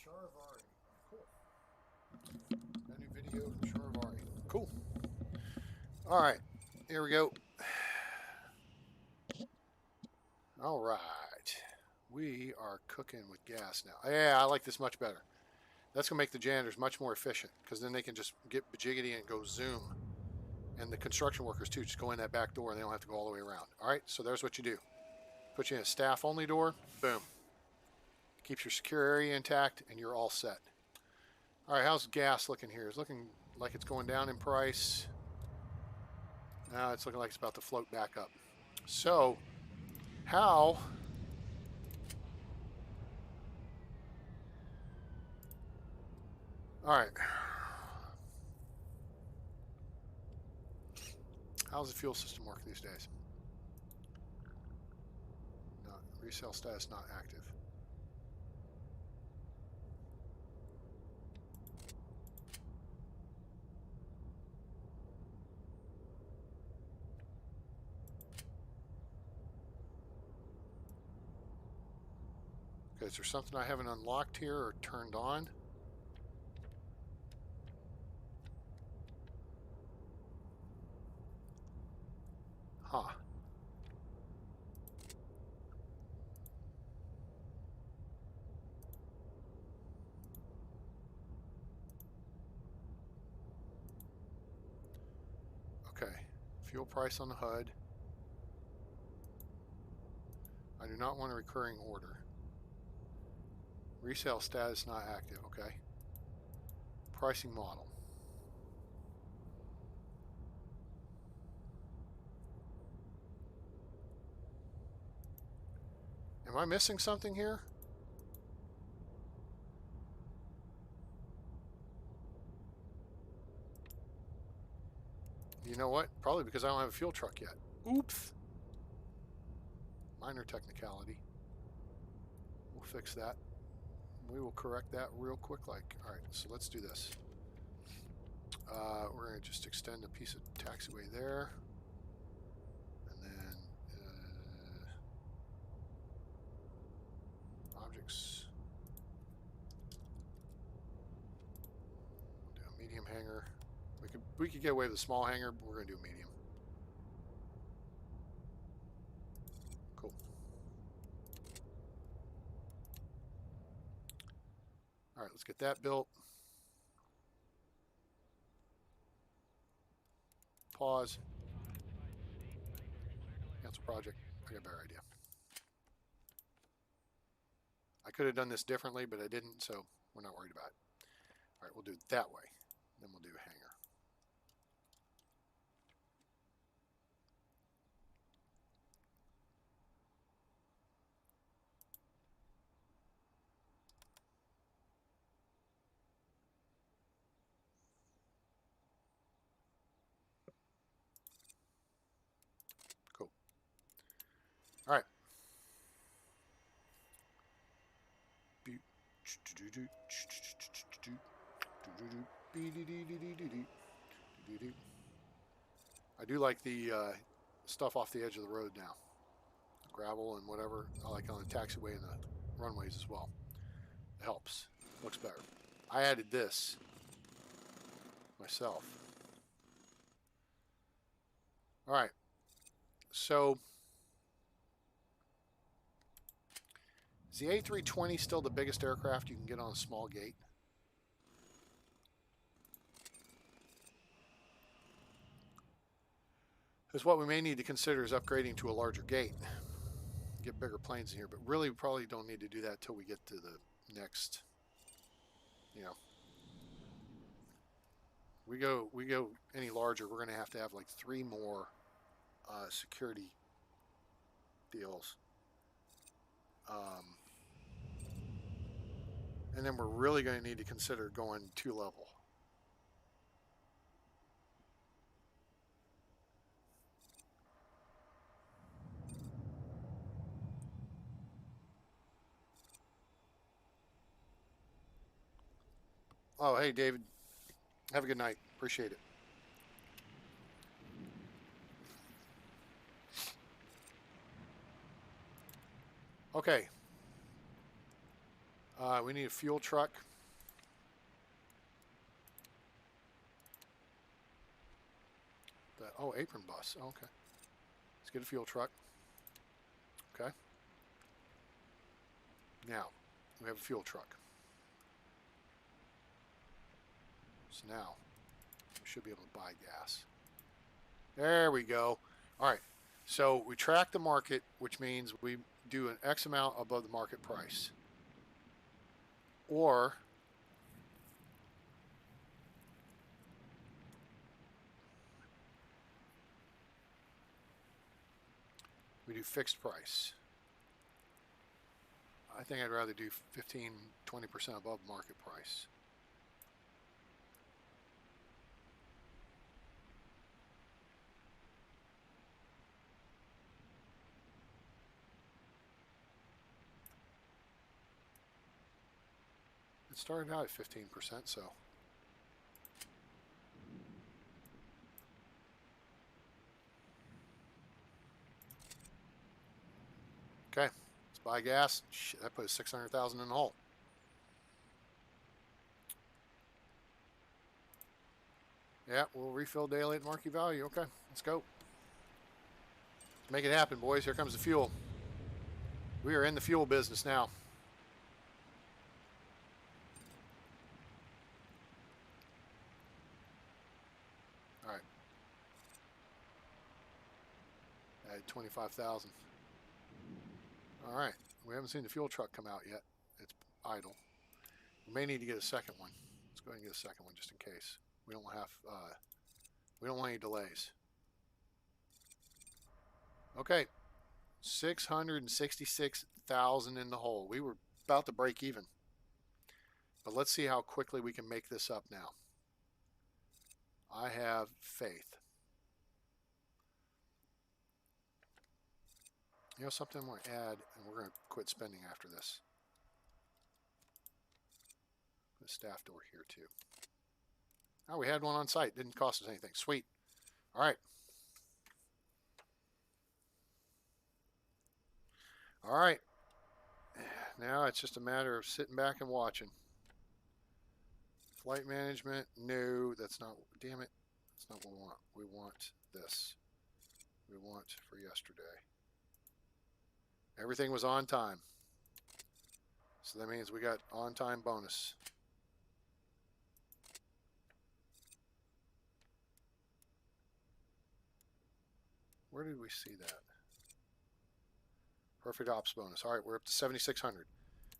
Charivari. Cool. A new video from Charivari. Cool. All right. Here we go. All right. We are cooking with gas now. Yeah, I like this much better. That's going to make the janitors much more efficient because then they can just get bajiggity and go zoom. And the construction workers, too, just go in that back door and they don't have to go all the way around. All right, so there's what you do. Put you in a staff-only door. Boom. Keeps your secure area intact, and you're all set. All right, how's gas looking here? It's looking like it's going down in price. Now it's looking like it's about to float back up. So, how... All right. How's the fuel system work these days? No, resale status not active. Okay, is there something I haven't unlocked here or turned on? Huh. Okay. Fuel price on the HUD. I do not want a recurring order. Resale status not active. Okay. Pricing model. Am I missing something here? You know what? Probably because I don't have a fuel truck yet. Oops. Minor technicality. We'll fix that. We will correct that real quick. All right, so let's do this. We're going to just extend a piece of taxiway there. And then objects. Do a medium hangar. We could get away with a small hangar, but we're going to do a medium. Cool. All right, let's get that built. Pause. Cancel project. I got a better idea. I could have done this differently, but I didn't, so we're not worried about it. All right, we'll do it that way. Then we'll do a hangar. Cool. All right. I do like the stuff off the edge of the road now. Gravel and whatever. I like on the taxiway and the runways as well. It helps. Looks better. I added this myself. All right. So is the A320 still the biggest aircraft you can get on a small gate? Because what we may need to consider is upgrading to a larger gate. Get bigger planes in here, but really we probably don't need to do that till we get to the next, we go any larger, we're going to have like 3 more security deals. And then we're really going to need to consider going 2-level. Oh, hey, David. Have a good night. Appreciate it. Okay. We need a fuel truck. Apron bus. Oh, okay. Let's get a fuel truck. Okay. Now, we have a fuel truck. So now, we should be able to buy gas. There we go. All right. So we track the market, which means we do an X amount above the market price. Or we do fixed price. I think I'd rather do 15-20% above market price. It started out at 15%, so. Okay, let's buy gas. Shit, that put 600,000 in the hole. Yeah, we'll refill daily at market value. Okay, let's go. Let's make it happen, boys. Here comes the fuel. We are in the fuel business now. All right. Add 25,000. All right. We haven't seen the fuel truck come out yet. It's idle. We may need to get a second one. Let's go ahead and get a second one just in case. We don't have. We don't want any delays. Okay. 666,000 in the hole. We were about to break even. But let's see how quickly we can make this up now. I have faith. You know something I'm going to add, and we're going to quit spending after this. Put a staff door here too. Oh, we had one on site. Didn't cost us anything. Sweet. All right. All right. Now it's just a matter of sitting back and watching. Flight management. No, that's not. Damn it. That's not what we want. We want this. We want for yesterday. Everything was on time. So that means we got on-time bonus. Where did we see that? Perfect ops bonus. All right, we're up to 7,600.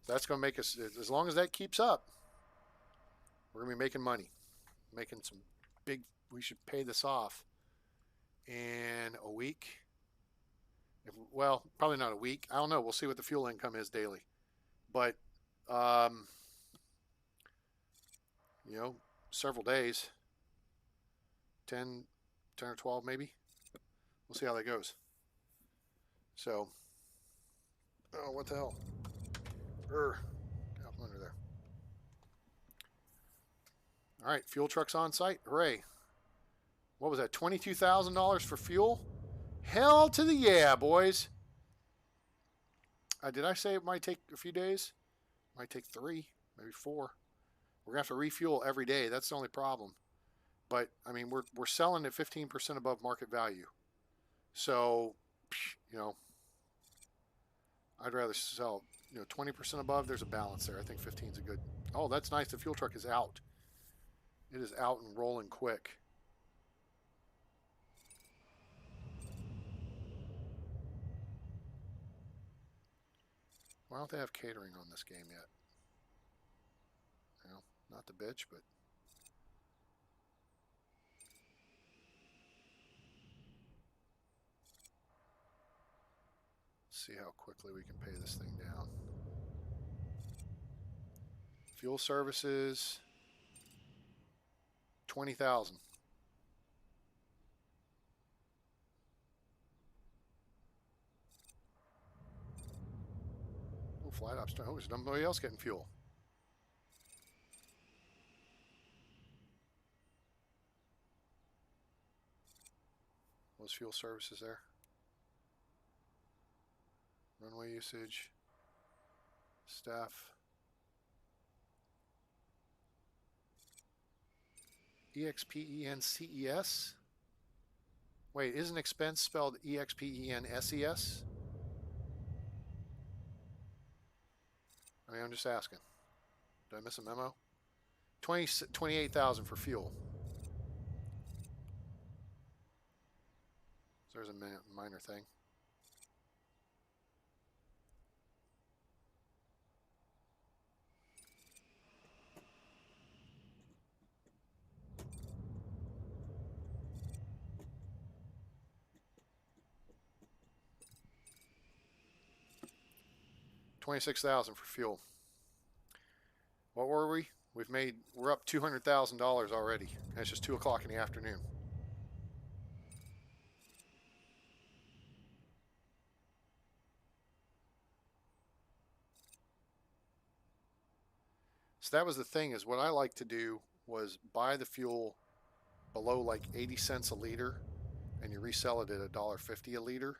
That's going to make us, as long as that keeps up, we're going to be making money. Making some big, we should pay this off in a week. Well, probably not a week. I don't know. We'll see what the fuel income is daily. But, you know, several days. 10 or 12 maybe. We'll see how that goes. So, oh, what the hell? Get up under there. All right, fuel truck's on site. Hooray. What was that, $22,000 for fuel? Hell to the yeah, boys. Did I say it might take a few days? Might take 3, maybe 4. We're going to have to refuel every day. That's the only problem. But, I mean, we're selling at 15% above market value. So, you know, I'd rather sell, 20% above. There's a balance there. I think 15 is a good. Oh, that's nice. The fuel truck is out. It is out and rolling quick. Why don't they have catering on this game yet? Not the bitch, but let's see how quickly we can pay this thing down. Fuel services, 20,000. Oh, flight ops. Oh, there's nobody else getting fuel. Was fuel services there? Runway usage, staff. EXPENCES? Wait, isn't expense spelled EXPENSES? I mean, I'm just asking. Did I miss a memo? 28,000 for fuel. So there's a minor thing. $26,000 for fuel. What were we? We're up $200,000 already. And it's just 2 o'clock in the afternoon. So that was the thing, is what I like to do was buy the fuel below like 80 cents a liter, and you resell it at $1.50 a liter,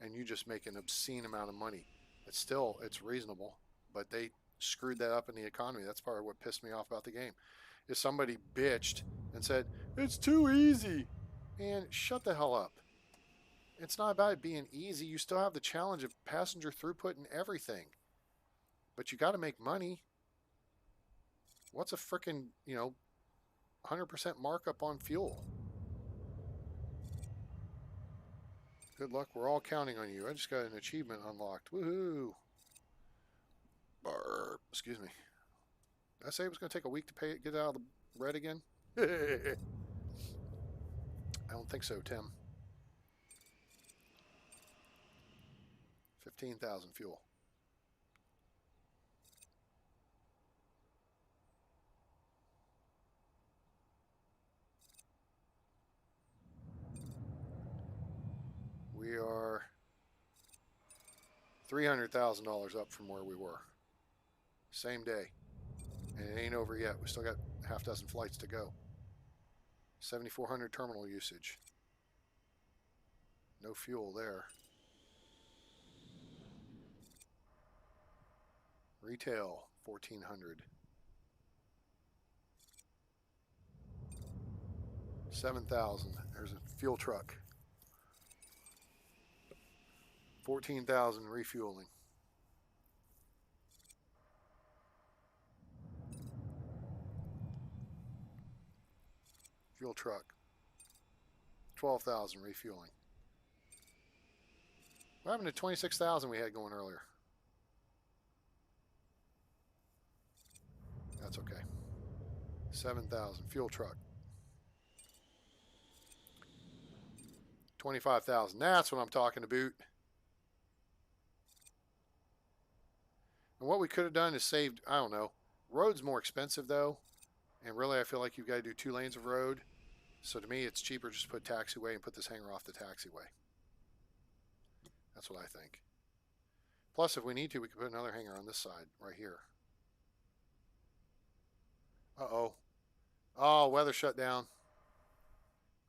and you just make an obscene amount of money. It's reasonable, but they screwed that up in the economy. That's part of what pissed me off about the game. Is somebody bitched and said it's too easy, and shut the hell up. It's not about it being easy. You still have the challenge of passenger throughput and everything, but you got to make money. What's a freaking 100% markup on fuel? Good luck. We're all counting on you. I just got an achievement unlocked. Woohoo! Excuse me. Did I say it was going to take a week to get out of the red again? I don't think so, Tim. 15,000 fuel. We are $300,000 up from where we were. Same day. And it ain't over yet. We still got half dozen flights to go. 7,400 terminal usage. No fuel there. Retail, 1,400. 7,000. There's a fuel truck. 14,000 refueling. Fuel truck. 12,000 refueling. What happened to 26,000 we had going earlier? That's okay. 7,000 fuel truck. 25,000. That's what I'm talking about. And what we could have done is saved, I don't know. Road's more expensive though. And really I feel like you've got to do 2 lanes of road. So to me it's cheaper just to put taxiway and put this hangar off the taxiway. That's what I think. Plus if we need to, we could put another hangar on this side right here. Uh-oh. Oh, weather shut down.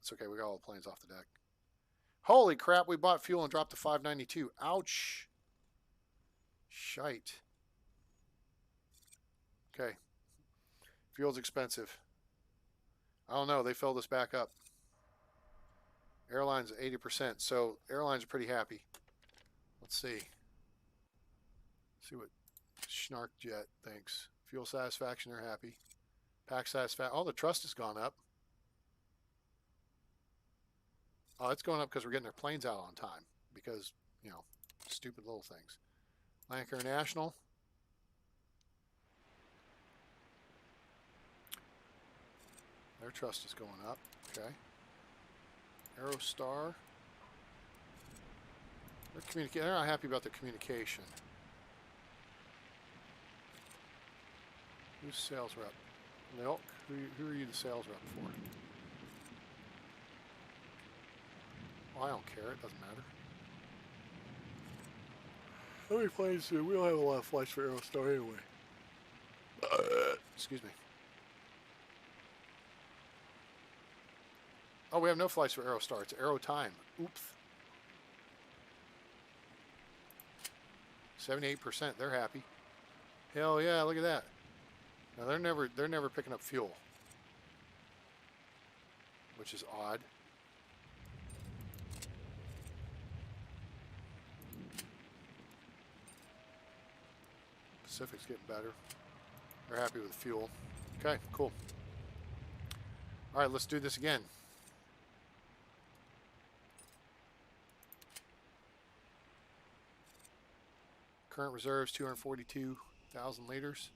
It's okay, we got all the planes off the deck. Holy crap, we bought fuel and dropped to 592. Ouch. Shite. Okay. Fuel's expensive. I don't know. They filled us back up. Airlines 80%. So airlines are pretty happy. Let's see. See what Snark Jet thinks. Fuel satisfaction, they're happy. Pack satisfaction. Oh, the trust has gone up. Oh, it's going up because we're getting their planes out on time. Because, stupid little things. Lancaster National. Their trust is going up. Okay. Aerostar. They're not happy about their communication. Who's sales rep? Milk? Who are you the sales rep for? Well, I don't care. It doesn't matter. How many planes do we don't have a lot of flights for Aerostar anyway. Excuse me. Oh, we have no flights for Aerostar. It's Aero time. Oops. 78%. They're happy. Hell yeah! Look at that. Now they're never picking up fuel, which is odd. Pacific's getting better. They're happy with the fuel. Okay, cool. All right, let's do this again. Current reserves 242,000 liters.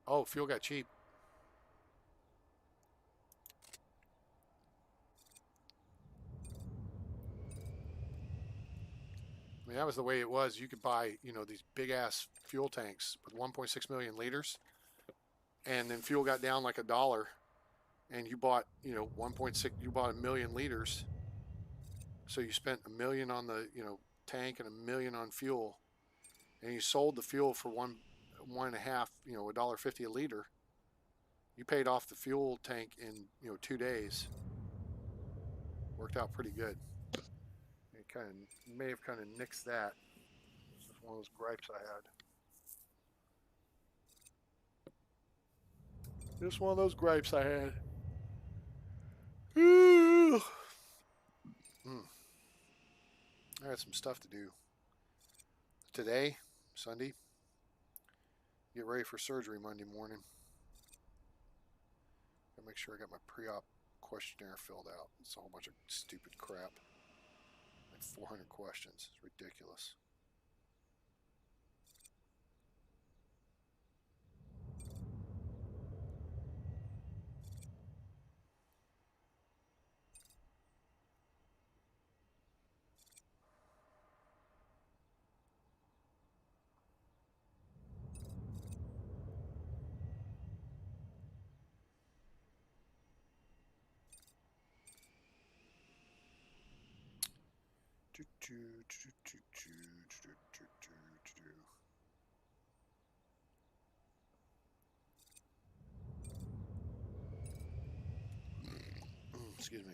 Oh, fuel got cheap. I mean, that was the way it was. You could buy, these big ass fuel tanks with 1.6 million liters, and then fuel got down like $1, and you bought, 1.6. You bought 1 million liters. So you spent $1 million on the, tank and $1 million on fuel, and you sold the fuel for one and a half, $1.50 a liter. You paid off the fuel tank in 2 days. Worked out pretty good. It may have kind of nixed that. One of those gripes I had. Just one of those gripes I had. Mm. I got some stuff to do today, Sunday. Get ready for surgery Monday morning. Gotta make sure I got my pre-op questionnaire filled out. It's a whole bunch of stupid crap. Like 400 questions. It's ridiculous. Excuse me.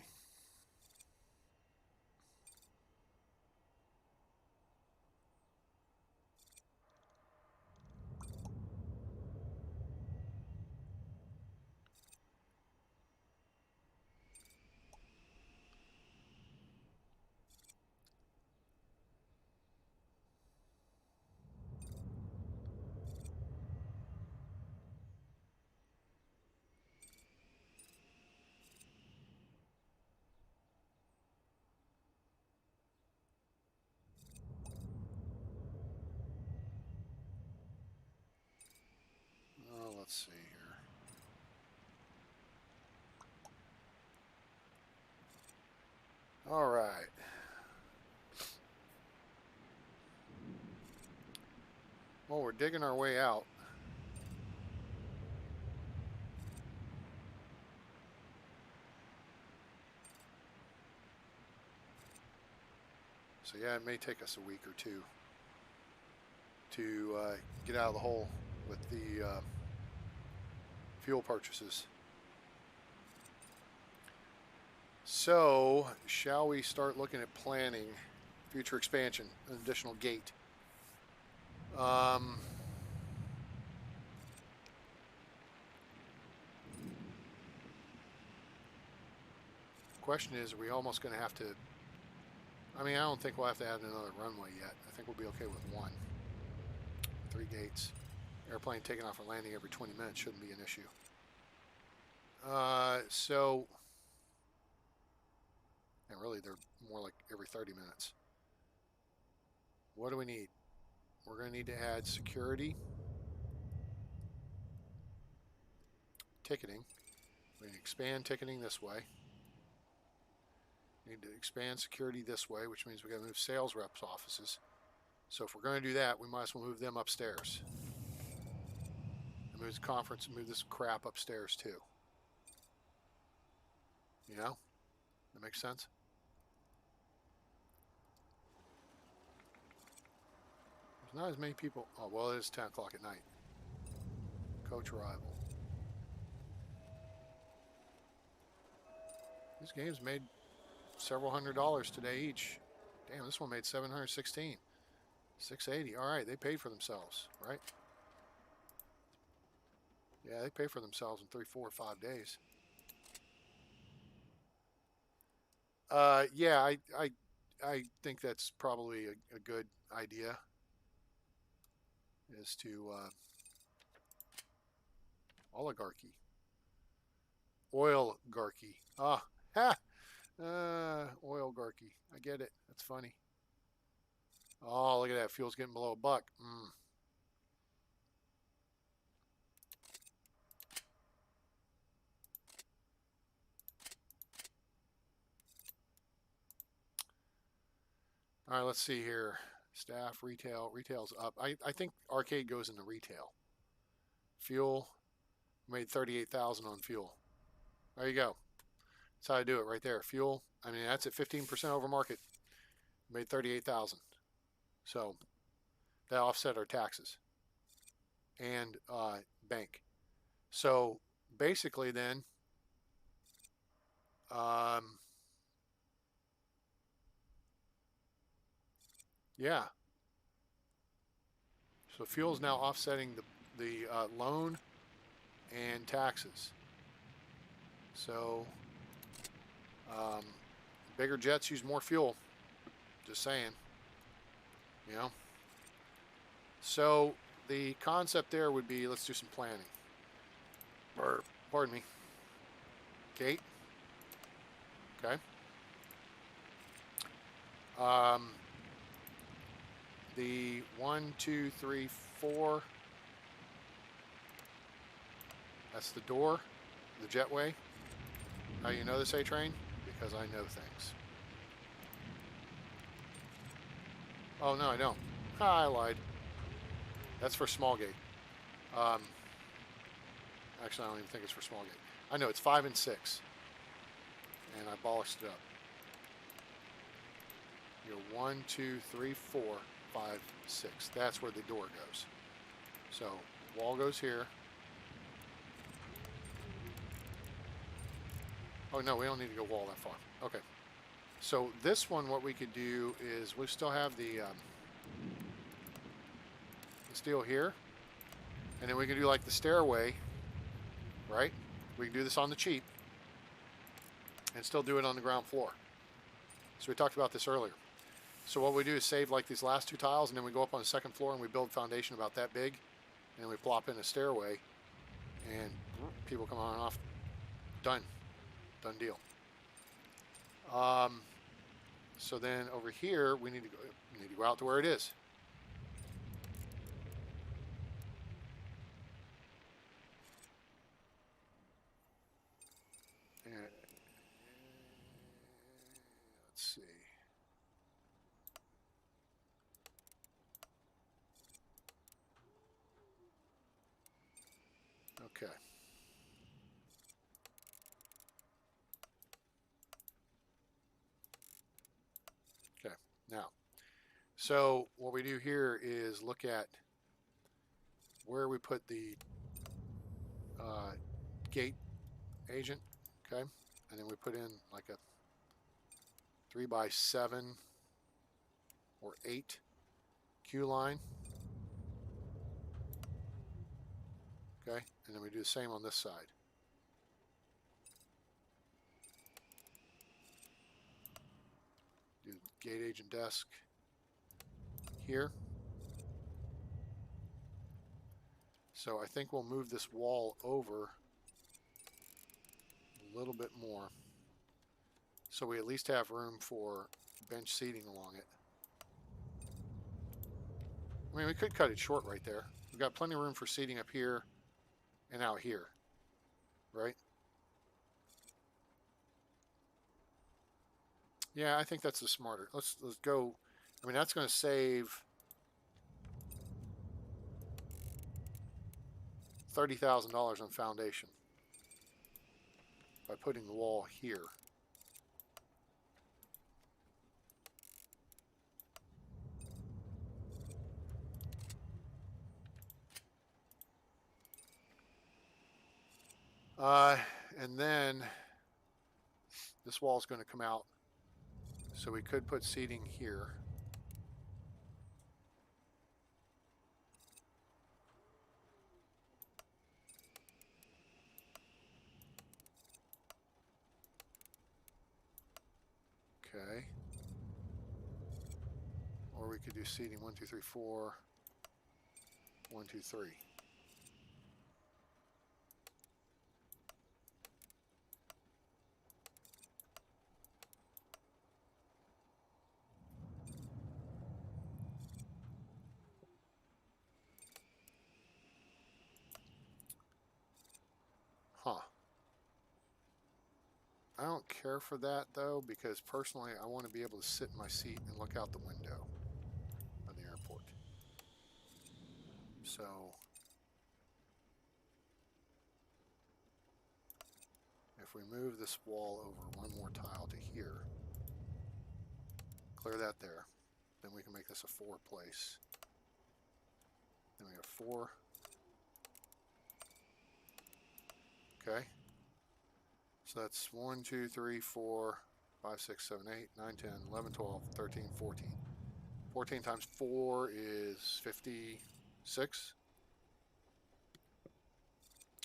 Oh, let's see here. All right. Well, we're digging our way out. So yeah, it may take us a week or two to get out of the hole with the fuel purchases. So, shall we start looking at planning future expansion, an additional gate? Question is, are we almost going to have to? I mean, I don't think we'll have to add another runway yet. I think we'll be okay with one. 3 gates. Airplane taking off and landing every 20 minutes shouldn't be an issue. And really, they're more like every 30 minutes. What do we need? We're going to need to add security, ticketing. We need to expand ticketing this way. We need to expand security this way, which means we got to move sales reps' offices. So if we're going to do that, we might as well move them upstairs. And move the conference and move this crap upstairs too. You know? That makes sense? There's not as many people. Oh, well, it is 10 o'clock at night. Coach arrival. These games made several $100s today each. Damn, this one made 716. 680. All right, they paid for themselves, right? Yeah, they pay for themselves in 3, 4, 5 days. Yeah, I think that's probably a good idea. Is to oligarchy, oilgarchy. Ah, ha, oilgarchy. I get it. That's funny. Oh, look at that. Fuel's getting below $1. All right, let's see here. Staff, retail. Retail's up. I think arcade goes into retail. Fuel, made 38,000 on fuel. There you go. That's how I do it right there. Fuel, I mean, that's at 15% over market. Made 38,000. So that offset our taxes and bank. So basically then, yeah. So fuel is now offsetting the loan and taxes. So bigger jets use more fuel. Just saying, you know. So the concept there would be, let's do some planning. Or, pardon me. Gate. Okay. The 1, 2, 3, 4. That's the door, the jetway. How you know this, A-Train? Because I know things. Oh, no, I don't. I lied. That's for small gate. Actually, I don't even think it's for small gate. I know it's 5 and 6. And I bollocksed it up. You're 1, 2, 3, 4, 5, 6. That's where the door goes. So wall goes here. Oh no, we don't need to go wall that far. Okay. So this one, what we could do is we still have the steel here, and then we can do like the stairway, right? We can do this on the cheap and still do it on the ground floor. So we talked about this earlier. So what we do is save like these last 2 tiles, and then we go up on the 2nd floor and we build foundation about that big, and then we plop in a stairway, and people come on and off. Done deal. So then over here we need to go out to where it is. And let's see. Okay. Okay. Now, so what we do here is look at where we put the gate agent, okay, and then we put in like a 3x7 or 8 queue line, okay, and then we do the same on this side. Do gate agent desk here. So I think we'll move this wall over a little bit more, so we at least have room for bench seating along it. I mean, we could cut it short right there. We've got plenty of room for seating up here and out here, right? Yeah, I think that's the smarter. Let's go. I mean, that's going to save $30,000 on foundation by putting the wall here. And then this wall is going to come out, so we could put seating here. Okay. Or we could do seating 1, 2, 3, 4, 1, 2, 3. Huh. I don't care for that though, because personally I want to be able to sit in my seat and look out the window of the airport. So if we move this wall over 1 more tile to here, clear that there, then we can make this a 4 place. Then we have 4. Okay. So that's 1, 2, 3, 4, 5, 6, 7, 8, 9, 10, 11, 12, 13, 14. 14 times 4 is 56. 6.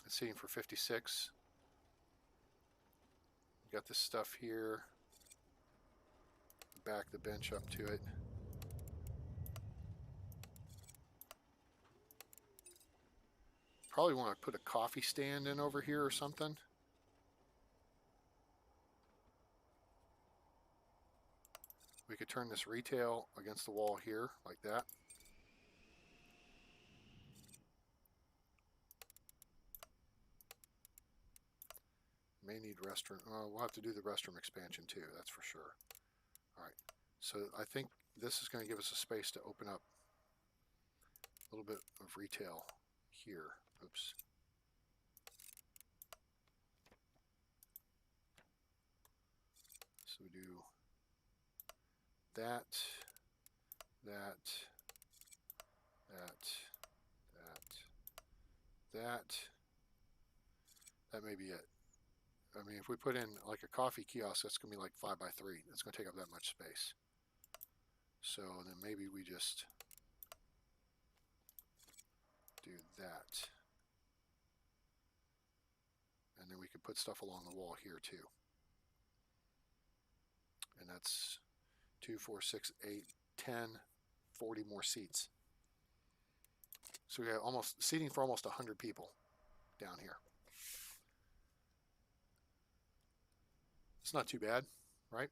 It's seating for 56. Got this stuff here. Back the bench up to it. Probably want to put a coffee stand in over here or something. We could turn this retail against the wall here like that. May need restroom. We'll have to do the restroom expansion too, that's for sure. All right, so I think this is going to give us a space to open up a little bit of retail here. Oops. So we do that, that, that. That may be it. I mean, if we put in like a coffee kiosk, that's going to be like 5 by 3. That's going to take up that much space. So then maybe we just do that. And then we can put stuff along the wall here too. And that's 2, 4, 6, 8, 10, 40 more seats. So we got almost seating for almost 100 people down here. It's not too bad, right?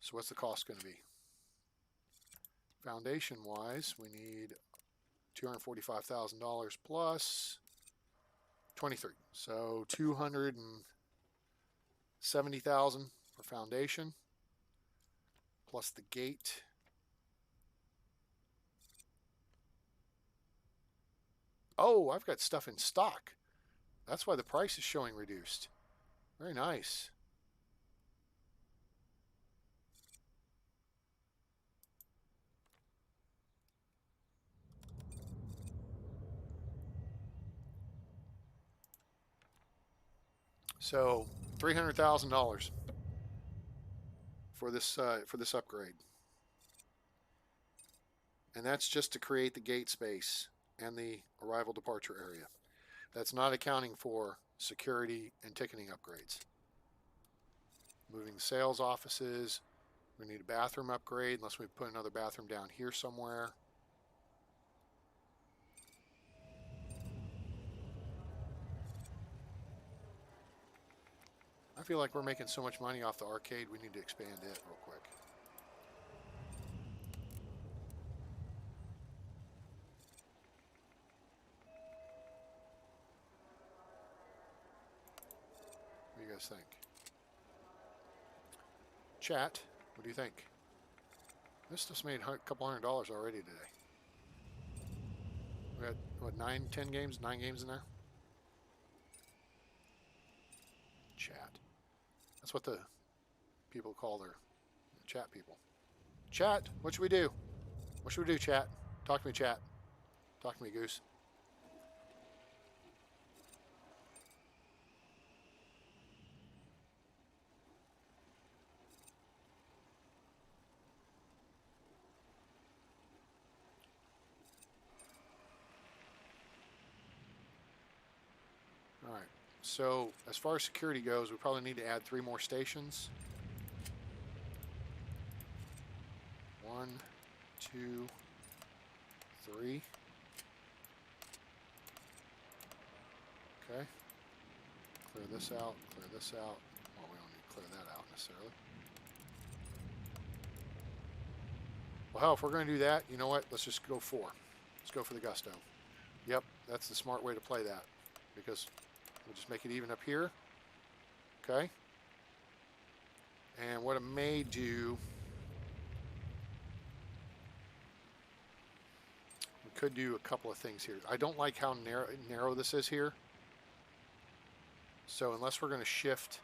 So what's the cost going to be? Foundation wise, we need $245,000 plus 23. So 270,000 for foundation plus the gate. Oh, I've got stuff in stock. That's why the price is showing reduced. Very nice. So $300,000 for this upgrade, and that's just to create the gate space and the arrival departure area. That's not accounting for security and ticketing upgrades. Moving the sales offices. We need a bathroom upgrade unless we put another bathroom down here somewhere. I feel like we're making so much money off the arcade, we need to expand it real quick. What do you guys think? Chat, what do you think? This just made a couple $100 already today. We had, what, 9 games in there? Chat. That's what the people call their chat people. Chat, what should we do? What should we do, chat? Talk to me, chat. Talk to me, Goose. All right. So as far as security goes, we probably need to add 3 more stations. 1, 2, 3. Okay. Clear this out, clear this out. Well, we don't need to clear that out necessarily. Well, hell, if we're going to do that, you know what? Let's just go 4. Let's go for the gusto. Yep, that's the smart way to play that, because we'll just make it even up here. Okay. And what it may do, we could do a couple of things here. I don't like how narrow this is here. So unless we're going to shift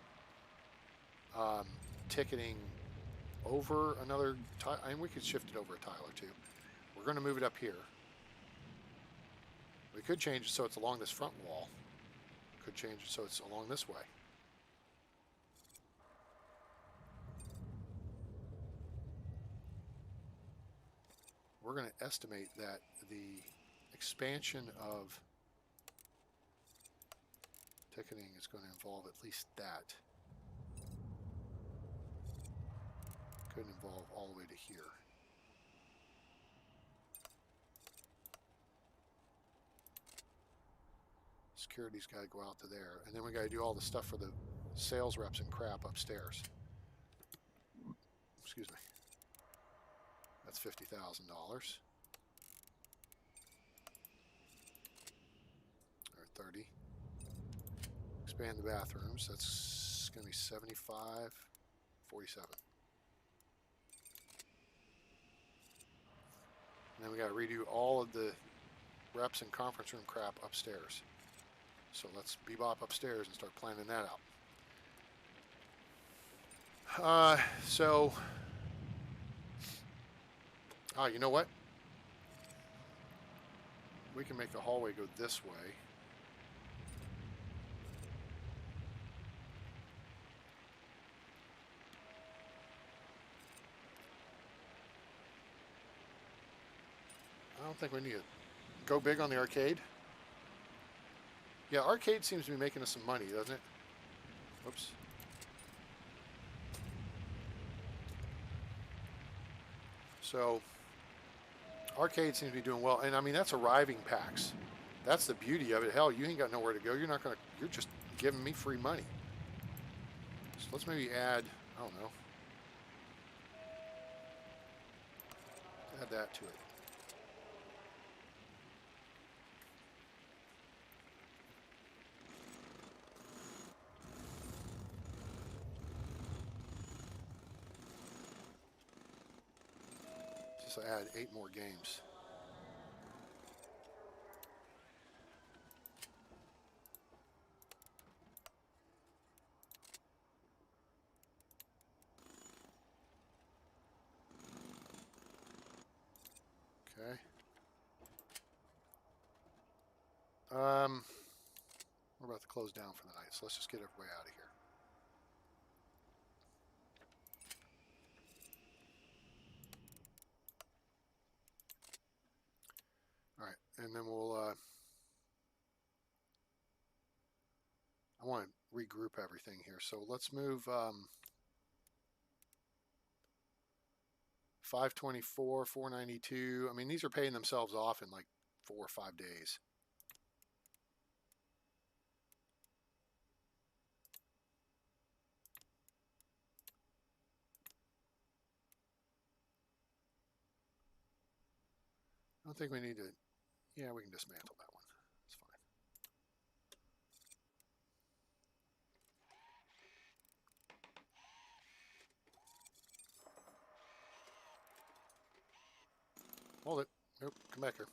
ticketing over another tile, and we could shift it over a tile or 2. We're going to move it up here. We could change it so it's along this front wall. Could change it so it's along this way. we're going to estimate that the expansion of ticketing is going to involve at least that. Couldn't involve all the way to here. Security's got to go out to there. And then we got to do all the stuff for the sales reps and crap upstairs. Excuse me. That's $50,000. Or 30. Expand the bathrooms. That's going to be 75, 47. And then we got to redo all of the reps and conference room crap upstairs. So let's bebop upstairs and start planning that out. You know what? We can make the hallway go this way. I don't think we need to go big on the arcade. Yeah, arcade seems to be making us some money, doesn't it? Whoops. So, arcade seems to be doing well. And I mean, that's arriving packs. That's the beauty of it. Hell, you ain't got nowhere to go. You're just giving me free money. So let's maybe add, I don't know. Add that to it. Just add 8 more games. Okay. We're about to close down for the night, so let's just get everybody out of here. All right, and then we'll, I want to regroup everything here. So let's move 524, 492. I mean, these are paying themselves off in like 4 or 5 days. I don't think we need to, yeah, we can dismantle that one. It's fine. Hold it. Nope, come back here.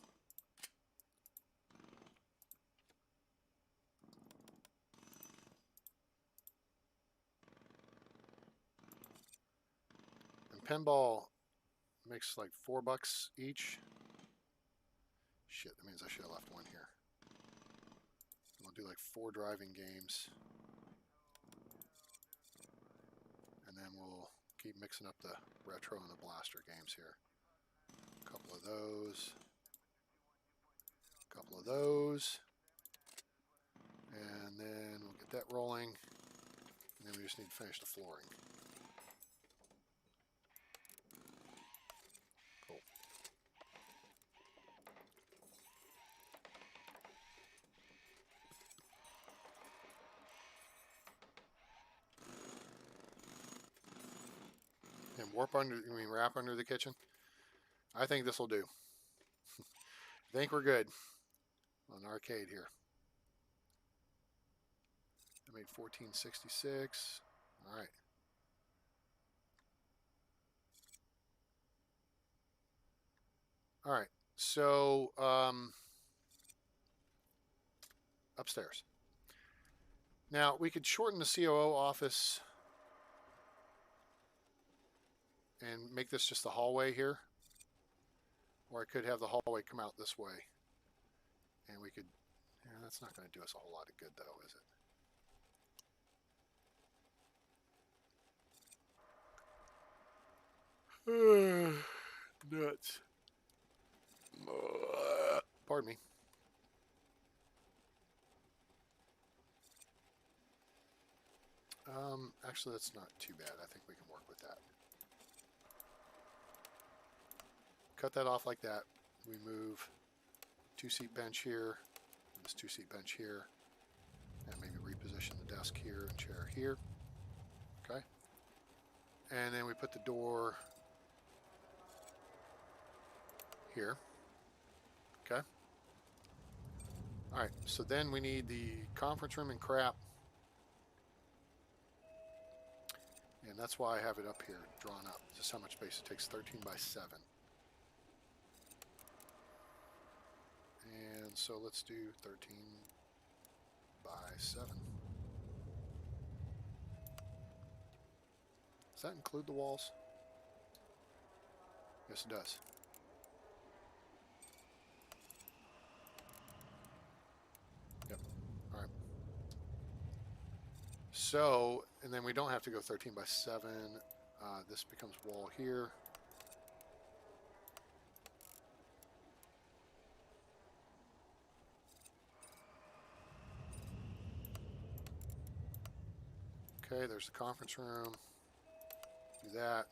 And pinball makes like $4 each. Shit, that means I should have left one here. We'll do like 4 driving games. And then we'll keep mixing up the retro and the blaster games here. A couple of those. A couple of those. And then we'll get that rolling. And then we just need to finish the flooring. Cool. And warp under, you mean wrap under the kitchen? I think this will do. I think we're good on arcade here. I made 1466. All right. All right. So upstairs. Now we could shorten the COO office and make this just the hallway here. Or I could have the hallway come out this way. And we could, yeah, that's not going to do us a whole lot of good though, is it? Nuts. Pardon me. Actually, that's not too bad. I think we can work with that. Cut that off like that. We move 2-seat bench here, this 2-seat bench here, and maybe reposition the desk here and chair here. Okay. And then we put the door here. Okay. All right, so then we need the conference room and crap. And that's why I have it up here, drawn up. This is how much space it takes, 13 by 7. And so let's do 13 by 7. Does that include the walls? Yes, it does. Yep. All right. So, and then we don't have to go 13 by 7. This becomes wall here. Okay, there's the conference room. Do that.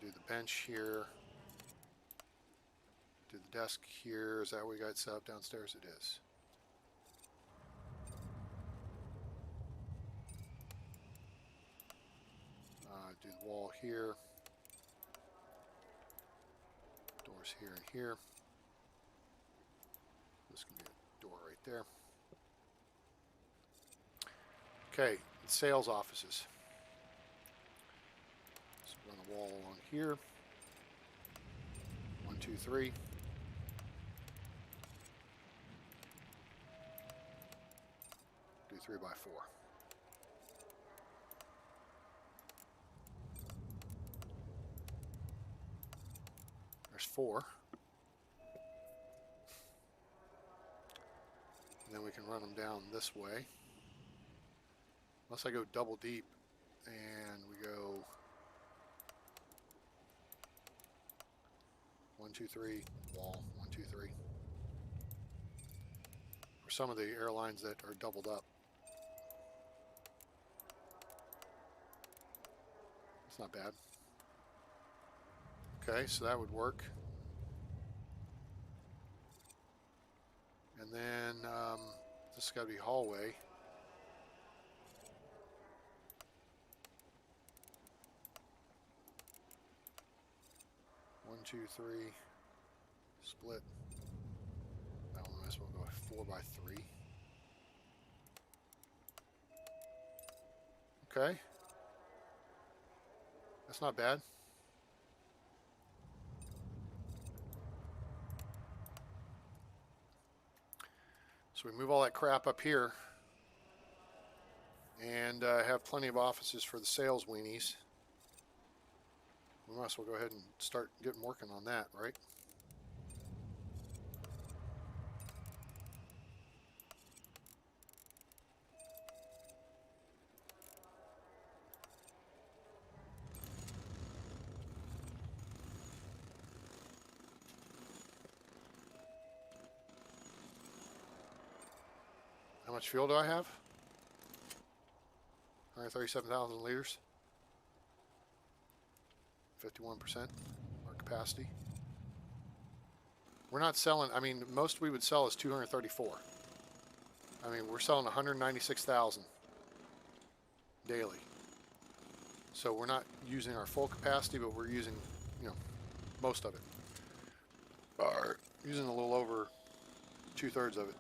Do the bench here. Do the desk here. Is that what we got set up downstairs? It is. Do the wall here. Doors here and here. This can be a door right there. Okay, sales offices. So run a wall along here. 1, 2, 3. Do 3 by 4. There's 4. And then we can run them down this way. Unless I go double deep and we go 1, 2, 3, wall, 1, 2, 3. For some of the airlines that are doubled up. It's not bad. Okay, so that would work. And then this has got to be hallway. One, 2, 3, split. That one might as well go 4 by 3. Okay. That's not bad. So we move all that crap up here and have plenty of offices for the sales weenies. We might as well go ahead and start getting working on that, right? How much fuel do I have? 137,000 liters. 51% our capacity. We're not selling, I mean, most we would sell is 234. I mean, we're selling 196,000 daily. So we're not using our full capacity, but we're using, you know, most of it. Or using a little over 2/3 of it.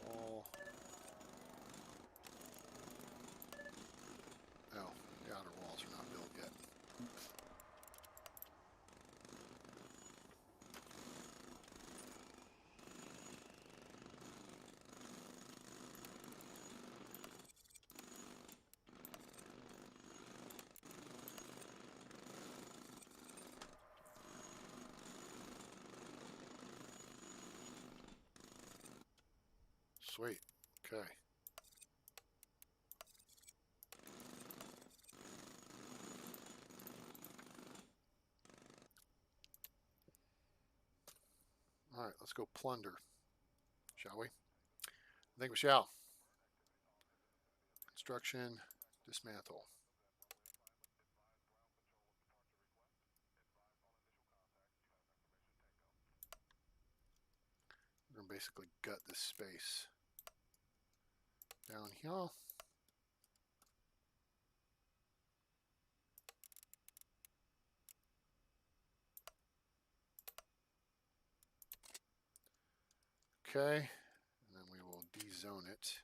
Wall. Oh, the outer walls are not built yet. Sweet. Okay. All right, let's go plunder, shall we? I think we shall. Construction, dismantle. We're going to basically gut this space down here. Okay, and then we will de-zone it.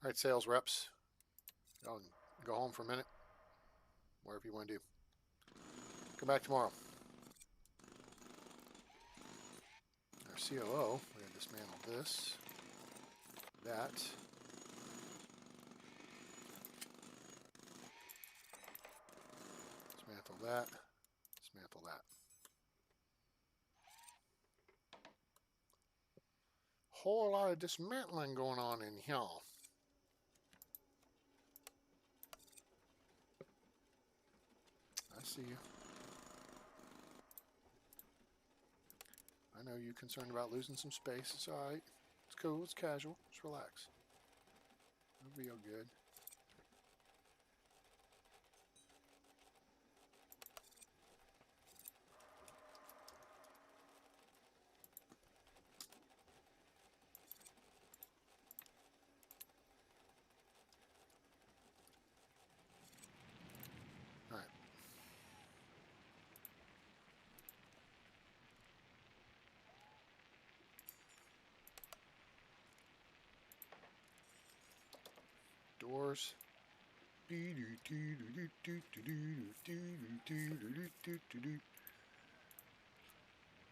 All right, sales reps, y'all go home for a minute, wherever you want to do. Come back tomorrow. Our COO, we're going to dismantle this, that. Dismantle that, dismantle that. Whole lot of dismantling going on in here. I see you. I know you're concerned about losing some space. It's all right. It's cool. It's casual. Just relax. It'll be all good. All right. Doors.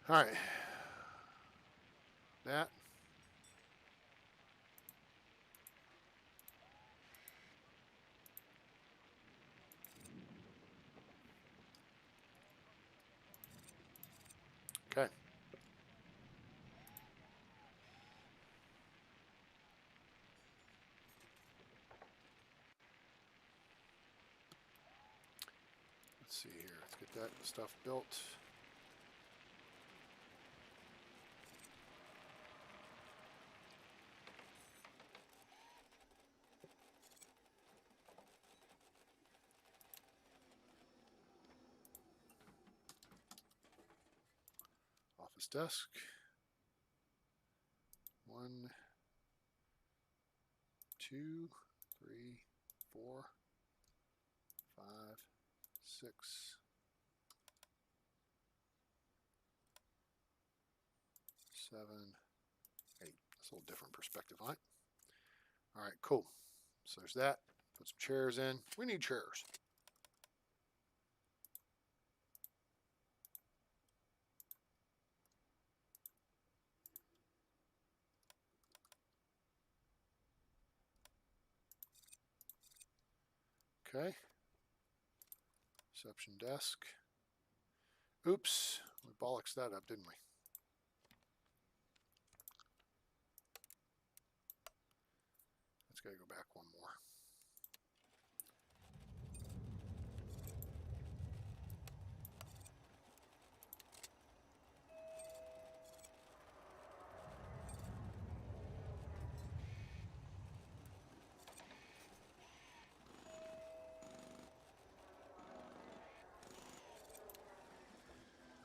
All right. That. Okay. Let's see here. Let's get that stuff built. Office desk. 1, 2, 3, 4, 5, 6, 7, 8. That's a little different perspective on it. All right, cool. So there's that. Put some chairs in. We need chairs. Okay. Reception desk. Oops, we bollocks that up, didn't we? Let's gotta go back one more.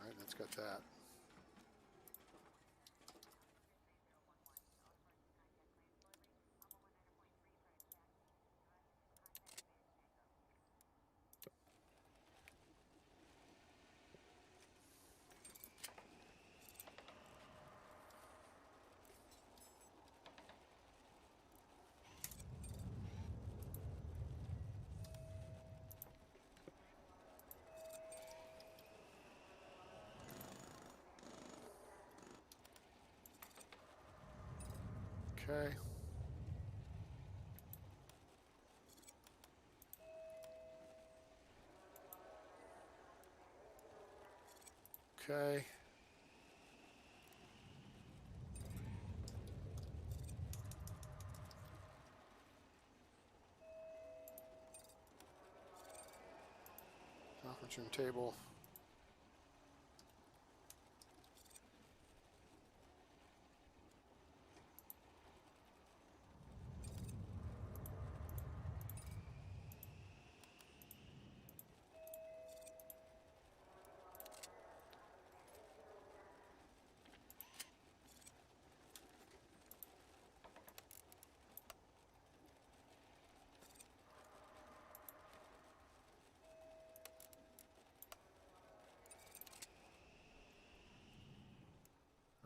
All right, that's got that. Okay. Okay. Conference room table.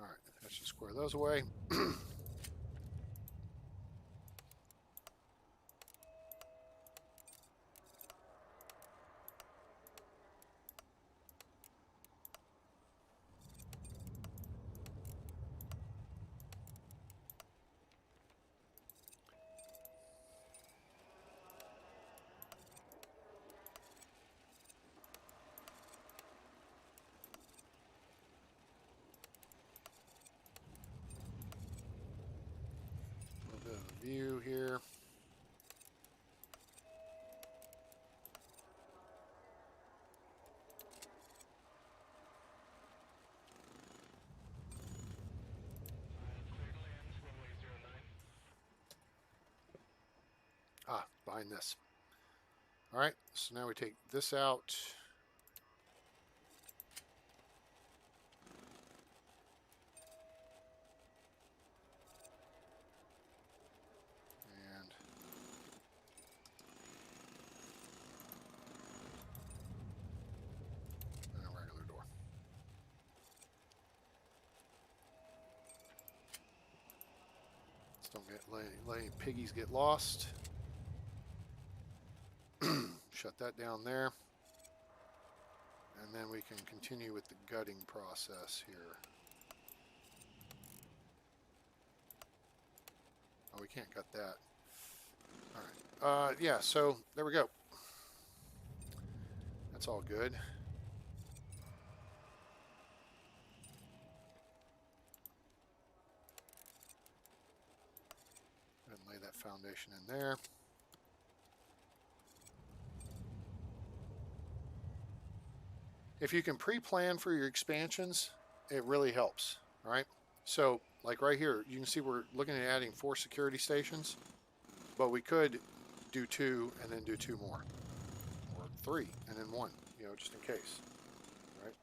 All right, let's just square those away. A little bit of a view here. Ah, behind this. All right, so now we take this out. And a regular door. Just don't let any piggies get lost. Shut that down there. And then we can continue with the gutting process here. Oh, we can't gut that. All right. Yeah, so there we go. That's all good. And lay that foundation in there. If you can pre-plan for your expansions, it really helps. All right. So like right here, you can see we're looking at adding 4 security stations, but we could do 2 and then do 2 more, or 3 and then 1, you know, just in case. Right.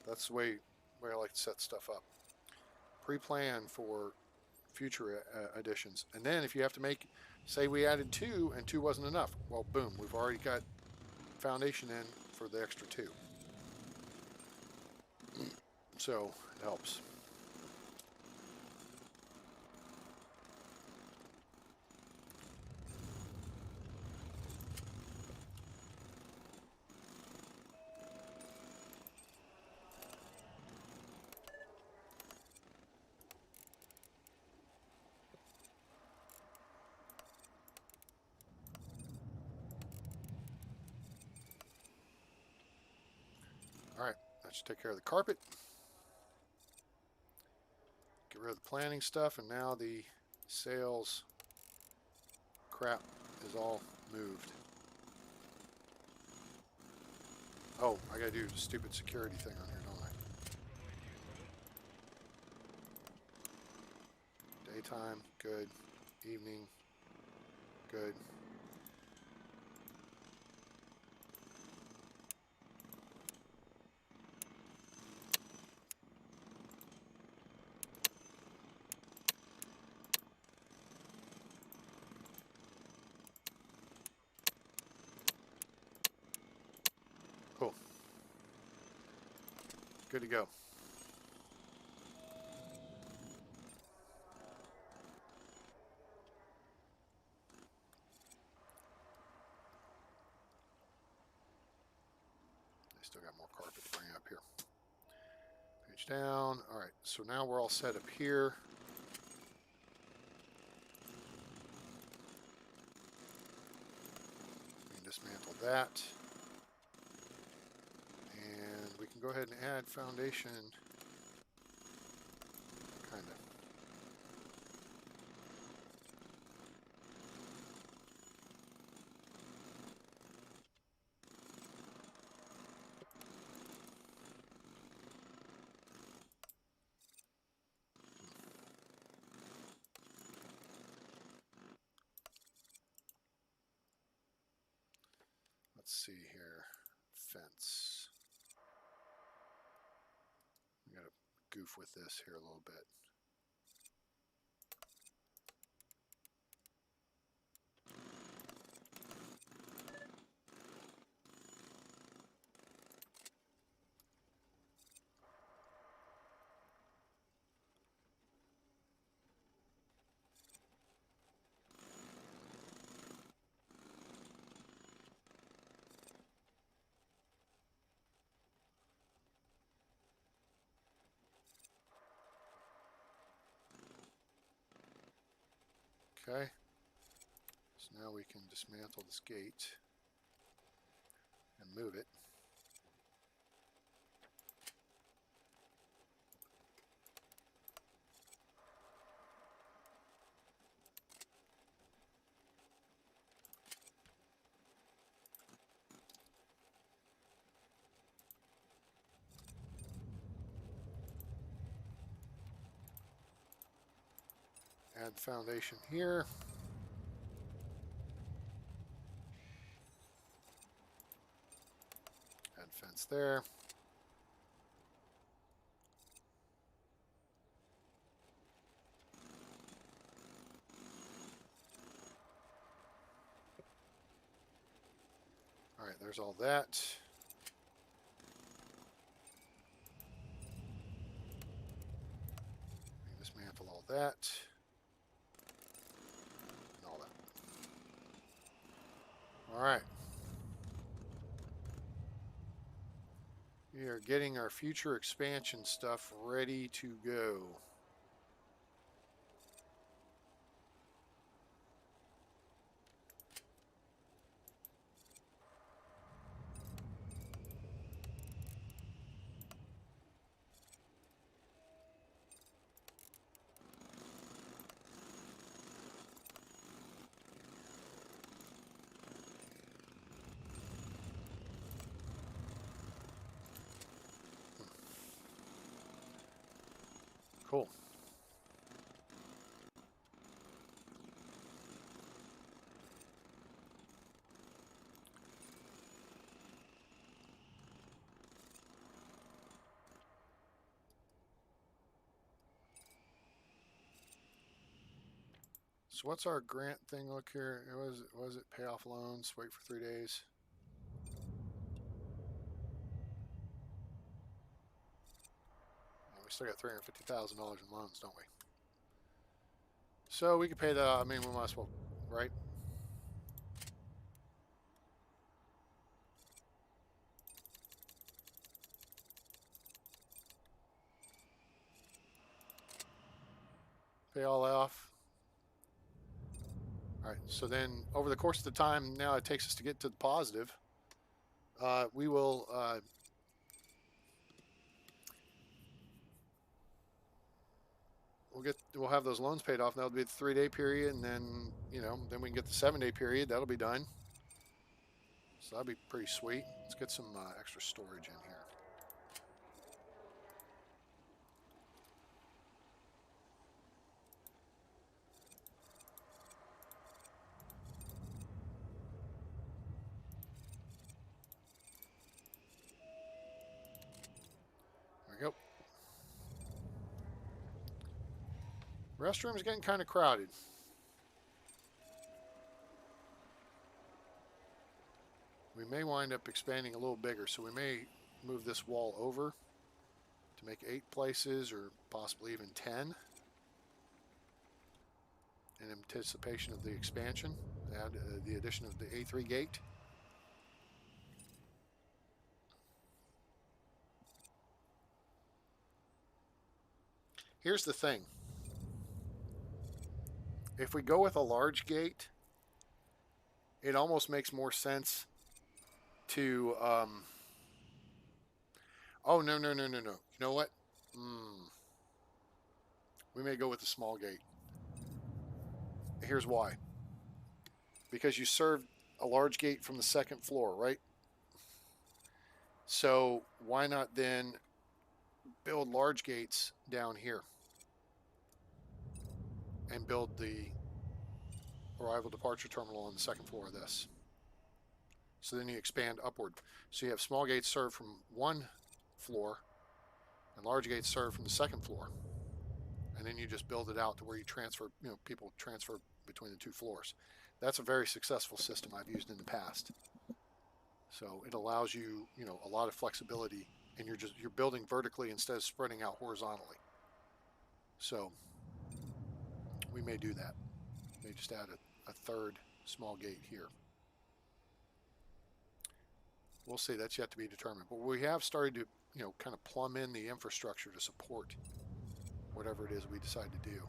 That's the way I like to set stuff up. Pre-plan for future additions, and then if you have to make, say we added 2 and 2 wasn't enough, well, boom, we've already got foundation in for the extra 2. So it helps. All right, that should take care of the carpet. Get rid of the planning stuff, and now the sales crap is all moved. Oh, I gotta do the stupid security thing on here, don't I? Daytime, good. Evening, good. Cool. Good to go. I still got more carpet to bring up here. Page down. All right, so now we're all set up here. that. And we can go ahead and add foundation. Kind of. Let's see here. Fence. I'm going to goof with this here a little bit. Okay, so now we can dismantle this gate and move it. Add foundation here. Add fence there. All right, there's all that. Dismantle all that. And all that. All right. We are getting our future expansion stuff ready to go. Cool. So what's our grant thing look here? It was it pay off loans, wait for 3 days. And we still got $350,000 in loans, don't we? So we could pay that. I mean, we might as well, right? Pay all off. All right, so then over the course of the time now it takes us to get to the positive, we will we'll have those loans paid off. And that'll be the 3-day period, and then then we can get the 7-day period. That'll be done. So that'll be pretty sweet. Let's get some extra storage in here. There we go. Restroom's getting kind of crowded. We may wind up expanding a little bigger, so we may move this wall over to make 8 places or possibly even 10 in anticipation of the expansion, add the addition of the A3 gate. Here's the thing. If we go with a large gate, it almost makes more sense to, oh, no, no, no, no, no. You know what? We may go with the small gate. Here's why. Because you served a large gate from the second floor, right? So why not then build large gates down here and build the arrival departure terminal on the second floor of this? So then you expand upward. So you have small gates served from one floor and large gates served from the second floor. And then you just build it out to where you transfer, people transfer between the two floors. That's a very successful system I've used in the past. So it allows you, a lot of flexibility, and you're building vertically instead of spreading out horizontally. So we may do that. May just add a third small gate here. We'll see. That's yet to be determined. But we have started to, kind of plumb in the infrastructure to support whatever it is we decide to do.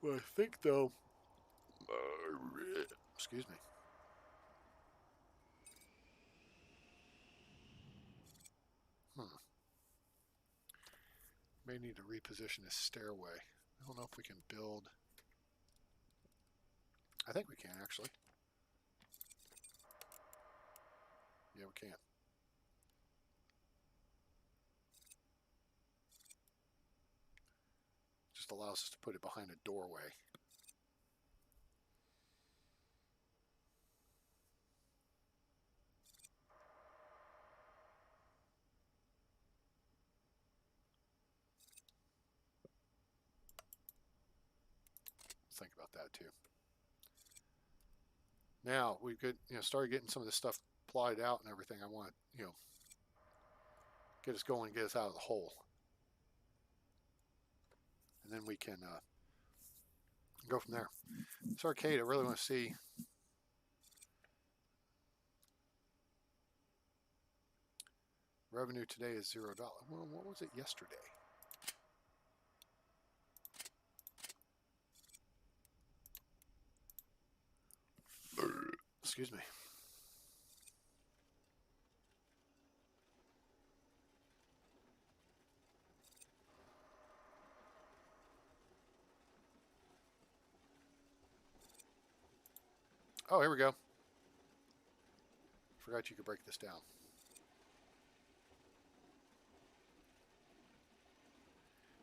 Well, I think, though, excuse me. May need to reposition this stairway. I don't know if we can build. I think we can, actually. Yeah, we can. Just allows us to put it behind a doorway. Think about that too. Now we could, start getting some of this stuff plied out and everything. I want, get us going, get us out of the hole, and then we can go from there. This arcade, I really want to see. Revenue today is $0. Well, what was it yesterday? Excuse me. Oh, here we go. Forgot you could break this down.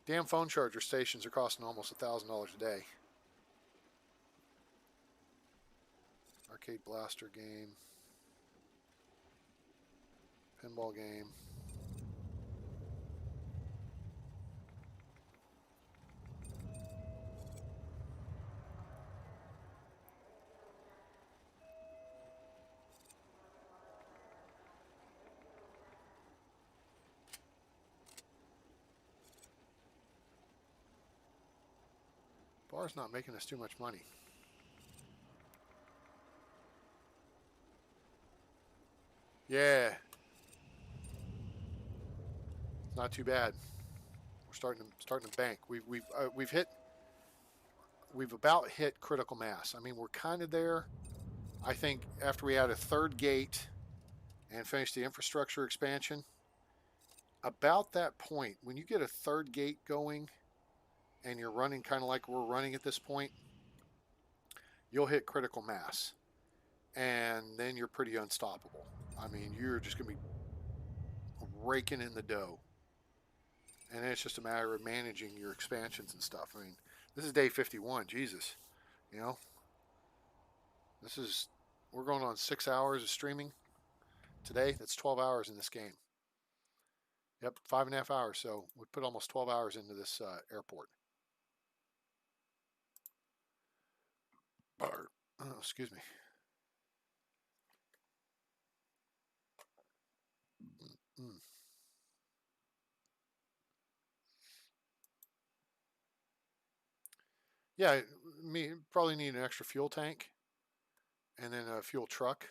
Damn phone charger stations are costing almost $1,000 a day. Arcade blaster game. Pinball game. Bar's not making us too much money. Yeah. It's not too bad. We're starting to bank. We've about hit critical mass. I mean, we're kind of there. I think after we add a third gate and finish the infrastructure expansion, about that point, when you get a third gate going and you're running kind of like we're running at this point, you'll hit critical mass. And then you're pretty unstoppable. I mean, you're just going to be raking in the dough. And then it's just a matter of managing your expansions and stuff. I mean, this is day 51. Jesus. We're going on 6 hours of streaming today. That's 12 hours in this game. Yep, 5.5 hours. So we put almost 12 hours into this airport. Excuse me. Yeah, probably need an extra fuel tank and then a fuel truck.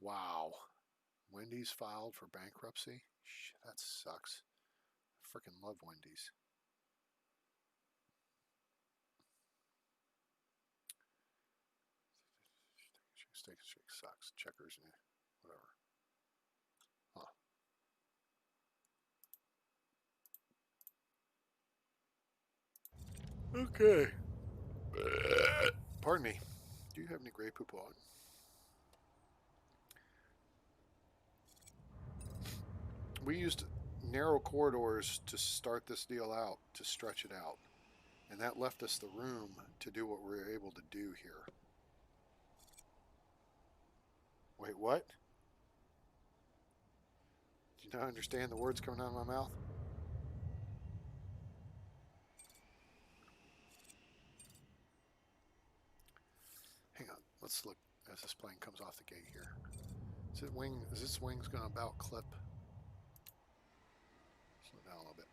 Wow. Wendy's filed for bankruptcy? Shit, that sucks. I freaking love Wendy's. Steak and Shake sucks. Checkers, whatever. Huh. Okay. Pardon me. Do you have any Grey Poupon? We used narrow corridors to start this deal out, to stretch it out. And that left us the room to do what we were able to do here. Wait, what? Do you not understand the words coming out of my mouth? Hang on, let's look as this plane comes off the gate here. Is this wing's going to about clip? Slow down a little bit.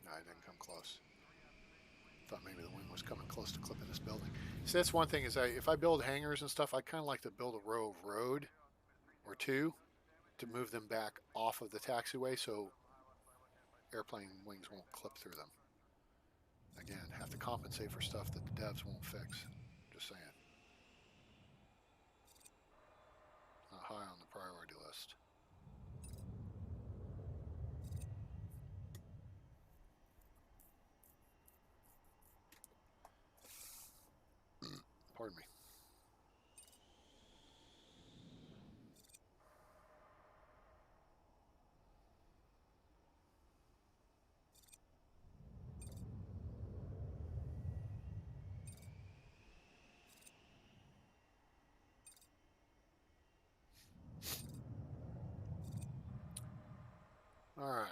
No, it didn't come close. Thought maybe the wing was coming close to clipping this building. See, that's one thing is if I build hangars and stuff, I kind of like to build a row of road or two to move them back off of the taxiway so airplane wings won't clip through them. Again, have to compensate for stuff that the devs won't fix. Just saying. Not high on the priority list. Pardon me. All right.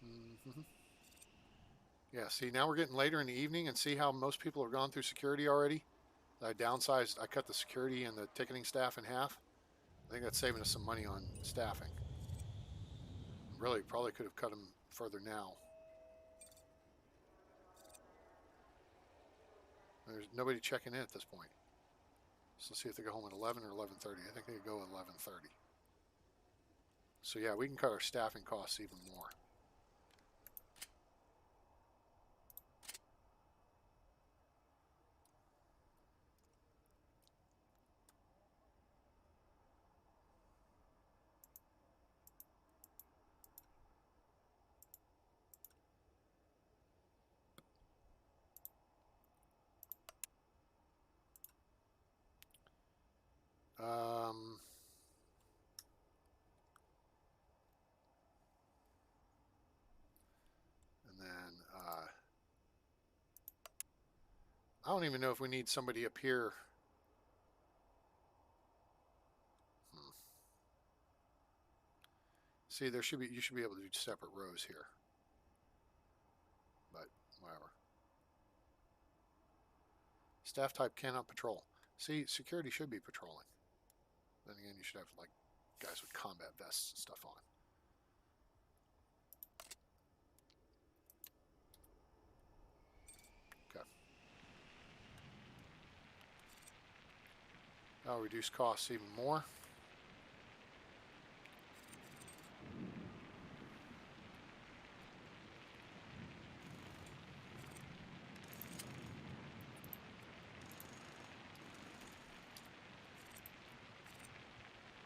Mm-hmm. Yeah, see, now we're getting later in the evening, and see how most people have gone through security already? I downsized, I cut the security and the ticketing staff in half. I think that's saving us some money on staffing. Really, probably could have cut them further now. There's nobody checking in at this point. So let's see if they go home at 11 or 11:30. I think they go at 11:30. So yeah, we can cut our staffing costs even more. Um, and then I don't even know if we need somebody up here. See, there should be, you should be able to do separate rows here. But whatever. Staff type cannot patrol. See, security should be patrolling. Then again, you should have like guys with combat vests and stuff on. Okay. That'll reduce costs even more.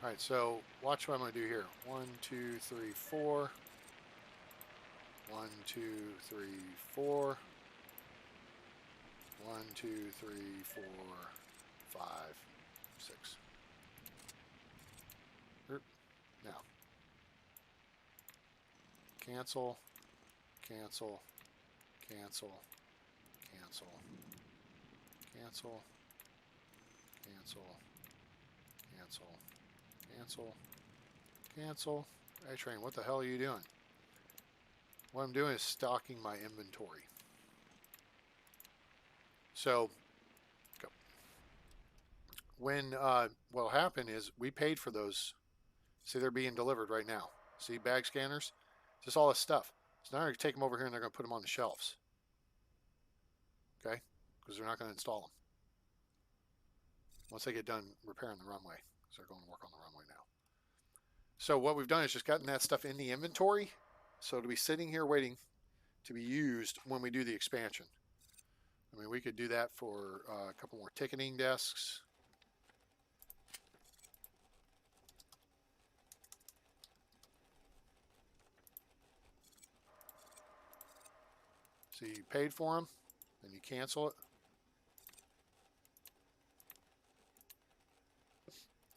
All right, so watch what I'm going to do here. 1, 2, 3, 4. 1, 2, 3, 4. 1, 2, 3, 4, 5, 6. Now, cancel, cancel, cancel, cancel, cancel, cancel, cancel, cancel, cancel. Hey, train, what the hell are you doing? What I'm doing is stocking my inventory. So, when what'll happen is we paid for those. See, they're being delivered right now. See, bag scanners, just all this stuff. So now they're going to take them over here and they're going to put them on the shelves. Okay, because they're not going to install them once they get done repairing the runway, because they're going to work on the runway now. So what we've done is just gotten that stuff in the inventory, so it'll be sitting here waiting to be used when we do the expansion. I mean, we could do that for a couple more ticketing desks. So you paid for them, then you cancel it.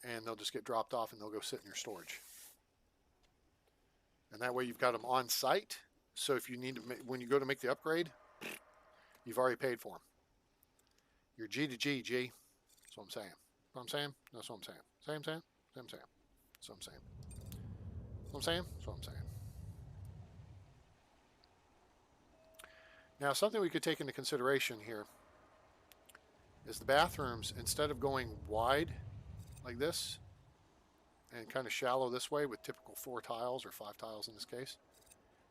And they'll just get dropped off and they'll go sit in your storage. And that way you've got them on site. So if you need to, when you go to make the upgrade, you've already paid for them. You're G to G, G. That's what I'm saying. What I'm saying? That's what I'm saying. Same saying? Same saying. That's what I'm saying. What I'm saying? That's what I'm saying. Now, something we could take into consideration here is the bathrooms, instead of going wide like this and kind of shallow this way with typical 4 tiles or 5 tiles in this case,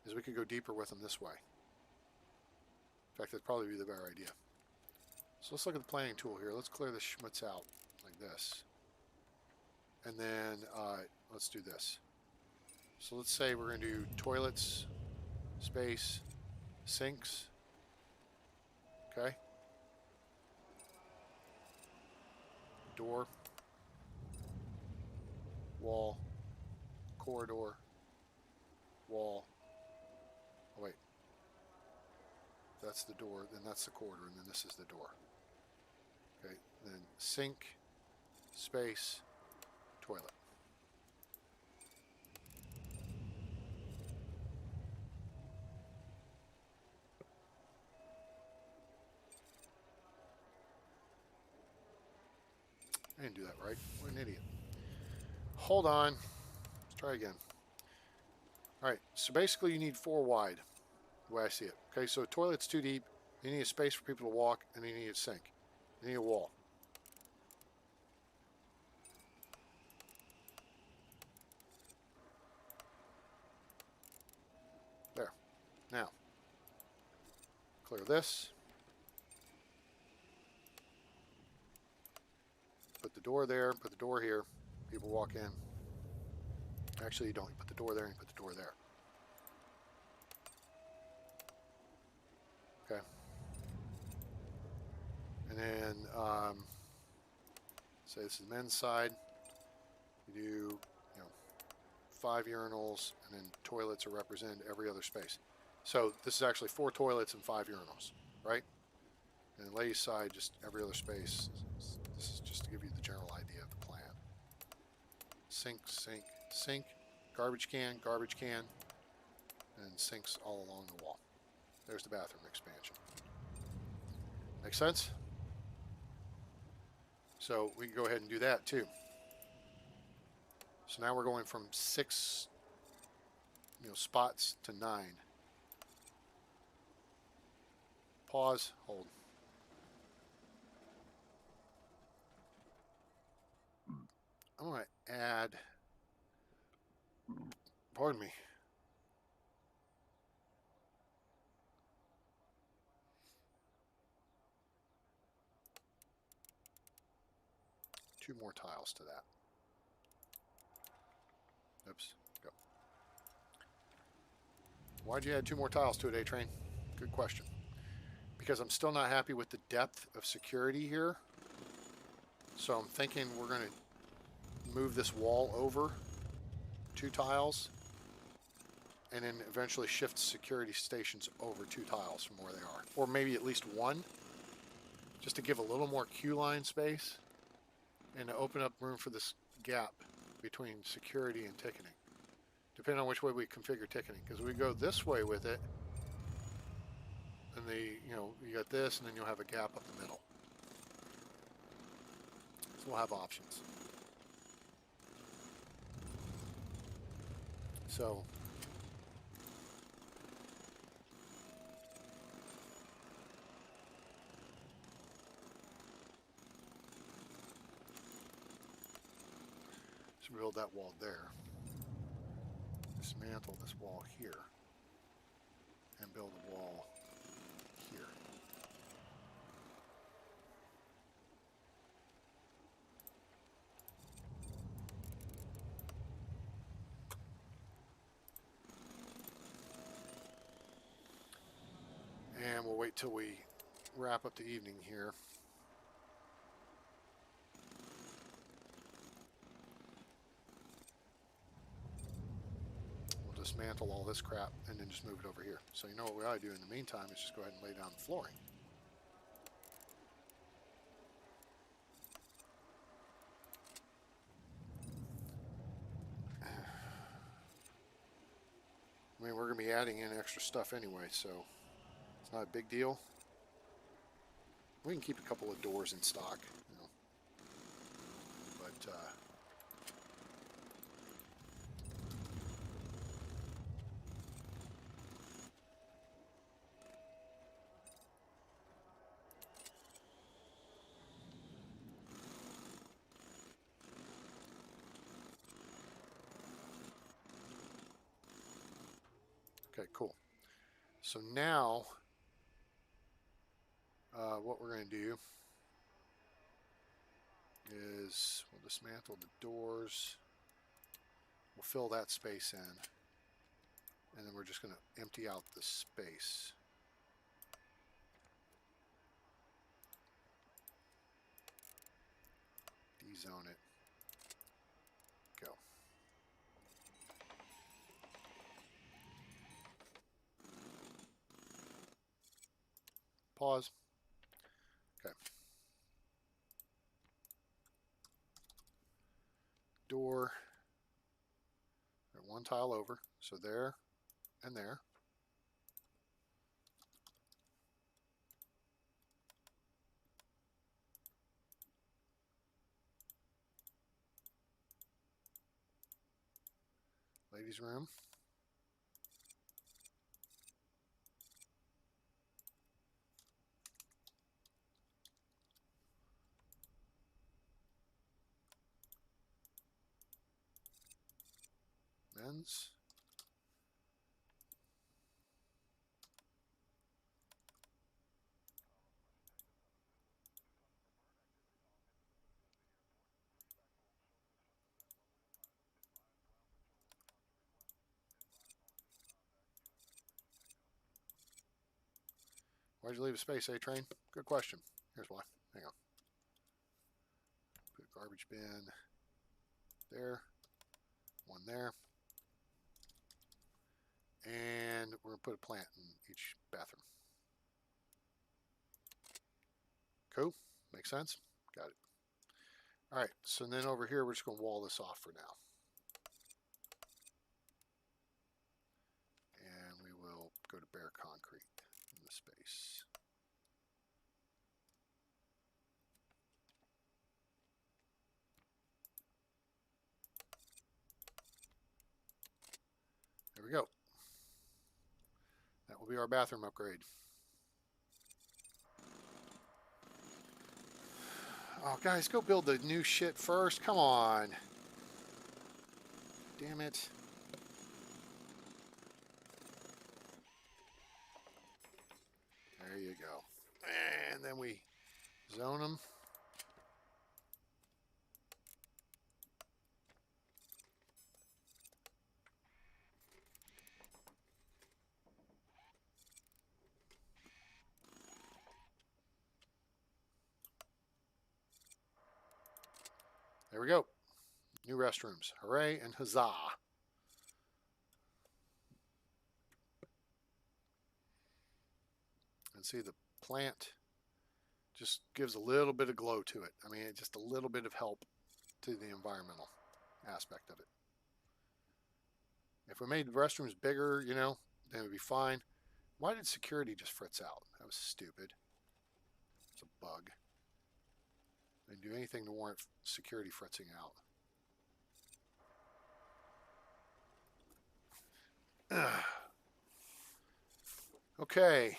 is we could go deeper with them this way. In fact, that'd probably be the better idea. So let's look at the planning tool here. Let's clear this schmutz out like this. And then let's do this. So let's say we're going to do toilets, space, sinks. Okay. Door, wall, corridor, wall. Oh, wait. That's the door, then that's the corridor, and then this is the door. Okay, then sink, space, toilet. I didn't do that right. What an idiot. Hold on. Let's try again. All right, so basically you need 4 wide, the way I see it. Okay, so toilet's too deep. You need a space for people to walk, and you need a sink. You need a wall. There. Now, clear this. Put the door there, put the door here. People walk in. Actually, you don't. You put the door there and you put the door there. Okay. And then, say this is the men's side. You do, 5 urinals, and then toilets are represented every other space. So this is actually 4 toilets and 5 urinals, right? And the ladies' side, just every other space. This is just to give you the general idea of the plan. Sink, sink, sink, garbage can, and sinks all along the wall. There's the bathroom expansion. Make sense? So we can go ahead and do that too. So now we're going from 6 spots to 9. Pause, hold. I'm going to add, pardon me, two more tiles to that. Oops, go. Why'd you add 2 more tiles to it, A-Train? Good question. Because I'm still not happy with the depth of security here. So I'm thinking we're going to move this wall over 2 tiles and then eventually shift security stations over 2 tiles from where they are. Or maybe at least 1, just to give a little more queue line space and to open up room for this gap between security and ticketing, depending on which way we configure ticketing. Because we go this way with it, and you got this, and then you'll have a gap up the middle. So we'll have options. So So build that wall there. Dismantle this wall here. And build a wall here. And we'll wait till we wrap up the evening here. We'll dismantle all this crap and then just move it over here. So you know what we ought to do in the meantime is just go ahead and lay down the flooring. I mean, we're going to be adding in extra stuff anyway, so it's not a big deal. We can keep a couple of doors in stock, you know. But okay, cool. So now, what we're going to do is we'll dismantle the doors. We'll fill that space in. And then we're just going to empty out the space. Dezone it. Go. Pause. Okay. Door. One tile over. So there and there. Ladies' room. Men's. Why'd you leave a space, A-Train? Good question. Here's why. Hang on. Put a garbage bin there. One there. And we're going to put a plant in each bathroom. Cool. Makes sense? Got it. All right. So then over here, we're just going to wall this off for now. And we will go to bare concrete in the space. There we go. That will be our bathroom upgrade. Oh, guys, go build the new shit first. Come on. Damn it. There you go. And then we zone them. There we go. New restrooms. Hooray and huzzah. And see, the plant just gives a little bit of glow to it. I mean, just a little bit of help to the environmental aspect of it. If we made the restrooms bigger, you know, then it would be fine. Why did security just fritz out? That was stupid. It's a bug. They didn't do anything to warrant security fritzing out. Okay.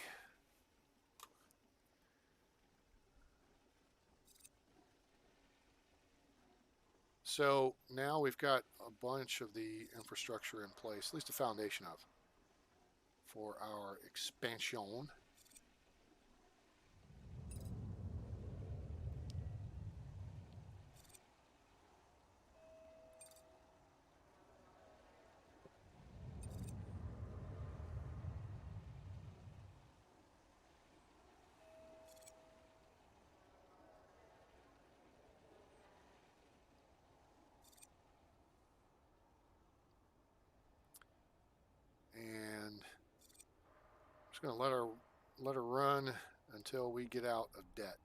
So now we've got a bunch of the infrastructure in place, at least a foundation of, for our expansion. And I'm just going to let her run until we get out of debt.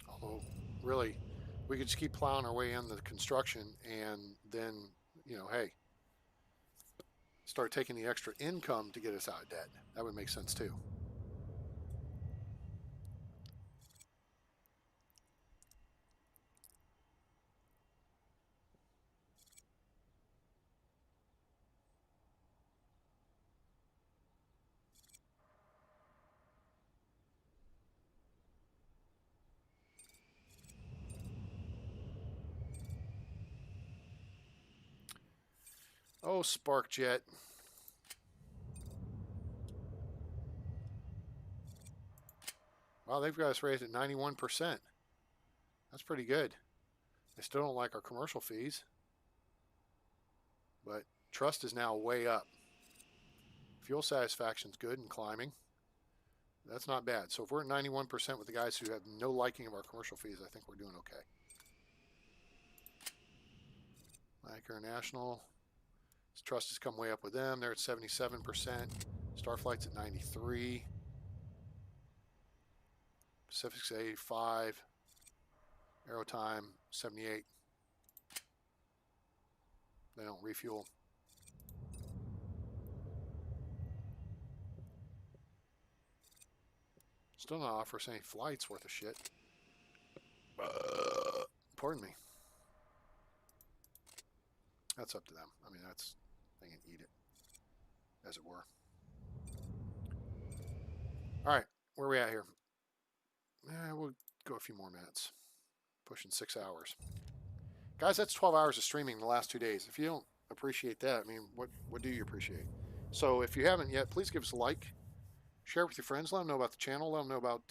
Although, really, we could just keep plowing our way into the construction and then, hey, start taking the extra income to get us out of debt. That would make sense too. Oh, SparkJet. Wow, they've got us raised at 91%. That's pretty good. They still don't like our commercial fees, but trust is now way up. Fuel satisfaction's good and climbing. That's not bad. So if we're at 91% with the guys who have no liking of our commercial fees, I think we're doing okay. Like International, trust has come way up with them. They're at 77%. Starflight's at 93. Pacific's at 85. Aerotime 78. They don't refuel. Still not offer us any flights worth of shit. Pardon me. That's up to them. I mean, they can eat it, as it were. All right, where are we at here? We'll go a few more minutes. Pushing 6 hours. Guys, that's 12 hours of streaming in the last 2 days. If you don't appreciate that, I mean, what do you appreciate? So if you haven't yet, please give us a like. Share with your friends. Let them know about the channel. Let them know about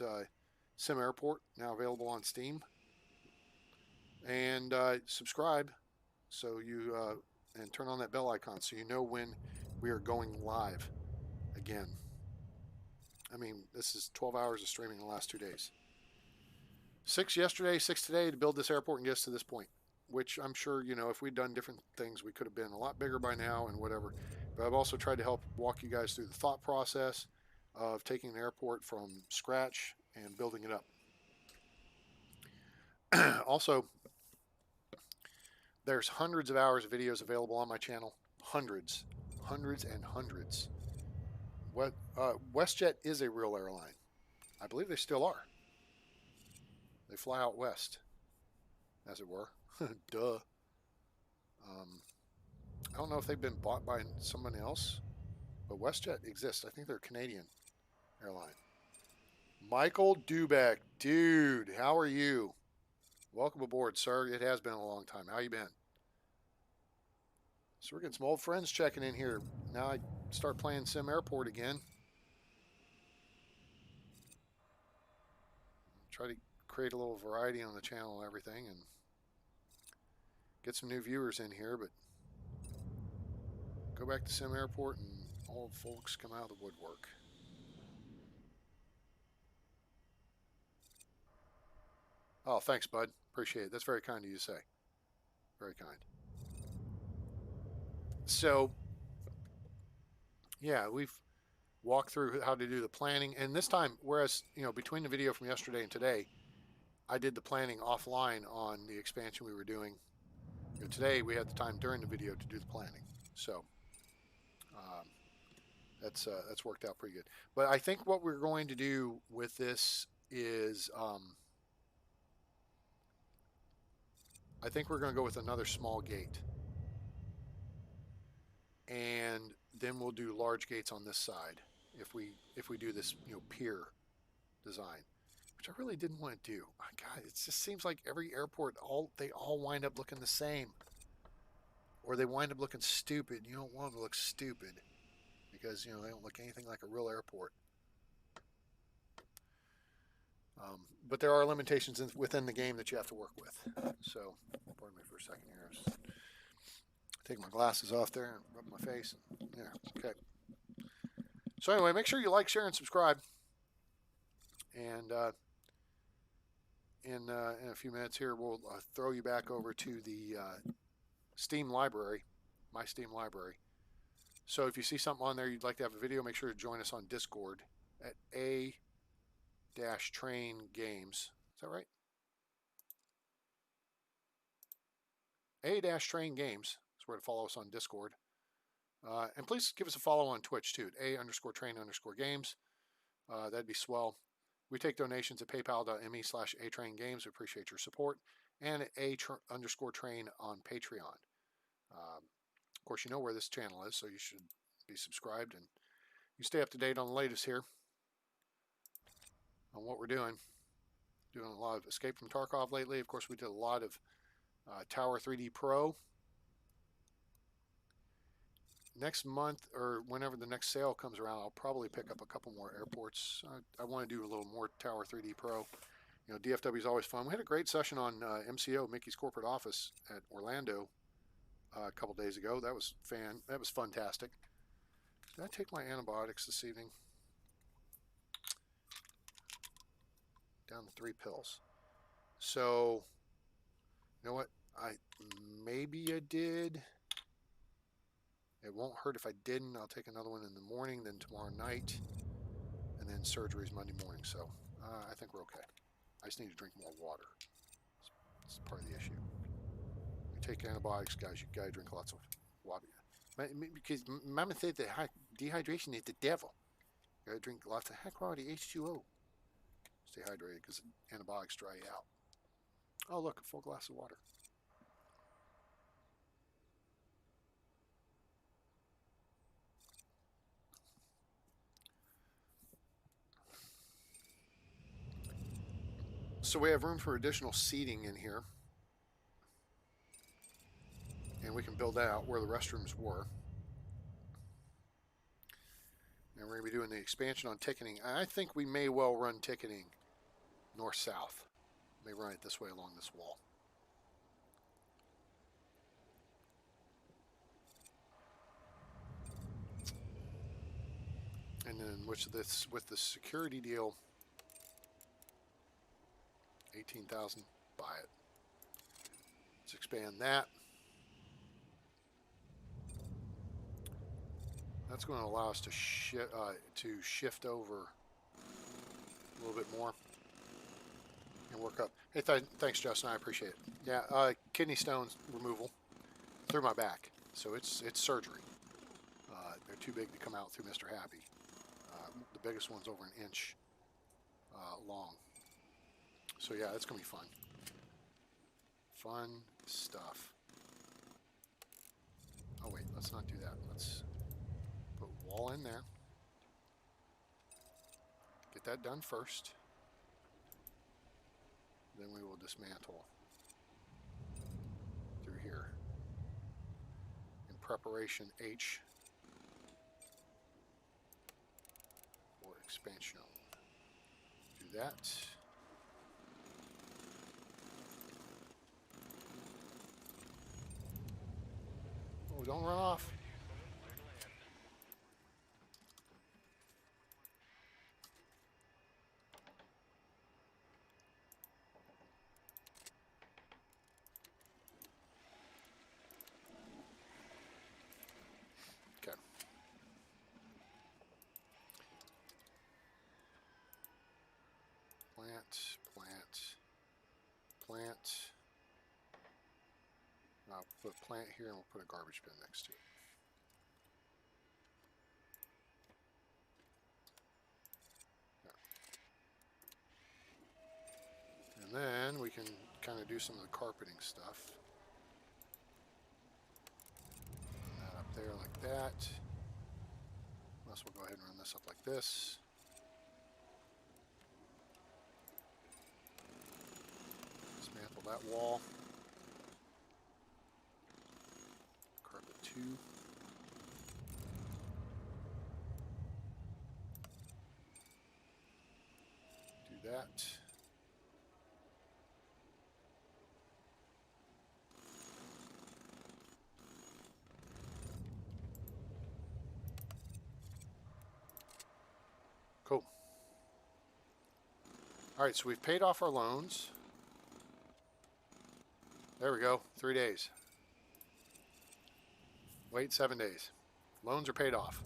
SimAirport, now available on Steam. And subscribe so you and turn on that bell icon so you know when we are going live again. I mean, this is 12 hours of streaming in the last 2 days. 6 yesterday, 6 today to build this airport and get us to this point, which I'm sure, if we'd done different things, we could have been a lot bigger by now and whatever. But I've also tried to help walk you guys through the thought process of taking an airport from scratch and building it up. Also, there's hundreds of hours of videos available on my channel. Hundreds and hundreds. WestJet is a real airline. I believe they still are. They fly out west, as it were. Duh. I don't know if they've been bought by someone else, but WestJet exists. I think they're a Canadian airline. Michael Dubeck, dude, how are you? Welcome aboard, sir. It has been a long time. How you been? So we're getting some old friends checking in here. Now I start playing SimAirport again. Try to create a little variety on the channel and everything and get some new viewers in here, but go back to SimAirport and old folks come out of the woodwork. Oh, thanks, bud. Appreciate it. That's very kind of you to say. Very kind. So, yeah, we've walked through how to do the planning. And this time, whereas, between the video from yesterday and today, I did the planning offline on the expansion we were doing. Today, we had the time during the video to do the planning. So, that's worked out pretty good. But I think what we're going to do with this is I think we're going to go with another small gate. And then we'll do large gates on this side if we do this pier design. which I really didn't want to do. My God, it just seems like every airport, they all wind up looking the same, or they wind up looking stupid. You don't want them to look stupid because they don't look anything like a real airport. But there are limitations within the game that you have to work with. So, pardon me for a second here. Just take my glasses off there and rub my face. Yeah, okay. So anyway, make sure you like, share, and subscribe. And in a few minutes here, we'll throw you back over to the Steam library, my Steam library. So if you see something on there you'd like to have a video, make sure to join us on Discord at A-Train Games. Is that right? A-Train Games is where to follow us on Discord. And please give us a follow on Twitch too, at A_train_games. That'd be swell. We take donations at paypal.me/atraingames. We appreciate your support. And at A_train on Patreon. Of course, you know where this channel is, so you should be subscribed. And you stay up to date on the latest here on what we're doing. Doing a lot of Escape from Tarkov lately. Of course, we did a lot of Tower 3D Pro. Next month, or whenever the next sale comes around, I'll probably pick up a couple more airports. I want to do a little more Tower 3D Pro. DFW is always fun. We had a great session on MCO, Mickey's Corporate Office at Orlando a couple days ago. That was fantastic. Did I take my antibiotics this evening? Down to 3 pills. So, you know what? Maybe I did. It won't hurt if I didn't. I'll take another one in the morning, then tomorrow night, and then surgery's Monday morning. So I think we're okay. I just need to drink more water. That's part of the issue. You take antibiotics, guys. You gotta drink lots of water because Mama said that dehydration is the devil. You gotta drink lots of high-quality H2O. Stay hydrated because antibiotics dry you out. Oh, look, a full glass of water. So we have room for additional seating in here. And we can build that out where the restrooms were. And we're going to be doing the expansion on ticketing. I think we may well run ticketing north-south. May run it this way along this wall. And then with the security deal, 18,000, buy it. Let's expand that. That's going to allow us to shift over a little bit more and work up. Hey, thanks, Justin. I appreciate it. Yeah, kidney stones removal through my back, so it's surgery. They're too big to come out through Mr. Happy. The biggest one's over an inch long. So yeah, it's gonna be fun. Fun stuff. Oh wait, let's not do that. Let's put wall in there. Get that done first. Then we will dismantle through here. In preparation H for expansion. Do that. Oh, don't run off. Okay. Plant. I'll put plant here and we'll put a garbage bin next to it. There. And then we can kind of do some of the carpeting stuff. Run that up there like that. Plus we'll go ahead and run this up like this. Flat wall. Carpet 2. Do that. Cool. All right, so we've paid off our loans. There we go, 3 days. Wait 7 days. Loans are paid off.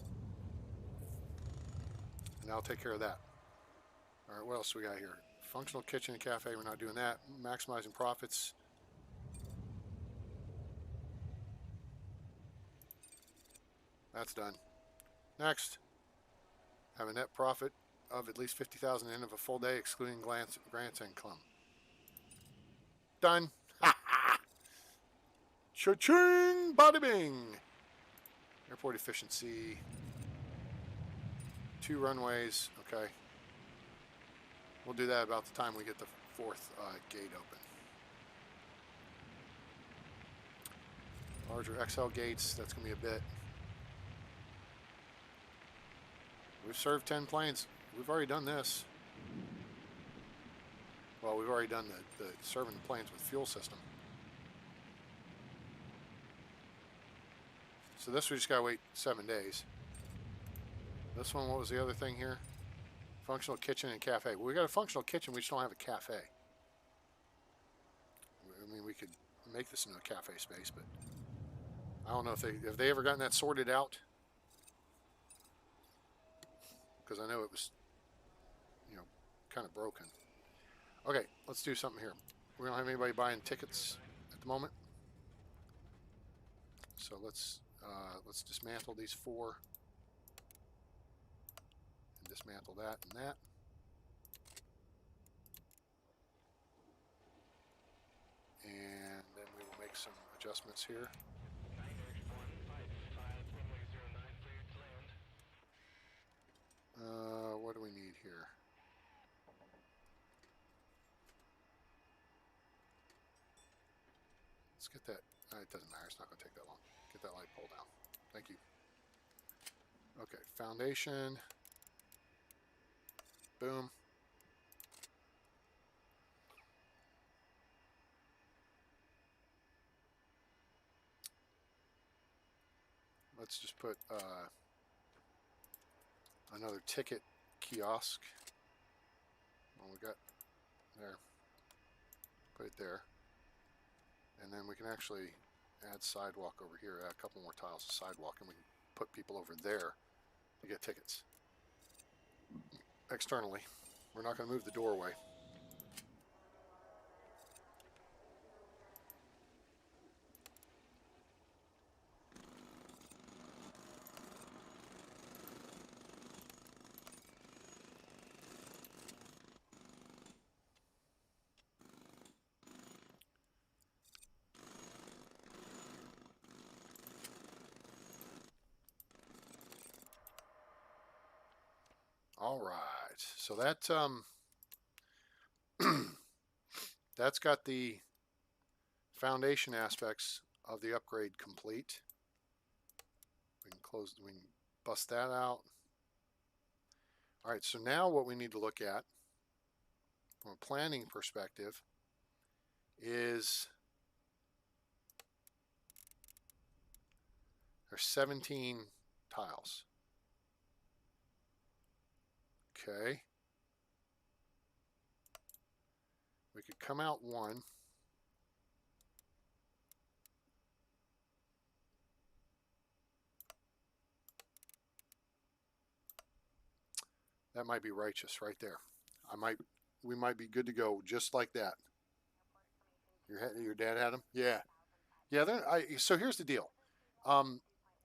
And I'll take care of that. All right, what else we got here? Functional kitchen and cafe, we're not doing that. Maximizing profits. That's done. Next. Have a net profit of at least $50,000 at the end of a full day, excluding grants income. Done. Cha-ching! Bada bing! Airport efficiency. 2 runways. Okay. We'll do that about the time we get the 4th gate open. Larger XL gates. That's going to be a bit. We've served 10 planes. We've already done this. Well, we've already done the serving the planes with fuel system. So this we just gotta wait 7 days. This one, what was the other thing here? Functional kitchen and cafe. Well, we got a functional kitchen, we just don't have a cafe. I mean, we could make this into a cafe space, but I don't know if they ever gotten that sorted out. Because I know it was, you know, kind of broken. Okay, let's do something here. We don't have anybody buying tickets at the moment, so let's dismantle these 4 and dismantle that and that. And then we will make some adjustments here. What do we need here? Let's get that. It doesn't matter. It's not going to take that long. Get that light pole down. Thank you. Okay, foundation. Boom. Let's just put another ticket kiosk. Well, we got there. Put it there. And then we can actually add sidewalk over here, add a couple more tiles of sidewalk, and we can put people over there to get tickets. Externally. We're not going to move the doorway. All right, so that that's got the foundation aspects of the upgrade complete. We can bust that out. All right, so now what we need to look at from a planning perspective is there's 17 tiles. Okay. We could come out 1. That might be righteous right there. We might be good to go just like that. Your dad had them? Yeah. Yeah, so here's the deal.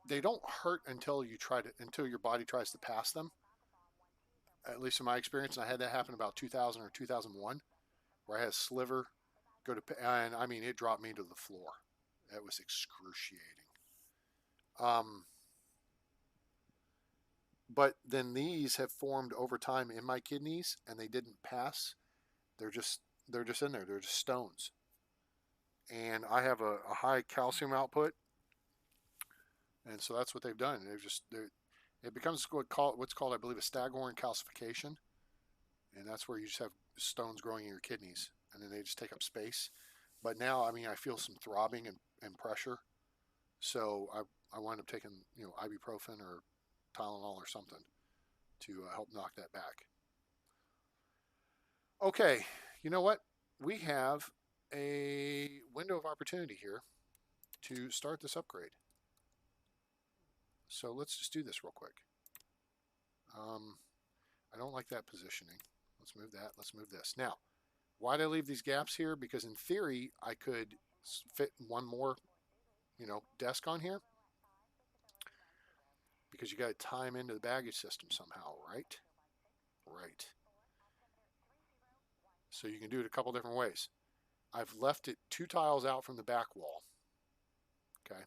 They don't hurt until your body tries to pass them. At least in my experience, and I had that happen about 2000 or 2001, where I had a sliver go to, and I mean, it dropped me to the floor. That was excruciating. But then these have formed over time in my kidneys, and they didn't pass. They're just in there. They're just stones. and I have a high calcium output, and so that's what they've done. It becomes what's called, I believe, a staghorn calcification, and that's where you just have stones growing in your kidneys, and then they just take up space. But now, I mean, I feel some throbbing and pressure, so I wind up taking ibuprofen or Tylenol or something to help knock that back. Okay, you know what? We have a window of opportunity here to start this upgrade. So let's just do this real quick. I don't like that positioning. Let's move that. Let's move this. Now, why did I leave these gaps here? Because in theory, I could fit one more, desk on here. Because you got to tie them into the baggage system somehow, right? Right. So you can do it a couple different ways. I've left it 2 tiles out from the back wall. Okay.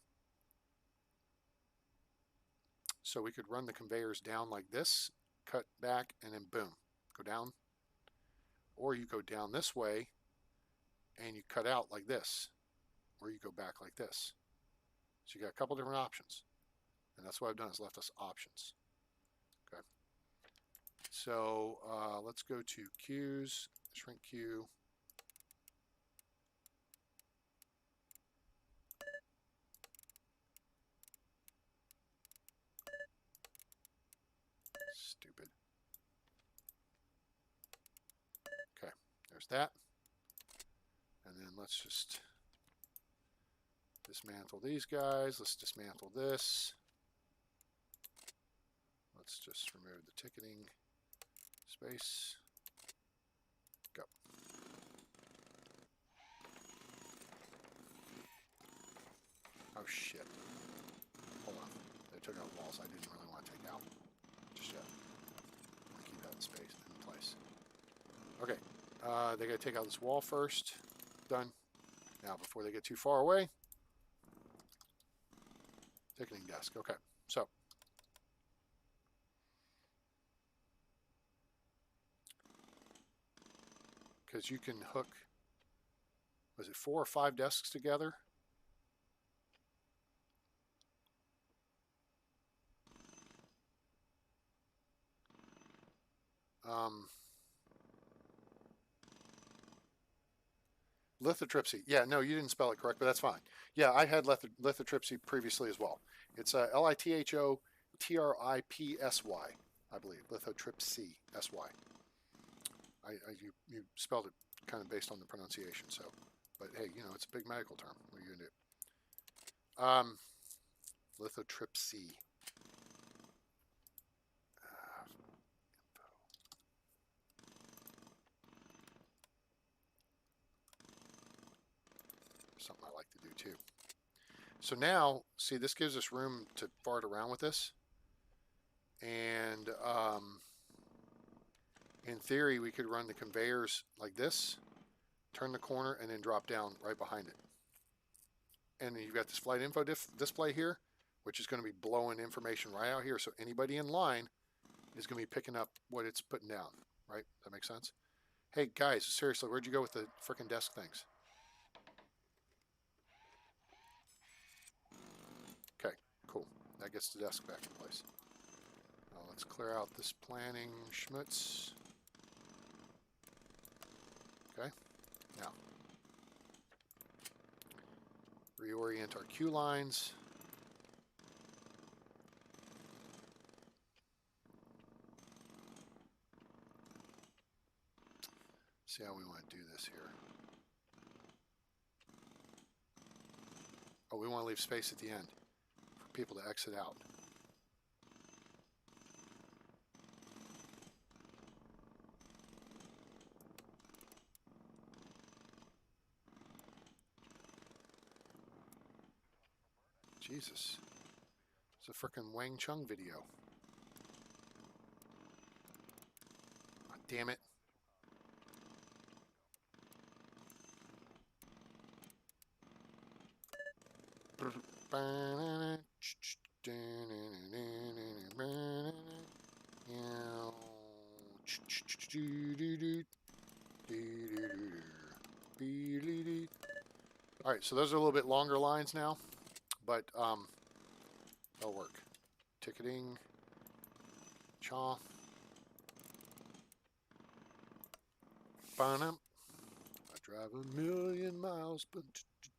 So we could run the conveyors down like this, cut back, and then boom, go down. Or you go down this way and you cut out like this, or you go back like this. So you got a couple different options. And that's what I've done, is left us options. Okay. So let's go to queues, shrink queue. Stupid. Okay, there's that. And then let's just dismantle these guys. Let's dismantle this. Let's just remove the ticketing space. Go. Oh shit. Hold on. They took out walls I didn't really want to take out just yet. I'll keep that in space, in place. Okay. They gotta take out this wall first. Done. Now, before they get too far away, ticketing desk. Okay. So, because you can hook, was it 4 or 5 desks together? Lithotripsy. Yeah, no, you didn't spell it correct, but that's fine. Yeah, I had lithotripsy previously as well. It's Lithotripsy, I believe. Lithotripsy, S-Y. You spelled it kind of based on the pronunciation, so. But hey, it's a big medical term. What are you going to do? Lithotripsy. Something I like to do too. So now, see, this gives us room to fart around with this. And in theory, we could run the conveyors like this, turn the corner, and then drop down right behind it. And then you've got this flight info display here, which is going to be blowing information right out here. So anybody in line is going to be picking up what it's putting down, right? That makes sense? Hey, guys, seriously, where'd you go with the frickin' desk things? Okay, cool. That gets the desk back in place. Let's clear out this planning schmutz. Okay, now reorient our queue lines. See how we want to do this here. Oh, we want to leave space at the end for people to exit out. Jesus. It's a frickin' Wang Chung video. Oh, damn it. All right, so those are a little bit longer lines now, but they'll work. Ticketing, chaw, bum. I drive 1,000,000 miles, but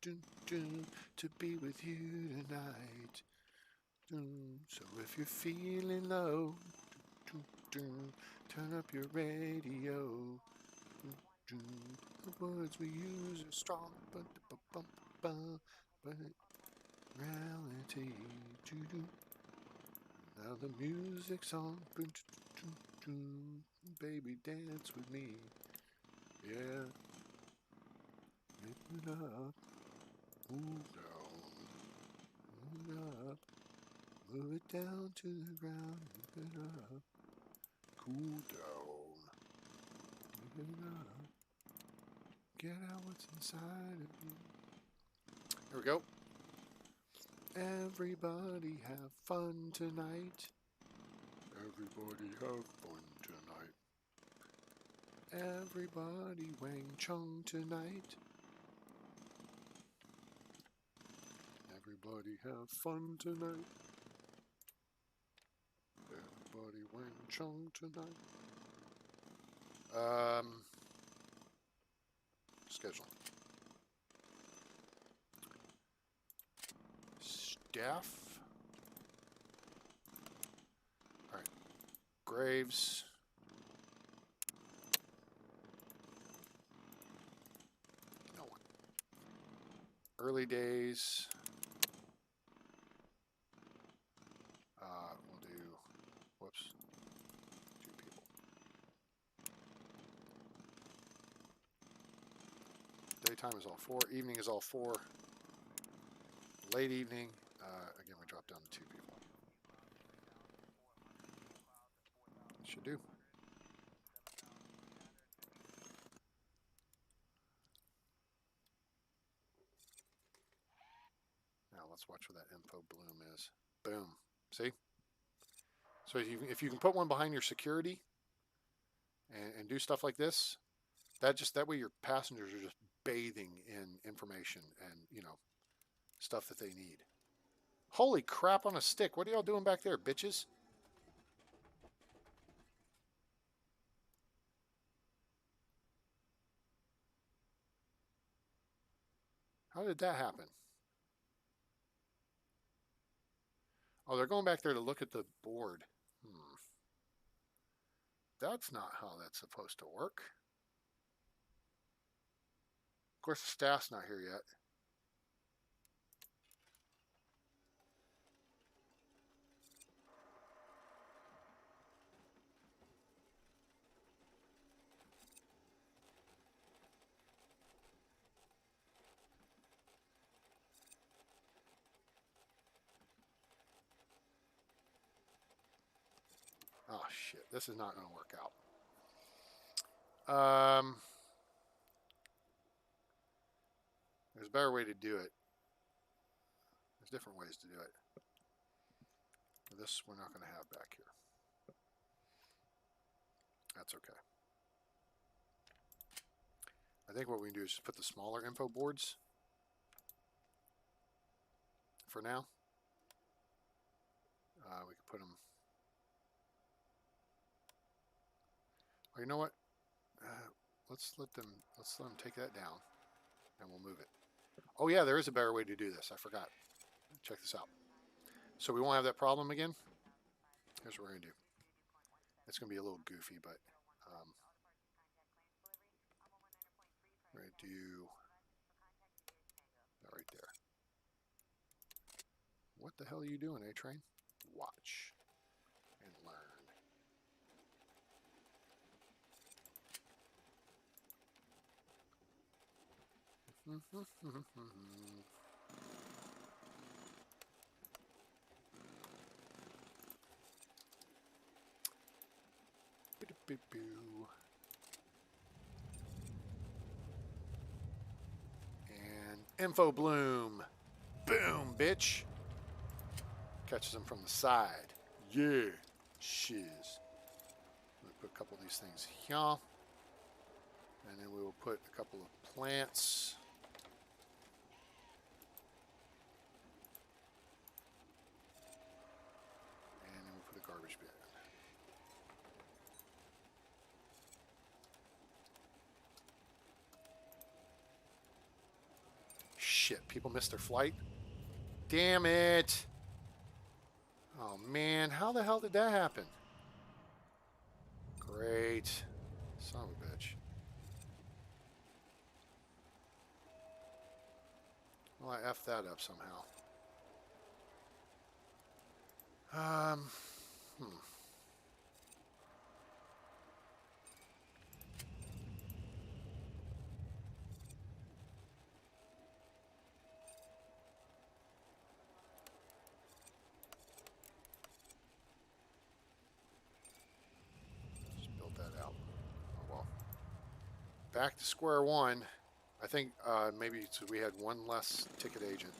to be with you tonight. So if you're feeling low, turn up your radio. The words we use are strong, but reality. Now the music's on. Baby, dance with me. Yeah. Lift it up. Move down. Move it up. Move it down to the ground. Move it up. Cool down. Move it up. Get out what's inside of you. Here we go. Everybody have fun tonight. Everybody have fun tonight. Everybody Wang Chung tonight. Everybody have fun tonight. Everybody Wang Chung tonight. Schedule. Staff. All right. Graves. No one. Early days. We'll do. Whoops. 2 people. Daytime is all 4. Evening is all 4. Late evening. Again, we drop down to 2 people. Should do. Now let's watch where that info bloom is. Boom. See? So if you can put one behind your security and do stuff like this, that way your passengers are just bathing in information and, you know, stuff that they need. Holy crap on a stick. What are y'all doing back there, bitches? How did that happen? Oh, they're going back there to look at the board. That's not how that's supposed to work. Of course, the staff's not here yet. Oh, shit. This is not going to work out. There's a better way to do it. There's different ways to do it. This we're not going to have back here. That's okay. I think what we can do is just put the smaller info boards for now. We can put them. Oh, you know what? Let's let them take that down, and we'll move it. Oh yeah, there is a better way to do this. I forgot. Check this out. So we won't have that problem again. Here's what we're gonna do. It's gonna be a little goofy, but we're gonna do that right there. What the hell are you doing, A-Train? Watch and learn. And info bloom. Boom, bitch. Catches them from the side. Yeah. Shiz. We'll put a couple of these things here. And then we will put a couple of plants shit. People missed their flight. Damn it. Oh, man. How the hell did that happen? Great. Son of a bitch. Well, I effed that up somehow. Hmm. Just build that out. Oh, well. Back to square one. I think maybe we had one less ticket agent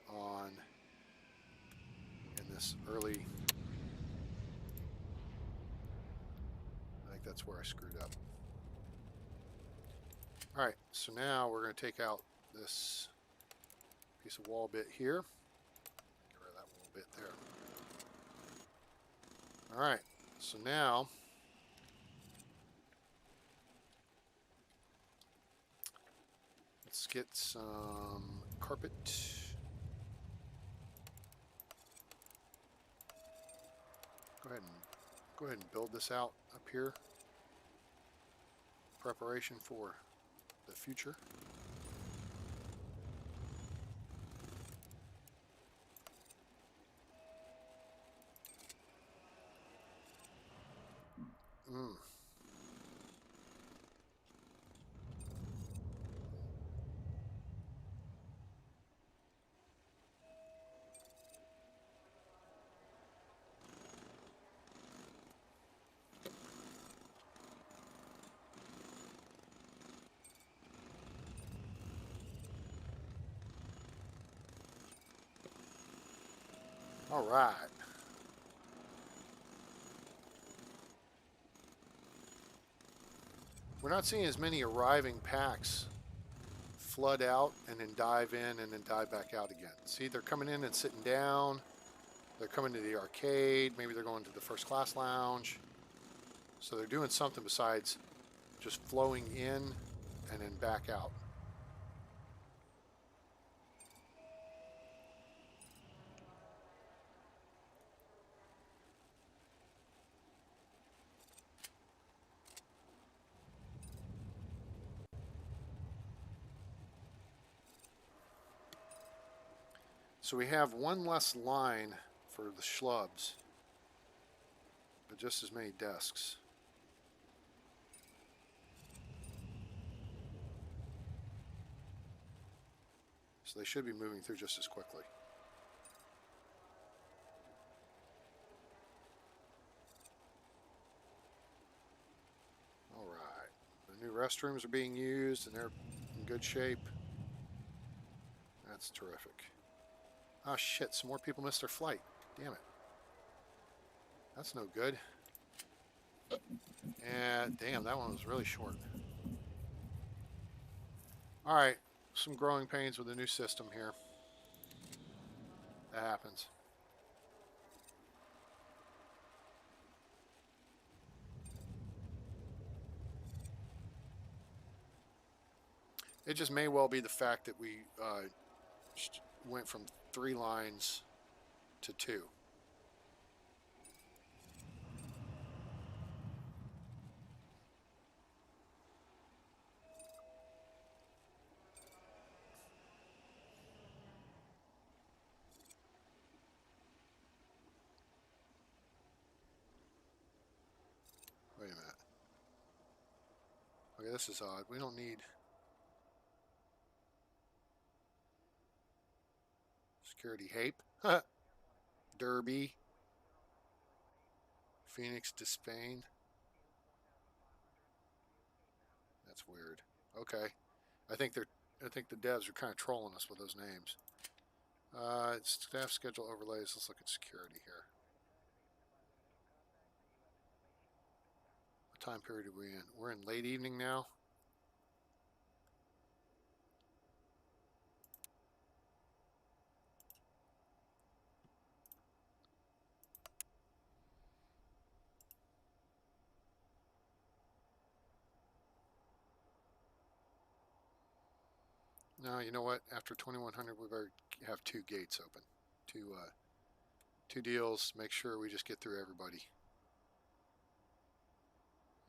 on in this early. I think that's where I screwed up. All right, so now we're going to take out this piece of wall bit here. Get rid of that wall bit there. All right, so now let's get some carpet. Go ahead and build this out up here. Preparation for the future. All right. We're not seeing as many arriving packs flood out and then dive in and then dive back out again. See, they're coming in and sitting down. They're coming to the arcade. Maybe they're going to the first class lounge. So they're doing something besides just flowing in and then back out. So we have one less line for the schlubs, but just as many desks. So they should be moving through just as quickly. All right. The new restrooms are being used and they're in good shape. That's terrific. Oh shit, some more people missed their flight. Damn it. That's no good. And damn, that one was really short. All right, some growing pains with the new system here. That happens. It just may well be the fact that we went from 3 lines to 2. Wait a minute. Okay, this is odd. We don't need security hape. Derby. Phoenix to Spain. That's weird. Okay. I think the devs are kind of trolling us with those names. Staff schedule overlays. Let's look at security here. What time period are we in? We're in late evening now. No, you know what? After 2100, we better have 2 gates open. Two deals. Make sure we just get through everybody.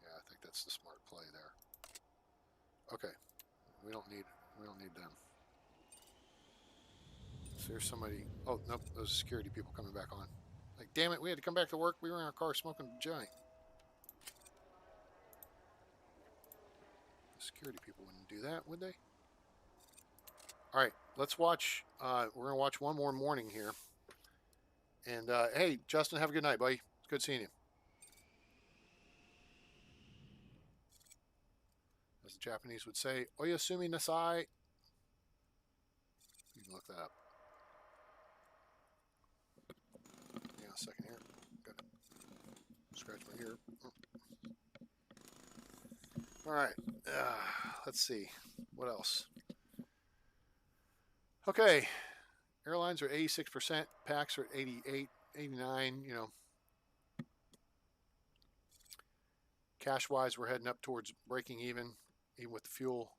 Yeah, I think that's the smart play there. Okay, we don't need them. So there's somebody. Oh nope, those security people coming back on. Like, damn it, we had to come back to work. We were in our car smoking a joint. The security people wouldn't do that, would they? All right, let's watch. We're gonna watch one more morning here. And hey, Justin, have a good night, buddy. It's good seeing you. As the Japanese would say, "Oyasumi nasai." You can look that up. Hang on a second here. Got to scratch my ear. All right. Let's see. What else? Okay. Airlines are at 86%. Packs are at 88, 89. You know, cash-wise, we're heading up towards breaking even with the fuel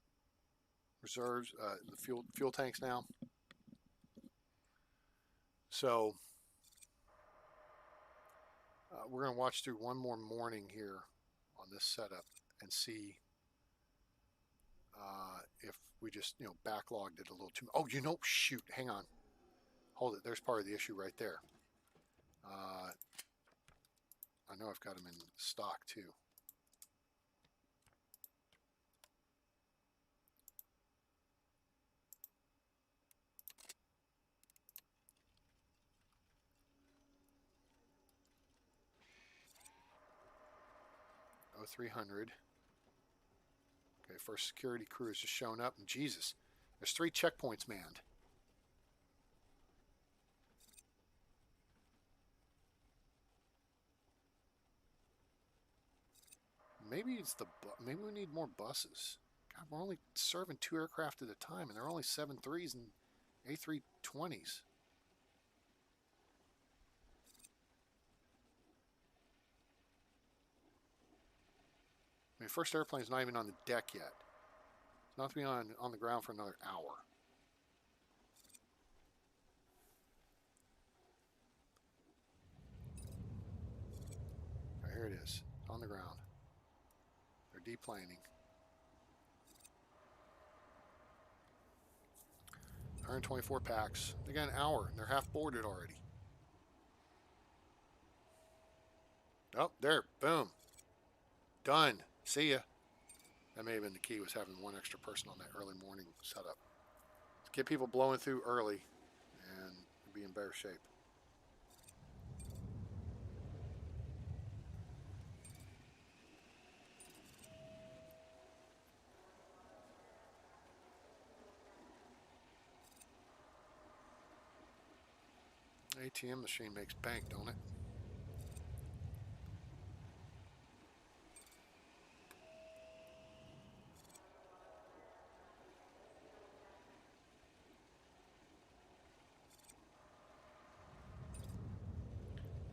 reserves, the fuel tanks now. So we're going to watch through one more morning here on this setup and see if we just, backlogged it a little too much. Oh, shoot, hang on. Hold it. There's part of the issue right there. I know I've got them in stock too. Oh, 300. Okay, first security crew has just shown up, and Jesus, there's 3 checkpoints manned. Maybe maybe we need more buses. God, we're only serving 2 aircraft at a time, and there are only 737s and A320s. I mean, first airplane's not even on the deck yet. It's not to be on the ground for another hour. Right, here it is. It's on the ground. They're deplaning. 124 packs. They got an hour, and they're half boarded already. Oh, there. Boom. Done. See ya. That may have been the key, was having 1 extra person on that early morning setup. To get people blowing through early and be in better shape. ATM machine makes bank, don't it?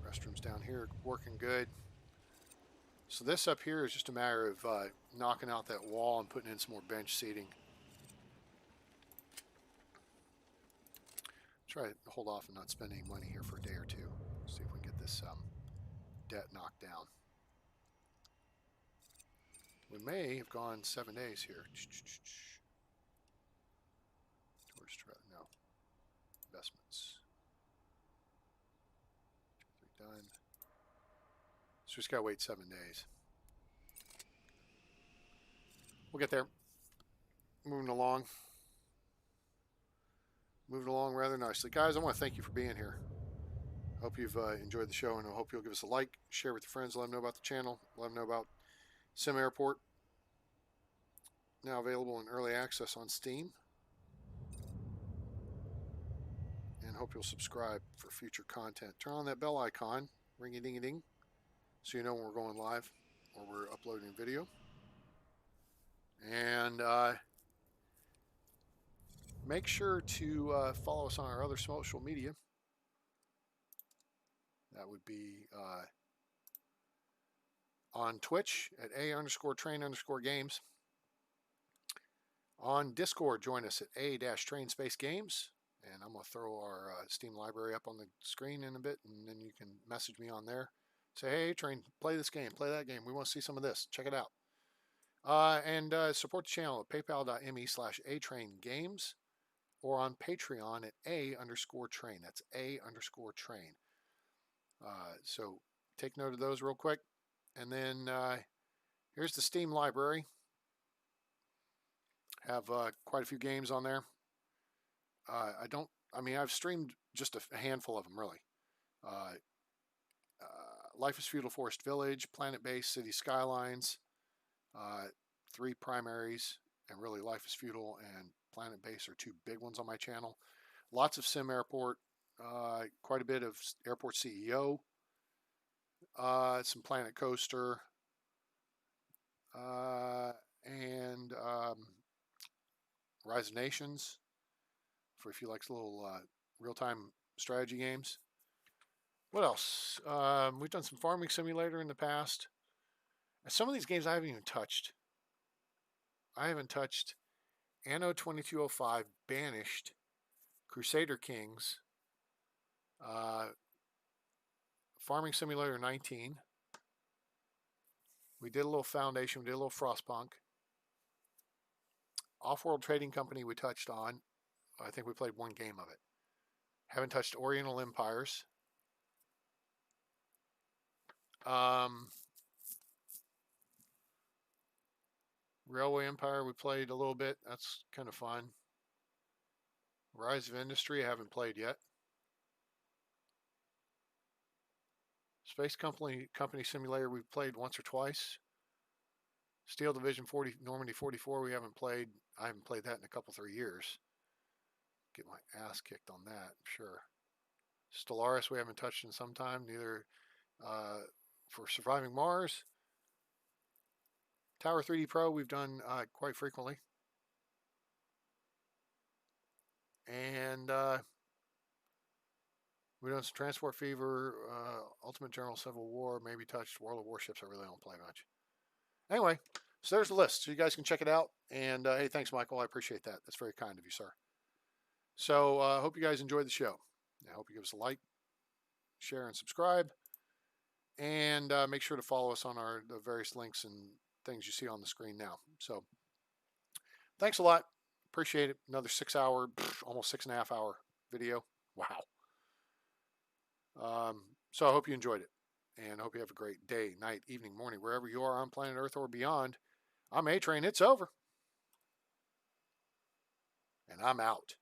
Restrooms down here working good. So this up here is just a matter of knocking out that wall and putting in some more bench seating. Try to hold off and not spend any money here for a day or two. See if we can get this debt knocked down. We may have gone 7 days here. No. Investments. 2, 3 done. So we just gotta wait 7 days. We'll get there. Moving along. Moving along rather nicely. Guys, I want to thank you for being here. I hope you've enjoyed the show, and I hope you'll give us a like, share with your friends, let them know about the channel, let them know about SimAirport. Now available in early access on Steam. And hope you'll subscribe for future content. Turn on that bell icon, ring-a-ding-a-ding, so you know when we're going live or we're uploading video. And make sure to follow us on our other social media. That would be on Twitch at _train_games. On Discord, join us at a-train space games. And I'm going to throw our Steam library up on the screen in a bit, and then you can message me on there. Say, hey, Train, play this game, play that game. We want to see some of this. Check it out. And support the channel at paypal.me/atraingames or on Patreon at a_train. That's a_train. So take note of those real quick. And then here's the Steam library. Have quite a few games on there. I've streamed just a handful of them, really. Life is Feudal Forest Village, Planet Base, City Skylines, 3 primaries, and really Life is Feudal and Planet Base are 2 big ones on my channel. Lots of SimAirport, quite a bit of Airport CEO, some Planet Coaster, and Rise of Nations, for if you like little real-time strategy games. What else? We've done some Farming Simulator in the past. And some of these games I haven't even touched. I haven't touched Anno 2205, Banished, Crusader Kings, Farming Simulator 19. We did a little Foundation. We did a little Frostpunk. Off-World Trading Company we touched on. I think we played 1 game of it. Haven't touched Oriental Empires. Railway Empire we played a little bit. That's kind of fun. Rise of Industry I haven't played yet. Space Company Simulator we've played once or twice. Steel Division 40 Normandy 44 we haven't played. I haven't played that in a couple 3 years. Get my ass kicked on that, sure. Stellaris we haven't touched in some time, neither for Surviving Mars. Tower 3D Pro we've done quite frequently. And we've done some Transport Fever, Ultimate General Civil War, maybe touched World of Warships. I really don't play much. Anyway, so there's the list. So you guys can check it out. And hey, thanks, Michael. I appreciate that. That's very kind of you, sir. So I hope you guys enjoyed the show. I hope you give us a like, share, and subscribe. And make sure to follow us on the various links and things you see on the screen now. So thanks a lot. Appreciate it. Another 6-hour, almost 6.5 hour video. Wow. So I hope you enjoyed it. And I hope you have a great day, night, evening, morning, wherever you are on planet Earth or beyond. I'm A-Train. It's over. And I'm out.